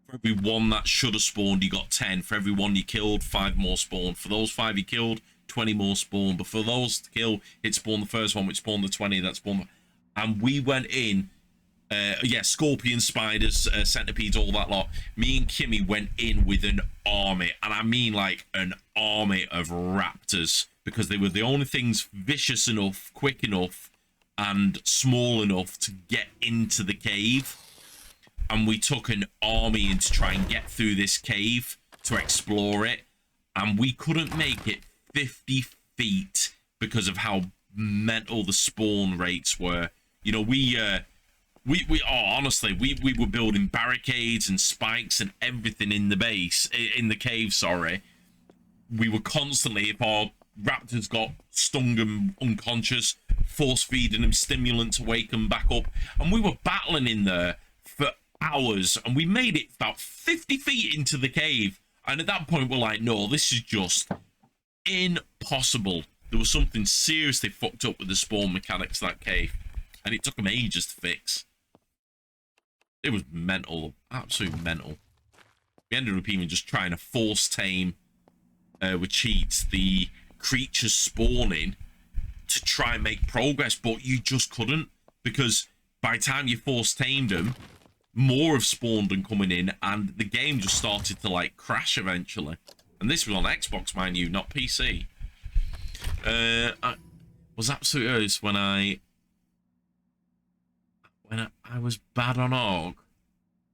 for every 1 that should have spawned, you got 10. For every 1 you killed, 5 more spawned. For those 5 you killed, 20 more spawned. But for those to kill, it spawned the first one, which spawned the 20 that spawned. And we went in Yeah, scorpion, spiders, centipedes, all that lot. Me and Kimmy went in with an army, and I mean like an army of raptors, because they were the only things vicious enough, quick enough, and small enough to get into the cave. And we took an army in to try and get through this cave to explore it, and we couldn't make it 50 feet because of how mental the spawn rates were. You know, we honestly, we were building barricades and spikes and everything in the base, in the cave, sorry. We were constantly, if our raptors got stung and unconscious, force feeding them stimulant to wake them back up. And we were battling in there for hours, and we made it about 50 feet into the cave. And at that point, we're like, no, this is just impossible. There was something seriously fucked up with the spawn mechanics of that cave, and it took them ages to fix. It was mental, absolutely mental. We ended up even just trying to force tame with cheats the creatures spawning to try and make progress, but you just couldn't, because by the time you force tamed them, more have spawned and coming in, and the game just started to like crash eventually. And this was on Xbox, mind you, not PC. I was absolutely honest when I was bad on AUG.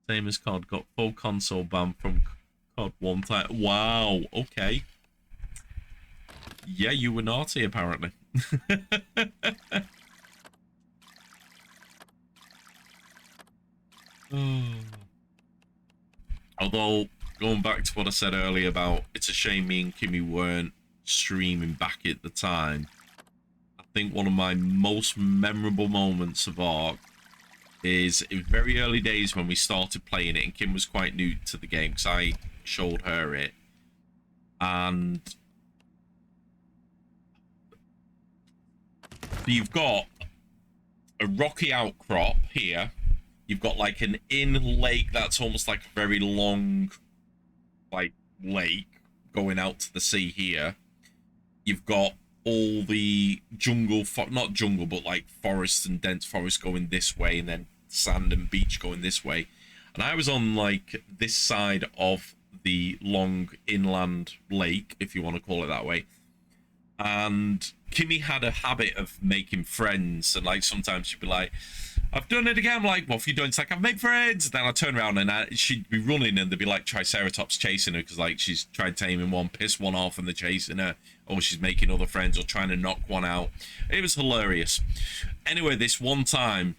Same as COD, got full console ban from COD one time. Wow, okay. Yeah, you were naughty apparently. Although, going back to what I said earlier about it's a shame me and Kimmy weren't streaming back at the time, I think one of my most memorable moments of ARK is in very early days when we started playing it, and Kim was quite new to the game because I showed her it. And you've got a rocky outcrop here. You've got like an in lake that's almost like a very long like lake going out to the sea here. You've got all the jungle, not jungle, but like forests and dense forests going this way, and then sand and beach going this way. And I was on like this side of the long inland lake, if you want to call it that way. And Kimmy had a habit of making friends, and like sometimes she'd be like, I've done it again. I'm like, what have you done? It's like, I've made friends. Then I turn around and she'd be running, and there'd be like triceratops chasing her because like she's tried taming one, pissed one off, and they're chasing her, or she's making other friends or trying to knock one out. It was hilarious. Anyway, this one time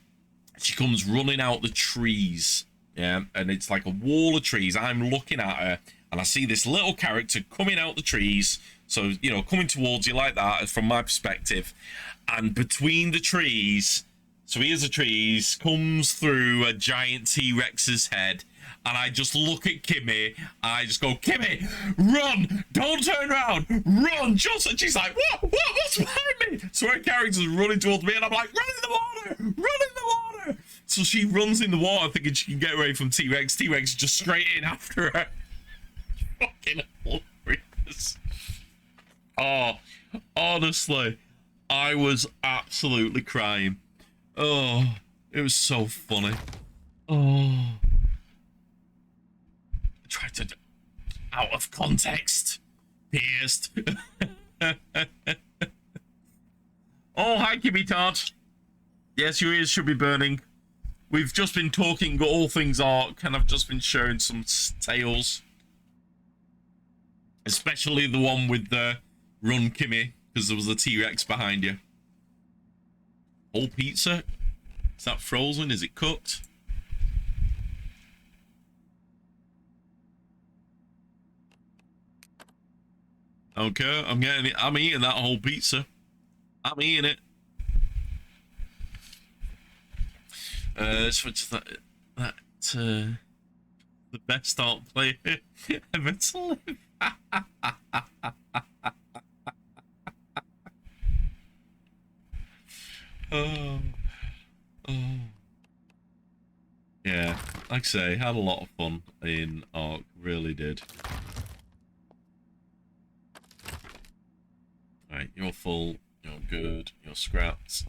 she comes running out the trees, yeah, and it's like a wall of trees. I'm looking at her, and I see this little character coming out the trees. So, you know, coming towards you like that from my perspective, and between the trees, so here's the trees, comes through a giant T-Rex's head, and I just look at Kimmy, and I just go, Kimmy, run! Don't turn around! Run! Just, and she's like, what's behind me? So her character's running towards me, and I'm like, run in the water! Run in the water! So she runs in the water thinking she can get away from T-Rex. T-Rex just straight in after her. Fucking hilarious. Oh, honestly, I was absolutely crying. Oh, it was so funny. Oh. I tried to... Out of context. Pierced. Oh, hi, Kimmy Todd. Yes, your ears should be burning. We've just been talking all things ARK, and I've just been sharing some tales. Especially the one with the... Run, Kimmy, because there was a T-Rex behind you. Whole pizza? Is that frozen? Is it cooked? Okay, I'm getting it. I'm eating that whole pizza. I'm eating it. Switch that. The best ARK player ever to live. Oh. Yeah, like I say, had a lot of fun in ARK, really did. Alright, you're full, you're good, you're scrapped.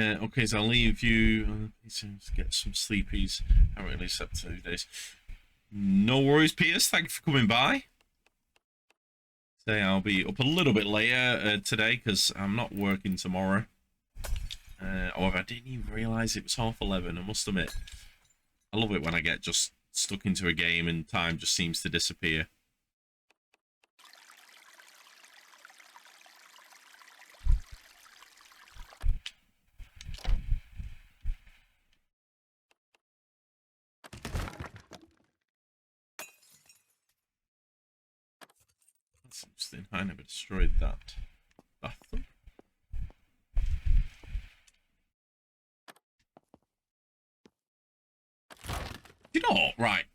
Okay, so I'll leave you. Get some sleepies. I haven't really slept 2 days. No worries, Pierce. Thank you for coming by. Today I'll be up a little bit later today because I'm not working tomorrow. However, I didn't even realise it was 11:30. I must admit, I love it when I get just stuck into a game and time just seems to disappear. That's interesting. I never destroyed that bathroom. You know what? Right.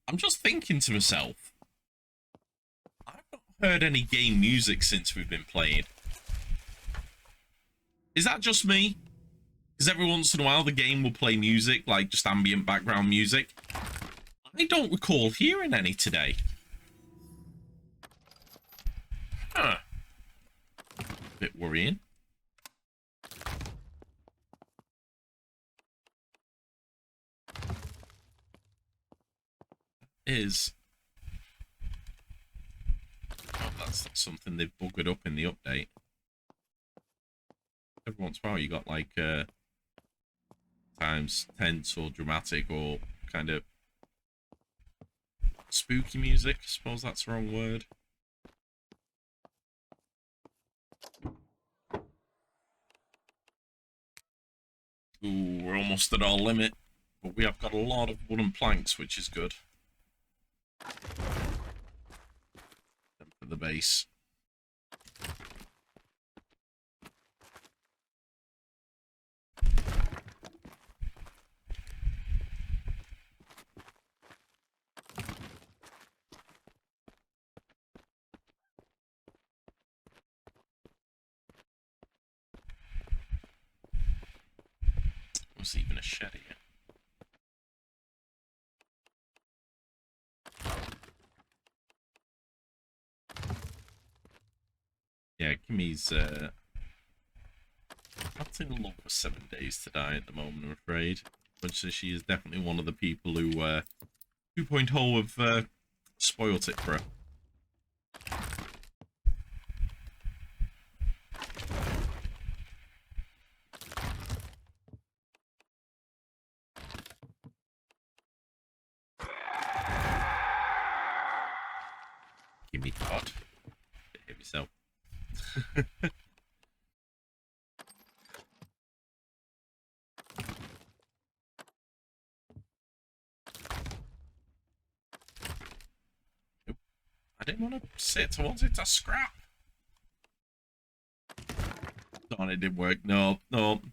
I'm just thinking to myself. I've not heard any game music since we've been playing. Is that just me? Because every once in a while the game will play music, like just ambient background music. I don't recall hearing any today. Huh. A bit worrying. Oh, that's not something they've buggered up in the update. Every once in a while you got like times tense or dramatic or kind of spooky music. I suppose that's the wrong word. Ooh, we're almost at our limit, but we have got a lot of wooden planks, which is good. And for the base. Was even a shed here. Yeah, Kimmy's not in love with 7 days to die at the moment, I'm afraid. But she is definitely one of the people who 2.0 have spoilt it for her. Gimme God. Behave yourself. I didn't want to sit towards it to scrap. Darn, it didn't work. No, no.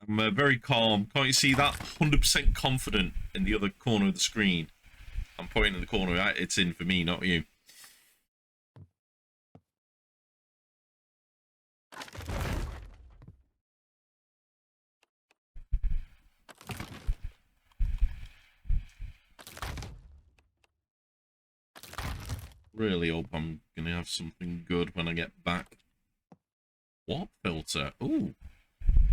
I'm very calm. Can't you see that? 100% confident in the other corner of the screen. I'm pointing in the corner. It's in for me, not you. Really hope I'm going to have something good when I get back. Warp filter. Ooh.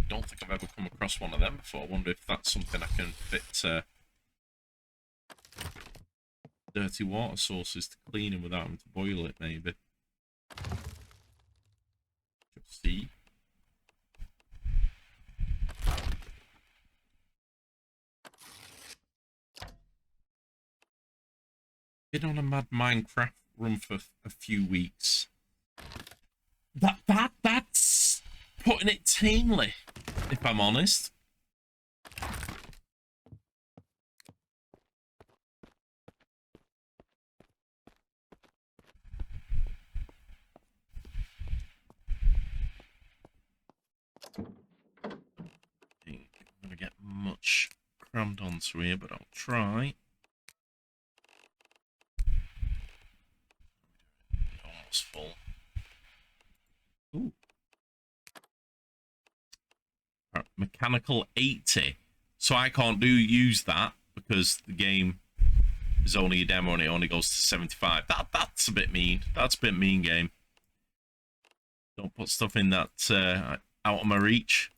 Don't think I've ever come across one of them before. I wonder if that's something I can fit dirty water sources to clean them without having to boil it, maybe. Just see. Been on a mad Minecraft run for a few weeks. That's putting it tamely, if I'm honest. I think I'm going to get much crammed onto here, but I'll try. Almost full. Ooh. Mechanical 80. So I can't use that because the game is only a demo and it only goes to 75. That's a bit mean. That's a bit mean, game. Don't put stuff in that out of my reach.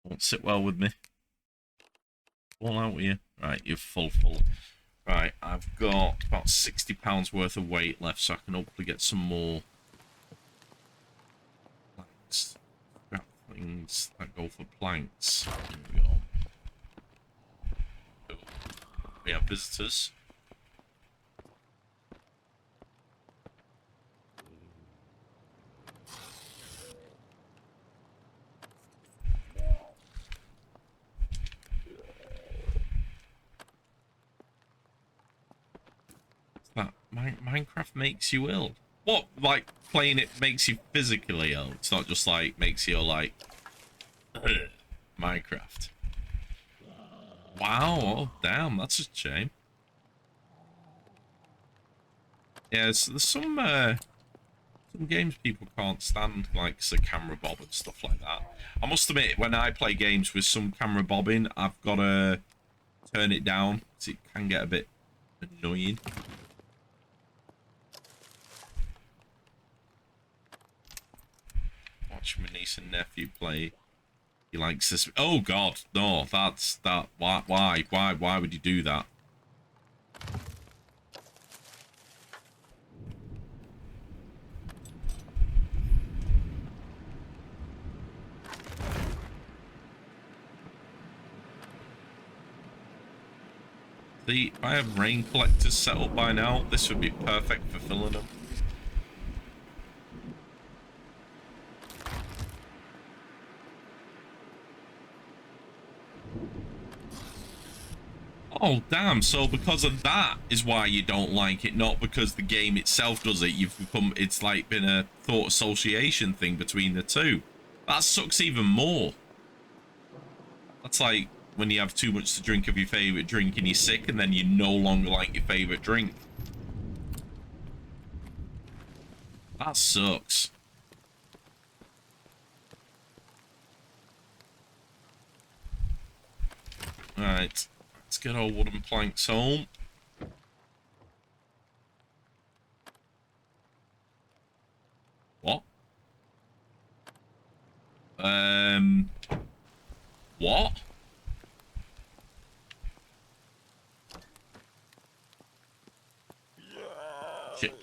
Won't sit well with me. Fall out with you. Right, you're full. Right, I've got about £60 worth of weight left, so I can hopefully get some more planks. Scrap things that go for planks. Here we go. We have visitors. That Minecraft makes you ill. What, like playing it makes you physically ill? It's not just like makes you like Minecraft. Wow, oh damn, that's a shame. Yeah, there's some games people can't stand, like the camera bob and stuff like that. I must admit, when I play games with some camera bobbing, I've got to turn it down because it can get a bit annoying. Watch my niece and nephew play. He likes this. Oh God, no! That's that. Why would you do that? See, if I have rain collectors set up by now, this would be perfect for filling them. Oh, damn. So because of that is why you don't like it, not because the game itself does it. You've become, it's like been a thought association thing between the two. That sucks even more. That's like when you have too much to drink of your favorite drink and you're sick and then you no longer like your favorite drink. That sucks. Alright, let's get our wooden planks home. What? What? Shit.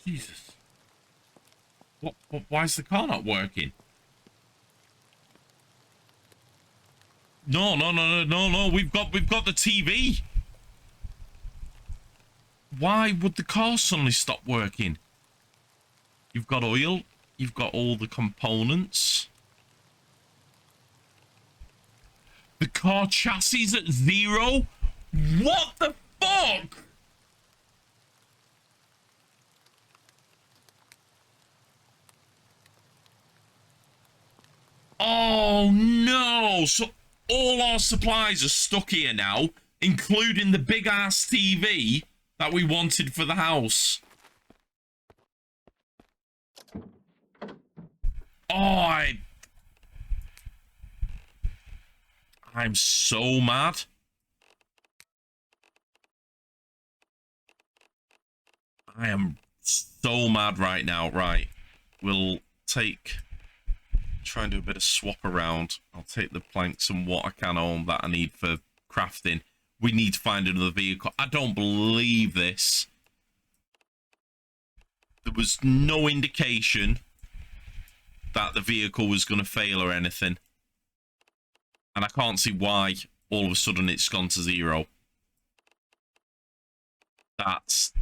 Jesus. What? Why is the car not working? No. We've got the TV. Why would the car suddenly stop working? You've got oil. You've got all the components. The car chassis is at 0? What the fuck? Oh no! So all our supplies are stuck here now, including the big ass TV that we wanted for the house. Oh, I'm so mad. I am so mad right now. Right. We'll try and do a bit of swap around. I'll take the planks and what I can own that I need for crafting. We need to find another vehicle. I don't believe this. There was no indication that the vehicle was going to fail or anything. And I can't see why all of a sudden it's gone to 0. That's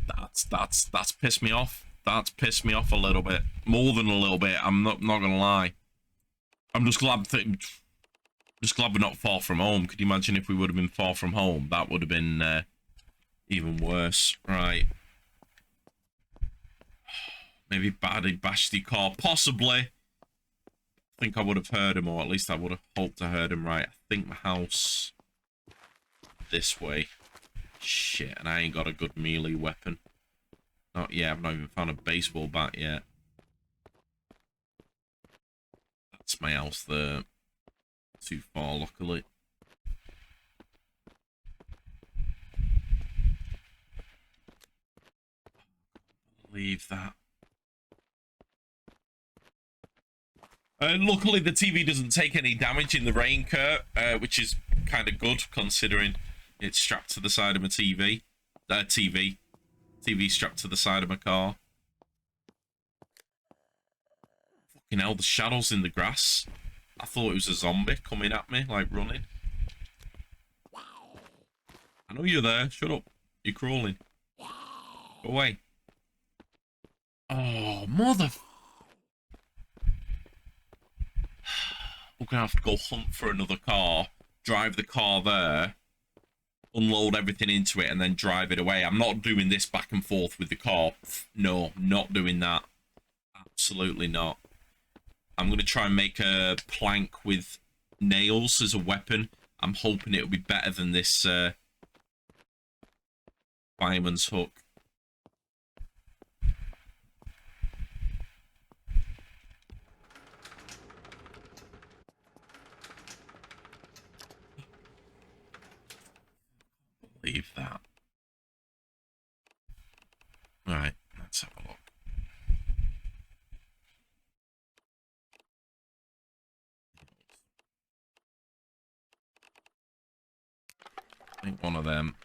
pissed me off. That's pissed me off a little bit. More than a little bit. I'm not gonna lie. I'm just glad we're not far from home. Could you imagine if we would have been far from home? That would have been even worse. Right. Maybe Baddy bashed the car. Possibly. I think I would have heard him, or at least I would have hoped to heard him. Right. I think the house this way. Shit, and I ain't got a good melee weapon. Not yet. I've not even found a baseball bat yet. That's my house there. Too far, luckily. believe that. Luckily, the TV doesn't take any damage in the rain, Kurt, which is kind of good considering it's strapped to the side of my TV. TV strapped to the side of my car. Fucking hell, the shadows in the grass. I thought it was a zombie coming at me, like running. I know you're there. Shut up. You're crawling. Go away. Oh, mother... We're gonna have to go hunt for another car, drive the car there, unload everything into it, and then drive it away. I'm not doing this back and forth with the car. No, not doing that. Absolutely not. I'm gonna try and make a plank with nails as a weapon. I'm hoping it'll be better than this fireman's hook. Leave that. Right, let's have a look. I think one of them.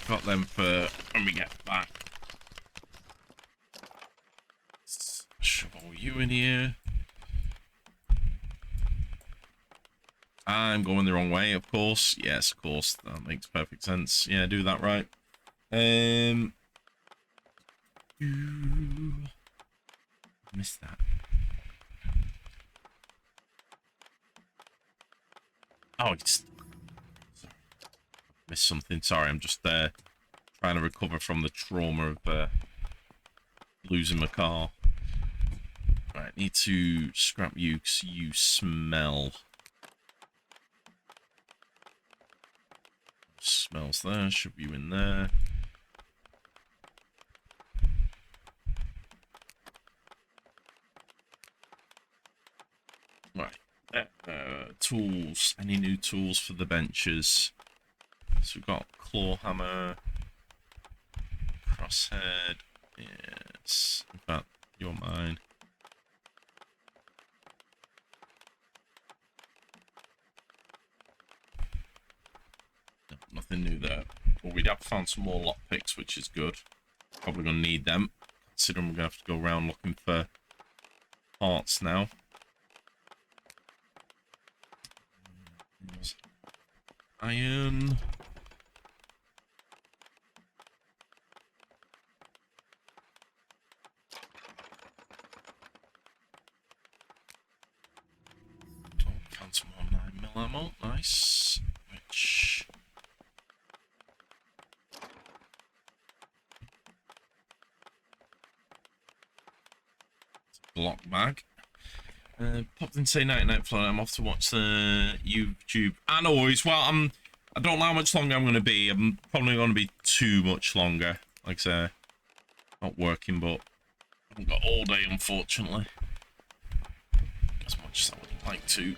Got them for when we get back. Let's shovel you in here. I'm going the wrong way, of course. Yes, of course. That makes perfect sense. Yeah, do that right. Missed that. Oh, it's... Missed something. Sorry, I'm just trying to recover from the trauma of losing my car. Right, need to scrap you because you smell. Smells there. Shove you in there. Right. Tools. Any new tools for the benches? So we've got claw hammer, crosshead. Yes. In fact, you're mine. No, nothing new there. But we have found some more lockpicks, which is good. Probably gonna need them, considering we're gonna have to go around looking for parts now. Iron. Found some more 9mm ammo. Nice. Which... Block bag. Popped in say night night flight. I'm off to watch the YouTube. I know it's well. I don't know how much longer I'm going to be. I'm probably going to be too much longer. Like I say, not working, but I haven't got all day, unfortunately. As much as I would like to.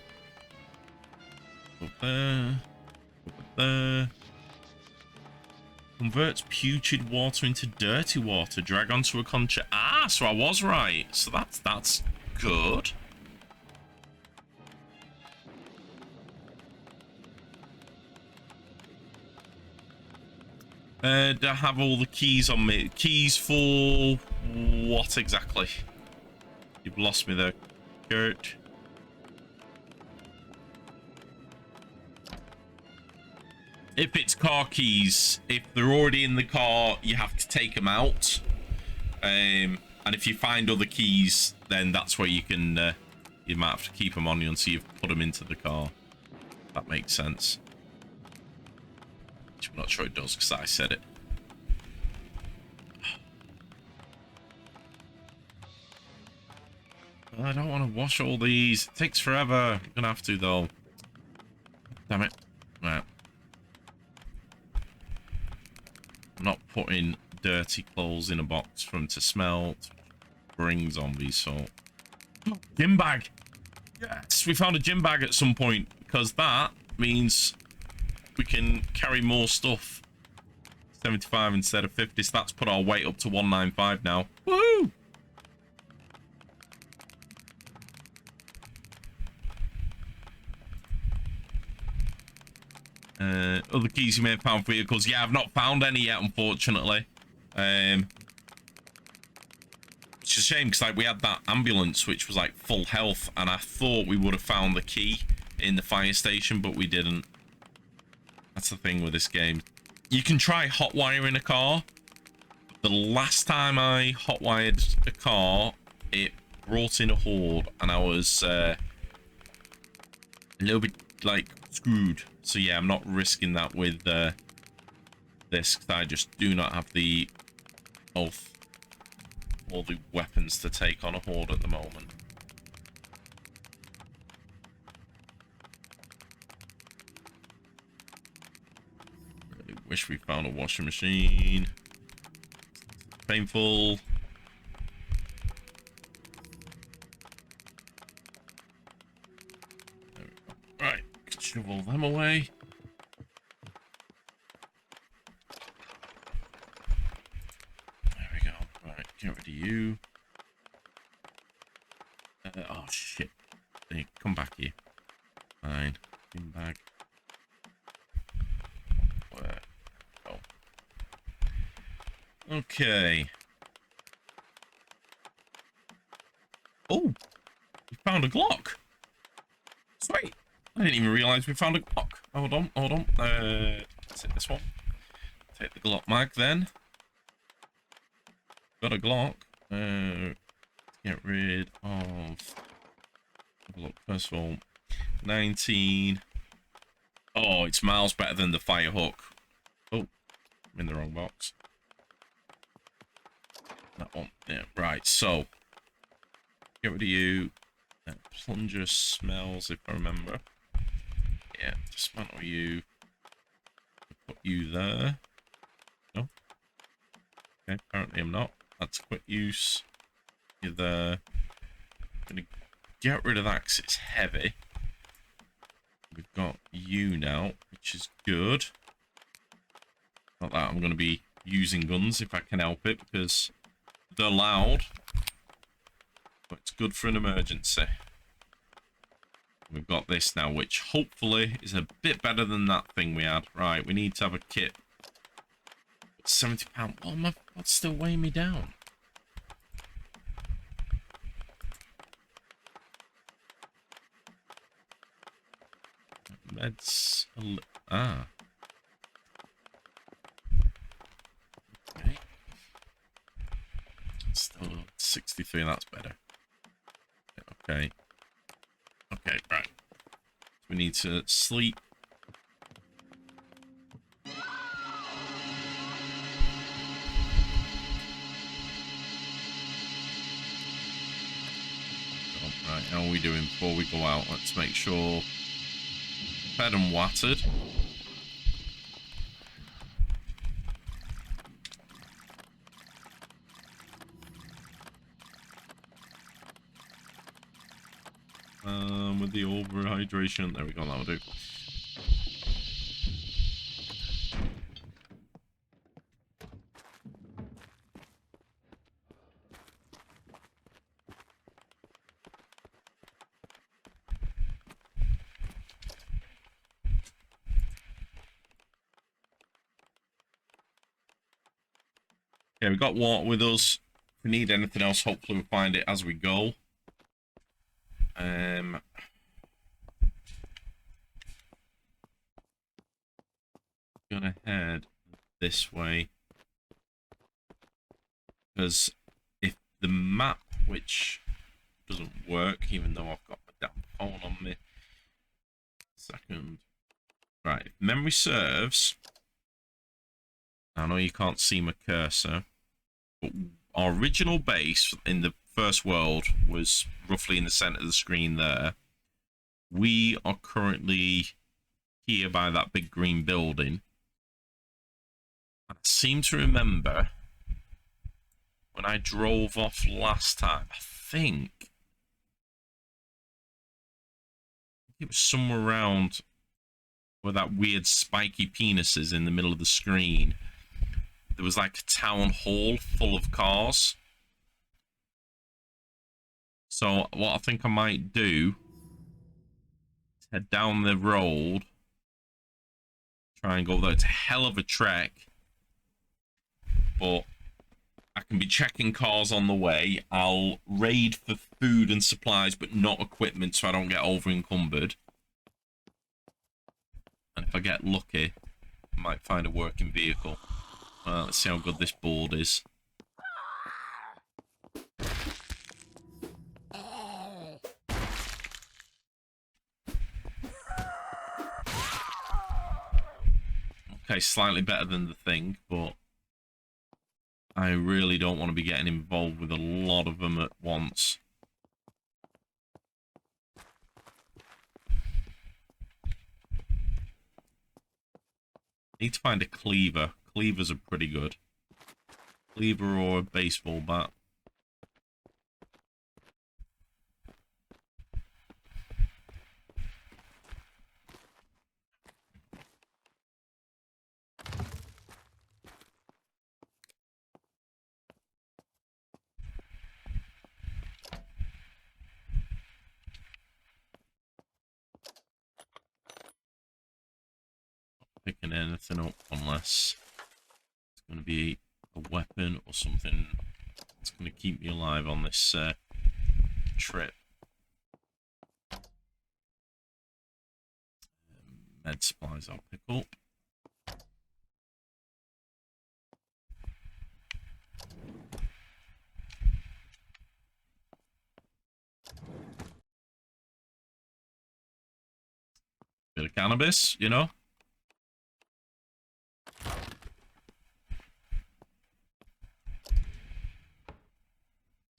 Up there. Up there. Converts putrid water into dirty water. Drag onto a concha. Ah, so I was right. So that's good. Do I have all the keys on me? Keys for what exactly? You've lost me there, Kurt. if it's car keys, if they're already in the car, you have to take them out. And if you find other keys, then that's where you can, you might have to keep them on you until you've put them into the car. That makes sense. Which I'm not sure it does because I said it. I don't want to wash all these. It takes forever. I'm gonna have to though. Damn it. Right. I'm not putting dirty clothes in a box for them to smell. Bring zombies, so. Gym bag! Yes! We found a gym bag at some point because that means we can carry more stuff. 75 instead of 50, so that's put our weight up to 195 now. Woohoo! Other keys you may have found for vehicles. Yeah, I've not found any yet, unfortunately. Which is a shame, because like, we had that ambulance, which was like full health, and I thought we would have found the key in the fire station, but we didn't. That's the thing with this game. You can try hotwiring a car. The last time I hotwired a car, it brought in a horde, and I was a little bit like screwed. So yeah, I'm not risking that with this, because I just do not have the health or the weapons to take on a horde at the moment. Really wish we found a washing machine. Painful. There we go. Right, shovel them away. There we go. Right, get rid of you. Oh shit! Hey, come back here. Fine. Bin bag. Where? Oh. Okay. Oh, we found a Glock. Sweet. I didn't even realize we found a Glock. Hold on, hold on. Let's hit this one. Take the Glock mag then. Got a Glock. Get rid of. Have a look. First of all, 19. Oh, it's miles better than the fire hook. Oh, I'm in the wrong box. That one. Yeah, right. So, get rid of you. That plunger smells, if I remember. Yeah, dismantle you. Put you there. No. Okay, apparently I'm not. That's quick use. You're there. I'm gonna get rid of that because it's heavy. We've got you now, which is good. Not that I'm going to be using guns if I can help it, because they're loud. But it's good for an emergency. We've got this now, which hopefully is a bit better than that thing we had. Right, we need to have a kit. £70. Oh, what's still weighing me down? Meds. Ah. Okay. Still 63, that's better. Okay. Okay, right. We need to sleep. Right, how are we doing before we go out? Let's make sure. Fed and watered. With the overhydration, there we go, that'll do. Okay, we got water with us. If we need anything else, hopefully we'll find it as we go. gonna head this way. Because if the map, which doesn't work, even though I've got my damn phone on me. Second. Right, if memory serves, I know you can't see my cursor, but our original base in the first world was roughly in the center of the screen there. We are currently here by that big green building. I seem to remember when I drove off last time, I think it was somewhere around where that weird spiky penis is in the middle of the screen. There was like a town hall full of cars. So what I think I might do is head down the road, try and go there. It's a hell of a trek, but I can be checking cars on the way. I'll raid for food and supplies, but not equipment, so I don't get over encumbered. And if I get lucky, I might find a working vehicle. Let's see how good this board is. Okay, slightly better than the thing, but I really don't want to be getting involved with a lot of them at once. Need to find a cleaver. Cleavers are pretty good. Cleaver or a baseball bat. Picking anything up unless it's going to be a weapon or something that's going to keep me alive on this trip. Med supplies I'll pick up. Bit of cannabis, you know.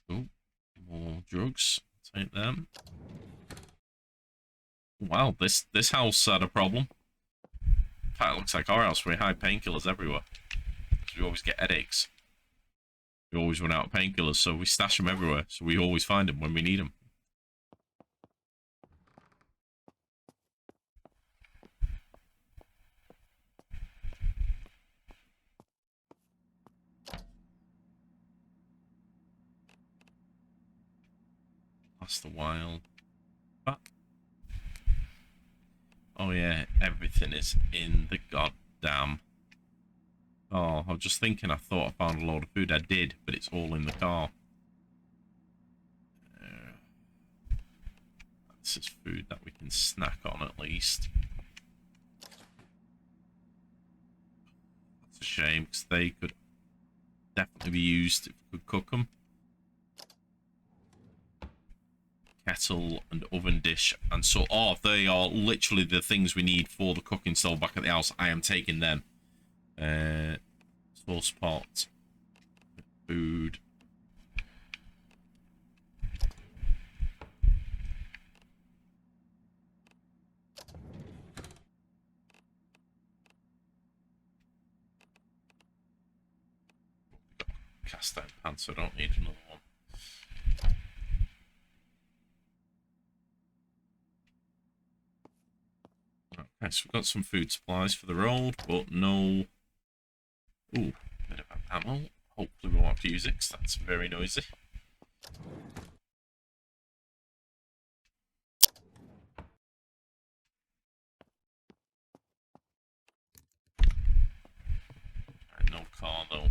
Oh, more drugs. Take them. Wow, this house had a problem. In fact, it looks like our house. We hide painkillers everywhere. We always get headaches. We always run out of painkillers, so we stash them everywhere. So we always find them when we need them. That's the wild. Back. Oh yeah, everything is in the goddamn. Oh, I was just thinking I thought I found a load of food. I did, but it's all in the car. This is food that we can snack on at least. That's a shame, because they could definitely be used if we could cook them. Kettle and oven dish, and so they are literally the things we need for the cooking stove back at the house. I am taking them. Sauce pot, food. Cast iron pan, so I don't need another one. Okay, so we've got some food supplies for the road, but no... Ooh, bit of ammo. Hopefully we won't have to use it, because that's very noisy. Right, no car, though.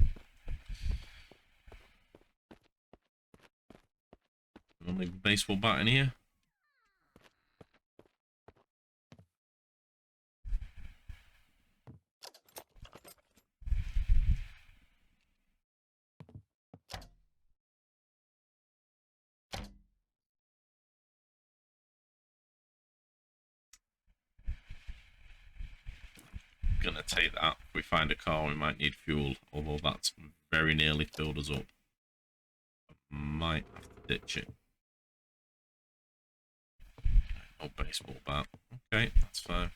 I'm gonna leave a baseball bat in here. gonna take that. If we find a car, we might need fuel, although that's very nearly filled us up. Might have to ditch it. No baseball bat. Okay, that's fine.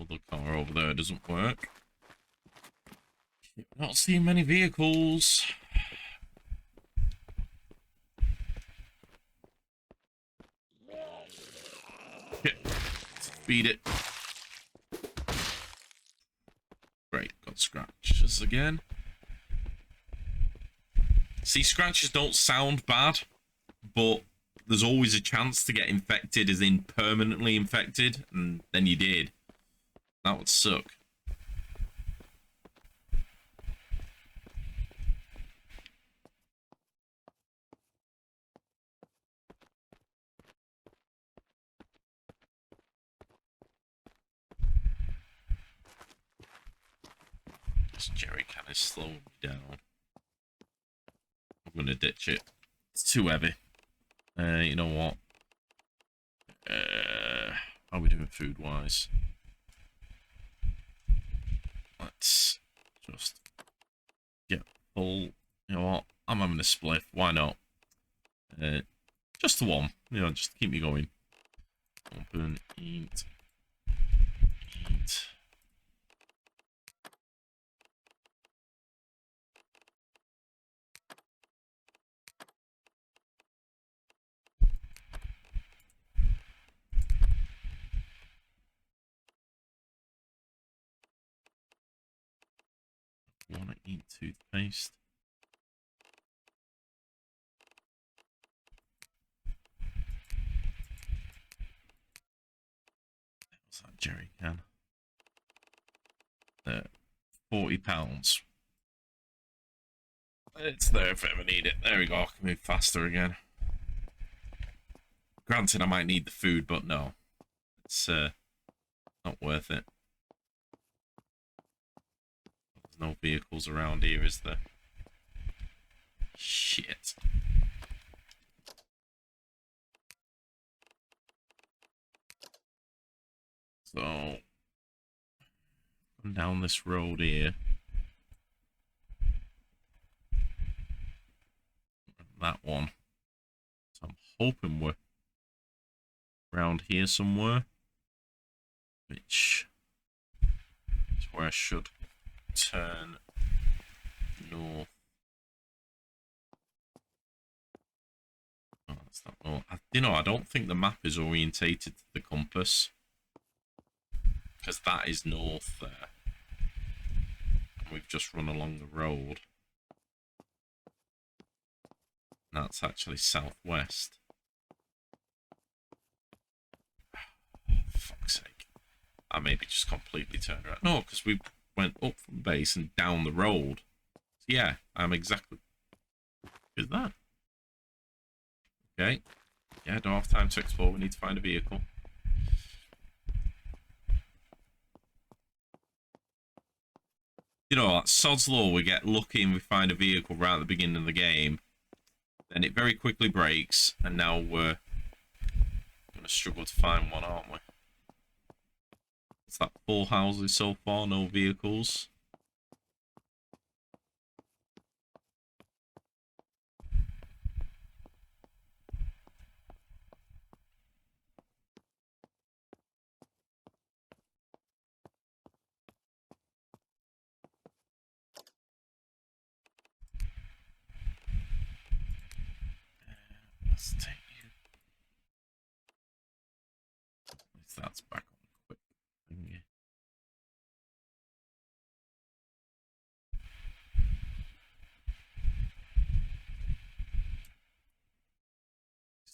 The car over there doesn't work. Not seeing many vehicles. Okay, speed it. Great, got scratches again. See, scratches don't sound bad, but there's always a chance to get infected, as in permanently infected, and then you did. That would suck. This jerry can is slowing me down. I'm gonna ditch it. It's too heavy. You know what? How are we doing food wise? Let's just get full. You know what? I'm having a spliff. Why not? Just the one. You know, just keep me going. Open, eat. Eat. Want to eat toothpaste? What's that jerry can? There, £40. It's there if I ever need it. There we go. I can move faster again. Granted, I might need the food, but no, it's not worth it. No vehicles around here, is there? Shit. So, come down this road here. That one. So I'm hoping we're around here somewhere. Which is where I should turn north. Oh, that's not well. I don't think the map is orientated to the compass, because that is north there. And we've just run along the road. That's actually southwest. Fuck's sake. I maybe just completely turned around. No, because we went up from base and down the road. So yeah, I'm exactly... Is that? Okay. Yeah, don't have time to explore. We need to find a vehicle. You know, at Sod's Law, we get lucky and we find a vehicle right at the beginning of the game. Then it very quickly breaks, and now we're going to struggle to find one, aren't we? What's that? 4 houses so far, no vehicles. Let's take you. At least that's back on quick. Thingy.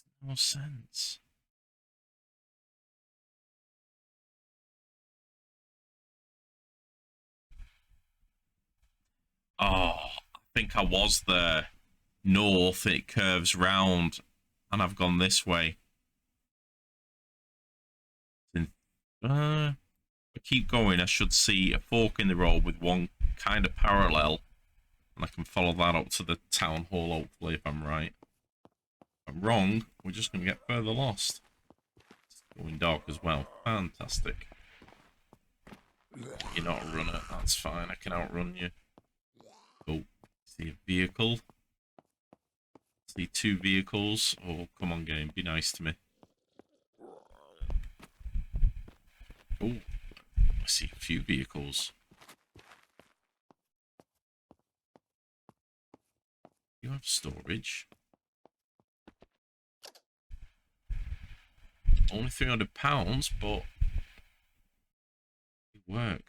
Makes no sense. Oh, I think I was there. North, it curves round, and I've gone this way. In I keep going, I should see a fork in the road with one kind of parallel, and I can follow that up to the town hall, hopefully, if I'm right. If I'm wrong, we're just going to get further lost. It's going dark as well. Fantastic. You're not a runner. That's fine. I can outrun you. Oh, see a vehicle. See 2 vehicles. Oh, come on, game. Be nice to me. Oh, I see a few vehicles. You have storage. Only £300, but it work.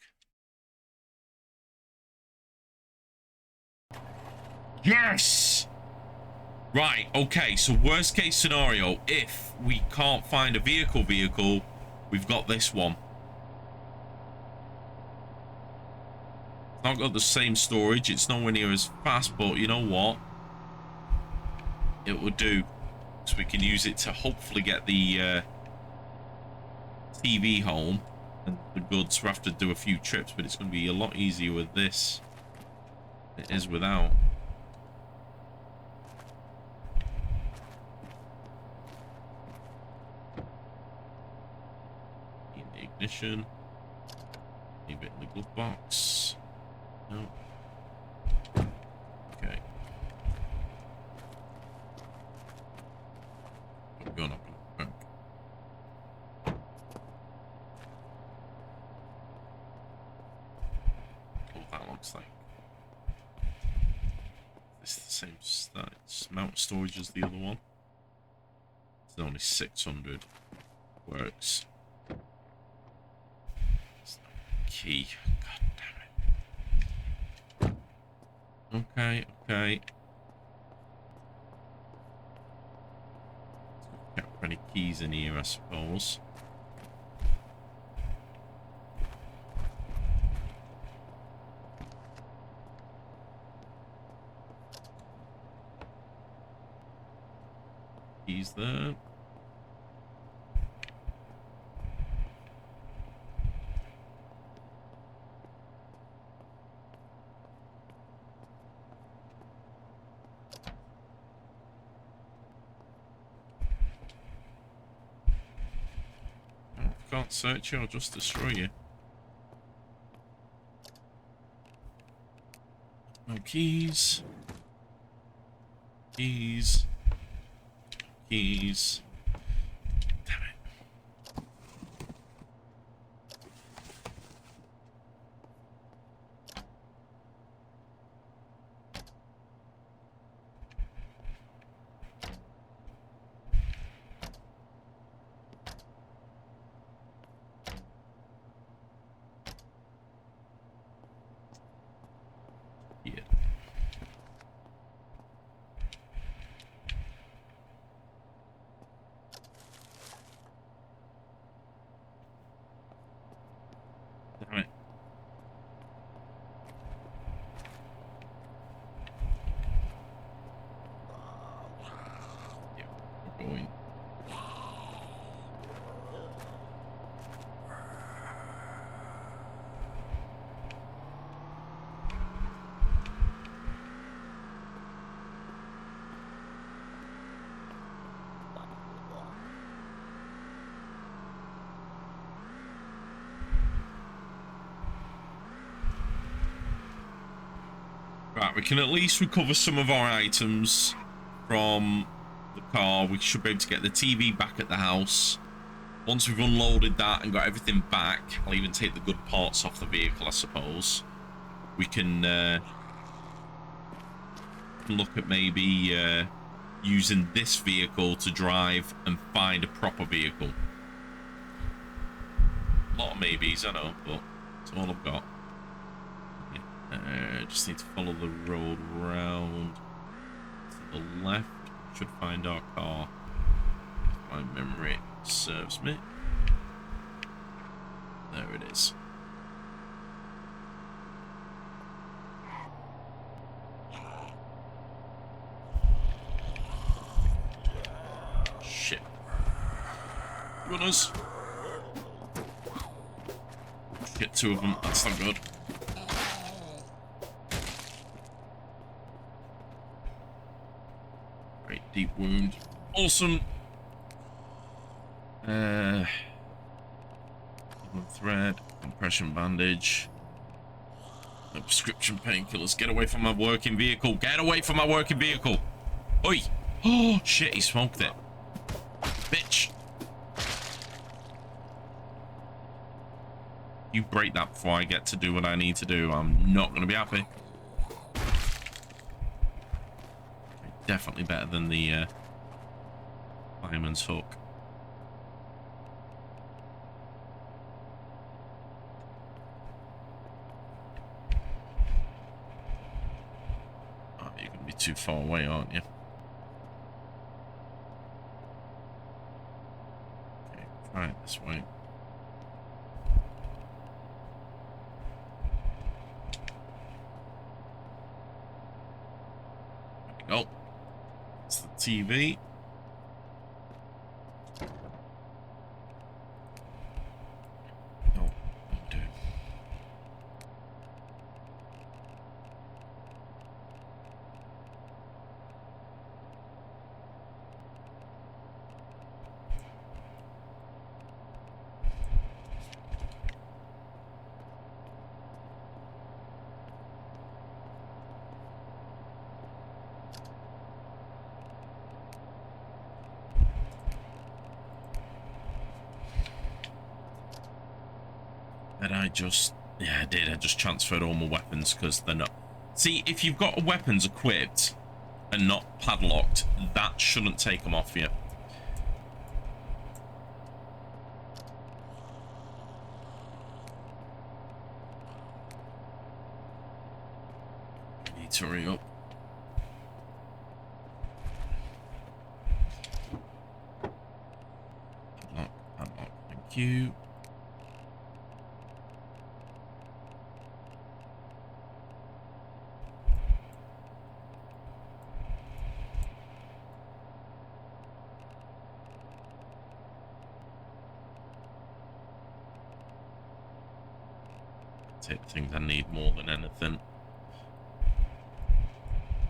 Yes! Right, okay, so worst case scenario, if we can't find a vehicle, we've got this one. It's not got the same storage, it's nowhere near as fast, but you know what? It will do. So we can use it to hopefully get the TV home and the goods. We have to do a few trips, but it's going to be a lot easier with this than it is without. In the ignition. Leave it in the glove box. No. Okay. Gun up in the back. Oh, that looks like it's the same amount of storage as the other one. It's only 600. Works. It's not key. God damn it. Okay, okay. Check for any keys in here, I suppose. Keys there. Can't search you, I'll just destroy you. No keys. Keys. Keys. Damn it. Yeah. Damn it. Yeah, we're going. Right, we can at least recover some of our items from the car. We should be able to get the TV back at the house. Once we've unloaded that and got everything back, I'll even take the good parts off the vehicle, I suppose. We can look at maybe using this vehicle to drive and find a proper vehicle. A lot of maybes, I know, but it's all I've got. Just need to follow the road round to the left. Should find our car. If my memory serves me. There it is. Shit. Runners. Get 2 of them. That's not good. Great deep wound. Awesome. Even thread. Compression bandage. No prescription painkillers. Get away from my working vehicle. Get away from my working vehicle. Oi. Oh, shit. He smoked it. Bitch. You break that before I get to do what I need to do. I'm not going to be happy. Definitely better than the fireman's hook. Oh, you're going to be too far away, aren't you? Okay, try it this way. There we go. It's the TV. No, do. Yeah, I did. I just transferred all my weapons because they're not. See, if you've got weapons equipped and not padlocked, that shouldn't take them off you. I need to hurry up. Padlock, padlock. Thank you. Take the things I need more than anything.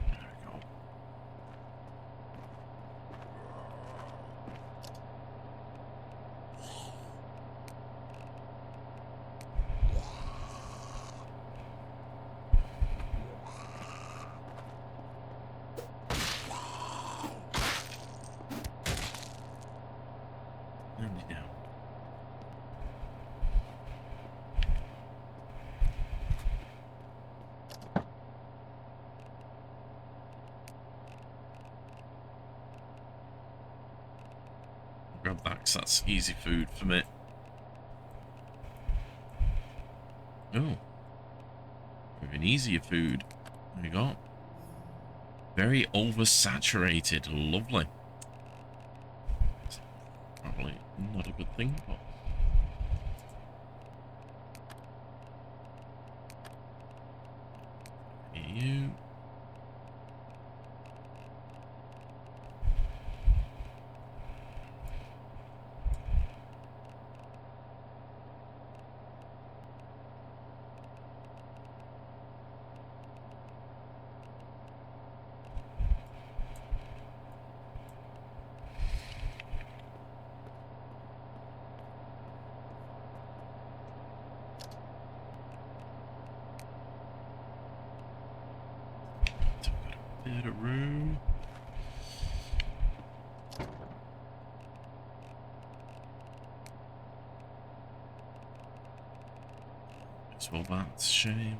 There we go. Nobody down. Grab that because that's easy food for me. Oh. Even easier food. There we go. Very oversaturated. Lovely. Probably not a good thing, but... You... Bit of room. As well, that's a shame.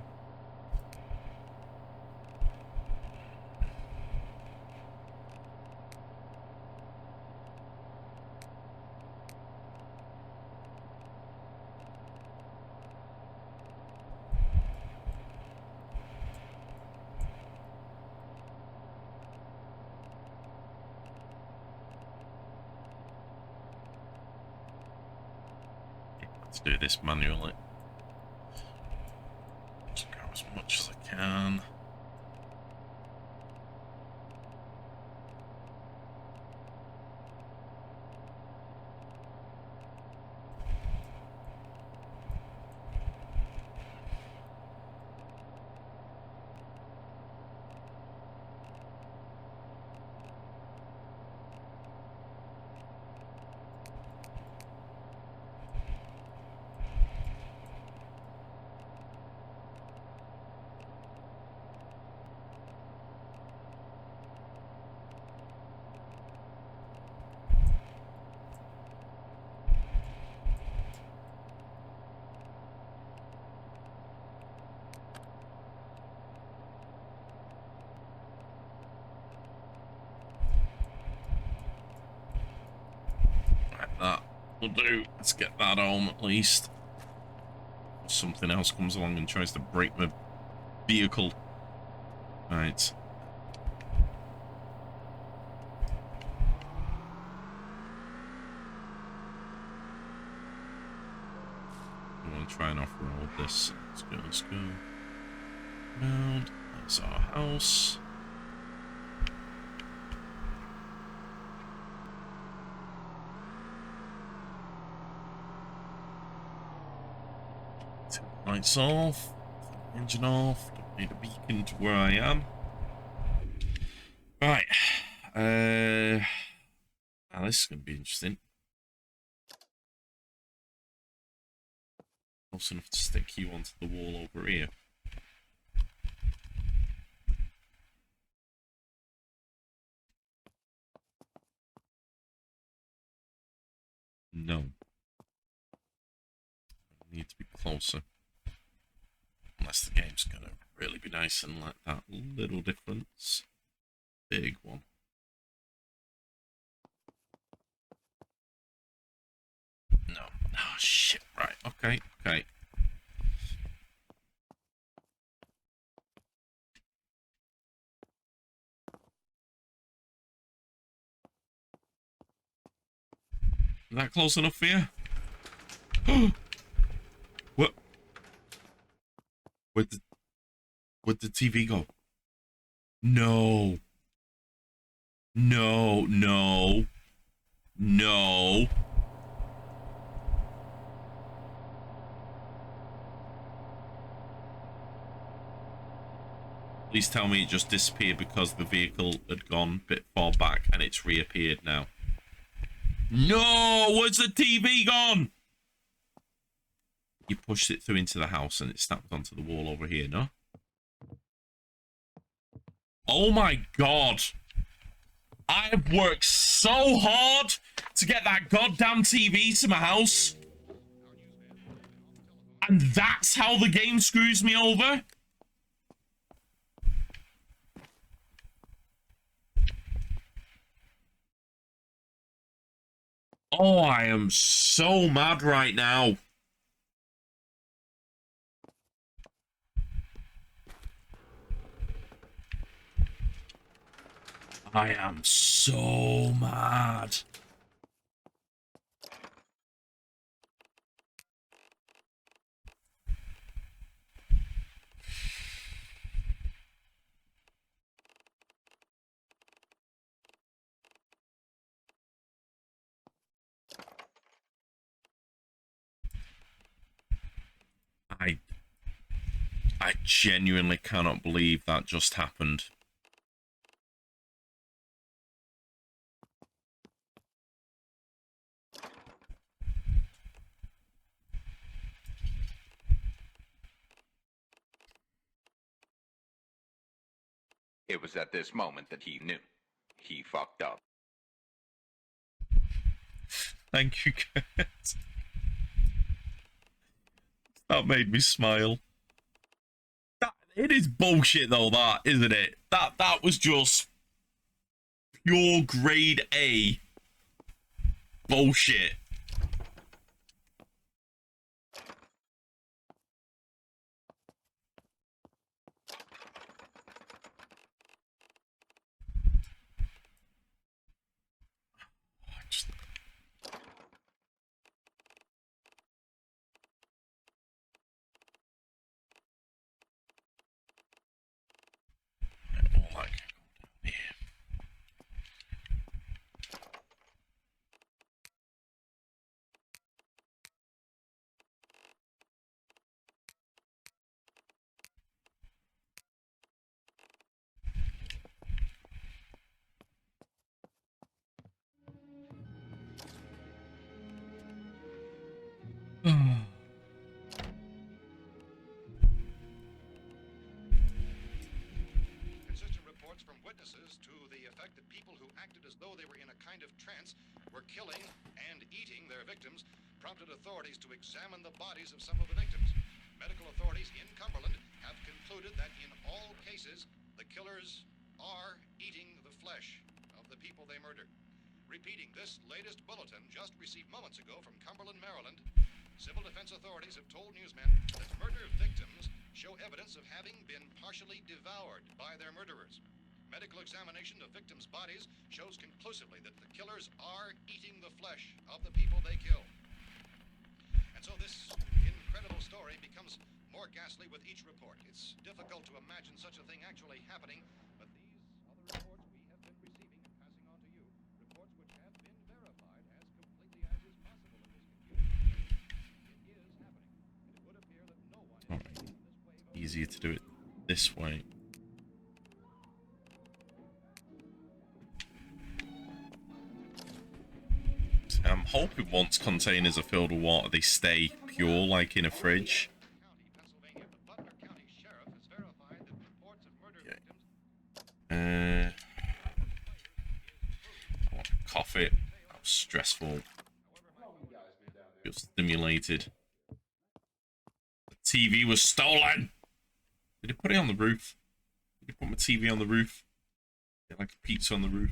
Let's do this manually. Just grab as much as I can. We'll do. Let's get that home at least. Something else comes along and tries to break my vehicle. Right. I want to try and off-road this. Let's go, let's go. Round. That's our house. Lights off, engine off, don't need a beacon to where I am. Right, now this is going to be interesting. Close enough to stick you onto the wall over here. No. I need to be closer. Unless the game's gonna really be nice and let that little difference. Big one. No. Oh shit. Right. Okay. Okay. Is that close enough for you? What? Where'd the TV go? No. No, no. No. Please tell me it just disappeared because the vehicle had gone a bit far back and it's reappeared now. No! Where's the TV gone? You pushed it through into the house and it snapped onto the wall over here, no? Oh my god! I've worked so hard to get that goddamn TV to my house. And that's how the game screws me over? Oh, I am so mad right now. I am so mad. I genuinely cannot believe that just happened. It was at this moment that he knew. He fucked up. Thank you, guys. That made me smile. It is bullshit though, that, isn't it? That was just pure grade A bullshit. Consistent reports from witnesses to the effect that people who acted as though they were in a kind of trance were killing and eating their victims prompted authorities to examine the bodies of some of the victims. Medical authorities in Cumberland have concluded that in all cases, the killers are eating the flesh of the people they murdered. Repeating this latest bulletin just received moments ago from Cumberland, Maryland. Civil defense authorities have told newsmen that murder victims show evidence of having been partially devoured by their murderers. Medical examination of victims' bodies shows conclusively that the killers are eating the flesh of the people they kill. And so this incredible story becomes more ghastly with each report. It's difficult to imagine such a thing actually happening, but these other reports we have been receiving and passing on to you, reports which have been verified as completely as is possible in this confusing situation. It is happening, and it would appear that no one is making this wave of... Easier to do it this way. I'm hoping once containers are filled with water, they stay pure, like in a fridge. Coffee. That was stressful. Feel stimulated. The TV was stolen. Did he put it on the roof? Did he put my TV on the roof? Get like a pizza on the roof.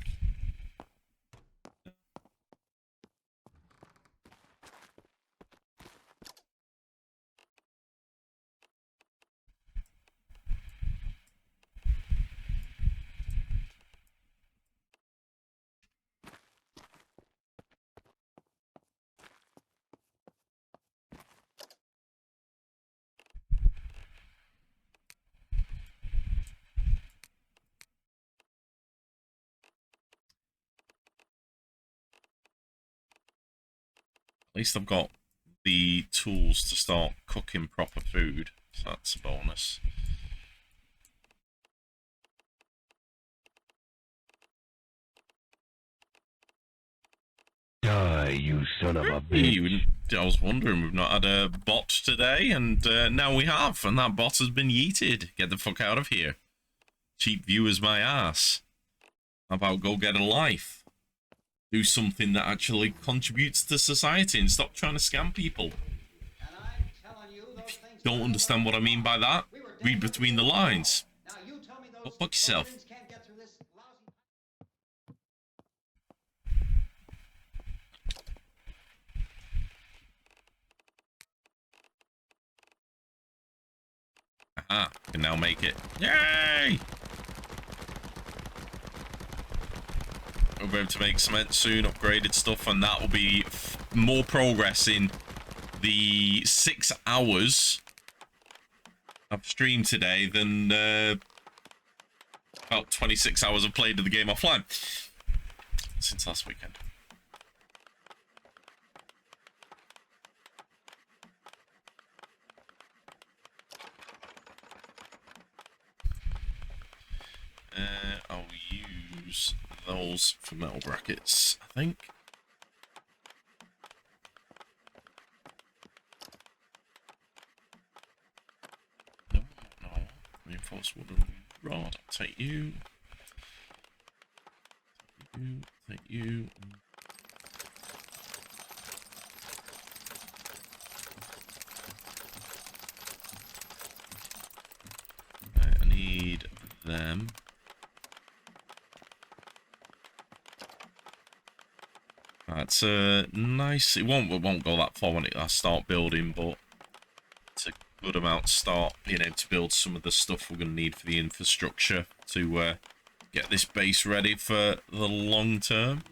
At least I've got the tools to start cooking proper food, so that's a bonus. Die, you son of a bitch. I was wondering, we've not had a bot today, and now we have, and that bot has been yeeted. Get the fuck out of here. Cheap viewers my ass. How about go get a life? Do something that actually contributes to society and stop trying to scam people. If you don't understand what I mean by that, read between the lines. Go fuck yourself. Aha, can now make it. Yay! We'll be able to make cement soon, upgraded stuff, and that will be more progress in the 6 hours I've streamed today than about 26 hours I've played of the game offline since last weekend. I'll use those for metal brackets, I think. No. Reinforced wooden rod. I'll take you. Take you. Right, I need them. That's nice. It won't go that far when I start building, but it's a good amount to start being able to build some of the stuff we're going to need for the infrastructure to get this base ready for the long term.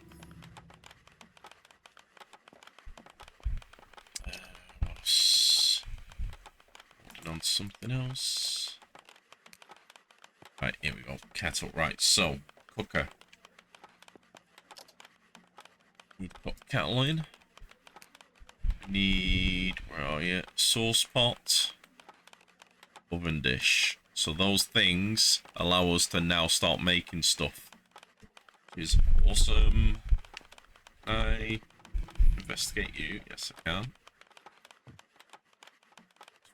Working on something else. Right, here we go. Kettle. Right, so cooker. Need to put the kettle in. Need, where are you? Sauce pot. Oven dish. So those things allow us to now start making stuff. Which is awesome. I investigate you. Yes, I can.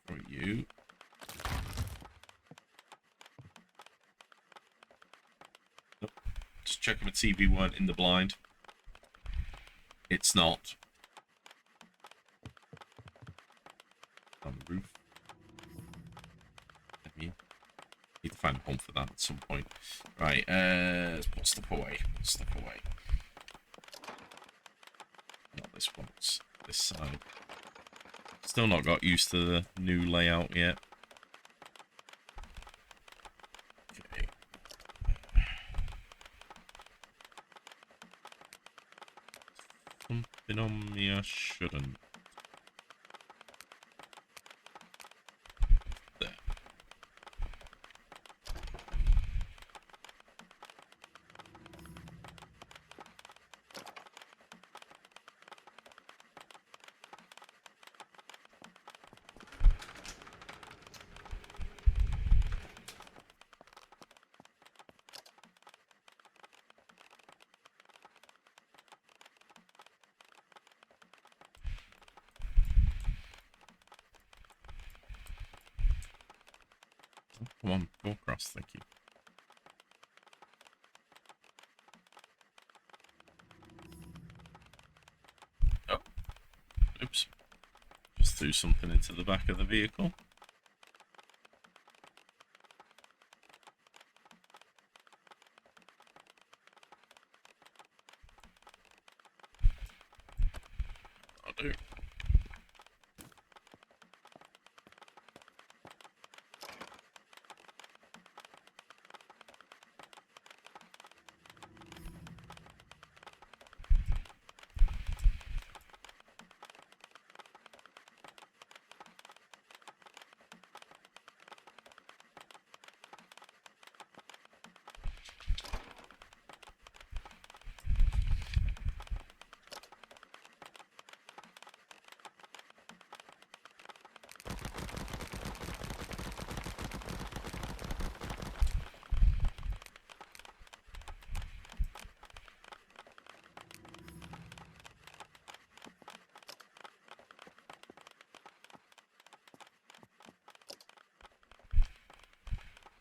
Destroy you. Nope. Just checking the TV weren't in the blind. It's not. On the roof. I mean, need to find a home for that at some point. Right, let's put stuff away. Put stuff away. this box, this side. Still not got used to the new layout yet. Okay. Something on me I shouldn't. There. Come on, go across, thank you. Oh, oops. Just threw something into the back of the vehicle. I'll do.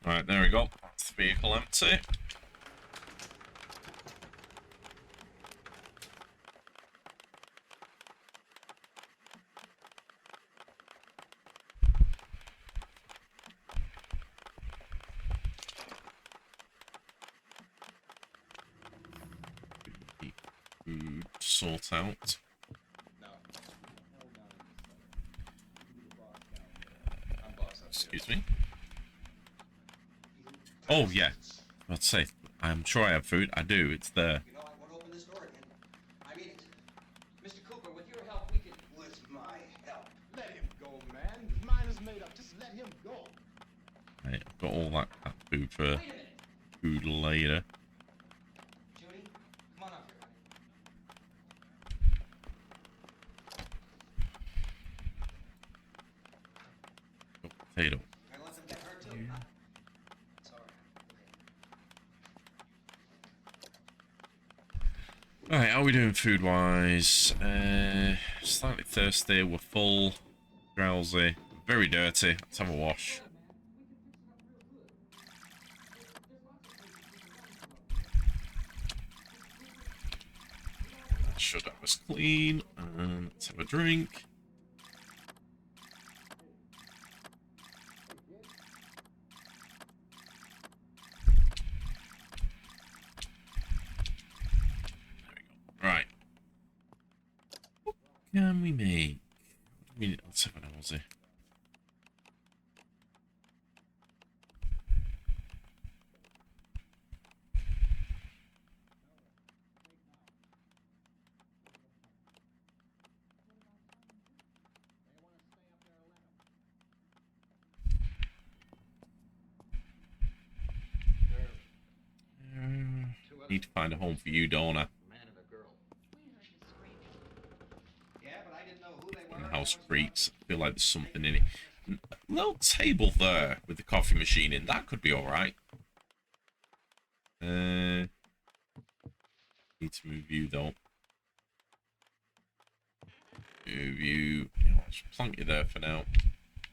Right, there we go. That's the vehicle empty. Food sort out. Excuse me. Oh, yeah. Let's say, I'm sure I have food. I do. It's there. You know, I won't open this door again. I mean it. Mr. Cooper, with your help, we can... With my help? Let him go, man. His mind is made up. Just let him go. Right, I've got all that food for food later. Judy, come on up here, honey. Oh, potato. I let them get hurt too, huh? It's all right. Alright, how are we doing food-wise? Slightly thirsty, we're full, drowsy, very dirty. Let's have a wash. That should have us clean. Let's have a drink. Right. What can we make? Let's have an Aussie. Need to find a home for you, don't I? House creaks. I feel like there's something in it. A little table there with the coffee machine in. That could be alright. Need to move you though. Move you. Oh, there's plenty there for now.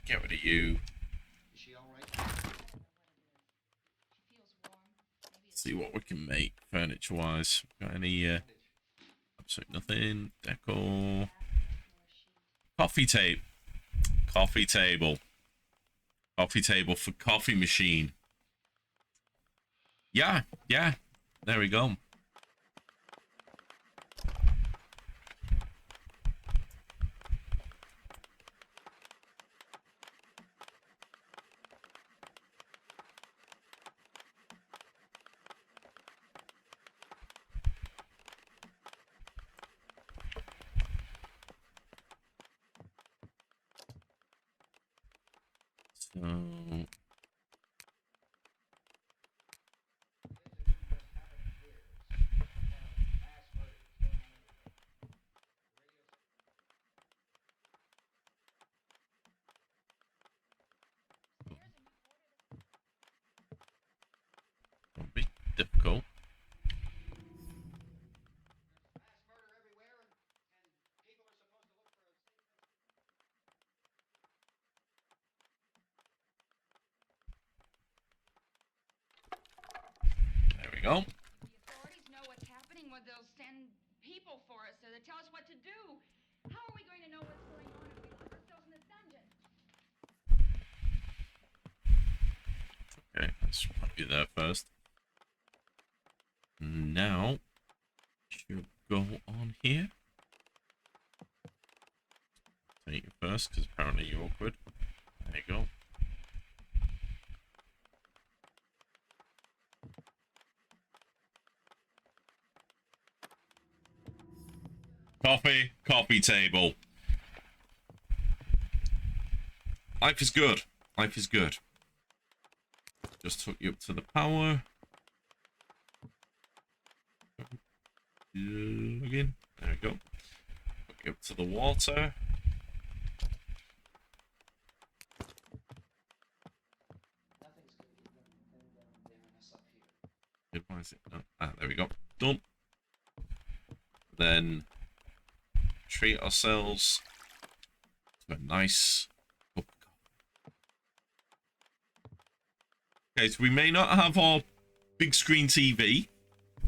Get rid of you. See what we can make furniture wise. Got any absolutely nothing. Decor. Coffee tape. Coffee table. Coffee table for coffee machine. Yeah, yeah. There we go. So... It'll be difficult. There we go. The authorities know what's happening when they'll send people for us, so they tell us what to do. How are we going to know what's going on if we lock ourselves in this dungeon? Okay, let's put you there first. Now, should go on here. Take you first, because apparently you're awkward. There you go. Coffee table. Life is good. Life is good. Just took you up to the power. Again. There we go. Took you up to the water. Why is it? Oh, there we go. Done. Then treat ourselves to a nice cup of coffee. Okay, so we may not have our big screen TV,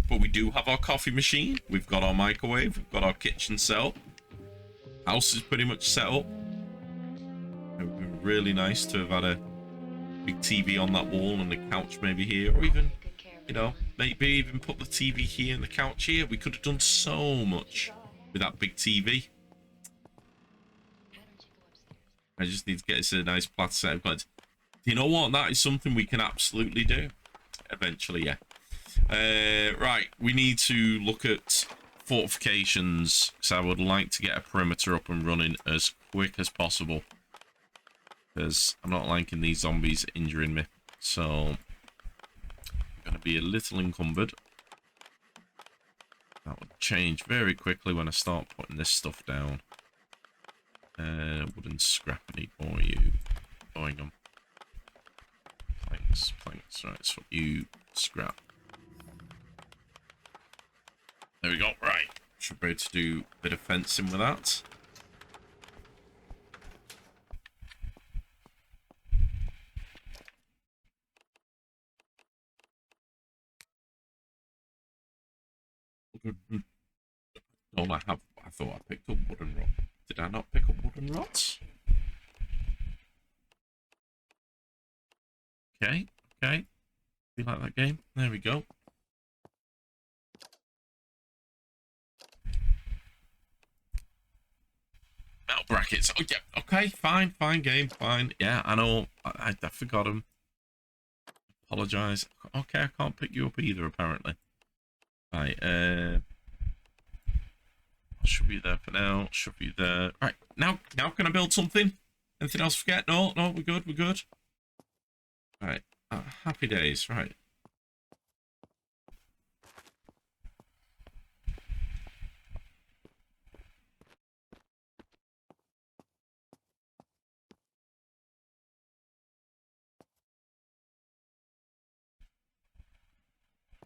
but we do have our coffee machine. We've got our microwave. We've got our kitchen set up. House is pretty much set up. It would be really nice to have had a big TV on that wall and the couch maybe here, or even, you know, maybe even put the TV here and the couch here. We could have done so much with that big TV. I just need to get us a nice flat set of plans. You know what? That is something we can absolutely do. Eventually, yeah. Right, we need to look at fortifications, because I would like to get a perimeter up and running as quick as possible. Because I'm not liking these zombies injuring me. So, I'm going to be a little encumbered. That will change very quickly when I start putting this stuff down. Wooden scrap, I need more of you. Going on. Planks. Right, so you scrap. There we go. Right. Should be able to do a bit of fencing with that. Don't I have? I thought I picked up wooden rod. Did I not pick up wooden rods? Okay. You like that game? There we go. Metal brackets. Oh yeah. Okay. Fine game. Fine. Yeah, I know. I forgot them. Apologize. Okay, I can't pick you up either. Apparently. Right. I'll shove you there for now. Shove you there. Right. Now can I build something? Anything else to forget? No. We're good. Right. Happy days. Right.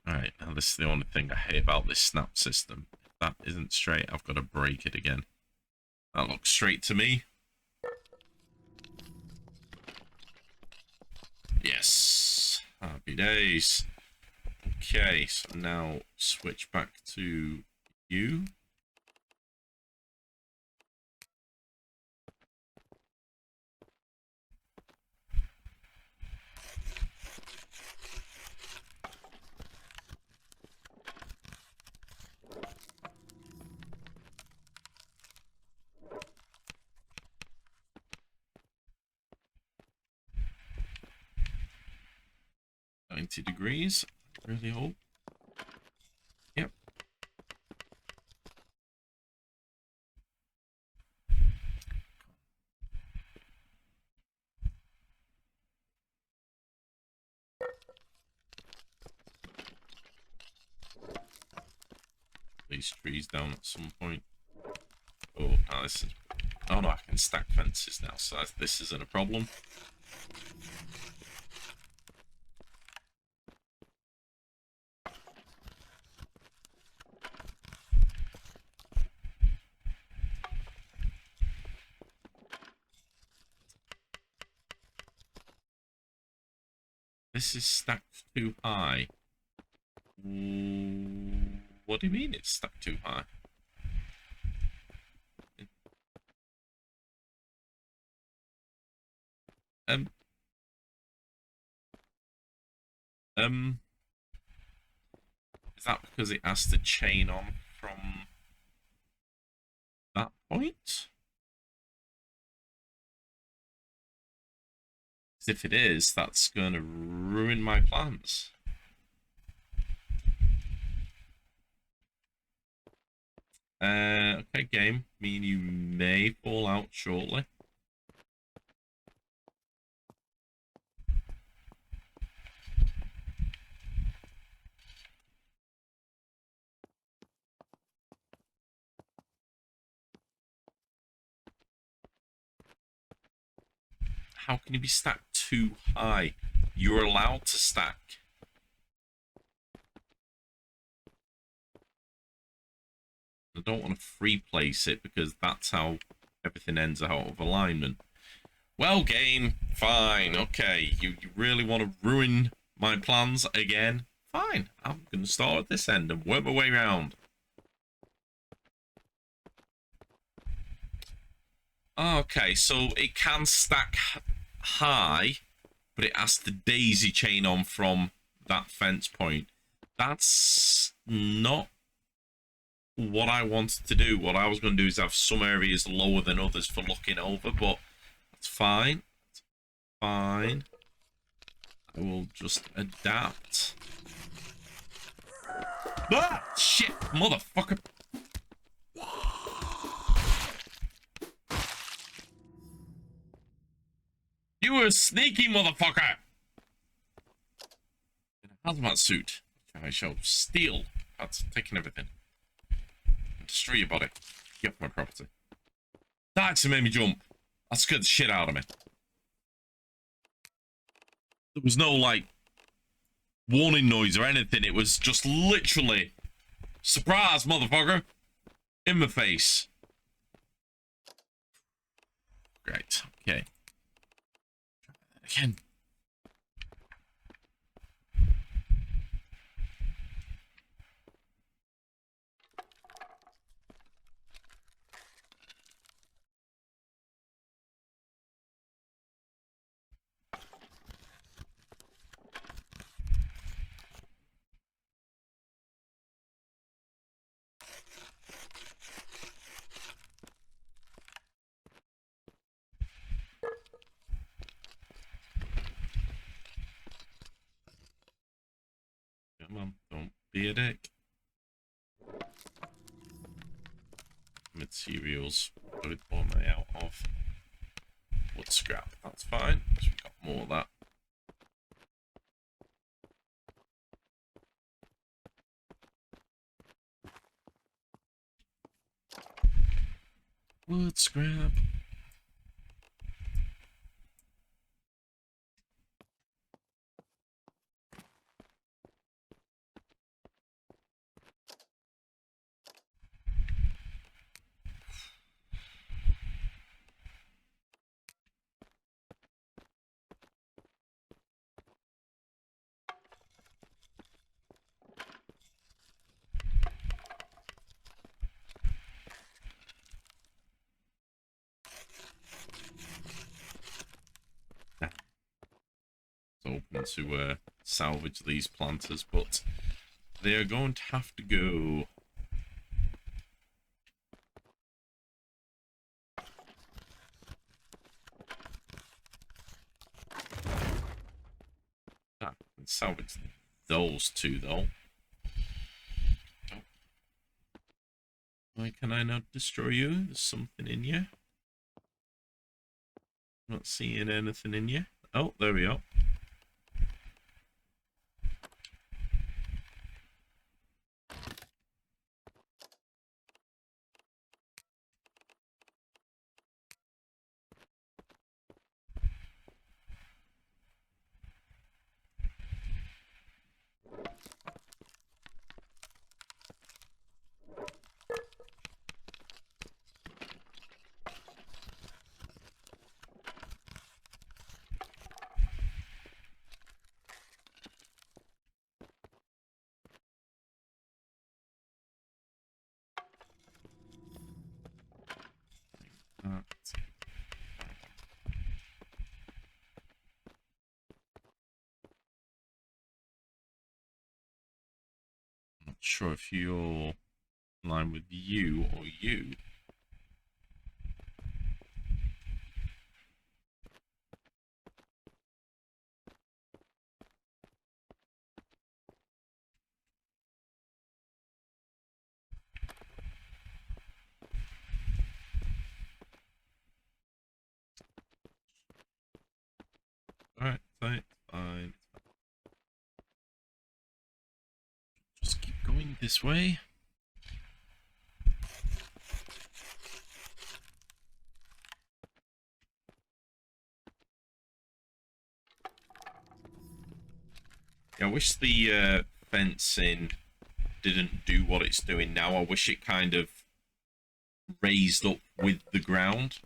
Alright, now this is the only thing I hate about this snap system. If that isn't straight, I've got to break it again. That looks straight to me. Yes. Happy days. Okay, so now switch back to you. Degrees. Really hope. Yep. these trees down at some point. Oh, no, this is... Oh no, I can stack fences now, so this isn't a problem. This is stacked too high. What do you mean it's stacked too high? Is that because it has to chain on from that point? Because if it is, that's going to ruin my plans. Okay, game. Me and you may fall out shortly. How can you be stacked too high? You're allowed to stack. I don't want to free place it because that's how everything ends out of alignment. Well, game, fine, okay. You really want to ruin my plans again? Fine, I'm going to start at this end and work my way around. Okay, so it can stack high, but it has to daisy chain on from that fence point. That's not what I wanted to do. What I was going to do is have some areas lower than others for looking over, but that's fine. It's fine. I will just adapt. Ah, shit, motherfucker. You were a sneaky motherfucker. In a hazmat suit, I shall steal. That's taking everything. Destroy your body. Get off my property. That actually made me jump. That scared the shit out of me. There was no, like, warning noise or anything. It was just literally, surprise, motherfucker, in my face. Great. Okay. Try that again. Come on, don't be a dick. Materials. What am I out of? Wood scrap. That's fine. So we've got more of that. Wood scrap. Open to salvage these planters, but they are going to have to go. Ah, let's salvage those two though. Oh. Why can I not destroy you? There's something in you. Not seeing anything in you. Oh, there we are. sure if you're in line with you or you. Alright, fine. Just keep going this way. Yeah, I wish the fencing didn't do what it's doing now. I wish it kind of raised up with the ground.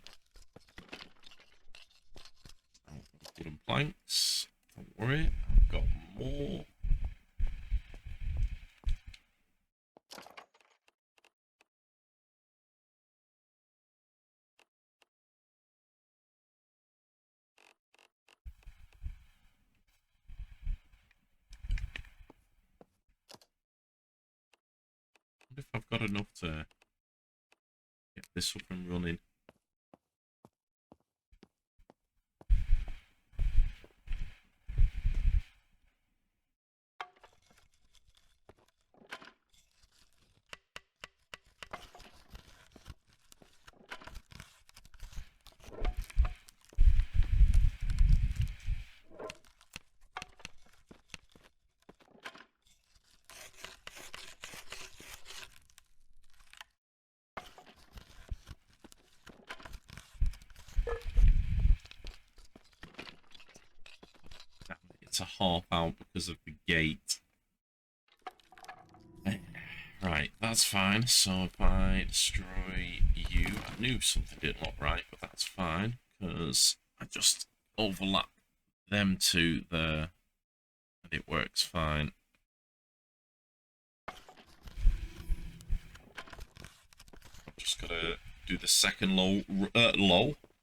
Wooden planks. Don't worry, I've got more. I wonder if I've got enough to get this up and running. It's a half out because of the gate. Right, that's fine. So if I destroy you, I knew something didn't look right, but that's fine because I just overlap them two there, and it works fine. I've just gotta do the second the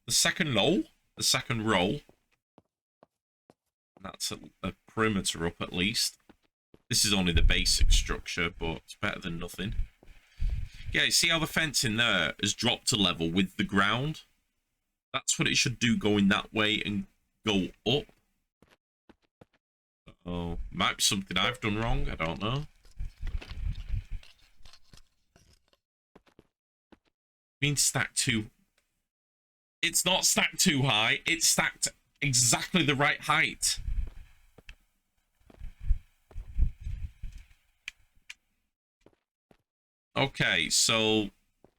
second roll. That's a perimeter up at least. This is only the basic structure, but it's better than nothing. Yeah, see how the fencing there has dropped to level with the ground? That's what it should do, going that way and go up. Oh, might be something I've done wrong, I don't know. Being stacked too... It's not stacked too high, it's stacked exactly the right height. Okay, so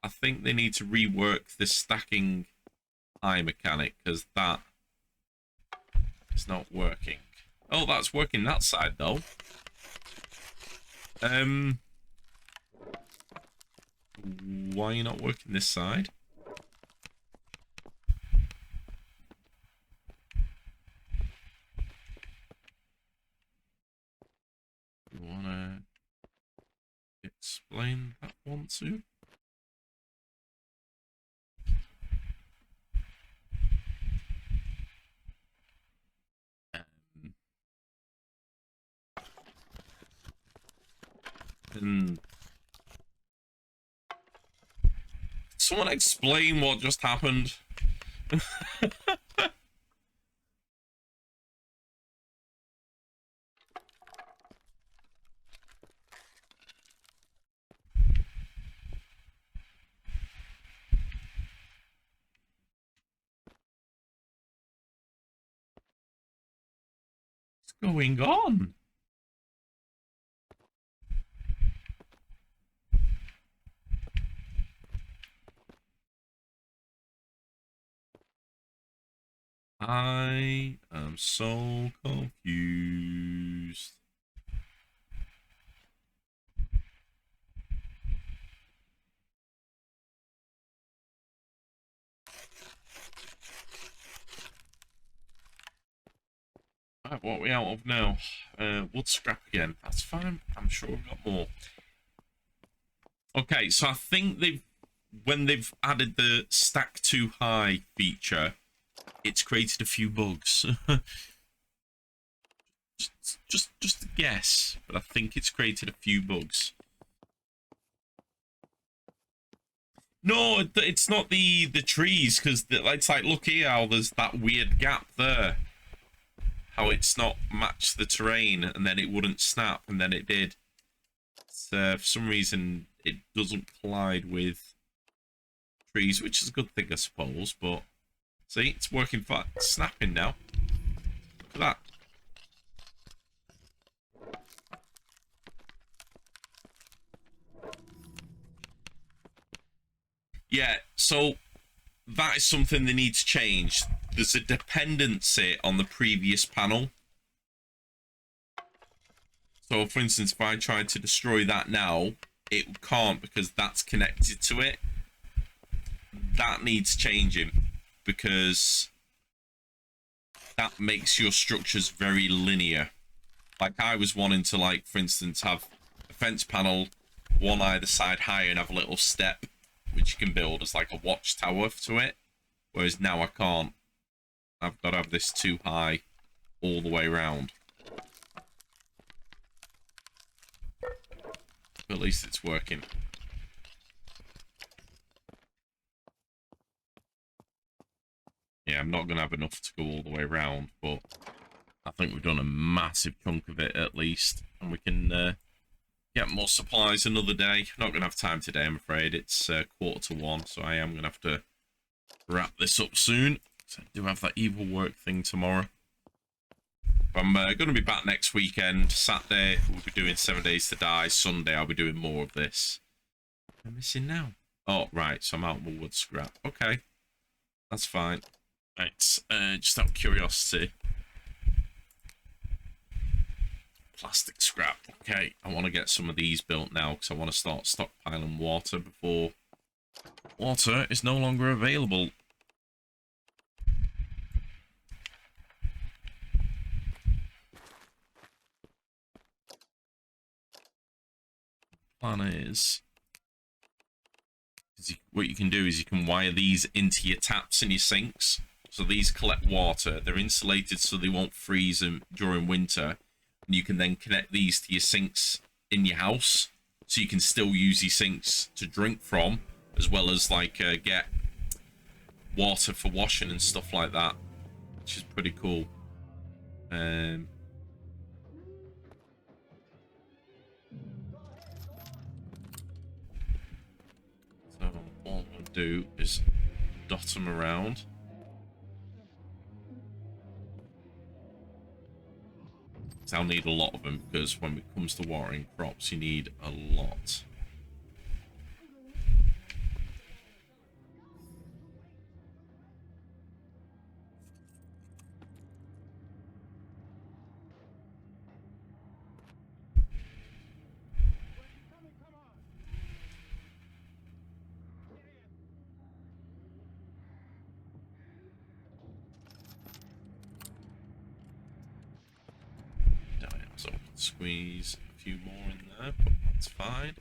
I think they need to rework the stacking high mechanic, because that is not working. Oh, that's working that side though. Why are you not working this side? You wanna explain that one too? Can someone explain what just happened? What's going on? I am so confused. Right, what are we out of now? Wood scrap again. That's fine. I'm sure we've got more. Okay, so I think when they've added the stack too high feature, it's created a few bugs. just a guess, but I think it's created a few bugs. No, it's not the trees, because it's like, look here how there's that weird gap there. How it's not matched the terrain, and then it wouldn't snap, and then it did. For some reason, it doesn't collide with trees, which is a good thing, I suppose, but see, it's working fine. It's snapping now. Look at that. Yeah, so that is something they need to change. There's a dependency on the previous panel. So, for instance, if I tried to destroy that now, it can't because that's connected to it. That needs changing because that makes your structures very linear. Like, I was wanting to, like, for instance, have a fence panel, one either side higher, and have a little step which you can build as like a watchtower to it, whereas now I can't. I've got to have this too high all the way around. But at least it's working. Yeah, I'm not going to have enough to go all the way around, but I think we've done a massive chunk of it at least, and we can get more supplies another day. Not going to have time today, I'm afraid. It's 1:45, so I am going to have to wrap this up soon. So I do have that evil work thing tomorrow. I'm going to be back next weekend. Saturday, we'll be doing 7 Days to Die. Sunday, I'll be doing more of this. What am I missing now? Oh, right, so I'm out of the wood scrap. Okay, that's fine. Right, just out of curiosity. Plastic scrap. Okay, I want to get some of these built now because I want to start stockpiling water before water is no longer available. Plan is what you can do is you can wire these into your taps and your sinks. So these collect water. They're insulated so they won't freeze them during winter. And you can then connect these to your sinks in your house, so you can still use your sinks to drink from, as well as like get water for washing and stuff like that, which is pretty cool. So what I'm gonna do is dot them around. I'll need a lot of them because when it comes to watering crops, you need a lot. So squeeze a few more in there, but that's fine.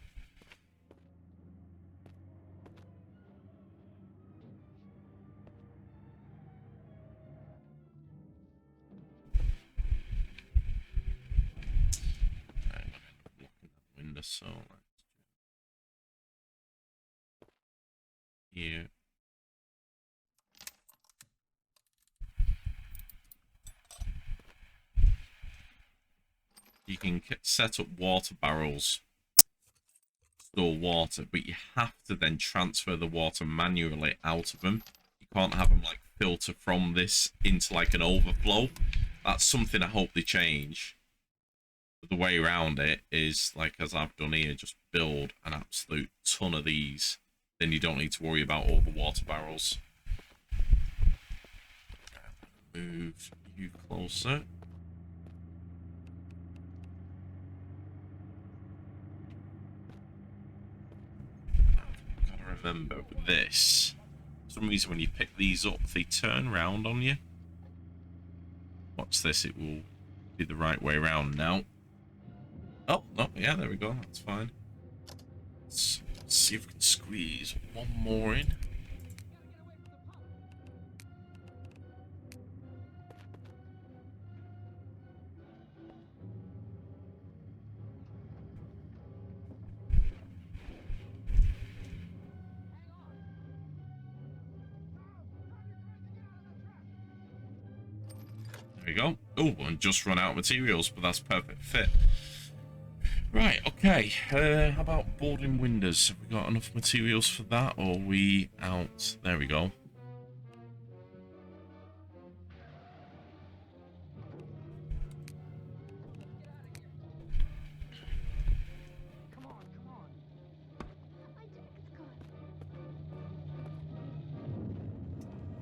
I'm gonna end up blocking that window, so let's do here. You can set up water barrels, store water, but you have to then transfer the water manually out of them. You can't have them like filter from this into like an overflow. That's something I hope they change. But the way around it is, like as I've done here, just build an absolute ton of these. Then you don't need to worry about all the water barrels. Move you closer. Remember with this, for some reason when you pick these up they turn round on you. Watch this, it will be the right way around now. Oh no, yeah, there we go, that's fine. Let's see if we can squeeze one more in. you go. Oh, and just run out of materials, but that's perfect fit. Right, okay. How about boarding windows? Have we got enough materials for that, or are we out? There we go.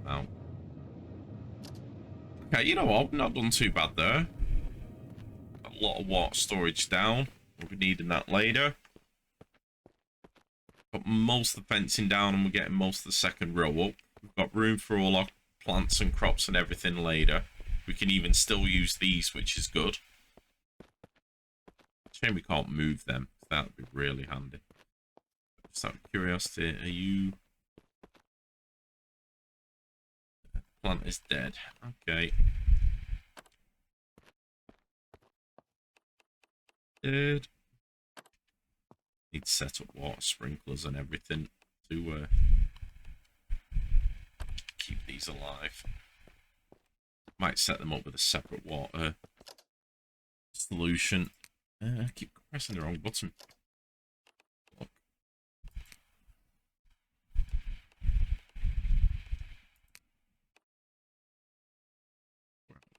Wow. Okay, you know what? Not done too bad there. Got a lot of water storage down. We'll be needing that later. Got most of the fencing down, and we're getting most of the second row up. We've got room for all our plants and crops and everything later. We can even still use these, which is good. Shame we can't move them. That would be really handy. Just out of curiosity, are you... Plant is dead. Okay. Dead. Need to set up water sprinklers and everything to keep these alive. Might set them up with a separate water solution. I keep pressing the wrong button. Look.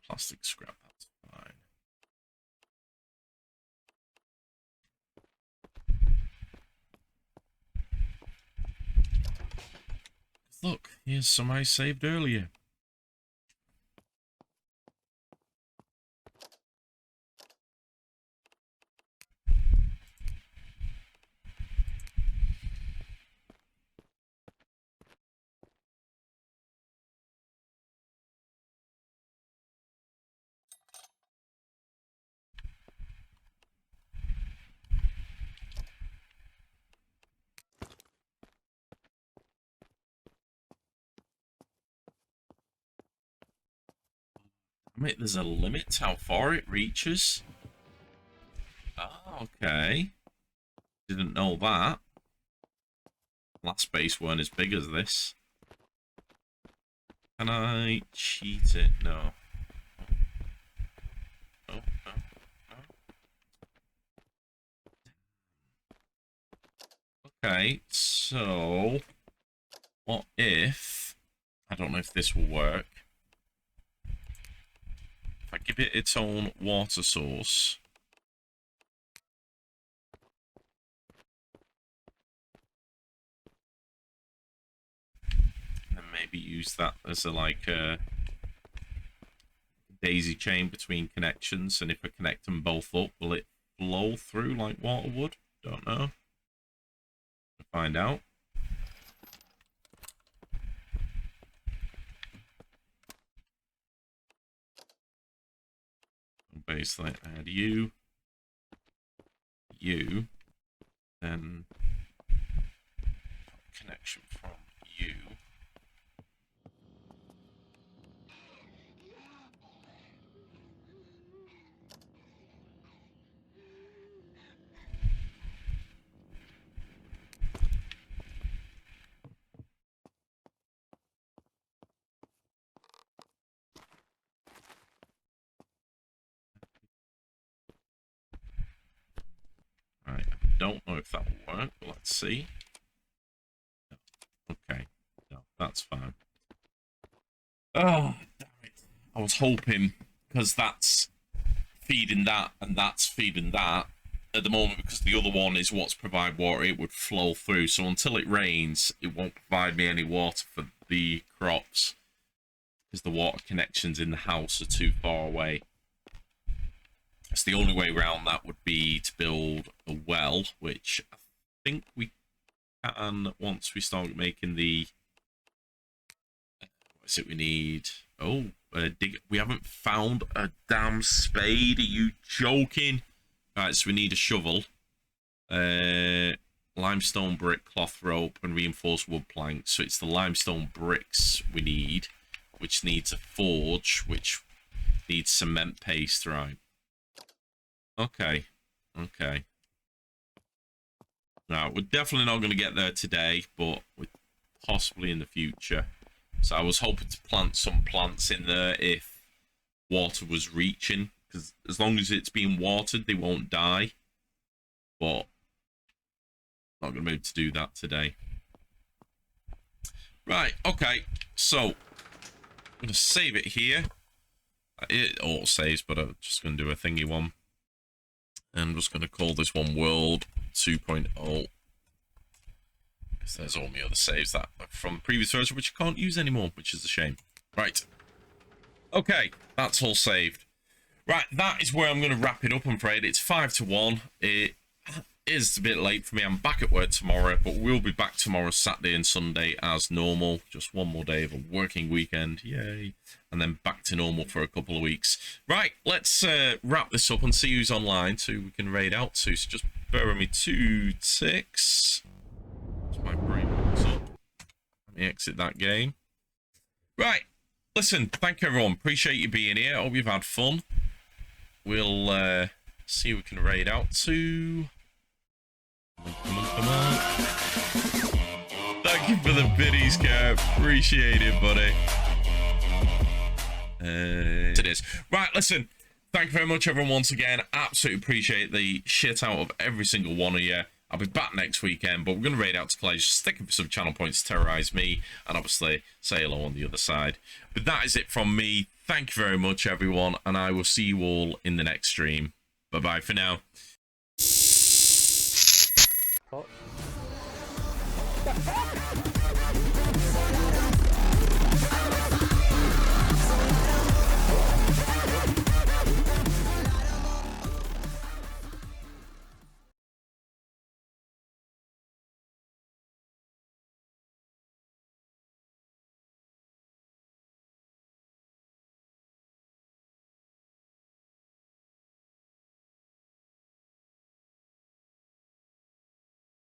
Plastic scrap, that's fine. Look, here's some I saved earlier. I mean, there's a limit to how far it reaches. Oh, okay. Didn't know that. Last base weren't as big as this. Can I cheat it? No. Oh, no, no. Okay, so... what if... I don't know if this will work. If I give it its own water source... and maybe use that as a, like, daisy chain between connections, and if I connect them both up, will it flow through like water would? Don't know. We'll find out. Basically add you, then connection from you. Right, I don't know if that will work, but let's see. No. Okay, no, that's fine. Oh, damn it. I was hoping, because that's feeding that and that's feeding that at the moment, because the other one is what's provide water, it would flow through. So until it rains, it won't provide me any water for the crops, because the water connections in the house are too far away. So the only way around that would be to build a well, which I think we can once we start making the... what is it we need? Oh, we haven't found a damn spade. Are you joking? Alright, so we need a shovel. Limestone brick, cloth rope, and reinforced wood planks. So it's the limestone bricks we need, which needs a forge, which needs cement paste, right? Okay, okay. Now, we're definitely not going to get there today, but possibly in the future. So I was hoping to plant some plants in there if water was reaching, because as long as it's being watered, they won't die. But not going to be able to do that today. Right, okay. So, I'm going to save it here. It auto saves, but I'm just going to do a thingy one. And I'm just going to call this one World 2.0. Because there's all my other saves that from the previous version, which I can't use anymore, which is a shame. Right. Okay, that's all saved. Right, that is where I'm going to wrap it up, I'm afraid. It's 5 to 1. It is a bit late for me. I'm back at work tomorrow, but we'll be back tomorrow, Saturday and Sunday, as normal. Just one more day of a working weekend. Yay. And then back to normal for a couple of weeks. Right, let's wrap this up and see who's online so we can raid out to. So just bear with me 2 ticks. My brain works up. Let me exit that game. Right. Listen, thank you everyone. Appreciate you being here. Hope you've had fun. We'll see who we can raid out to. Come on. Thank you for the biddies, Cap. Appreciate it, buddy. It is. Right, listen. Thank you very much, everyone, once again. Absolutely appreciate the shit out of every single one of you. I'll be back next weekend, but we're going to raid out to players, sticking for some channel points to terrorize me, and obviously say hello on the other side. But that is it from me. Thank you very much, everyone, and I will see you all in the next stream. Bye-bye for now. Oh.